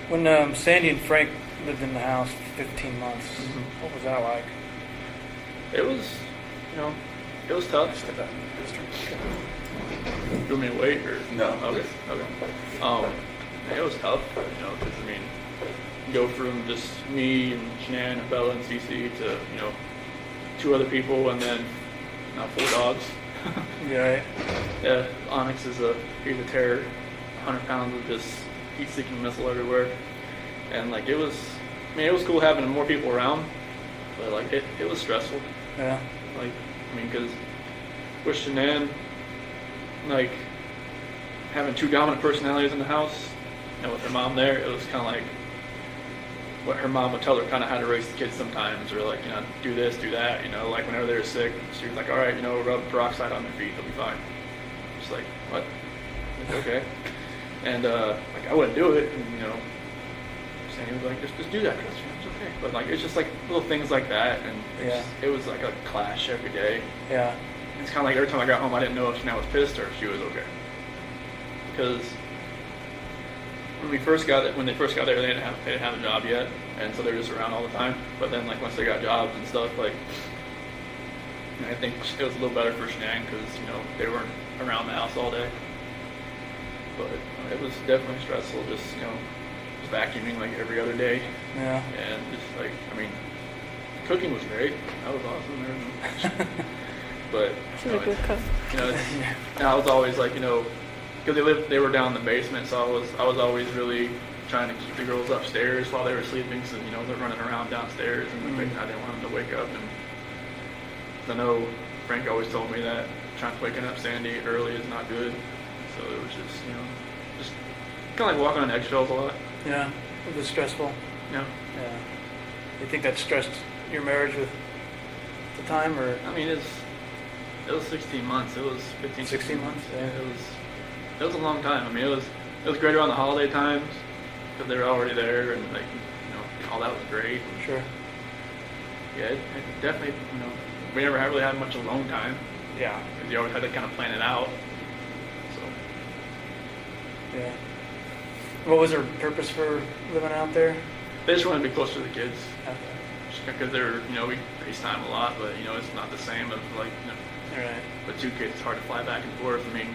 When Sandy and Frank lived in the house for 15 months, what was that like? It was, it was tough. You want me to wait or No, Okay. please. Okay. It was tough, because I mean, go from just me and Shannan and Bella and Cece to 2 other people, and then now 4 dogs. Yeah. Yeah, Onyx he's a terror, 100 pounds of just heat-seeking missile everywhere, and like it was cool having more people around, but like it was stressful. Yeah. Like, because with Shannan, like having 2 dominant personalities in the house, with her mom there, it was kind of like what her mom would tell her kind of how to raise the kids sometimes, or like, do this, do that, like whenever they were sick, she was like, all right, rub peroxide on their feet, they'll be fine. just like, what? Like, okay. And like I wouldn't do it, and you know, Sandy was like, just do that, Chris. It's okay. But like it's just like little things like that, and it was like a clash every day. Yeah. It's kind of like every time I got home, I didn't know if Shannan was pissed or if she was okay. Because when they first got there, they didn't have a job yet, and so they were just around all the time. But then like once they got jobs and stuff, like I think it was a little better for Shannan because you know they weren't around the house all day. But it was definitely stressful, just you know, just vacuuming like every other day. Yeah. And just like cooking was great. That was awesome. But She's a good cook. you know, I was always like, you know, because they were down in the basement, so I was always really trying to keep the girls upstairs while they were sleeping, so you know they're running around downstairs, and I didn't want them to wake up. And I know Frank always told me that waking up Sandy early is not good, so it was just you know just kind of like walking on eggshells a lot. Yeah. It was stressful. Yeah. Yeah. You think that stressed your marriage with the time, or? I mean, it was 16 months. It was 15, 16 months. Yeah. It was a long time. I mean, it was great around the holiday times because they were already there, and like you know all that was great. Sure. Yeah, it definitely you know we never really had much alone time Yeah. because you always had to kind of plan it out. So Yeah. What was her purpose for living out there? they just wanted to be close to the kids Okay. because they're you know we FaceTime a lot, but you know it's not the same as like you know All right. with two kids. It's hard to fly back and forth. I mean,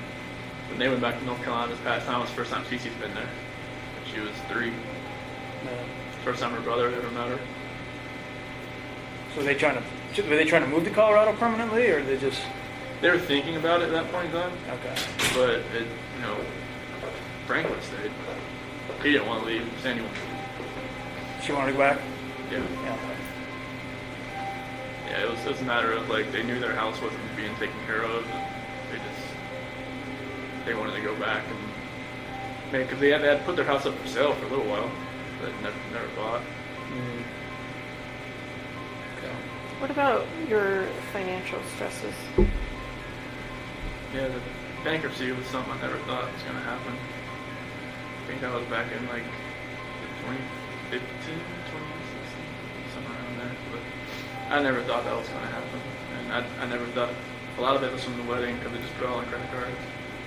when they went back to North Carolina this past time, it was the first time Cece's been there. She was 3. Yeah. First time her brother ever met her. So were they trying to move to Colorado permanently, or they just? They were thinking about it at that point in time, Okay. but it, you know, Frank would have stayed. He didn't want to leave. Sandy wanted to leave. She wanted to go back. Yeah. Yeah. Yeah, it was a matter of like they knew their house wasn't being taken care of. And they wanted to go back and because they had put their house up for sale for a little while, but never bought. Mm. Okay. What about your financial stresses? Yeah, the bankruptcy was something I never thought was going to happen. I think that was back in like 2015, 2016, somewhere around there. But I never thought that was going to happen. And I never thought, a lot of it was from the wedding because they just put it all on credit cards.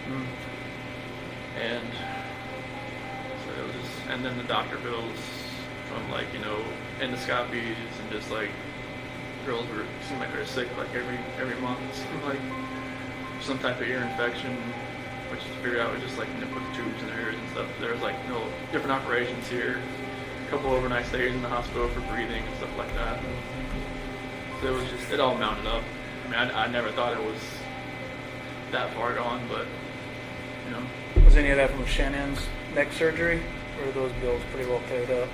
Mm. And so it was just, and then the doctor bills from like, you know, endoscopies and just like girls seemed like they were sick like every month. It seemed like some type of ear infection, which to figure out was just like, you know, put the tubes in their ears and stuff. There was like, you know, different operations here, a couple overnight stays in the hospital for breathing and stuff like that. So it was just, it all mounted up. I mean, I never thought it was that far gone, but, you know. Was any of that from Shannan's neck surgery, or were those bills pretty well paid up?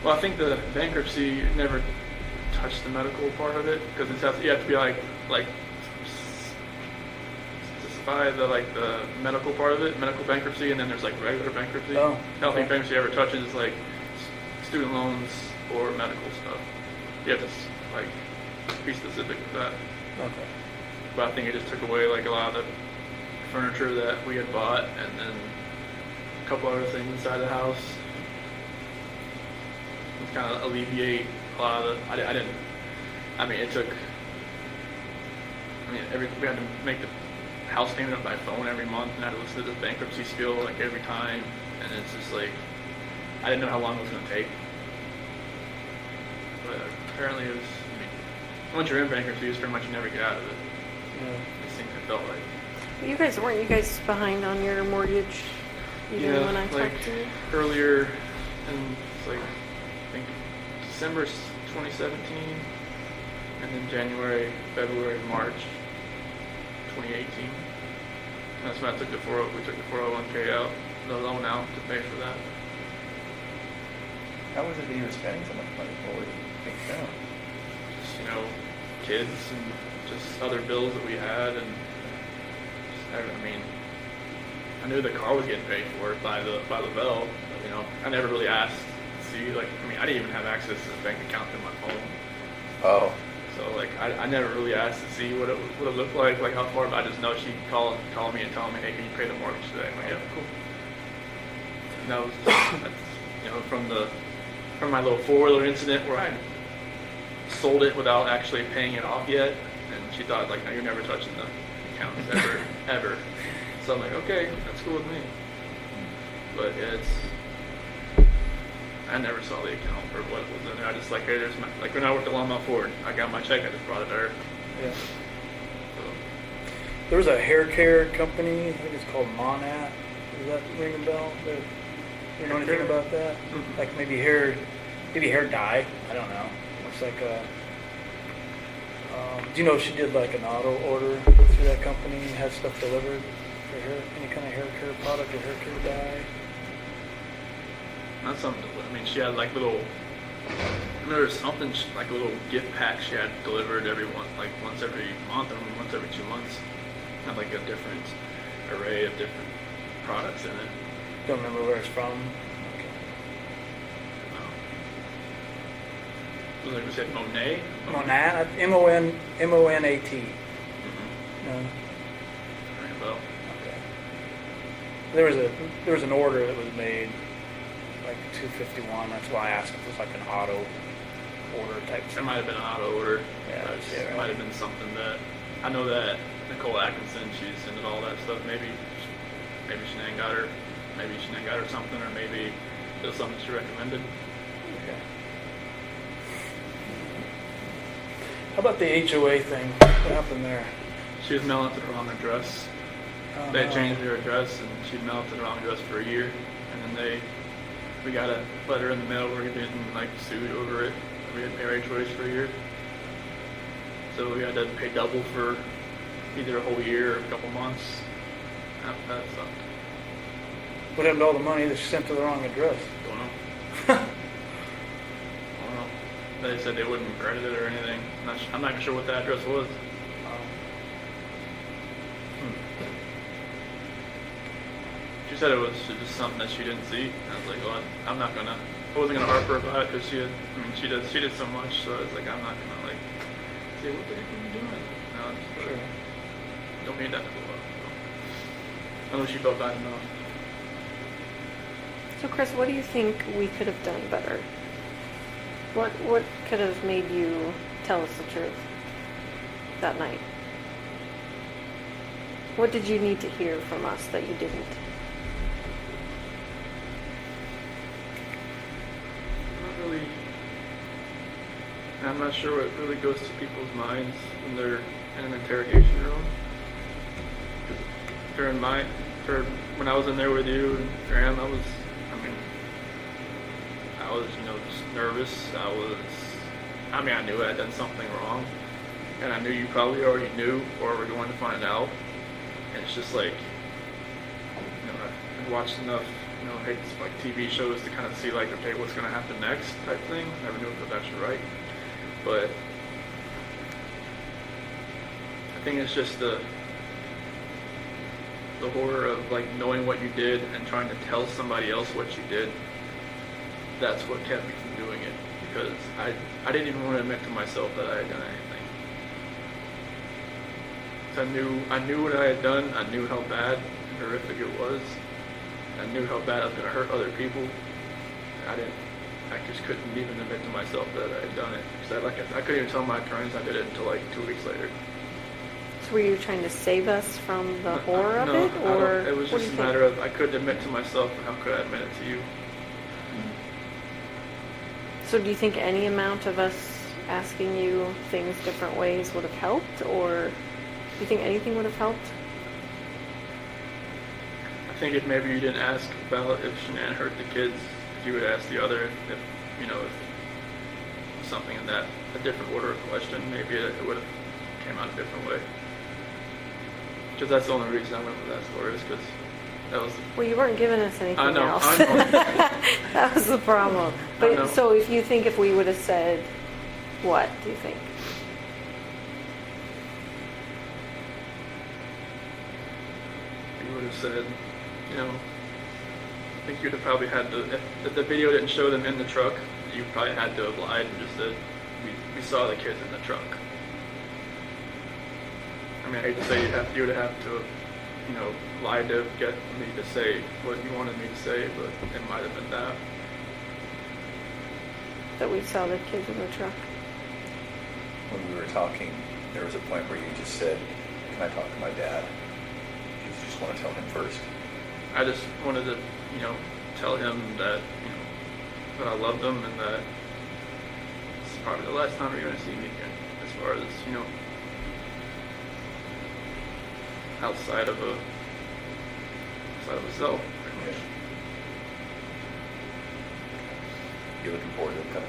Well, I think the bankruptcy never touched the medical part of it because you have to be like specify the medical part of it, medical bankruptcy, and then there's like regular bankruptcy. Oh, I don't think okay. bankruptcy ever touches like student loans or medical stuff. You have to like be specific with that. Okay. But I think it just took away like a lot of the furniture that we had bought, and then a couple other things inside the house. To kind of alleviate a lot of the. It took. We had to make the house payment up by phone every month, and I had to listen to the bankruptcy spiel like every time, and it's just like I didn't know how long it was going to take. But apparently it was. Once you're in bankruptcy, it's pretty much you never get out of it. Yeah. I think it felt like. Weren't you guys behind on your mortgage even when I talked to you? Earlier in like I think December 2017, and then January, February, March 2018. And that's when we took the 401k out, the loan out to pay for that. How was it that you were spending so much money? What were you thinking down? Just, you know, kids and just other bills that we had, and I knew the car was getting paid for by the bell. But, you know, I never really asked to see. I didn't even have access to the bank account through my phone. Oh, So like I never really asked to see what it looked like how far, but I just know she'd call me and tell me, hey, can you pay the mortgage today? I'm like, yeah, cool. And that was that's, from my little 4-wheeler incident where I sold it without actually paying it off yet, and she thought like, no, you're never touching the accounts ever. So I'm like, okay, that's cool with me. But I never saw the account for what was in there. I just like, hey, there's like when I worked at Longmont Ford, I got my check, I just brought it there. Yeah. So, There was a hair care company, I think it's called Monat. Does that ring a bell? You know anything about that? Mhm. Like maybe hair dye. I don't know. It's like a. Do you know she did like an auto order through that company and had stuff delivered for her, any kind of hair care product or hair care dye? not something. I mean, she had like little. I remember something like a little gift pack she had delivered once every month or once every 2 months. Had like a different array of different products in it. Don't remember where it's from. Was like we said, Monet. Monat, M-O-N-A-T. Mm-hmm. No. Ring a bell. Okay. There was an order that was made, like $251. That's why I asked if it was like an auto order type It thing. might have been an auto order. Yeah, It right. might have been something that I know that Nicole Atkinson, she's into all that stuff. Maybe Shannan got her. Maybe Shannan got her something, or maybe it was something she recommended. Okay. How about the HOA thing? What happened there? She was mailing to the wrong address. Oh, They had no. changed her address, and she'd mailed to the wrong address for a year. And then we got a letter in the mail where we were getting like sued over it. We had to pay our HOAs for a year. So we had to pay double for either a whole year or a couple months. That sucked. What happened to all the money that she sent to the wrong address? Don't know. I don't know. They said they wouldn't credit it or anything. I'm not even sure what the address was. She said it was just something that she didn't see. And I was like, well, I wasn't gonna harp her about it because she did so much. So I was like, I'm not gonna like say, what the heck are you doing? No, I just Sure. don't need that to go up. I know she felt bad enough. So Chris, what do you think we could have done better? What could have made you tell us the truth that night? What did you need to hear from us that you didn't? Not really. I'm not sure what really goes to people's minds when they're in an interrogation room. When I was in there with you and Graham, I was just nervous. I knew I had done something wrong, and I knew you probably already knew or were going to find out. And it's just like, I've watched enough, like TV shows to kind of see like, okay, what's going to happen next type thing. Never knew if it was actually right, but I think it's just the horror of like knowing what you did and trying to tell somebody else what you did. That's what kept me from doing it, because I didn't even want to admit to myself that I had done anything. So I knew what I had done. I knew how bad and horrific it was. I knew how bad I was going to hurt other people. I just couldn't even admit to myself that I had done it. Because I couldn't even tell my attorneys I did it until like 2 weeks later. So were you trying to save us from the horror of No, it, or it was what do just you a think? matter of I couldn't admit to myself, and how could I admit it to you? So do you think any amount of us asking you things different ways would have helped, or do you think anything would have helped? I think if maybe you didn't ask about if Shannan hurt the kids, if you would ask the other, if something in that, a different order of question, maybe it would have came out a different way. Because that's the only reason I went with that story, is because that was Well, you weren't giving us anything I know. else. I know. That was the problem. I know. But so if we would have said, what do you think? You would have said, I think you'd have probably had to, if the video didn't show them in the truck, you probably had to have lied and just said, we saw the kids in the truck. I mean, I hate to say you would have to, you know, lie to get me to say what you wanted me to say, but it might have been that. That we saw the kids in the truck. When we were talking, there was a point where you just said, "Can I talk to my dad?" You just want to tell him first. I just wanted to, you know, tell him that, you know, that I loved him and that it's probably the last time you're going to see me again, as far as, you know, outside of a cell, pretty much. You looking forward to him coming?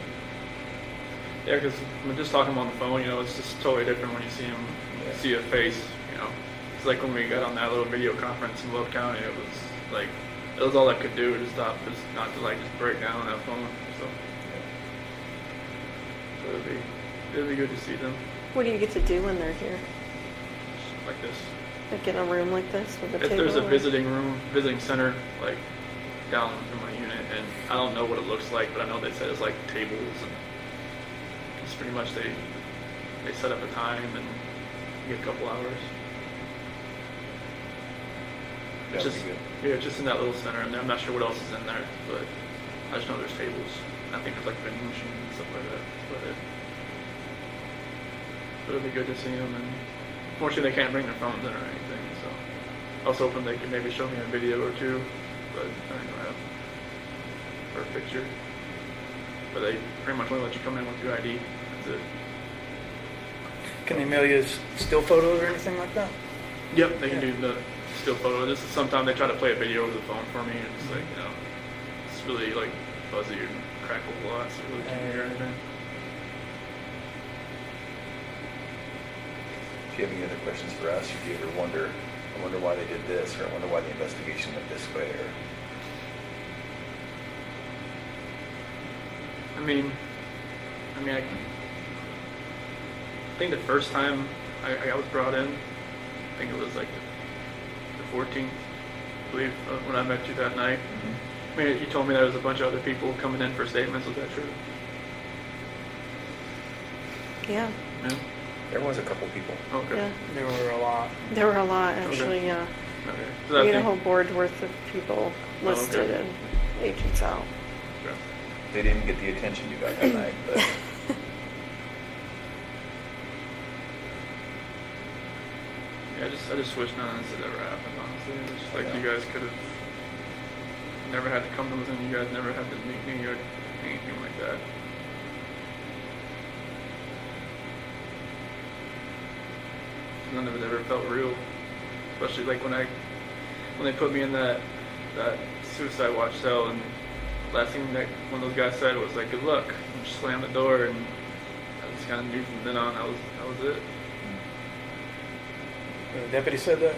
Yeah, because when just talking on the phone, you know, it's just totally different when you see him, Yeah. see a face, you know. It's like when we got on that little video conference in Love County, it was like, it was all I could do to stop, just not to like just break down on that phone. So it'll be good to see them What do you get to do when they're here? like this. Like in a room like this with a If table? there's a or- visiting center, like down in my unit, and I don't know what it looks like, but I know they said it's like tables, and it's pretty much they set up a time and you get a couple hours. It's That would just be good. yeah, it's just in that little center, and I'm not sure what else is in there, but I just know there's tables. I think there's like vending machines and stuff like that. But it'll be good to see them, and fortunately they can't bring their phones in or anything, so I was hoping they could maybe show me a video or two, but I don't know, or a picture. But they pretty much only let you come in with your ID. That's it. Can they mail you still photos or anything like that? Yep, they can Yeah. do the still photo. This is sometimes they try to play a video over the phone for me, and it's like, you know, it's really like fuzzy and crackles a lot, so you really can't hear anything. If you have any other questions for us, if you ever wonder, I wonder why they did this, or I wonder why the investigation went this way, or I think the first time I was brought in, I think it was like the 14th, I believe, when I met you that night. I mean, you told me there was a bunch of other people coming in for statements. Was that true? Yeah, Yeah. there was a couple people. Okay. yeah. There were a lot. There were a lot, actually, yeah. Okay. So We I had a whole think, board worth of people listed okay. and agents out. okay. They didn't get the attention you got that night, but Yeah, I just wish none of this had ever happened, honestly. It's just like Yeah. you guys could have never had to come to within, you guys never had to meet me or anything like that. None of it ever felt real. Especially like when they put me in that suicide watch cell, and last thing that one of those guys said was like, "Good luck," and just slammed the door, and I just kind of knew from then on that was it. The deputy said that?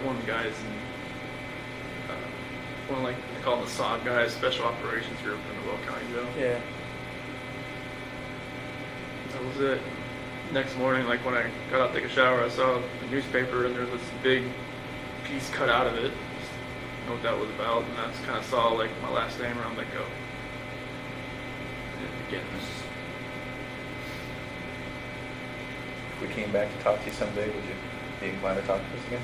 One of the guys in, one of like, they call them the SOG guys, Special Operations Group in the Will County Jail. Yeah. That was it. Next morning, like when I got out to take a shower, I saw the newspaper and there was this big piece cut out of it. Just know what that was about, and I just kind of saw like my last name around, like, oh, it begins. if we came back to talk to you someday, would you be inclined to talk to us again?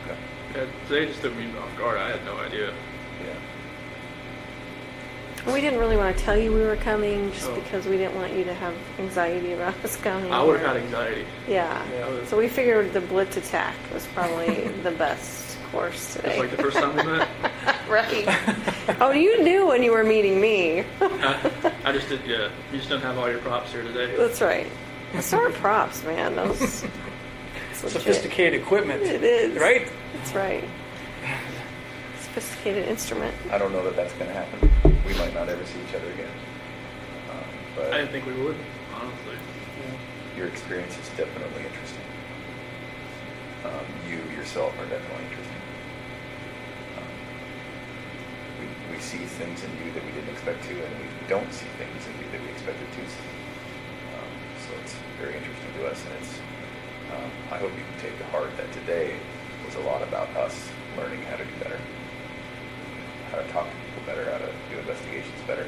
Okay. Yeah, they just took me off guard. I had no idea. Yeah. We didn't really want to tell you we were coming just Oh. because we didn't want you to have anxiety about us coming. I would have had anxiety. Yeah. Yeah. So we figured the blitz attack was probably the best course today. Just like the first time we met. Right. Oh, you knew when you were meeting me. I just did, yeah. You just don't have all your props here today. That's right. So are props, man. Those it's legit. Sophisticated equipment. It is. Right? That's right. Sophisticated instrument. I don't know that that's going to happen. We might not ever see each other again. But I didn't think we would, honestly. your experience is definitely interesting. You yourself are definitely interesting. We see things in you that we didn't expect to, and we don't see things in you that we expected to see. So it's very interesting to us, and it's. I hope you can take to heart that today was a lot about us learning how to do better, how to talk to people better, how to do investigations better.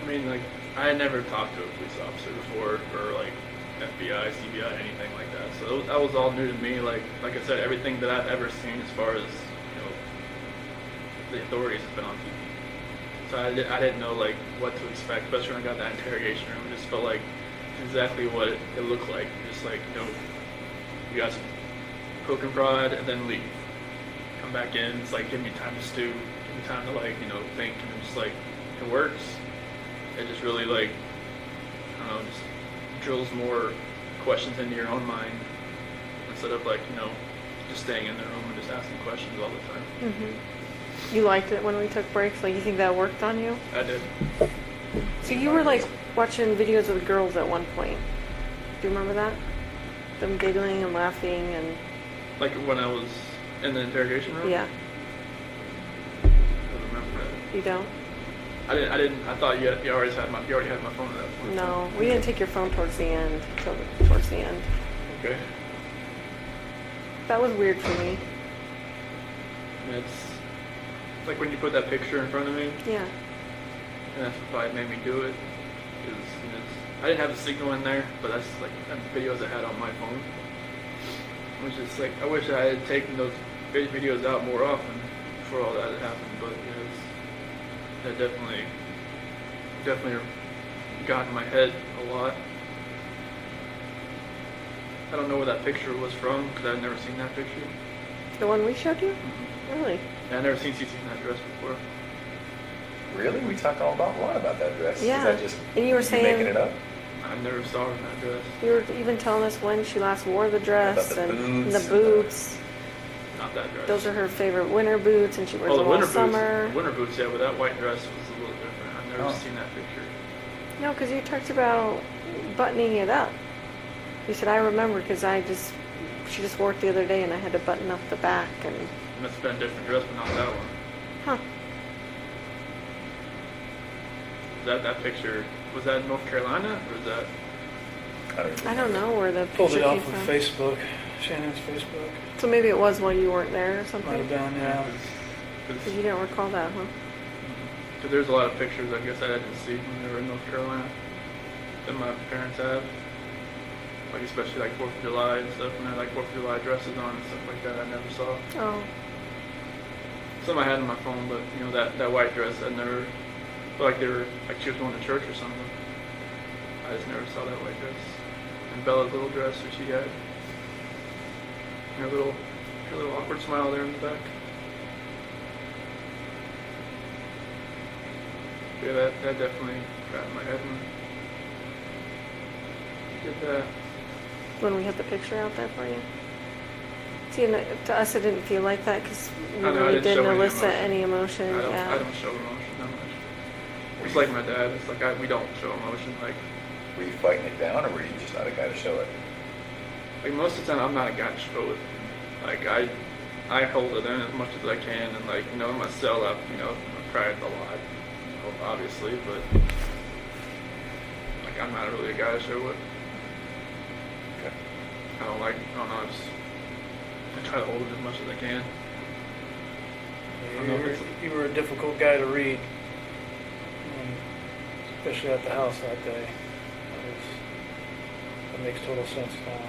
I mean, like, I had never talked to a police officer before, or like FBI, CBI, anything like that. So that was all new to me. Like I said, everything that I've ever seen as far as the authorities has been on TV. So I didn't know like what to expect, especially when I got that interrogation room. It just felt like exactly what it looked like. Just like you got some poke and prod, and then leave. Come back in. It's like give me time to stew, give me time to think, and I'm just like it works. It just really like I don't know, just drills more questions into your own mind instead of just staying in the room and just asking questions all the time. Mm-hmm. You liked it when we took breaks? Like, you think that worked on you? I did. So you were like watching videos of the girls at one point. Do you remember that? Them giggling and laughing and... Like when I was in the interrogation room? Yeah. I don't remember that. You don't? I didn't. I thought you already had my phone at that point. No, we didn't take your phone towards the end. Towards the end. Okay. That was weird for me. It's like when you put that picture in front of me, Yeah. and that's what probably made me do it. I didn't have a signal in there, but that's like the videos I had on my phone. It was just like I wish I had taken those videos out more often before all that had happened. But that definitely got in my head a lot. I don't know where that picture was from because I've never seen that picture. The one we showed you? Mm-hmm. Really? Yeah, I've never seen Cece in that dress before. Really? We talked a lot about that dress. Yeah. Is that just And you were saying... making it up? I never saw her in that dress. You were even telling us when she last wore the dress About the and boots the boots. Not that dress. Those are her favorite winter boots, and she wears the them all winter summer. boots. Winter boots, yeah, but that white dress was a little different. I've never Oh. seen that picture. No, because you talked about buttoning it up. You said, I remember because she just wore it the other day and I had to button up the back and... It must have been a different dress, but not that one. Huh. That picture, was that in North Carolina, or was that... I don't know where the Pulled picture it came off of from. Facebook, Shannon's Facebook. So maybe it was while you weren't there or Might have something? been, yeah. Because you didn't recall that, huh? Because there's a lot of pictures, I guess, I didn't see when they were in North Carolina that my parents have. Like, especially like 4th of July and stuff, and they had like 4th of July dresses on and stuff like that I never saw. Oh. Some I had on my phone, but that white dress I never, like they were, like she was going to church or something. I just never saw that white dress. And Bella's little dress that she had. Her little awkward smile there in the back. Yeah, that definitely got in my head when you did that. When we had the picture out there for you? See, and to us it didn't feel like that because we I know, I really didn't didn't show any elicit emotion. any emotion. I don't show emotion that much. It's like my dad. It's like we don't show emotion. Like Were you fighting it down, or were you just not a guy to show it? most of the time, I'm not a guy to show it. Like I hold it in as much as I can, and like in my cell, I cried a lot, obviously, but like I'm not really a guy to show it. Okay. I don't know. I try to hold it as much as I can. You were a difficult guy to read, especially at the house that day. That makes total sense now.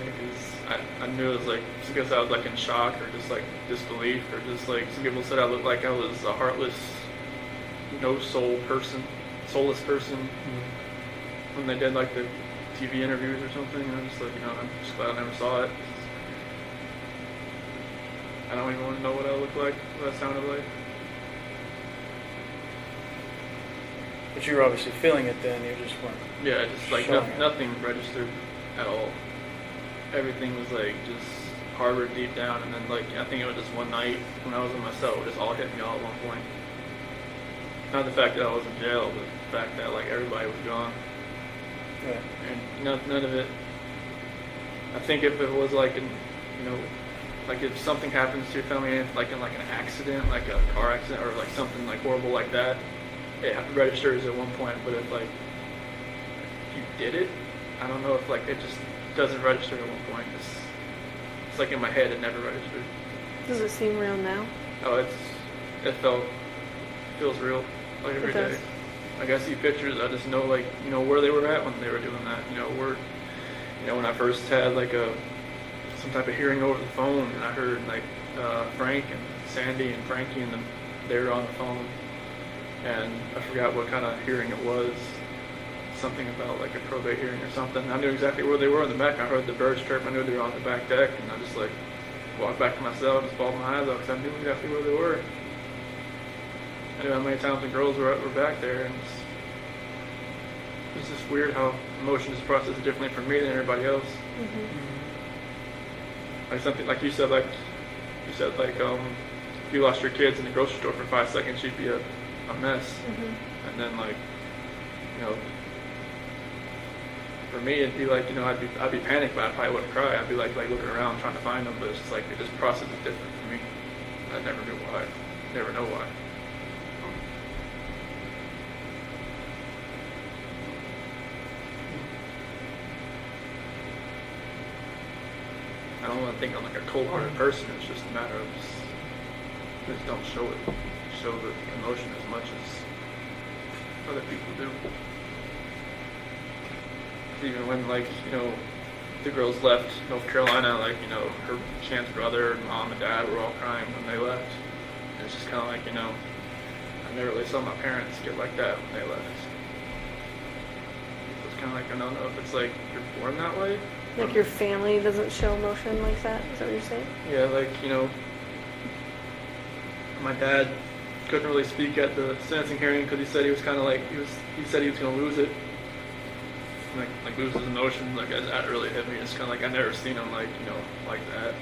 Because I knew it was like, just because I was like in shock or just like disbelief or just like some people said I looked like I was a heartless, no soul person, soulless person when they did like the TV interviews or something. And I'm just like, I'm just glad I never saw it. I don't even want to know what I looked like, what I sounded like. But you were obviously feeling it then, you just weren't. Yeah, just like Showing it. nothing registered at all. Everything was like just harbored deep down, and then like I think it was just one night when I was in my cell, it just all hit me all at one point. Not the fact that I was in jail, but the fact that like everybody was gone, Yeah. and none of it. I think if it was like like if something happens to your family, like in like an accident, like a car accident, or like something like horrible like that, it registers at one point. But if like you did it, I don't know if like it just doesn't register at one point. It's like in my head, it never registered. Does it seem real now? Oh, it feels real. like every It does. day. Like I see pictures, I just know like, you know, where they were at when they were doing that. You know, when I first had like some type of hearing over the phone, and I heard like Frank and Sandy and Frankie and them, they were on the phone, and I forgot what kind of hearing it was. Something about like a probate hearing or something. I knew exactly where they were in the back. I heard the birds chirp. I knew they were on the back deck, and I just like walked back to my cell, just bawled my eyes out because I knew exactly where they were. I knew how many times the girls were back there, and it's just weird how emotions is processed differently for me than everybody else. Like something like you said, if you lost your kids in the grocery store for 5 seconds, you'd be a mess. And then like, you know, for me it'd be like, you know, I'd be panicked, but I probably wouldn't cry. I'd be like looking around trying to find them, but it's just like it just processes different for me. I never knew why. Never know why. I don't want to think I'm like a cold-hearted person. It's just a matter of just don't show it. Show the emotion as much as other people do. Even when, like, you know, the girls left North Carolina, like, you know, her Shan's brother, mom, and dad were all crying when they left. And it's just kind of like, you know, I never really saw my parents get like that when they left. So it's kind of like, I don't know if it's like you're born that way. Like your family doesn't show emotion like that? Is that what you're saying? Yeah, like, you know, my dad couldn't really speak at the sentencing hearing because he said he was kind of like, he said he was going to lose it. Like lose his emotions. Like that really hit me. It's kind of like I never seen him like, you know, like that.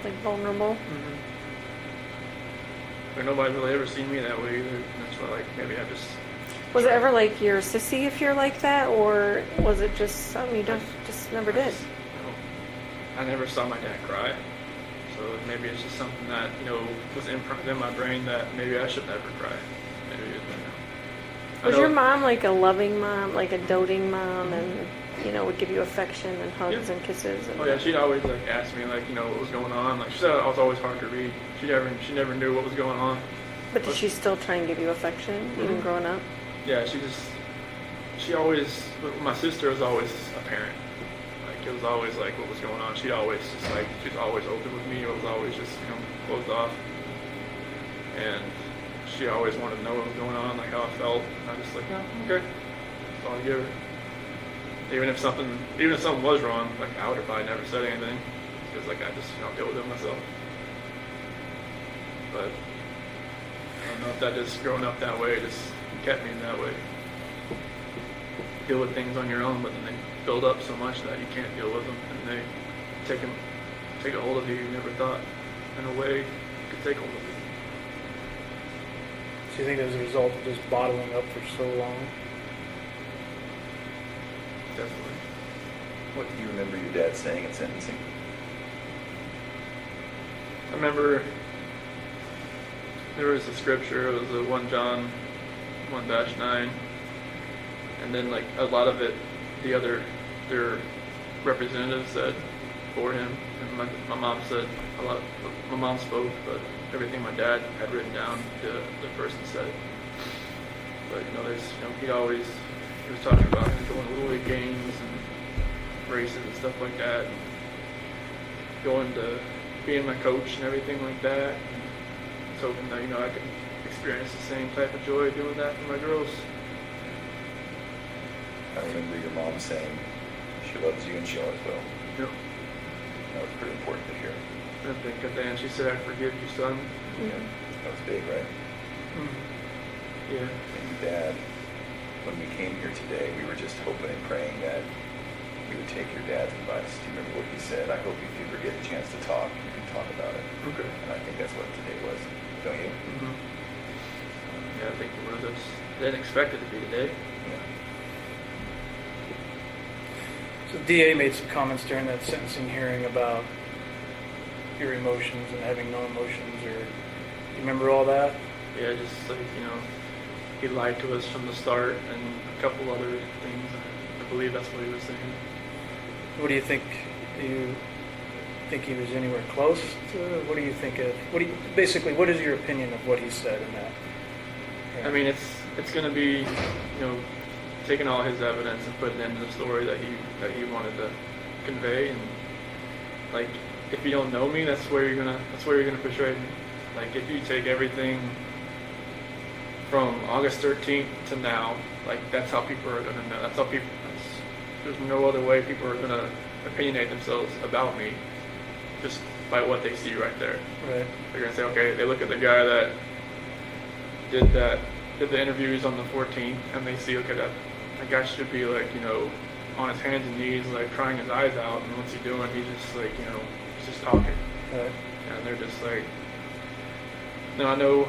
Like vulnerable? Like nobody's really ever seen me that way either. And that's why, like, maybe I just... Was it ever like you're a sissy if you're like that, or was it just something you just never did? I never saw my dad cry. So maybe it's just something that, you know, was imprinted in my brain that maybe I should never cry. Maybe, you know. Was your mom like a loving mom, like a doting mom, and, you know, would give you affection and hugs and kisses? And Oh yeah, she'd always like ask me like, you know, what was going on. Like she said I was always hard to read. She never knew what was going on. But did she still try and give you affection, even growing up? Yeah, she always, my sister was always a parent. Like it was always like what was going on. She was always open with me. It was always just, you know, closed off. And she always wanted to know what was going on, like how I felt. And I just like, no, okay. That's all I give her. Even if something was wrong, like I would have probably never said anything. Because like I just, you know, deal with it myself. But I don't know if that just growing up that way just kept me that way. Deal with things on your own, but then they build up so much that you can't deal with them, and they take a hold of you you never thought in a way could take hold of you. So you think as a result of just bottling up for so long? Definitely. What do you remember your dad saying at sentencing? I remember there was a scripture, it was a 1 John 1-9, and then like a lot of it, their representatives said for him, and my mom said a lot. My mom spoke, but everything my dad had written down, the person said. But you know, he was talking about him going to little league games and races and stuff like that, and going to being my coach and everything like that. And I was hoping that, you know, I could experience the same type of joy doing that for my girls. I remember your mom saying she loves you and she always will. Yeah. That was pretty important to hear. I think at the end she said, "I forgive you, son." Yeah, that was big, right? Yeah. And your dad, when we came here today, we were just hoping and praying that we would take your dad's advice. Do you remember what he said? I hope if you ever get the chance to talk, you can talk about it. Okay. And I think that's what today was, don't you? Yeah, I think it was. I didn't expect it to be today. Yeah. So the DA made some comments during that sentencing hearing about your emotions and having no emotions, or you remember all that? Yeah, just like, you know, he lied to us from the start and a couple other things. I believe that's what he was saying. What do you think you think he was anywhere close to? What do you think of? Basically, what is your opinion of what he said in that? I mean, it's going to be, taking all his evidence and putting it into the story that he wanted to convey. And like, if you don't know me, that's where you're gonna portray me. Like, if you take everything from August 13th to now, like, that's how people are gonna know. There's no other way people are gonna opinionate themselves about me, just by what they see right there. Right. They're gonna say, okay, they look at the guy that did the interviews on the 14th, and they see, okay, that guy should be like, on his hands and knees, like crying his eyes out, and what's he doing? He's just like, he's just talking. Right. And they're just like, I know,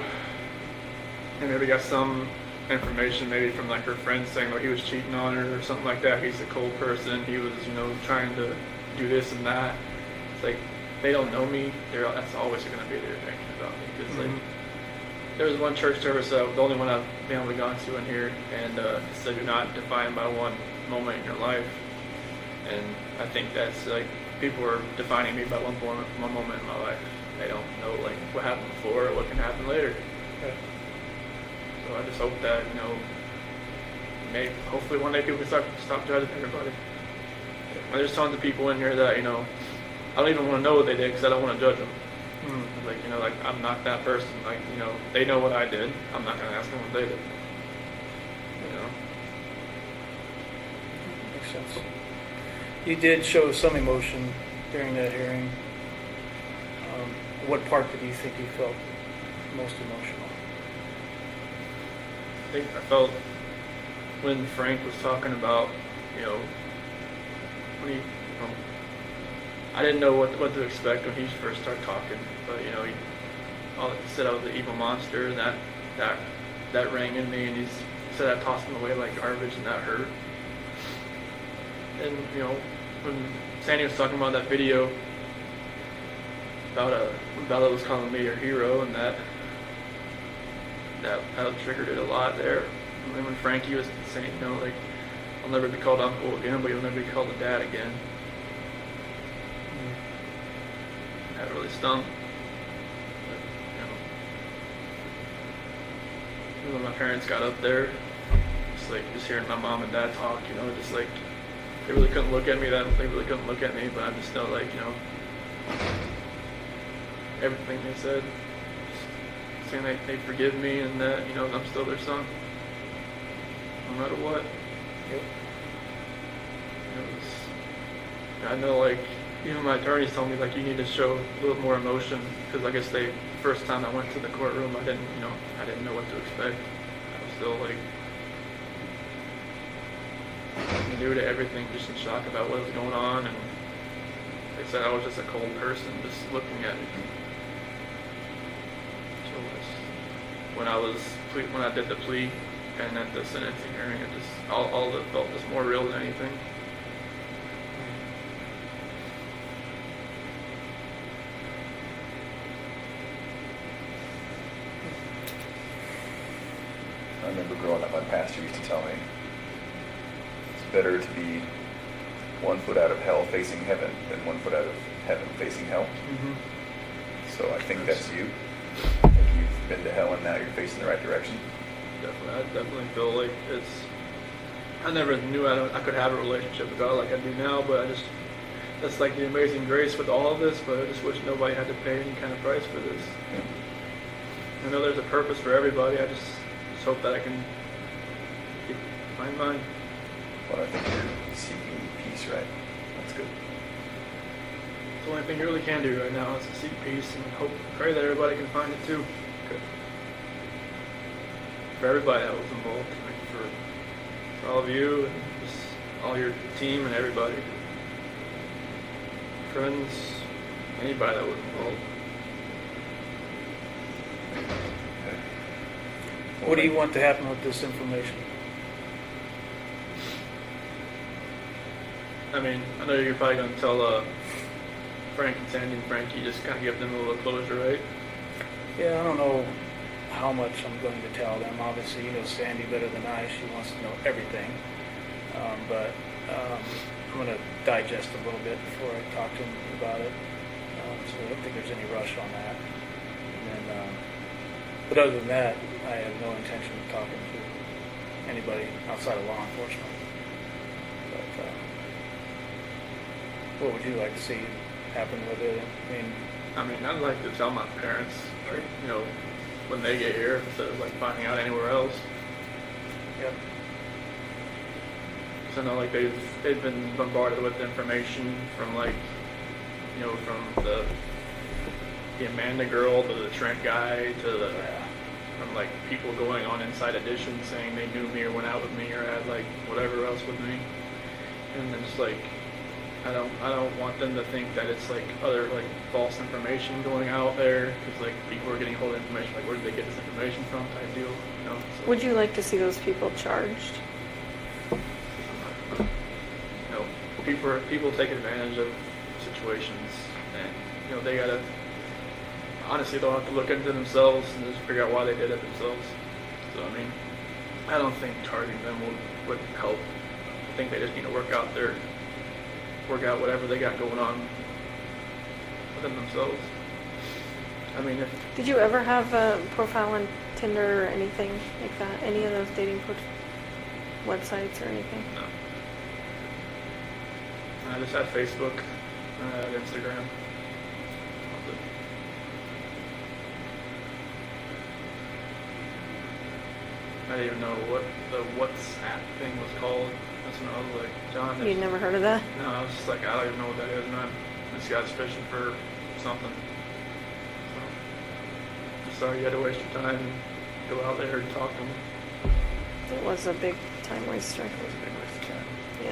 and maybe got some information maybe from like her friends saying he was cheating on her or something like that. He's a cold person. He was, trying to do this and that. It's like, they don't know me. That's always going to be their opinion about me. Because like, there was one church service, the only one I've been able to go to in here, and it said you're not defined by one moment in your life. And I think that's like, people are defining me by one moment in my life. They don't know like what happened before or what can happen later. Right. So I just hope that, hopefully one day people can stop judging everybody. There's tons of people in here that, I don't even want to know what they did because I don't want to judge them. Like, like, I'm not that person. Like, they know what I did. I'm not going to ask them what they did. Makes sense. You did show some emotion during that hearing. What part did you think you felt most emotional? I think I felt when Frank was talking about, when he, I didn't know what to expect when he first started talking, but he said I was the evil monster, and that rang in me, and he said I tossed him away like garbage, and that hurt. And when Sandy was talking about that video about when Bella was calling me her hero, and that triggered it a lot there. And then when Frankie was saying, like, I'll never be called uncle again, but you'll never be called a dad again. That really stung. But, when my parents got up there, just hearing my mom and dad talk, just like, they really couldn't look at me. They really couldn't look at me, but I just felt like, everything they said, just saying they forgive me and that, I'm still their son, no matter what. Yep. I know, like, even my attorneys told me, like, you need to show a little more emotion, because I guess first time I went to the courtroom, I didn't know what to expect. I was still, like, new to everything, just in shock about what was going on, and they said I was just a cold person, just looking at it. So when I did the plea and at the sentencing hearing, it just all of it felt just more real than anything. I remember growing up, my pastor used to tell me, it's better to be 1 foot out of hell facing heaven than 1 foot out of heaven facing hell. Mm-hmm. So I think that's you. I think you've been to hell and now you're facing the right direction. Definitely, I definitely feel like I never knew I could have a relationship with God like I do now, but that's like the amazing grace with all of this, but I just wish nobody had to pay any kind of price for this. Yeah. I know there's a purpose for everybody. I just hope that I can find mine. Well, I think you're seeking peace, right? That's good. It's the only thing you really can do right now is to seek peace and pray that everybody can find it too. Good. For everybody that was involved, like for all of you and just all your team and everybody, friends, anybody that was involved. Okay. What do you want to happen with this information? I mean, I know you're probably going to tell Frank and Sandy and Frankie, just kind of give them a little closure, right? Yeah, I don't know how much I'm going to tell them. Obviously, you know Sandy better than I. She wants to know everything. But I'm going to digest a little bit before I talk to them about it. so I don't think there's any rush on that. And then, but other than that, I have no intention of talking to anybody outside of law enforcement. But what would you like to see happen with it? I mean, I'd like to tell my parents, like, you know, when they get here, instead of like finding out anywhere else. Yep. So I know like they've been bombarded with information from like, you know, from the Amanda girl to the Trent guy to the from like people going on Inside Edition saying they knew me or went out with me or had like whatever else with me, and it's like I don't want them to think that it's like other like false information going out there, because like people are getting hold of information like where did they get this information from type deal, you know. So, Would you like to see those people charged? you know, people take advantage of situations, and you know they gotta honestly they'll have to look into themselves and just figure out why they did it themselves. So I mean, I don't think charging them would help. I think they just need to work out whatever they got going on within themselves. I mean, if Did you ever have a profile on Tinder or anything like that? Any of those dating websites or anything? no, I just had Facebook, I had Instagram. I didn't even know what the WhatsApp thing was called. That's when I was like, John. You'd never heard of that? No, I was just like, I don't even know what that is, man. This guy's fishing for something. So, sorry you had to waste your time and go out there and talk to him. It was a big time waster. It was a big waste of time. Yeah.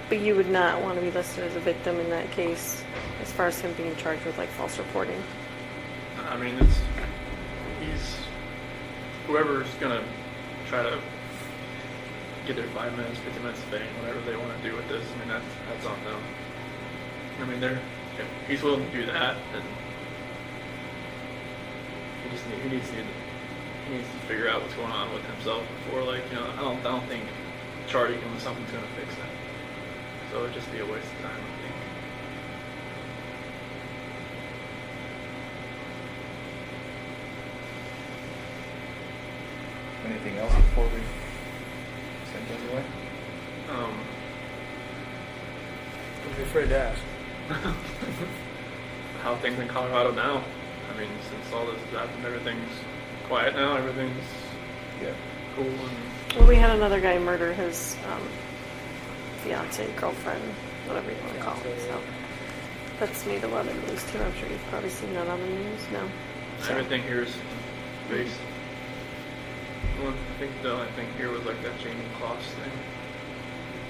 But you would not want to be listed as a victim in that case, as far as him being charged with like false reporting. I mean, he's whoever's gonna try to get their 5 minutes, 50 minutes of fame, whatever they want to do with this. I mean, that's on them. I mean, if he's willing to do that, then he needs to figure out what's going on with himself before, like, you know, I don't think charging him with something's gonna fix that. So it'd just be a waste of time, I think. Anything else before we send things away? Don't be afraid to ask. How are things in Colorado now? I mean, since all this has happened, everything's quiet now. Everything's Yeah. cool and Well, we had another guy murder his fiance, girlfriend, whatever you want to call it. So that's made a lot of news too. I'm sure you've probably seen that on the news. No. So- everything here is based. Well, I think the only thing here was like that Jamie Kloss thing.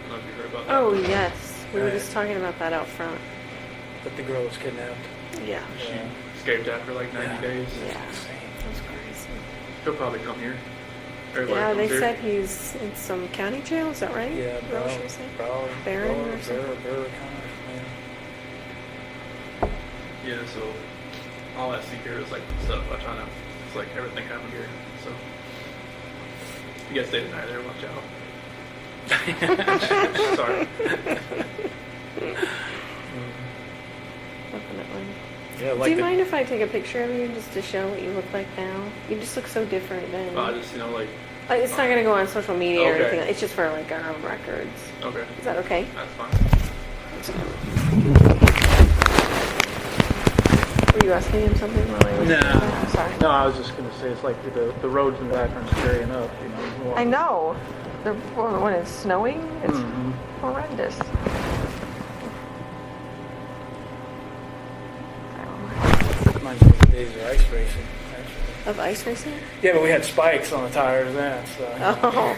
I don't know if you heard about that. Oh yes, we were Right. just talking about that out front. That the girl was kidnapped. Yeah. She Yeah. escaped after like 90 days. Yeah. Insane. That's crazy. He'll probably come here. Everybody Yeah, comes they here. said he's in some county jail. Is that right? Yeah, Is that what she was saying? Barron or something? Barron, Yeah, so all I see here is like stuff I trying to. It's like everything happened here. So if you guys stay tonight there, watch out. Sorry. Definitely. Yeah, Do you mind if I take a picture of you just to show what you look like now? You just look so different then. Just like It's not going to go on social media or Okay. anything. It's just for like our own records. okay, Is that okay? that's fine. That's good. Were you asking him something while I was? Nah. Sorry. No, I was just going to say it's like the roads in the background scary enough, you know. I know. When it's snowing, it's Mhm. horrendous. Reminds me of the days of ice racing, actually. Of ice racing? Yeah, but we had spikes on the tires then, so. Oh.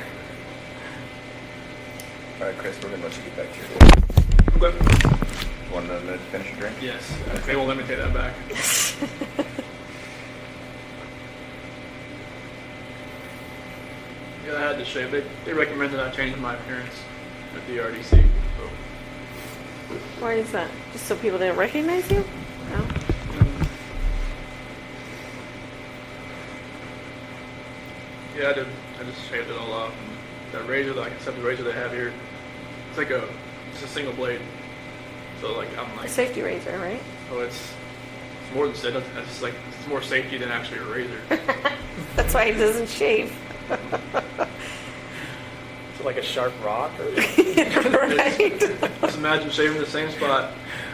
All right, Chris, we're gonna let you get back to your day. Okay. Want to finish your drink? Yes, they won't let me take that back. Yeah, I had to shave. They recommended I change my appearance at the RDC. So. Why is that? Just so people didn't recognize you? No. Yeah, I did. I just shaved it all off. And that razor, like I said, the razor they have here, it's a single blade. So like I'm A like, safety razor, right? oh, it's more than said. It's like it's more safety than actually a razor. That's why it doesn't shave. Is it like a sharp rock or? Right. Just imagine shaving the same spot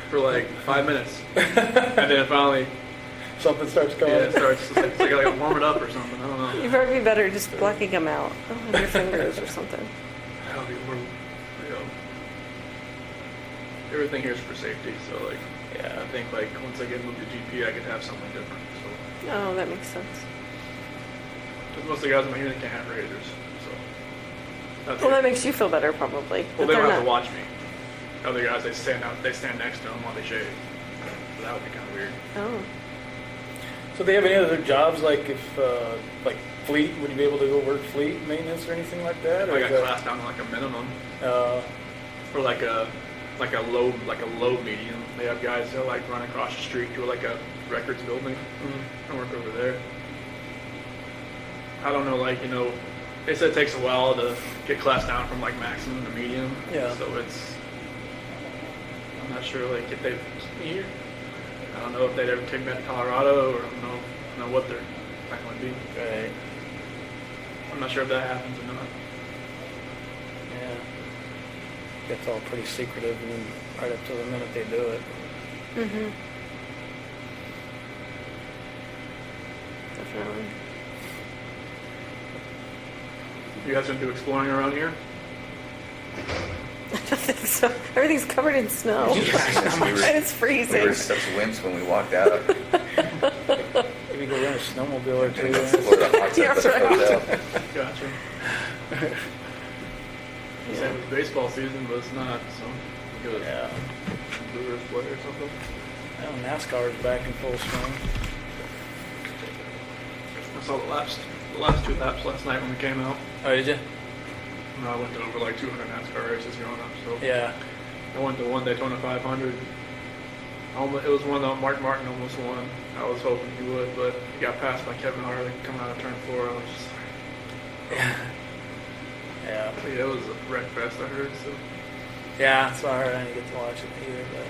for like 5 minutes, and then finally, Something starts yeah, going. it starts. It's like I gotta warm it up or something. I don't know. You'd probably be better just blacking them out on your fingers or something. That'll be more, everything here is for safety. So like, yeah, I think like once I get moved to GP, I could have something different. So Oh, that makes sense. 'cause most of the guys in my unit can't have razors, so that's Well, it. that makes you feel better, probably. Well, But they they're don't have to not- watch me. Other guys, they stand next to them while they shave. So that would be kind of weird. Oh. So do they have any other jobs, like if, like fleet, would you be able to go work fleet maintenance or anything like that? Or I is got that- classed down to like a minimum, Uh, or like a low medium. They have guys that like run across the street to like a records building and work over there. I don't know, like, they said it takes a while to get classed down from like maximum to medium. Yeah. So I'm not sure like if they've here. I don't know if they'd ever take me back to Colorado, or I don't know what their plan would be. right, I'm not sure if that happens or not. yeah. It's all pretty secretive and then right up to the minute they do it. Mm-hmm. Definitely. You guys gonna do exploring around here? I don't think so. Everything's covered in snow. We were- And it's We freezing. were such wimps when we walked out. Maybe go rent a snowmobile or two. Explore the hot tub You're at the right. hotel. Gotcha. You said it was baseball season, but it's not, so we go to Yeah. Brewers play or something. Well, NASCAR's back in full swing. I saw the last 2 laps last night when we came out. Oh, did you? And I went to over like 200 NASCAR races growing up, so Yeah. I went to one Daytona 500. It was one that Mark Martin almost won. I was hoping he would, but he got passed by Kevin Harvick coming out of turn 4. I was just like, Yeah. yeah, it was a wreck fest, I heard. So Yeah, so I heard I didn't get to watch it either, but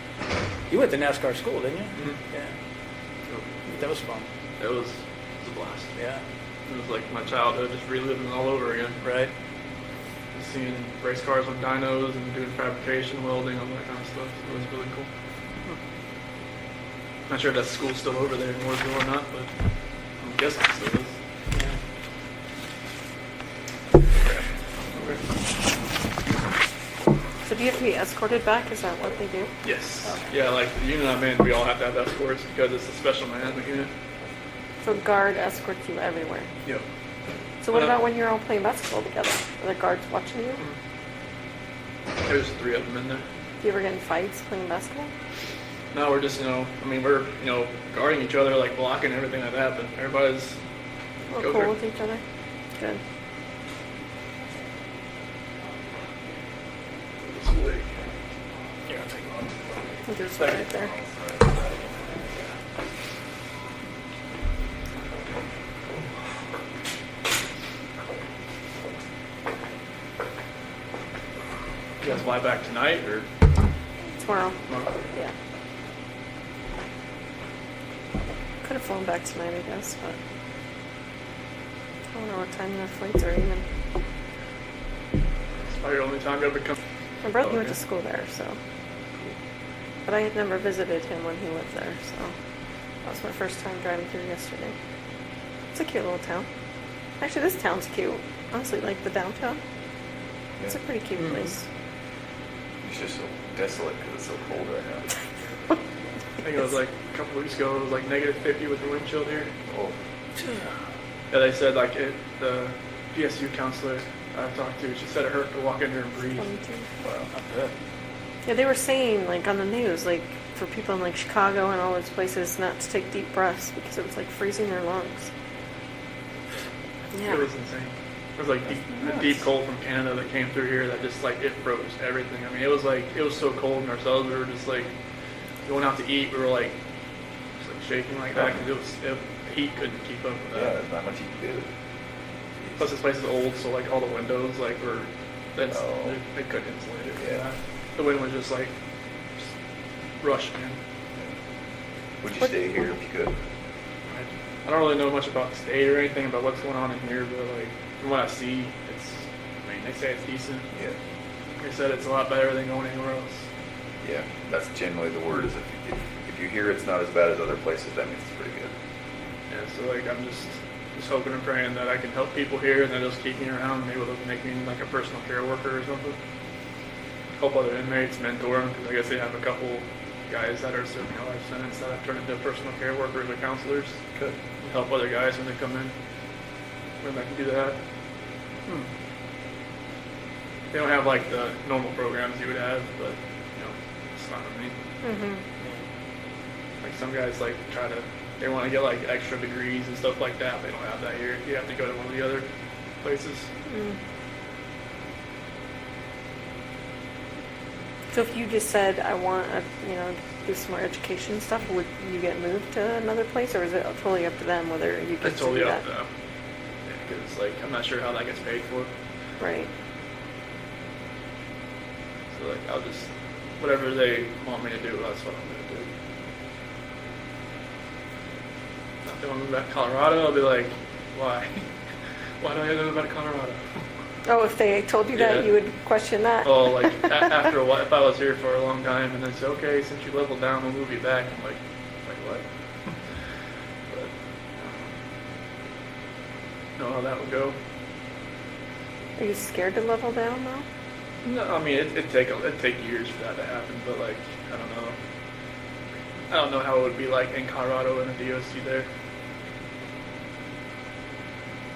you went to NASCAR school, didn't you? Mhm. Yeah. That was fun. it was a blast. Yeah. It was like my childhood, just reliving it all over again. Right. Seeing race cars on dynos and doing fabrication, welding, all that kind of stuff. It was really cool. Not sure if that school's still over there in Mooresville or not, but I'm guessing it still is. So do you have to be escorted back? Is that what they do? Yes. Okay. Yeah, like the unit I'm in, we all have to have escorts because it's a special management unit. So guard escorts you everywhere. Yep. So what about when you're all playing basketball together? Are the guards watching you? There's 3 of them in there. Do you ever get in fights playing basketball? No, we're just, we're, guarding each other, like blocking everything like that, but everybody's We're Go cool for it. with each other? Good. this way. Yeah, I'll take one. There's one right there. You guys fly back tonight or Tomorrow. tomorrow? Yeah. Could have flown back tonight, I guess, but I don't know what time their flights are even. It's probably the only time you ever come. My brother Oh, went to okay. school there, so. But I had never visited him when he lived there, so that was my first time driving through yesterday. It's a cute little town. Actually, this town's cute. Honestly, like the downtown. It's a pretty cute Mhm. place. It's just so desolate because it's so cold right now. I think it was like a couple weeks ago, it was like -50 with the wind chill here. Oh, Yeah, they said like the PSU counselor I talked to, she said it hurt to walk in here and breathe. 22. wow. Not good. Yeah, they were saying, like, on the news, like, for people in, like, Chicago and all those places not to take deep breaths because it was, like, freezing their lungs. Yeah. It was insane. It was like the deep cold from Canada that came through here that just like it froze everything. I mean, it was so cold in ourselves. We were just like going out to eat. We were like just like shaking like that because the heat couldn't keep up with Yeah, that. there's not much you can do. Plus, this place is old, so like all the windows like were Oh. they couldn't insulate it. Yeah. The wind was just like rush, man. Would you stay here if you could? I don't really know much about the state or anything about what's going on in here, but like from what I see, they say it's decent. Yeah. Like I said, it's a lot better than going anywhere else. Yeah, that's generally the word. Is if you hear it's not as bad as other places, that means it's pretty good. Yeah, so like I'm just hoping and praying that I can help people here and that they'll just keep me around. Maybe they'll make me like a personal care worker or something. Help other inmates, mentor them, because I guess they have a couple guys that are serving a life sentence that I've turned into personal care workers or counselors. Good. Help other guys when they come in. When I can do that. They don't have like the normal programs you would have, but it's fine with me. Mm-hmm. Like some guys like they want to get like extra degrees and stuff like that. They don't have that here. You have to go to one of the other places. Mm. So if you just said, I want to, do some more education stuff, would you get moved to another place, or is it totally up to them whether you get It's to totally do up that? to them. Because like I'm not sure how that gets paid for. Right. So like I'll just whatever they want me to do, that's what I'm gonna do. If they want to move back to Colorado, I'll be like, why? Why do I have to move back to Colorado? Oh, if they told you that, Yeah. you would question that? Oh, like after a while, if I was here for a long time and then say, okay, since you leveled down, we'll move you back. I'm like what? But know how that would go. Are you scared to level down, though? No, I mean it'd take years for that to happen, but like I don't know how it would be like in Colorado in a DOC there.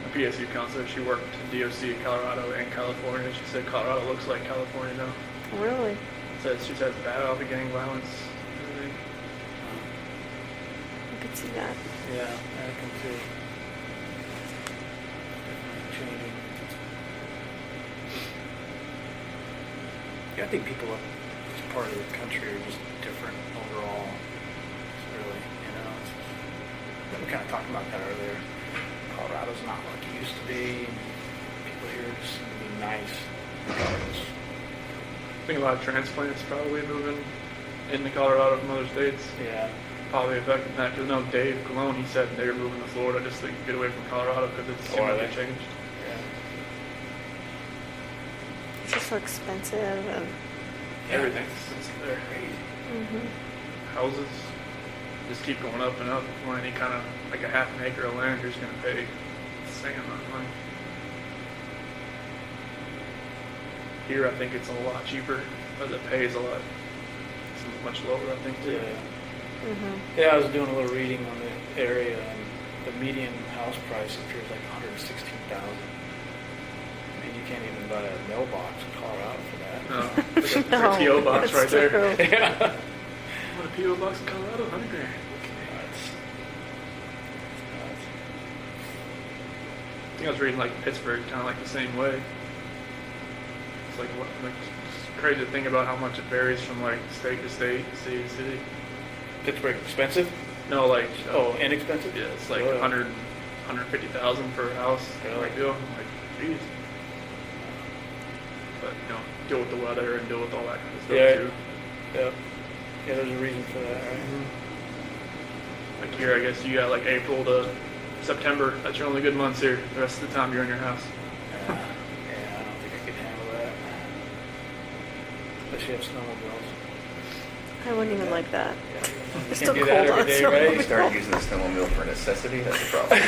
A PSU counselor, she worked in DOC in Colorado and California. She said Colorado looks like California now. Really? She says bad about the gang violence and everything. I could see that. Yeah, I can see. Definitely changing. Yeah, I think people in this part of the country are just different overall. It's really, we kind of talked about that earlier. Colorado's not like it used to be. And people here just seem to be nice. Regardless. I think a lot of transplants probably moving into Colorado from other states. Yeah. Probably affecting that. Because no, Dave Colon, he said they were moving to Florida just to get away from Colorado because it's Oh, are seemed like they? it changed. Yeah. It's just so expensive and... Everything's expensive there. Mm-hmm. Houses just keep going up and up. If you want any kind of like a half an acre of land, you're just going to pay the same amount of money. Here, I think it's a lot cheaper, but the pay is it's much lower, I think, too. Yeah. Mm-hmm. Yeah, I was doing a little reading on the area, and the median house price up here is like $116,000. I mean, you can't even buy a mailbox in Colorado for that. No, it's like a No, P.O. box that's right there. true. Yeah. What, a P.O. box in Colorado? $100,000. Nuts. I think I was reading like Pittsburgh, kind of like the same way. It's like it's crazy to think about how much it varies from like state to state, city to city. Pittsburgh expensive? No, like Inexpensive? yeah, it's like Oh, yeah. 150,000 per house. Really? Like deal. I'm like, geez. But deal with the weather and deal with all that kind of stuff Yeah. too. Yeah. Yeah, there's a reason for that, right? Like here, I guess you got like April to September. That's your only good months here. The rest of the time you're in your house. Yeah, I don't think I could handle that. Especially have snowmobiles. I wouldn't even like that. Yeah. It's You still can't do cold that on every day, snowmobile. right? You start using the snowmobile for necessity, that's a problem.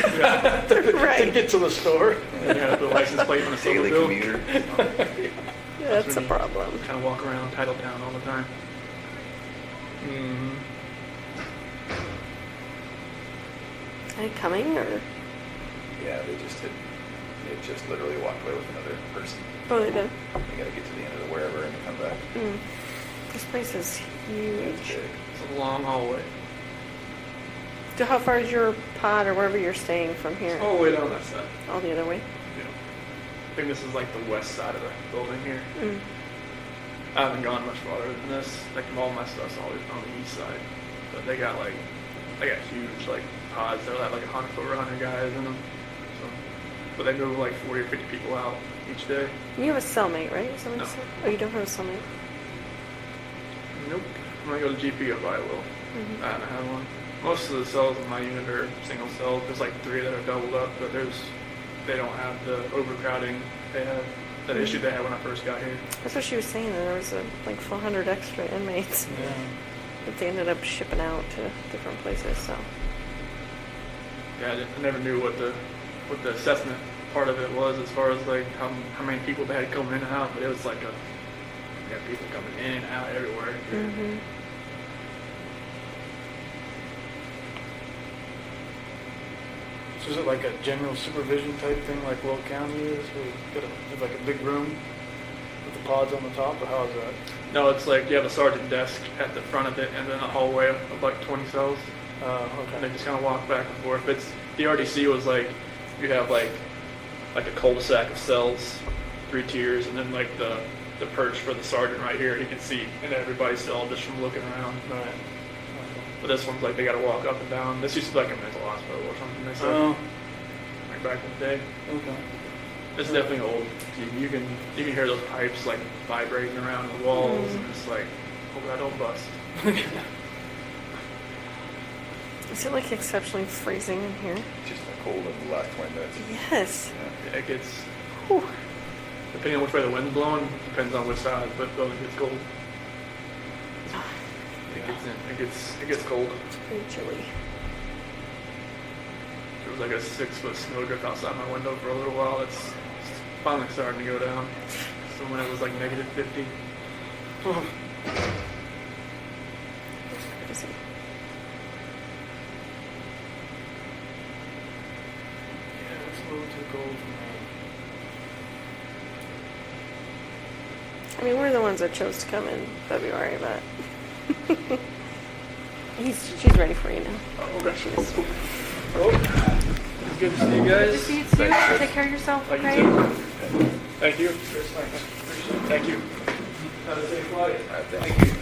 To Right. get to the store. You gotta put a license plate on a Daily snowmobile. commuter. Yeah, that's a problem. Kind of walk around Titletown all the time. Mm-hmm. Are they coming, or? Yeah, they just literally walked away with another person. Oh, they did. They gotta get to the end of the wherever and come back. Mm. This place is It's huge. big. It's a long hallway. So how far is your pod or wherever you're staying from here? All the way down that side. All the other way? Yeah. I think this is like the west side of the building here. Mm. I haven't gone much farther than this. Like all my stuff's always on the east side. But they got huge like pods that are like over 100 guys in them. So, but they move like 40 or 50 people out each day. You have a cellmate, right? No. Oh, you don't have a cellmate? Nope. when I go to GP, I probably will. I haven't had one. Most of the cells in my unit are single cell. There's like 3 that are doubled up, but they don't have the overcrowding they have, that issue they had when I first got here. That's what she was saying, that there was like 400 extra inmates Yeah. that they ended up shipping out to different places, so. Yeah, I never knew what the assessment part of it was as far as like how many people they had coming in and out, but it was like people coming in and out everywhere. So is it like a general supervision type thing like Will County is? Where you got like a big room with the pods on the top, or how is that? No, it's like you have a sergeant desk at the front of it and then a hallway of like 20 cells. And they Okay. just kind of walk back and forth. The RDC was like, you have like a cul-de-sac of cells, 3 tiers, and then like the perch for the sergeant right here. He can see in everybody's cell just from looking around. Right. Okay. But this one's like they got to walk up and down. This used to be like a mental hospital or something. They said Oh, like back in the day. okay. It's definitely old. You can hear those pipes like vibrating around the walls, and it's like, hope that don't bust. Is it like exceptionally freezing in here? Just been cold in the last 20 minutes. Yes. Yeah, it gets, Whew. depending on which way the wind's blowing, depends on which side, but it gets cold. It gets cold. It's pretty chilly. There was like a 6-foot snowdrift outside my window for a little while. It's finally starting to go down. So when it was like negative 50. Crazy. Yeah, it's a little too cold for I mean, we're the ones that chose to come in February, but she's ready for you now. Oh, okay. She is. Well, it's good to see you Good to guys. see you too. Take care of yourself, Thank okay? you too. Thank you. Thank you. Have a safe flight. All right, thank you.